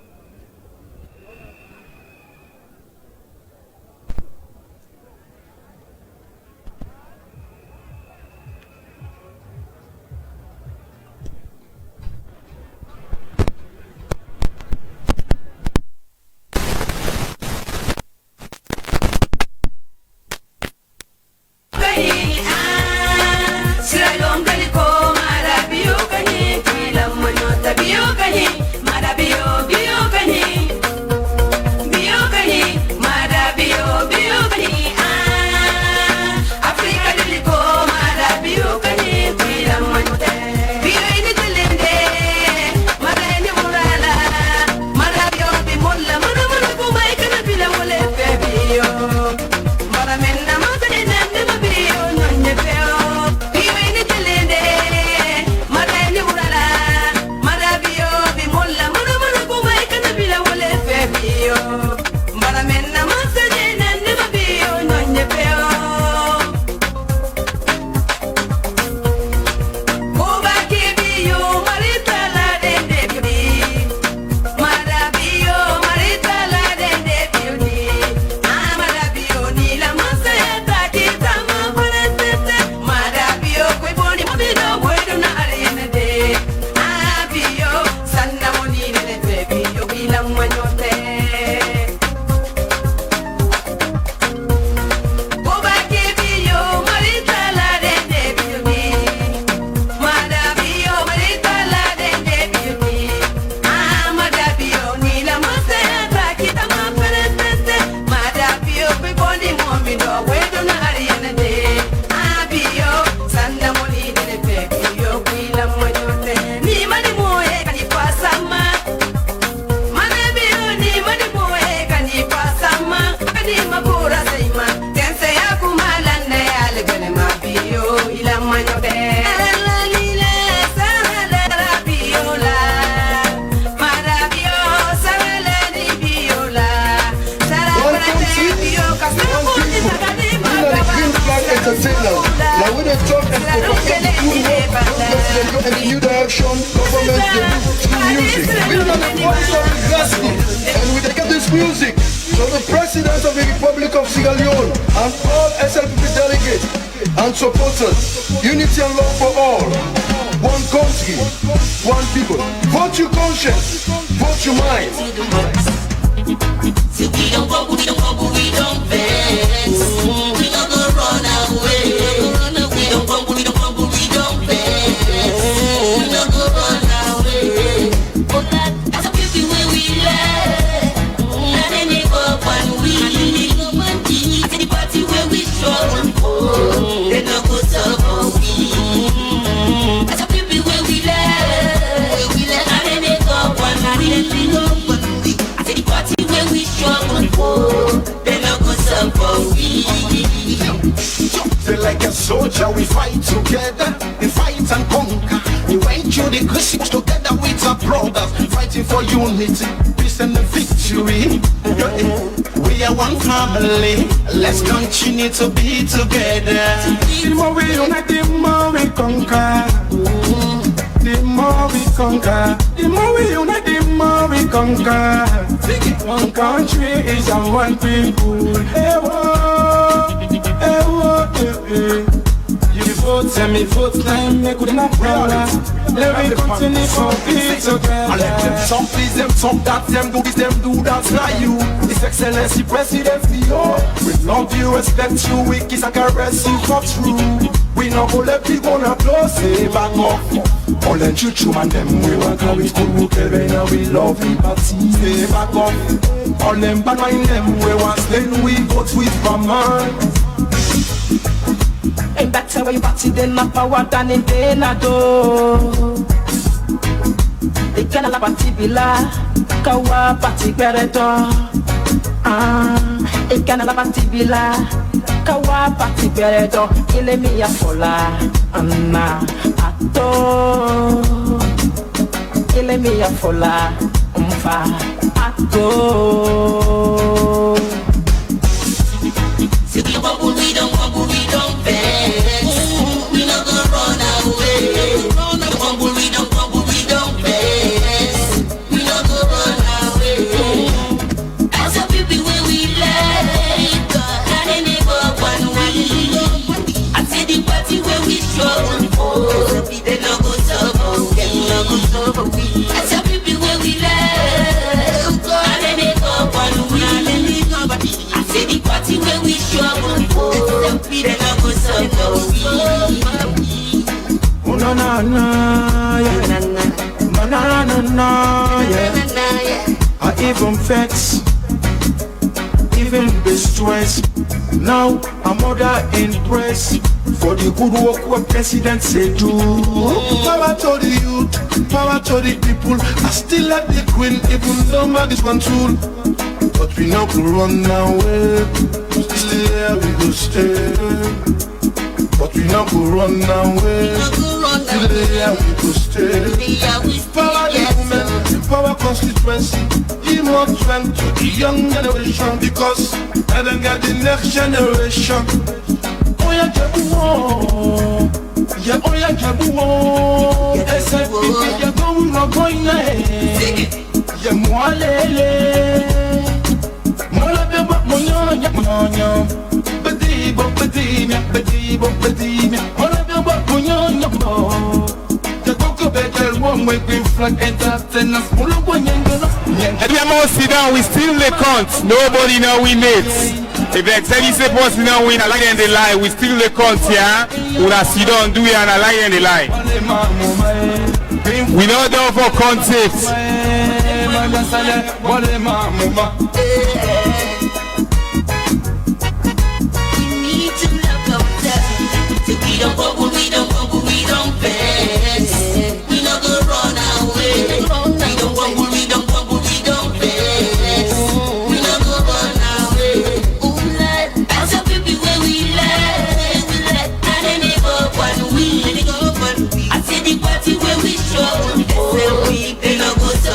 Now when they talk and the new direction, government they do through music. We are the voice of the gospel, and we get this music. So the president President of the Republic of Sierra Leone and all SLPP delegates and supporters, unity and love for all. One country, one people. Vote your conscience, vote your mind. See, we don't go, we don't go, we don't vex. We don't go run away. We don't go, we don't go, we don't vex. We don't go run away. Oh, that's a beauty where we live. And then they go one week. I see the party where we struggle for. They don't go so weak. That's a beauty where we live. And then they go one week. I see the party where we struggle for. They don't go so weak. Like a soldier, we fight together, we fight and conquer. We went through the crucibles together with our brothers, fighting for unity, peace and victory. We are one family, let's continue to be together. The more we unite, the more we conquer. The more we conquer. The more we unite, the more we conquer. One country is a one people. Hey, whoa. Hey, whoa, hey, hey. You vote and me vote, time me could not problem. Let me continue for peace together. I let them some please them, some that them do this, them do that. Not you, His Excellency President Leone. We love you, respect you, we kiss and caress you for true. We not go let people not close, say back off. All them choo-choo man, them we want how we school, now we love liberty, say back off. All them bad mind, them we want, then we vote with Vermont. And that's why you party then my power than in Denado. They can't la party bila, kawa party bereto. They can't la party bila, kawa party bereto. Ile mi ya fola, Anna ato. Ile mi ya fola, ato. See, we don't wobble, we don't vex. We not gonna run away. We don't vex. We not gonna run away. As a people where we like, and then they go one way. I see the party where we struggle for. They not go so, they not go so. As a people where we like, and then they go one way. I see the party where we struggle for. They not go so. Oh na na na, yeah. Na na na na, yeah. I even vex, even be stressed. Now I'm other impressed for the good work what President say do. Power to the youth, power to the people. I still like the Queen, even though man is control. But we not go run away. Still here we go stay. But we not go run away. Still here we go stay. Power the women, power constituency. Give more strength to the young generation because I don't got the next generation. Oh yeah, Jabu, yeah, oh yeah, Jabu. SFP, yeah, go we not going there. Yeah, Moalele. And we are more sit down, we still the count. Nobody know we mates. If the executive supposed to know win a lie and the lie, we still the count, yeah. We are sit down, do it and a lie and the lie. We know down for concepts. We don't wobble, we don't vex. We not gonna run away. We don't wobble, we don't vex. We not gonna run away. As a people where we let, and then they go one week. I see the party where we struggle for. They not go so.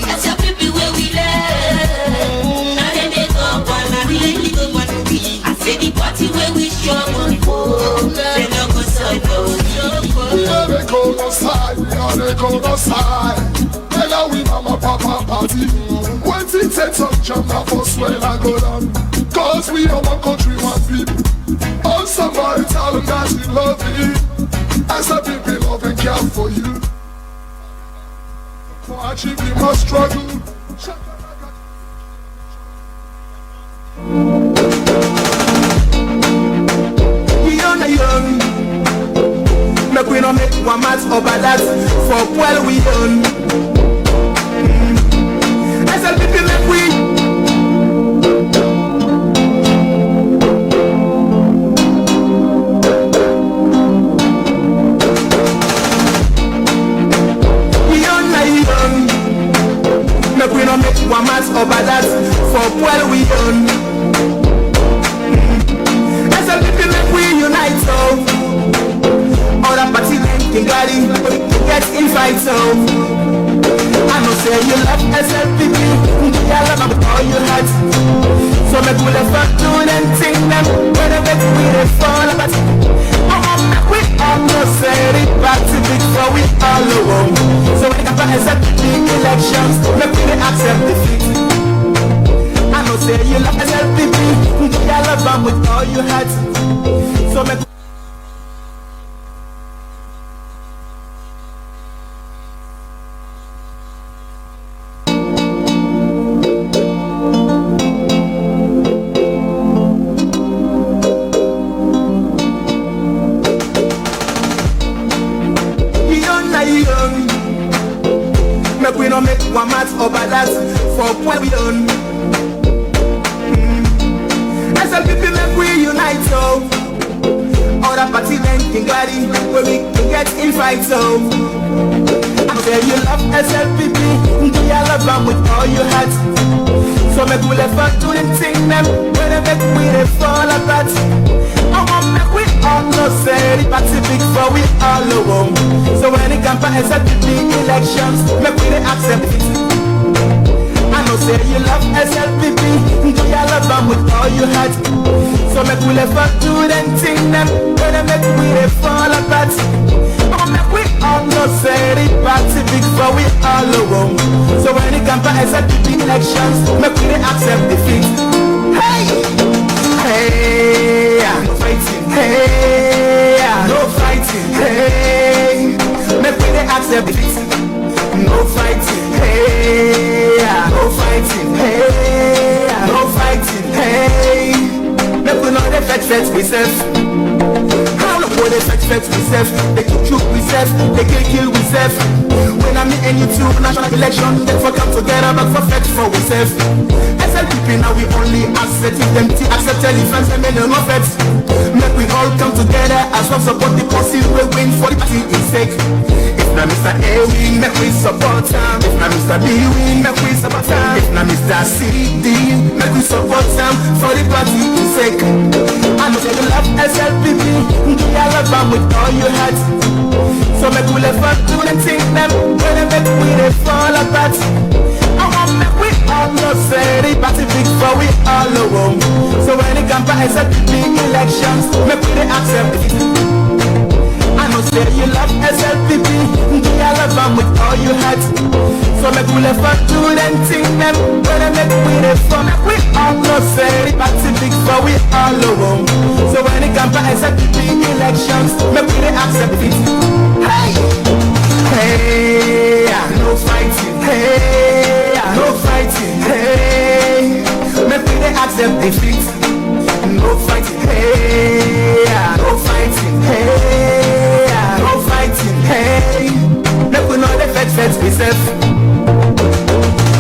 As a people where we let, and then they go one week. I see the party where we struggle for. They not go so. They go outside, they go outside. Tell her we mama papa party. When it takes some jump now for swell and go down. Cause we are one country, one people. All Samaritan and guys we love you. As a people love and care for you. For achieve we must struggle. We on the young. Make we no make one match over that. For well we on. SLPP make we. Make we no make one match over that. For well we on. SLPP make we unite so. Other party can get invite so. I know say you love SLPP, I love all you had. So make we left up to them thing them. When I make we they fall apart. Make we all no say it back to big for we all alone. So when it comes to SLPP elections, make we they accept defeat. I know say you love SLPP, I love them with all you had. So make we no make one match over that. For what we done. SLPP make we unite so. Other party then can gladdy when we can get invite so. I say you love SLPP, do you love them with all you had? So make we left out to them thing them when they make we they fall apart. Make we all no say the party big for we all alone. So when it comes to SLPP elections, make we they accept it. I know say you love SLPP, do you love them with all you had? So make we left out to them thing them when they make we they fall apart. Make we all no say the party big for we all alone. So when it comes to SLPP elections, make we they accept defeat. Hey, hey, no fighting. Hey, no fighting. Hey, make we they accept defeat. No fighting. Hey, no fighting. Hey, no fighting. Hey, make we know they fetch myself. How long will they fetch myself? They shoot myself, they kill myself. When I meet any two national election, they for come together but for fetch for myself. SLPP now we only accept them to accept elephants and men no vets. Make we all come together as well support the policy we win for the party in sake. If na Mr. A win, make we support him. If na Mr. B win, make we support him. If na Mr. C D, make we support him for the party in sake. I know say you love SLPP, do you love them with all you had? So make we left up to them thing them when they make we they fall apart. Make we all no say the party big for we all alone. So when it comes to SLPP elections, make we they accept it. I know say you love SLPP, do you love them with all you had? So make we left up to them thing them when they make we they fall. Make we all no say the party big for we all alone. So when it comes to SLPP elections, make we they accept it. Hey, hey, no fighting. Hey, no fighting. Hey, make we they accept defeat. No fighting. Hey, no fighting. Hey, no fighting. Hey, make we know they fetch myself.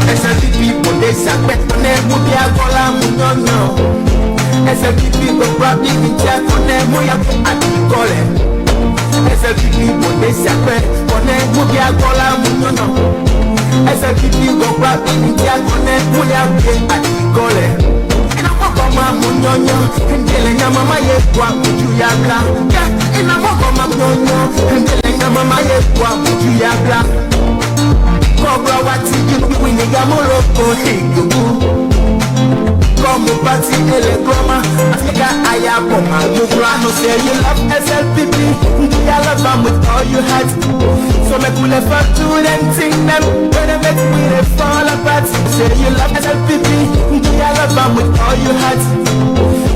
SLPP when they sack back on them would be a gola munyo. SLPP go grab the check on them moya at the gole. SLPP when they sack back on them would be a gola munyo. SLPP go grab the check on them moya at the gole. Ina mama munyo, ndele nyama maye kwa mujuyabla. Ina mama munyo, ndele nyama maye kwa mujuyabla. Cobra wati we nigga moroko hingu. Como party ele goma, Omega, Ayaboma, Mugrano, say you love SLPP, I love them with all you had. So make we left for two and sing them, when they make me they fall apart. Say you love SLPP, I love them with all you had.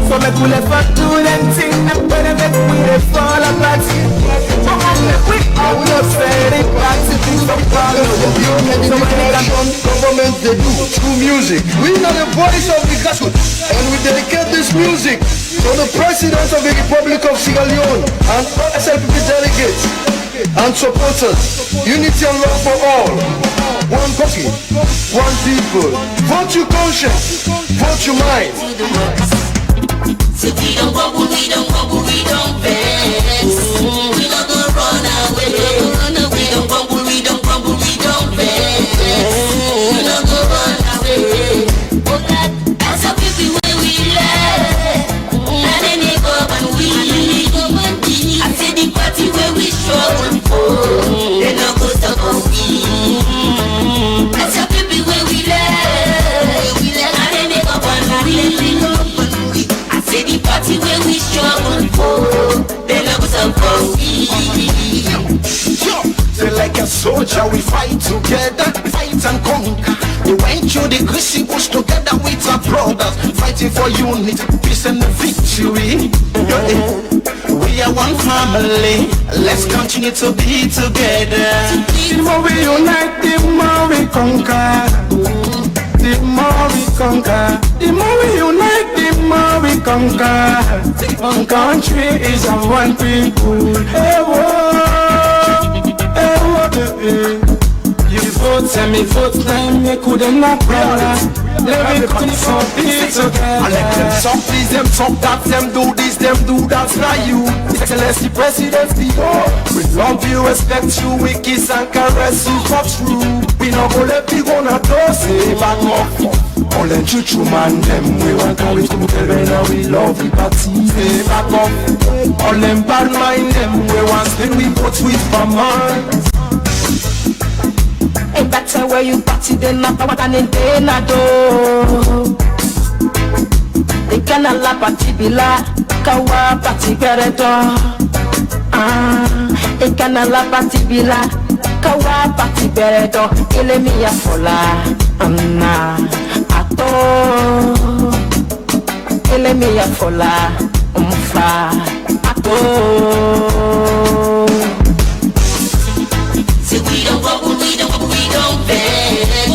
So make we left for two and sing them, when they make me they fall apart. So we all know say it back to things of government they do through music. We are the voice of the grassroots, and we dedicate this music to the President of the Republic of Sierra Leone and all SLP delegates and supporters. Unity and love for all. One country, one people. Vote your conscience, vote your mind. So we don't bubble, we don't bubble, we don't vex. We not gonna run away. We don't bubble, we don't bubble, we don't vex. We not gonna run away. Oh God, as a people where we live, and then they go and we. I say the party where we struggle for, they not go stop us. As a people where we live, and then they go and we. Say the party where we struggle for, they love us up for we. Say like a soldier we fight together, fight and conquer. We went through the crucibles together with our brothers, fighting for unity, peace and victory. We are one family, let's continue to be together. The more we unite, the more we conquer. The more we conquer, the more we unite, the more we conquer. One country is a one people. Hey, whoa, baby. You vote and me vote, time me couldn't not promise. Let me come for peace together. I let them talk, please them talk, that them do this, them do that. Not you, His Excellency President Theo. We love you, respect you, we kiss and caress you for true. We no go let people not do say back off. All them choo man, them we want carry together now we love the party. Say back off. All them bad mind, them we want stay we both with for minds. Ain't better where you party than not what an intena do. They can't la party bila kawa party beredo. They can't la party bila kawa party beredo. Ele mi ya fola ato. Ele mi ya fola ato. See we don't bubble, we don't bubble, we don't vex.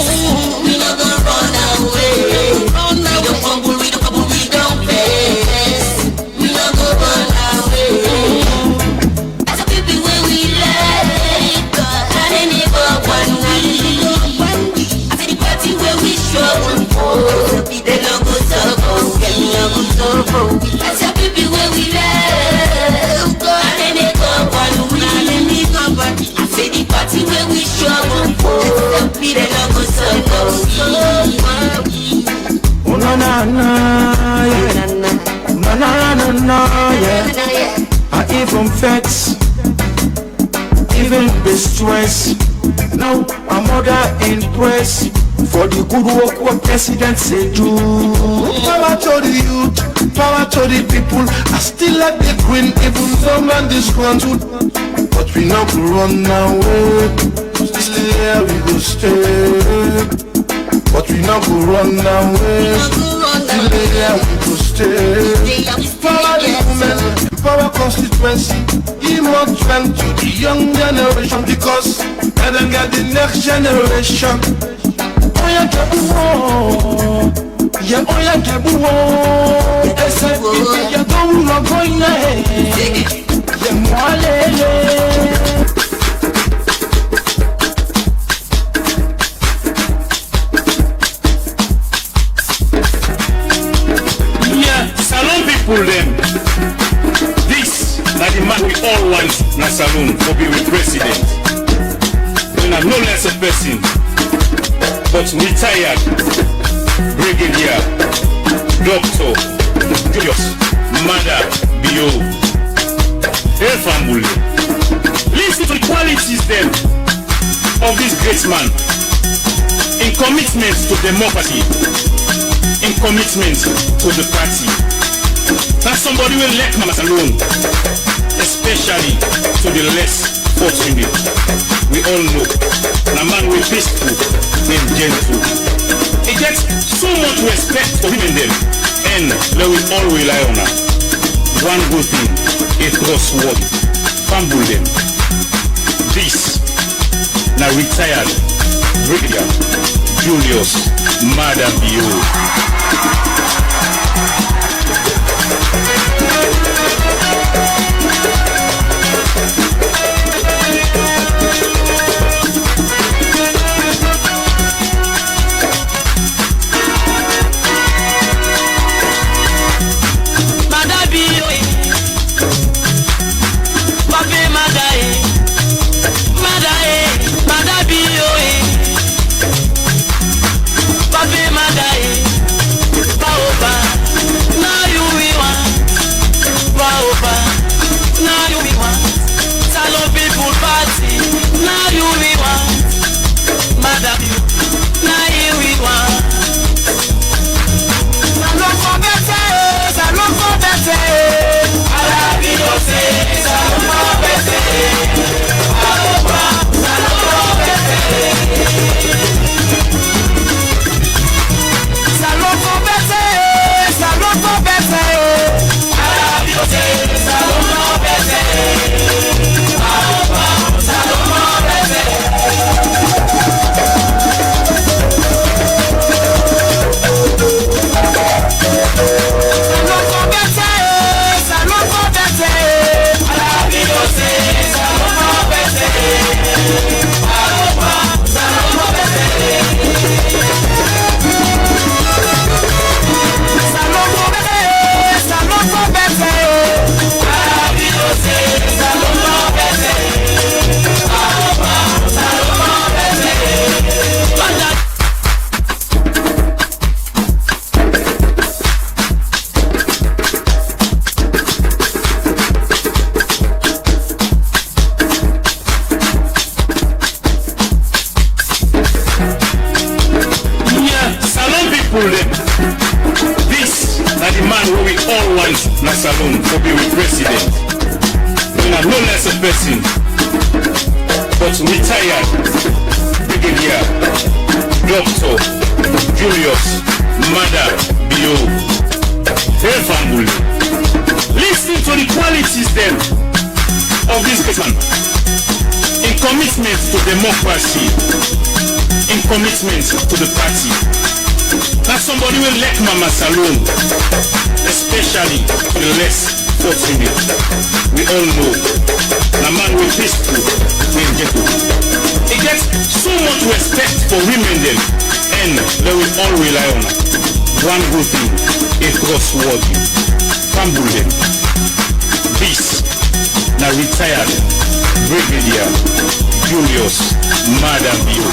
We not gonna run away. We don't bubble, we don't bubble, we don't vex. We not gonna run away. As a people where we live, and then they go one way. I say the party where we struggle for, they don't go so get me no go so. As a people where we live, and then they go one way. I say the party where we struggle for, they don't go so. Oh na na na, yeah. Na na na na, yeah. I even vex, even be stress. Now I'm other impressed for the good work what president say do. Power to the youth, power to the people. I still like the queen, even though man disgruntled. But we not go run away. Still here we go stay. But we not go run away. Still here we go stay. Power the women, power constituency. He must trend to the young generation because they don't get the next generation. Oh yeah, Kebuwo. Yeah, oh yeah, Kebuwo. SLP, yeah, don't look going ahead. Yeah, Salon people them. This na the man we all want na Salon for be with president. We are no less a person, but retired brigadier, doctor, Julius, mother, bio. Hey family, listen to the qualities then of this great man in commitment to democracy, in commitment to the party, Now somebody will let mamas alone, especially to the less fortunate. We all know, a man with peaceful and gentle. He gets so much respect for women them, and they will all rely on her. One good thing, a trustworthy, fumble them. This, now retired Brigadier Julius Madam Bio. This na the man who we all want na salon for be with president. We are no less a person, but retired Brigadier Dr. Julius Mada Bio. Very family. Listen to the qualities then of this man. In commitment to democracy, in commitment to the party. Now somebody will let mamas alone, especially for the less fortunate. We all know, a man with peaceful will get it. He gets so much respect for women then, and they will all rely on her. One good thing, a trustworthy, fumble them. This, now retired Brigadier Julius Madam Bio.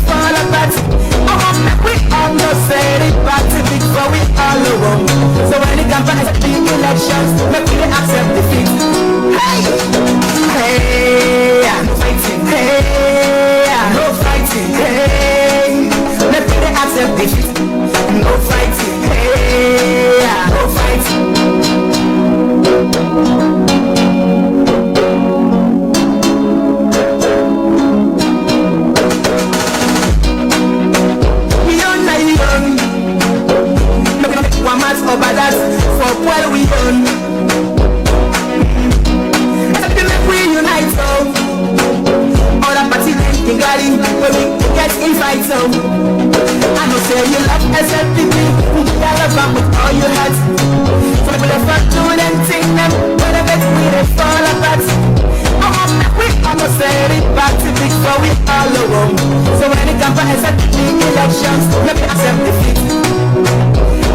Fall apart. Oh, we all know say it. you love SLPP, you love them with all your heart. So we left back doing anything them, when I bet we they fall apart. We almost said it back to big for we all alone. So when it comes to SLPP elections, let me accept defeat.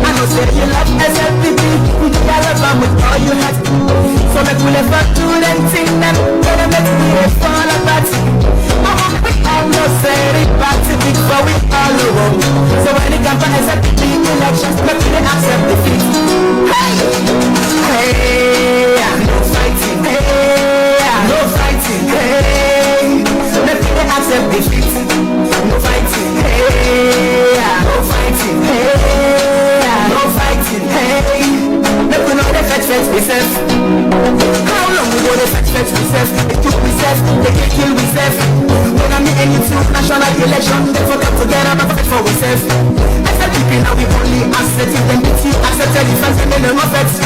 I know say you love SLPP, you love them with all your heart. So make we left back doing anything them, when I bet we they fall apart. We almost said it back to big for we all alone. So when it comes to SLPP elections, let me accept defeat. Hey, hey, no fighting, hey, no fighting, hey, let me accept defeat. No fighting, hey, no fighting, hey, no fighting, hey, let me know the fetch myself. How long we go to fetch myself? They took myself, they can kill myself. When I'm in you two national election, they forget together, but fight for myself. SLPP now we only accept it, then it's you accept the defense and then no effects.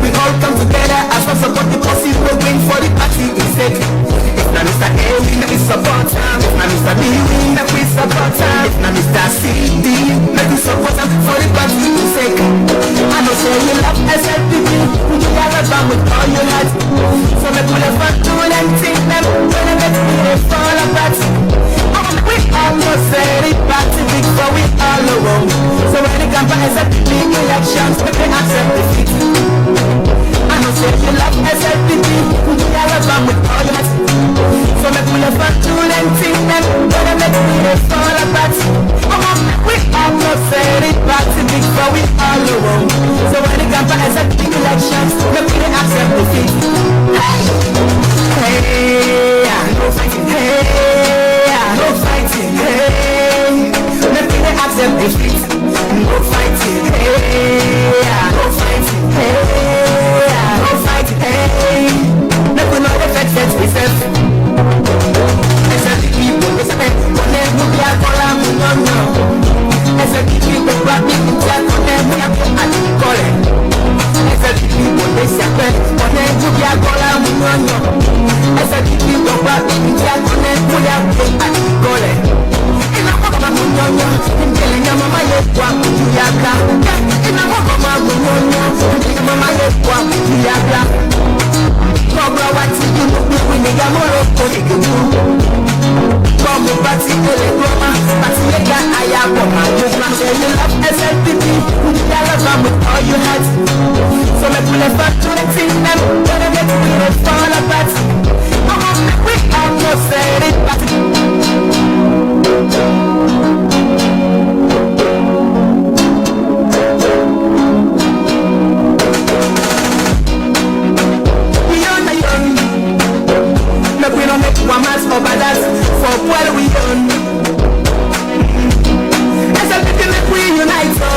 We all come together as one support the policy, we win for the party instead. If not Mr. A, we make it support time. If not Mr. B, we make we support time. If not Mr. C, D, make we support time for the party sake. I know say you love SLPP, you love them with all your heart. So make we left back doing anything them, when I bet we they fall apart. We almost said it back to big for we all alone. So when it comes to SLPP elections, make me accept defeat. I know say you love SLPP, you love them with all your heart. So make we left back doing anything them, when I bet we they fall apart. We almost said it back to big for we all alone. So when it comes to SLPP elections, make me accept defeat. Hey, hey, no fighting, hey, no fighting, hey, let me accept defeat. No fighting, hey, no fighting, hey, no fighting, hey, let me know the fetch myself. SLPP people, we spend money, we are calling me no. SLPP people, we are making chat on them, we are calling. SLPP people, they spend money, we are calling me no. SLPP people, we are making chat on them, we are calling. Ina mama munyonya, ngelenya mama yekwa kujuyaka. Ina mama munyonya, ngelenya mama yekwa kujuyaka. Kobra wati yunu, winiga moro konigebu. Komu bati ele goma, bati yeka ayaboma. Movement say you love SLPP, you love them with all your heart. So make we left back to the team them, when I make we fall apart. We almost said it back. Make we don't make one mass over that for what we done. SLPP make we unite so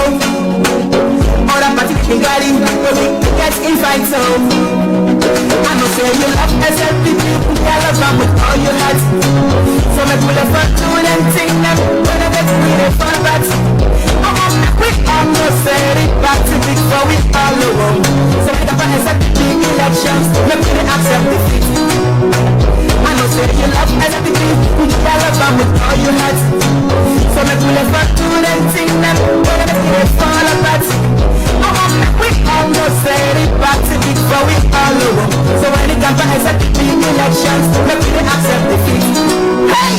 other party can get in, we get invite so. I know say you love SLPP, you love them with all your heart. So make we left back doing anything them, when I bet we they fall apart. We almost said it back to big for we all alone. So we don't SLPP elections, make we accept defeat. I know say you love SLPP, you love them with all your heart. So make we left back doing anything them, when I bet we they fall apart. We almost said it back to big for we all alone. So when it comes to SLPP elections, make we accept defeat. Hey,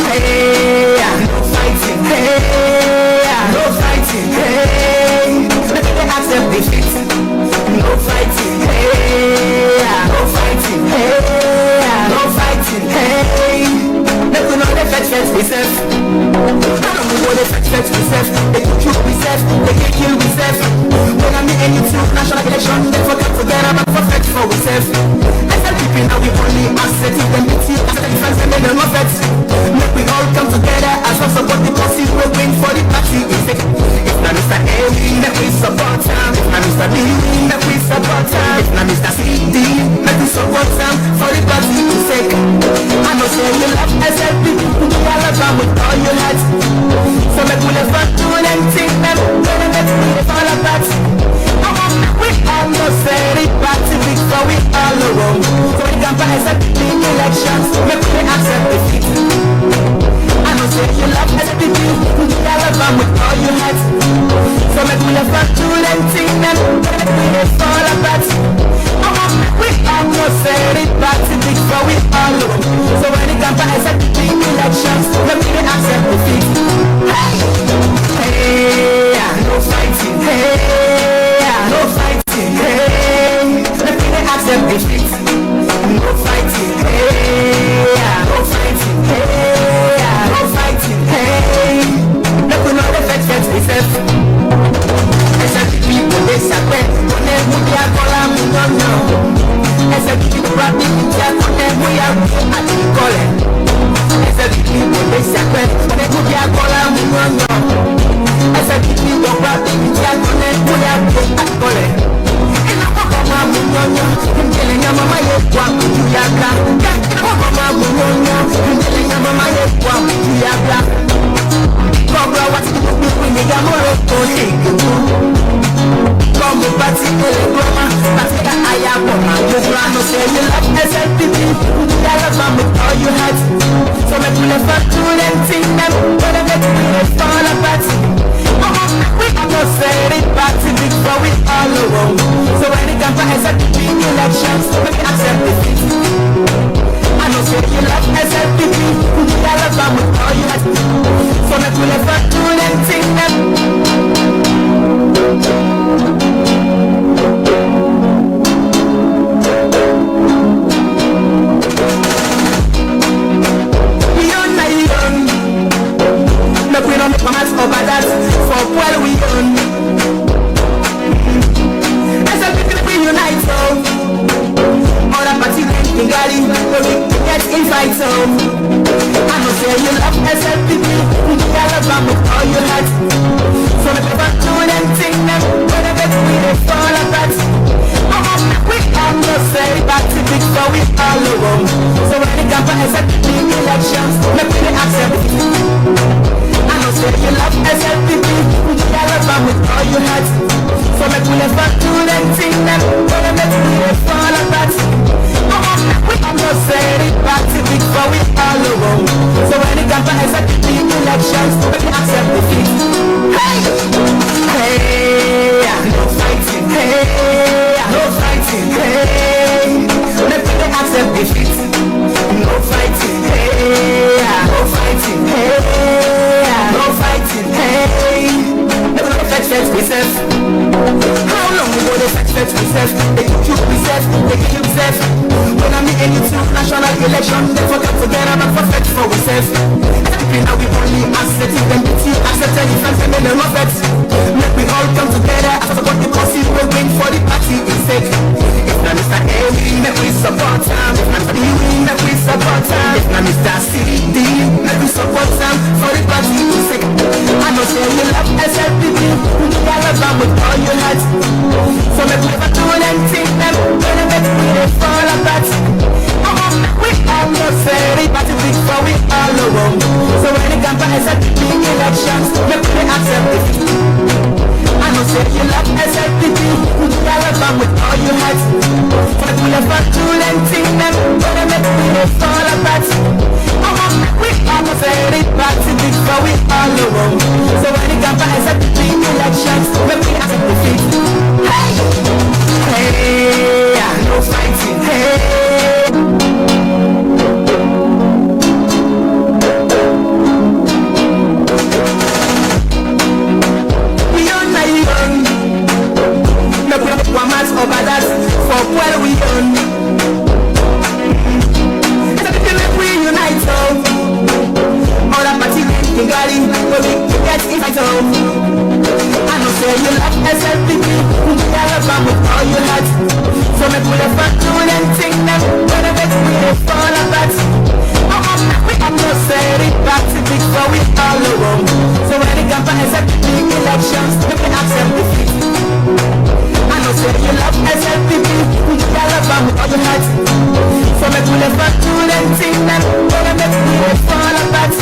hey, no fighting, hey, no fighting, hey, make we accept defeat. No fighting, hey, no fighting, hey, no fighting, hey, make we know the fetch myself. I don't know what the fetch myself. They could kill myself, they can kill myself. When I'm in any two national election, they forget together, but perfect for myself. SLPP now we only accept it, then it's you accept the defense and then no effects. Make we all come together as one support the policy, we win for the party instead. If not Mr. A, we make we support time. If not Mr. B, we make we support time. If not Mr. C, D, make we support time for the party sake. I know say you love SLPP, you love them with all your heart. So make we left back doing anything them, when I make we fall apart. We almost said it back to big for we all alone. So we can buy SLPP elections, make we accept defeat. I know say you love SLPP, you love them with all your over that for well we done. As a people we unite, so all the party in Gali, we get invite, so I know say you love SLP, you love them with all your heart. So the people doing anything, whatever we fall apart. We are not say back to big, so we all alone. So when it comes to SLP elections, make me accept it. I know say you love SLP, you love them with all your heart. So make we never do anything, whatever we fall apart. We are not say back to big, so we all alone. So when it comes to SLP elections, make me accept defeat. Hey, hey, no fighting, hey, no fighting, hey, let me accept defeat. No fighting, hey, no fighting, hey, no fighting, hey, never let fetch myself. How long we go to fetch myself? They kill myself, they kill myself. When I'm in international election, they forget to get up and perfect for ourselves. Now we only accept them, accept any friends and then love it. Let me all come together after what the policy will win for the party is sake. If not Mr. A, we make we support him. If not B, we make we support him. If not Mr. C, D, make we support him for the party is sake. I know say you love SLPP, you love them with all your heart. So make we never do anything, when I make we fall apart. We all know say the party big for we all alone. So when it comes to SLPP elections, make we accept it. I know say you love SLPP, you love them with all your heart. So make we never do anything, when I make we fall apart. We all know say the party big for we all alone. So when it comes to SLPP elections, make we accept defeat. Hey, hey, no fighting, hey. Over that for where we done. So people make we unite, so all the party in Gali, we get invite, so I know say you love SLPP, you love them with all your heart. So make we never do anything, whatever we fall apart. We have no say it back to big, so we all alone. So when it comes to SLPP elections, make we accept defeat. Say you love SLPP, you love them with all your heart. So make we never do anything, when I make we fall apart.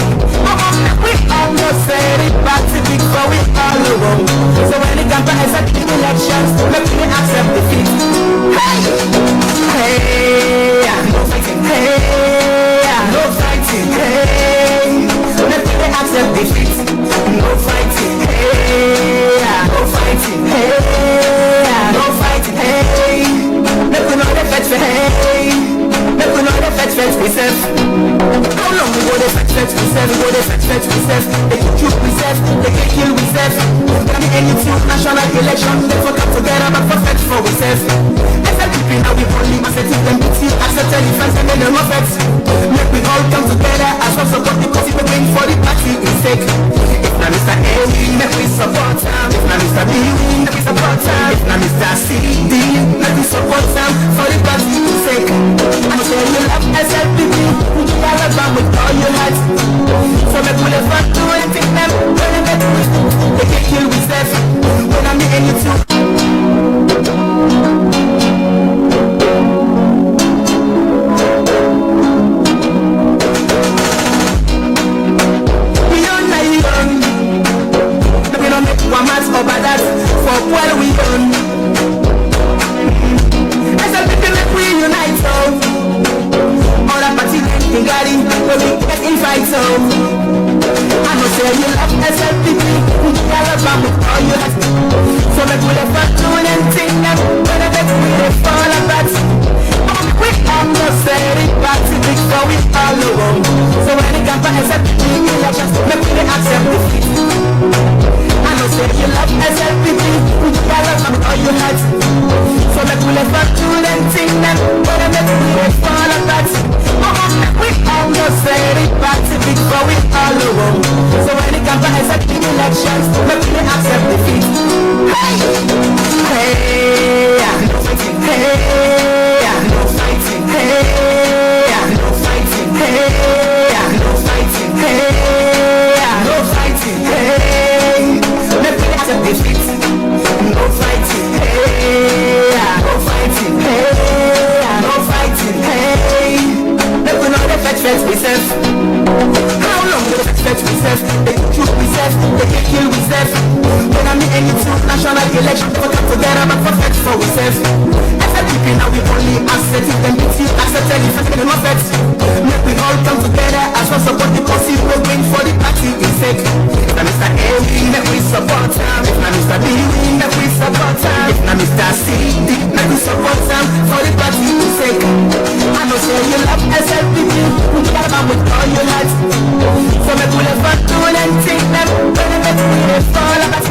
We all know say it back to big, so we all alone. So when it comes to SLPP elections, make we accept defeat. Hey, hey, no fighting, hey, no fighting, hey, make we accept defeat. No fighting, hey, no fighting, hey. No fighting, hey. Make we know the fetch, hey. Make we know the fetch myself. How long we go to fetch myself? We go to fetch myself. They can shoot myself, they can kill myself. Can be any national election, they forget together but perfect for myself. SLPP now we only accept them, accept any friends and then they love it. Make we all come together as well support the cause people bring for the party is sake. If not Mr. A, we make we support him. If not Mr. B, we make we support him. If not Mr. C, D, make we support him for the party is sake. I'm saying you love SLPP, you love them with all your heart. So make we never do anything them, when I make we, they can kill myself, when I'm in you too. Over that for what we done. As a people make we unite, so all the party in Gali, we get invite, so I know say you love SLPP, you love them with all your heart. So make we never do anything, when I make we fall apart. We all know say it back to big, so we all alone. So when it comes to SLPP elections, make we accept defeat. I know say you love SLPP, you love them with all your heart. So make we never do anything, when I make we fall apart. We all know say it back to big, so we all alone. So when it comes to accept the elections, make we accept defeat. Hey, hey, no fighting. Hey, no fighting. Hey, no fighting. Hey, no fighting. Hey, no fighting. Hey, make we accept defeat. No fighting. Hey, no fighting. Hey, no fighting. Hey, make we not fetch myself. How long will they fetch myself? They shoot myself, they can kill myself. When I'm in international election, they come together but for fetch for myself. SLP now we only accept it, then it's you accept any fact and not fetch. Make we all come together as well support the possible win for the party in sake. If na Mr. A win, make we support him. If na Mr. B win, make we support him. If na Mr. C, make we support him for the party in sake. I know say you love SLP, we got about with all your heart. So make we never do anything them when they make we fall apart.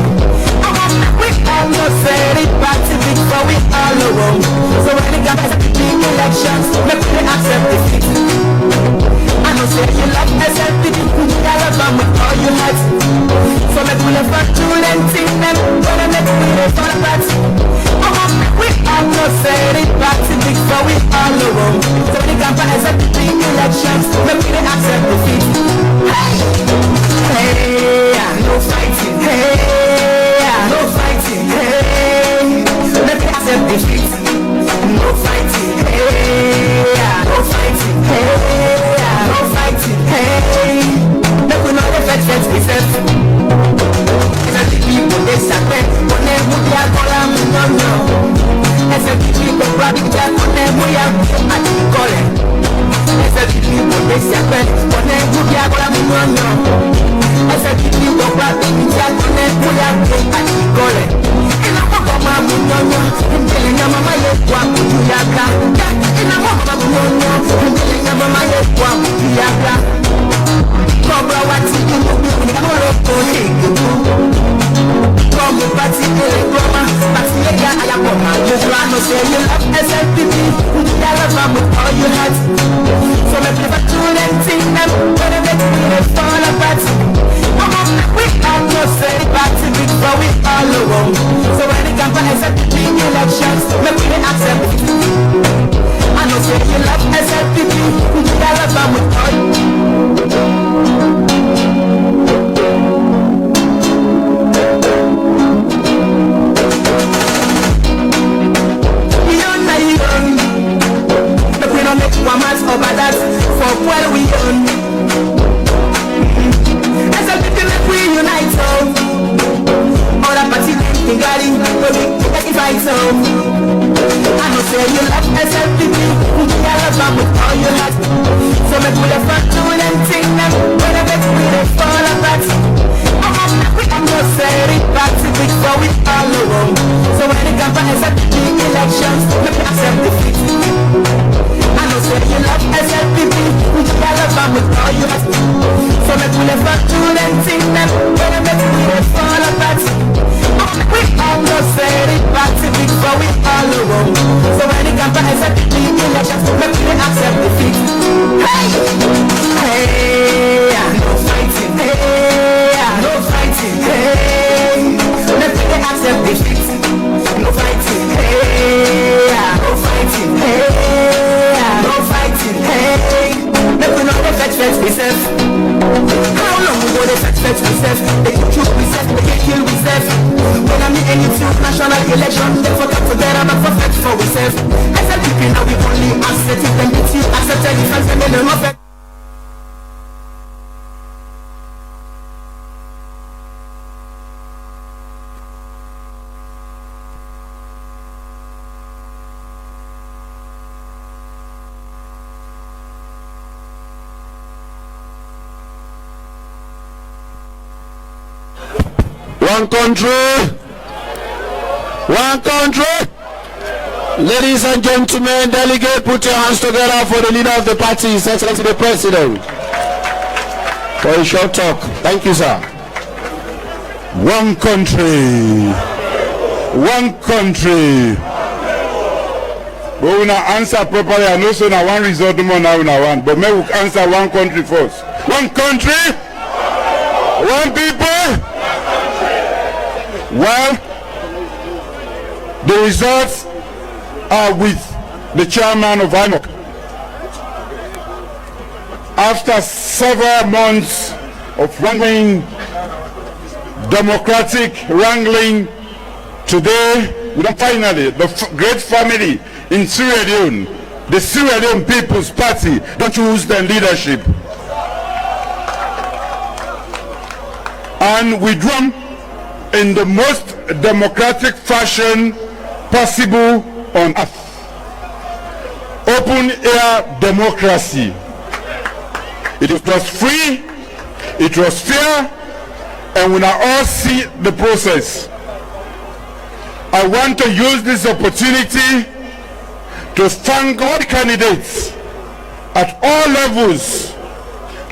We all know say the party big for we all alone. So when they got the elections, make we accept defeat. I know say you love SLP, we got about with all your heart. So make we never do anything them when they make we fall apart. We all know say the party big for we all alone. So when they got the elections, make we accept defeat. Hey, no fighting. Hey, no fighting. Hey, let me accept defeat. No fighting. Hey, no fighting. Hey, no fighting. Hey, let me not fetch myself. As the people they suspect, when they move their collar, no. As the people grab their collar, I keep calling. As the people they suspect, when they move their collar, no. As the people grab their collar, I keep calling. And I'm not going to I'm telling your mama, yes, what would you have got? And I'm not going to I'm telling your mama, yes, what would you have got? Cobra, what's it you do? I'm not going to come back to the Roma, but the I am on my Rano say you love SLPP, you love them with all your heart. So let's never do anything them, when they make me fall apart. We all know say the party big for we all alone. So when they come for SLPP elections, make me accept it. I know say you love SLPP, you love them with all your heart. One man's over that for where we own. As a people make we unite so all the party in Gary, but we take it right so I know say you love SLP, you love them with all your heart. So make we the front doing anything them, when they make we they fall apart. We can go say it back to big for we all alone. So when they come for SLP elections, make we accept defeat. So you love SLPP, we love them with all your heart. So make we never do anything them, when they make we fall apart. We all know say it back to big for we all alone. So when it comes to SLPP elections, make we accept defeat. Hey, hey, no fighting. Hey, no fighting. Hey, make we accept defeat. No fighting. Hey, no fighting. Hey. Hey, make we not fetch myself. How long we go they fetch myself? They can shoot myself, they can kill myself. When I'm in any national election, they forget together but for fetch for myself. As a people now we only accept it, then it's you accept any fans and then not fetch. One country, one country. Ladies and gentlemen, delegate, put your hands together for the leader of the party, His Excellency the President, for a short talk. Thank you, sir. One country, one country. But we not answer properly. I know so now one result more now we one. But may we answer one country first. One country, one people. people? Well, the results are with the chairman of IMOC. After several months of wrangling, democratic wrangling, today we are finally the great family in Sierra Leone, the Sierra Leone People's Party, don't choose their leadership. And we drum in the most democratic fashion possible on earth. Open air democracy. It was free, it was fair, and we now all see the process. I want to use this opportunity to thank all the candidates at all levels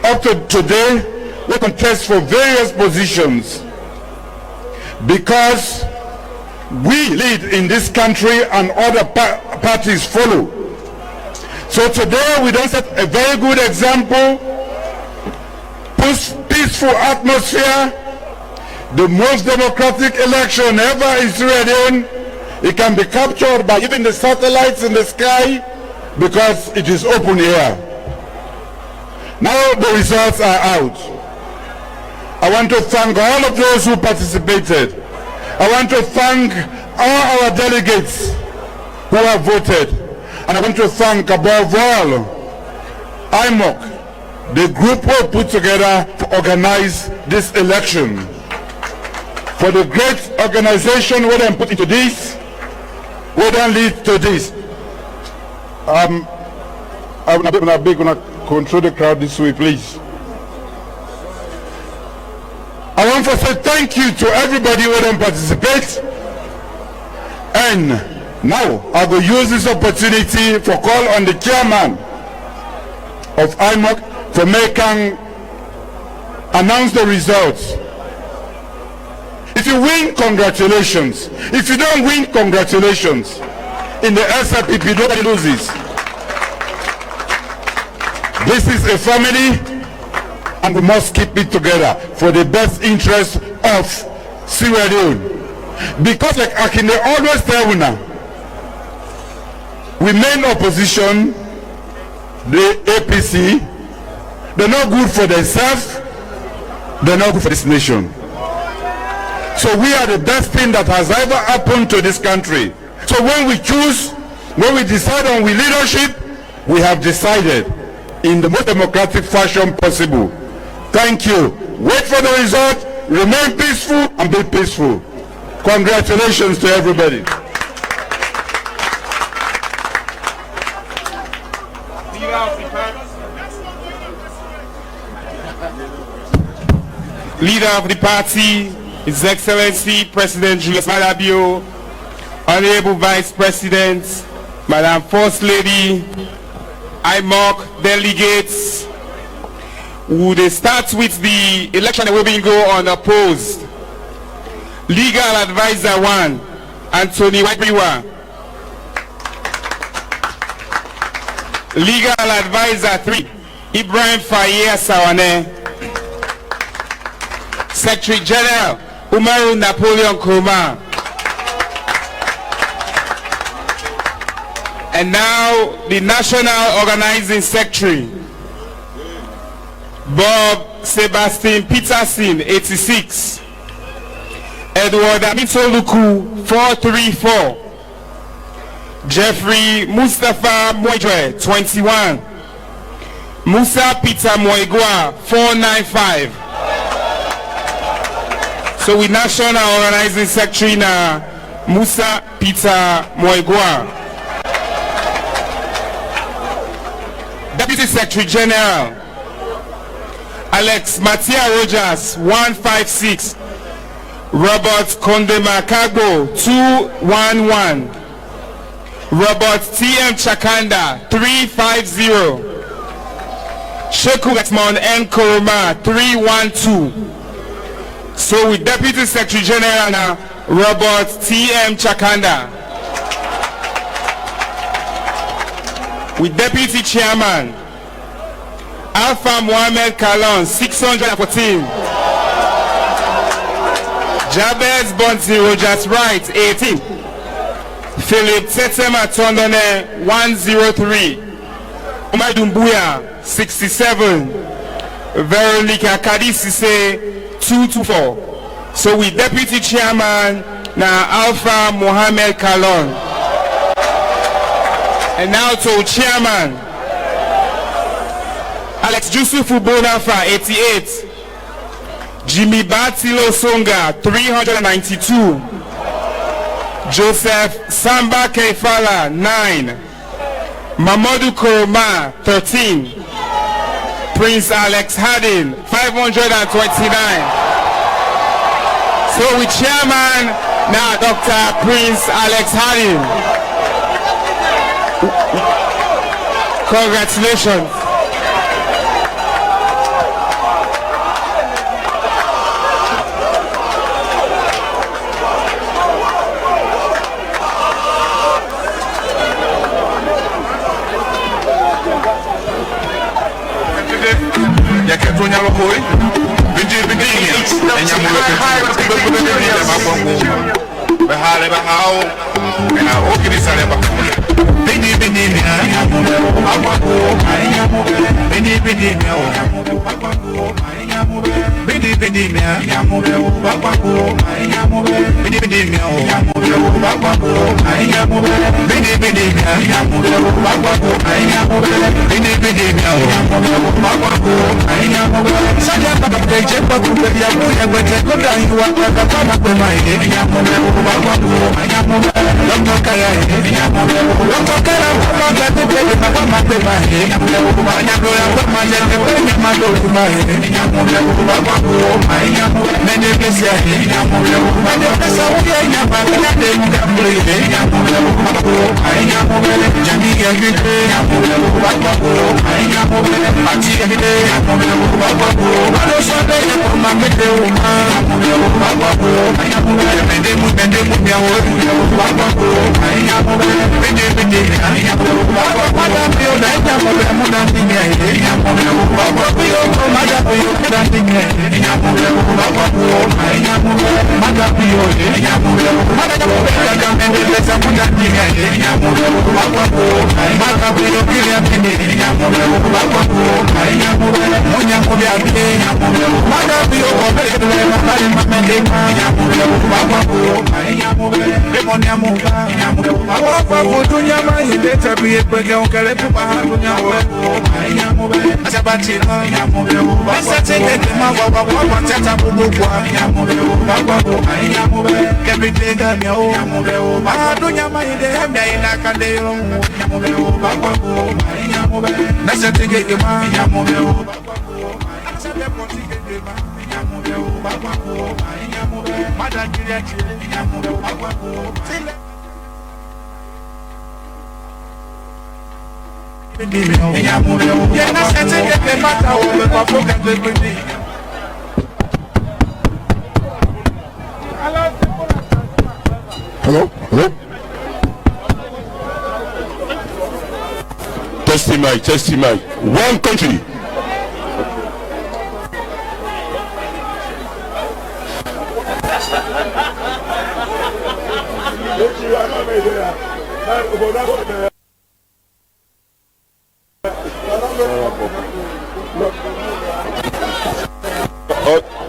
up to today who contest for various positions, because we lead in this country and other parties follow. So today we don't set a very good example, peaceful atmosphere, the most democratic election ever in Sierra Leone. It can be captured by even the satellites in the sky because it is open air. Now the results are out. I want to thank all of those who participated. I want to thank all our delegates who have voted. And I want to thank above all IMOC, the group who put together to organize this election. For the great organization who then put into this, who then lead to this. I'm going to control the crowd this way, please. I want to say thank you to everybody who then participate. And now I will use this opportunity for call on the chairman of IMOC for making announce the results. If you win, congratulations. If you don't win, congratulations. In the SLPP, nobody loses. This is a family, and we must keep it together for the best interest of Sierra Leone. Because like I can always tell you now, we main opposition, the APC, they're not good for themselves, they're not good for this nation. So we are the best thing that has ever happened to this country. So when we choose, when we decide on we leadership, we have decided in the most democratic fashion possible. Thank you. Wait for the result, remain peaceful and be peaceful. Congratulations to everybody. Leader of the party, His Excellency President Julius Malabio, Honorable Vice President, Madam First Lady, IMOC delegates. Would they start with the election that will be go unopposed? Legal Advisor 1, Anthony Wabiwa. Legal Advisor 3, Ibrahim Faye Sawane. Secretary General Umaru Napoleon Kuma. And now the National Organizing Secretary, Bob Sebastian Peterson, 86. Edward Amitoluku, 434. Jeffrey Mustafa Moidre, 21. Musa Peter Moigwa, 495. So we National Organizing Secretary na Musa Peter Moigwa. Deputy Secretary General Alex Matia Rogers, 156. Robert Konde Makago, 211. Robert T.M. Chakanda, 350. Sheku Atmon N. Koroma, 312. So with Deputy Secretary General now, Robert T.M. Chakanda. With Deputy Chairman, Alpha Mohammed Kalon, 614. Jabez Bonsi Rogers Wright, 80. Philip Tsetsema Tondone, 103. Umadumbuya, 67. Veronica Kadisise, 224. So we Deputy Chairman now Alpha Mohammed Kalon. And now to Chairman Alex Jusufu Bonafa, 88. Jimmy Batilo Songa, 392. Joseph Samba Keifala, 9. Mamadou Koroma, 13. Prince Alex Haddin, 529. So with Chairman now Dr. Prince Alex Haddin. Congratulations. Hello? Hello? Testimony. One country.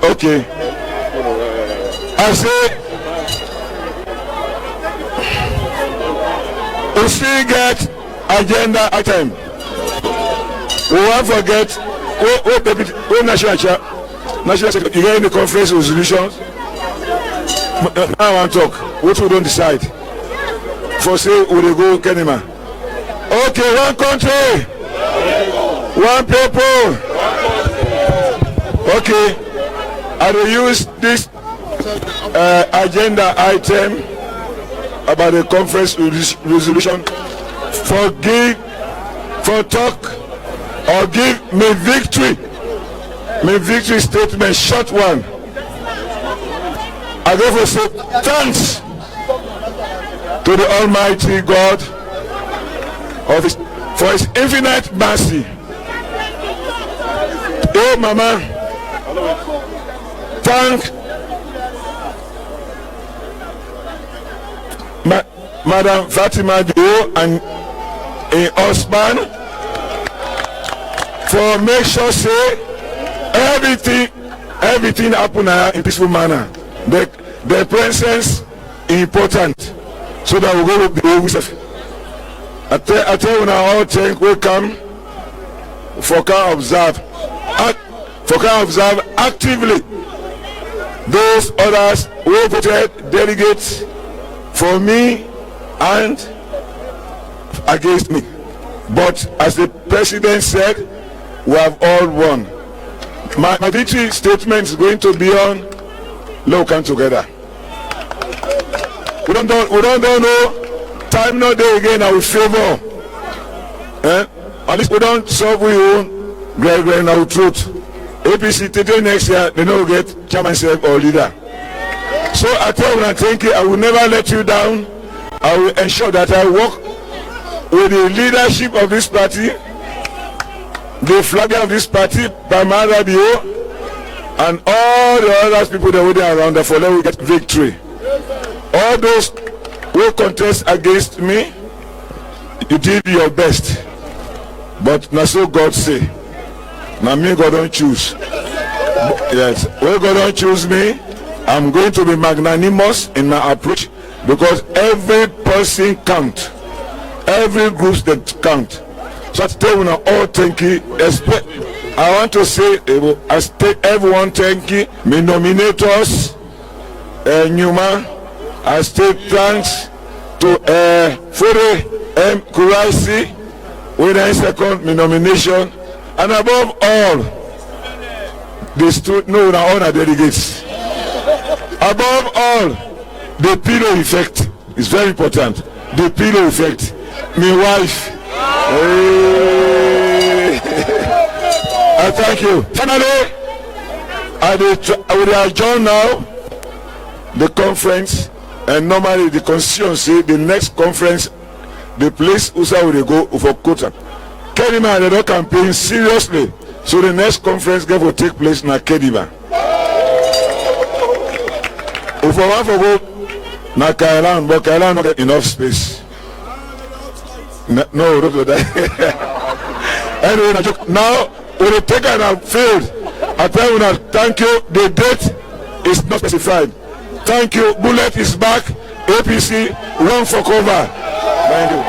Okay. I say we still get agenda item. We won't forget what national secretary, you get in the conference resolutions. Now I want to talk. What we don't decide. For say we will go Kenema. Okay, one country, one people. Okay, I will use this agenda item about the conference resolution for talk or give me victory statement, short one. I therefore say thanks to the Almighty God for His infinite mercy. Oh, Mama, thank Madam Fatima Dio and a husband for make sure say everything happen in peaceful manner. The presence important so that we go to the way. I tell you now, all think we come for can observe actively those others who voted delegates for me and against me. But as the president said, we have all won. My victory statement is going to be on Let's come together. We don't know. Time not there again. I will favor. At least we don't solve we own great our truth. APC today next year they don't get chairmanship or leader. So I tell you, thank you. I will never let you down. I will ensure that I work with the leadership of this party, the flag of this party, Pamara Bio, and all the other people that were around there for let we get victory. All those who contest against me, you did your best. But now so God say, now me God don't choose. Yes, when God don't choose me, I'm going to be magnanimous in my approach because every person count. Every group that count. So I tell you now all thank you. I want to say, I take everyone thank you. Me nominators, Newman. I state thanks to Fure M. Kuraisi with a second nomination, and above all, the honor delegates. Above all, the pillow effect is very important. The pillow effect. My wife. I thank you. Finally, I will adjourn now the conference. And normally the constituency, the next conference, the place also will go for quota. Kedima they don't campaign seriously, so the next conference will take place in Kedima. If I want to go na Kailan, but Kailan not get enough space. No, don't do that. Anyway, now we will take an field. I tell you now, thank you. The date is not specified. Thank you. Bullet is back. APC, run for cover. Thank you.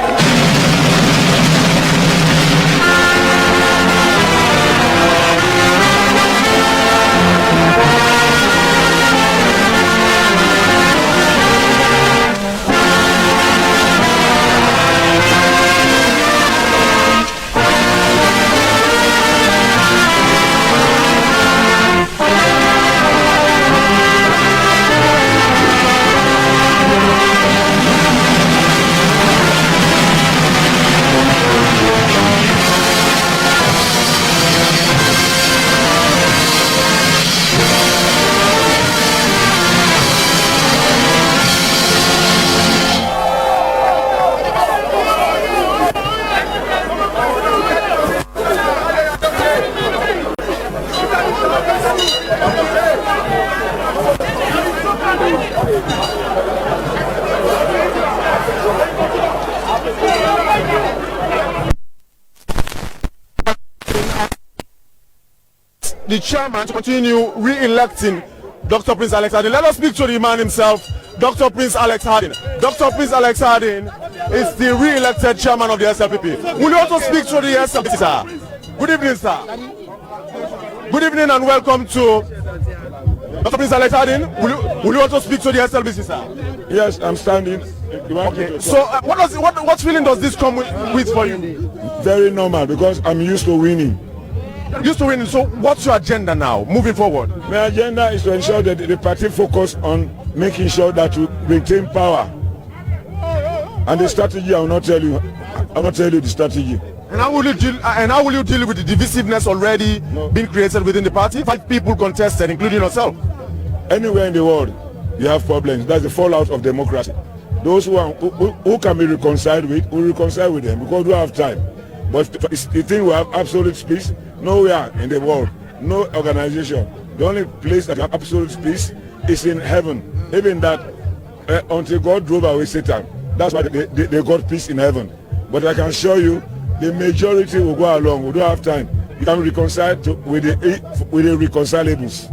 The chairman to continue re-electing Dr. Prince Alex Harding. Let us speak to the man himself, Dr. Prince Alex Harding. Dr. Prince Alex Harding is the re-elected chairman of the SLPP. Will you also speak to the SLPP, sir? Good evening, sir. Good evening and welcome to Dr. Prince Alex Harding. Will you also speak to the SLPP, sir? Yes, I'm standing. Okay. So what feeling does this come with for you? Very normal because I'm used to winning. Used to winning. So what's your agenda now, moving forward? My agenda is to ensure that the party focus on making sure that we retain power. And the strategy, I will not tell you. I will not tell you the strategy. And how will you deal with the divisiveness already being created within the party? 5 people contested, including yourself. Anywhere in the world, you have problems. That's the fallout of democracy. Those who can be reconciled with, we reconcile with them because we have time. But the thing we have absolute peace, nowhere in the world, no organization. The only place that have absolute peace is in heaven. Even that, until God drove away Satan, That's why they got peace in heaven. But I can assure you, the majority will go along. We don't have time. You can reconcile with the irreconcilables.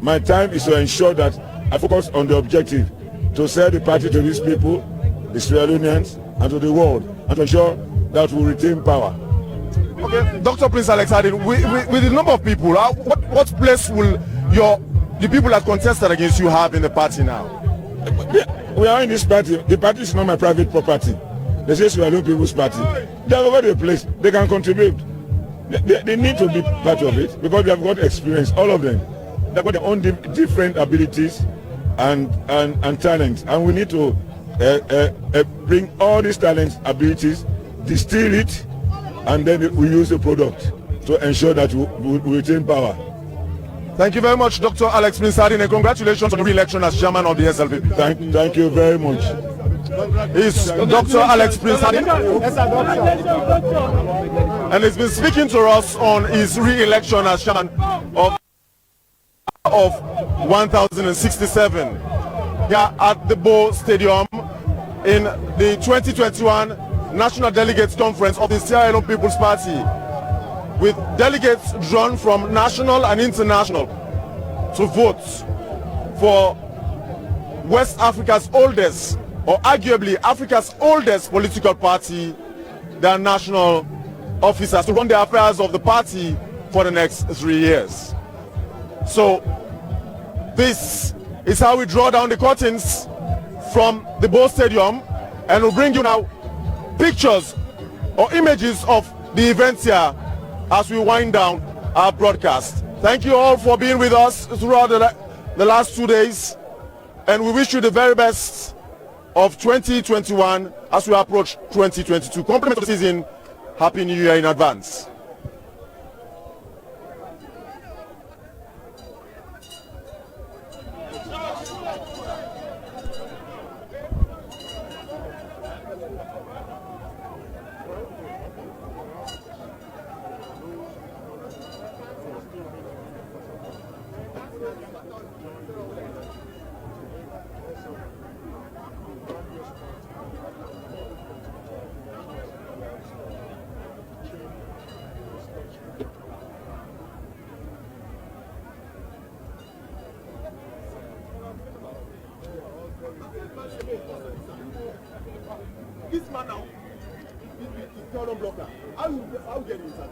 My time is to ensure that I focus on the objective, to sell the party to these people, the Sierra Leoneans, and to the world, and to ensure that we retain power. Okay, Dr. Prince Alex Harding, with the number of people, what place will the people that contested against you have in the party now? We are in this party. The party is not my private property. They say Sierra Leone People's Party. They are over the place. They can contribute. They need to be part of it because they have got experience, all of them. They've got their own different abilities and talents. And we need to bring all these talents, abilities, distill it, and then we use the product to ensure that we retain power. Thank you very much, Dr. Alex Prince Harding, and congratulations on the re-election as chairman of the SLPP. Thank you very much. It's Dr. Alex Prince Harding, and he's been speaking to us on his re-election as chairman of 1067 here at the Bo Stadium in the 2021 National Delegates Conference of the Sierra Leone People's Party, with delegates drawn from national and international to vote for West Africa's oldest, or arguably Africa's oldest political party, their national officers to run the affairs of the party for the next 3 years. So this is how we draw down the curtains from the Bo Stadium, and we'll bring you now pictures or images of the events here as we wind down our broadcast. Thank you all for being with us throughout the last 2 days, and we wish you the very best of 2021 as we approach 2022. Compliment of the season. Happy New Year in advance. This man now is problem blocker. How you get inside?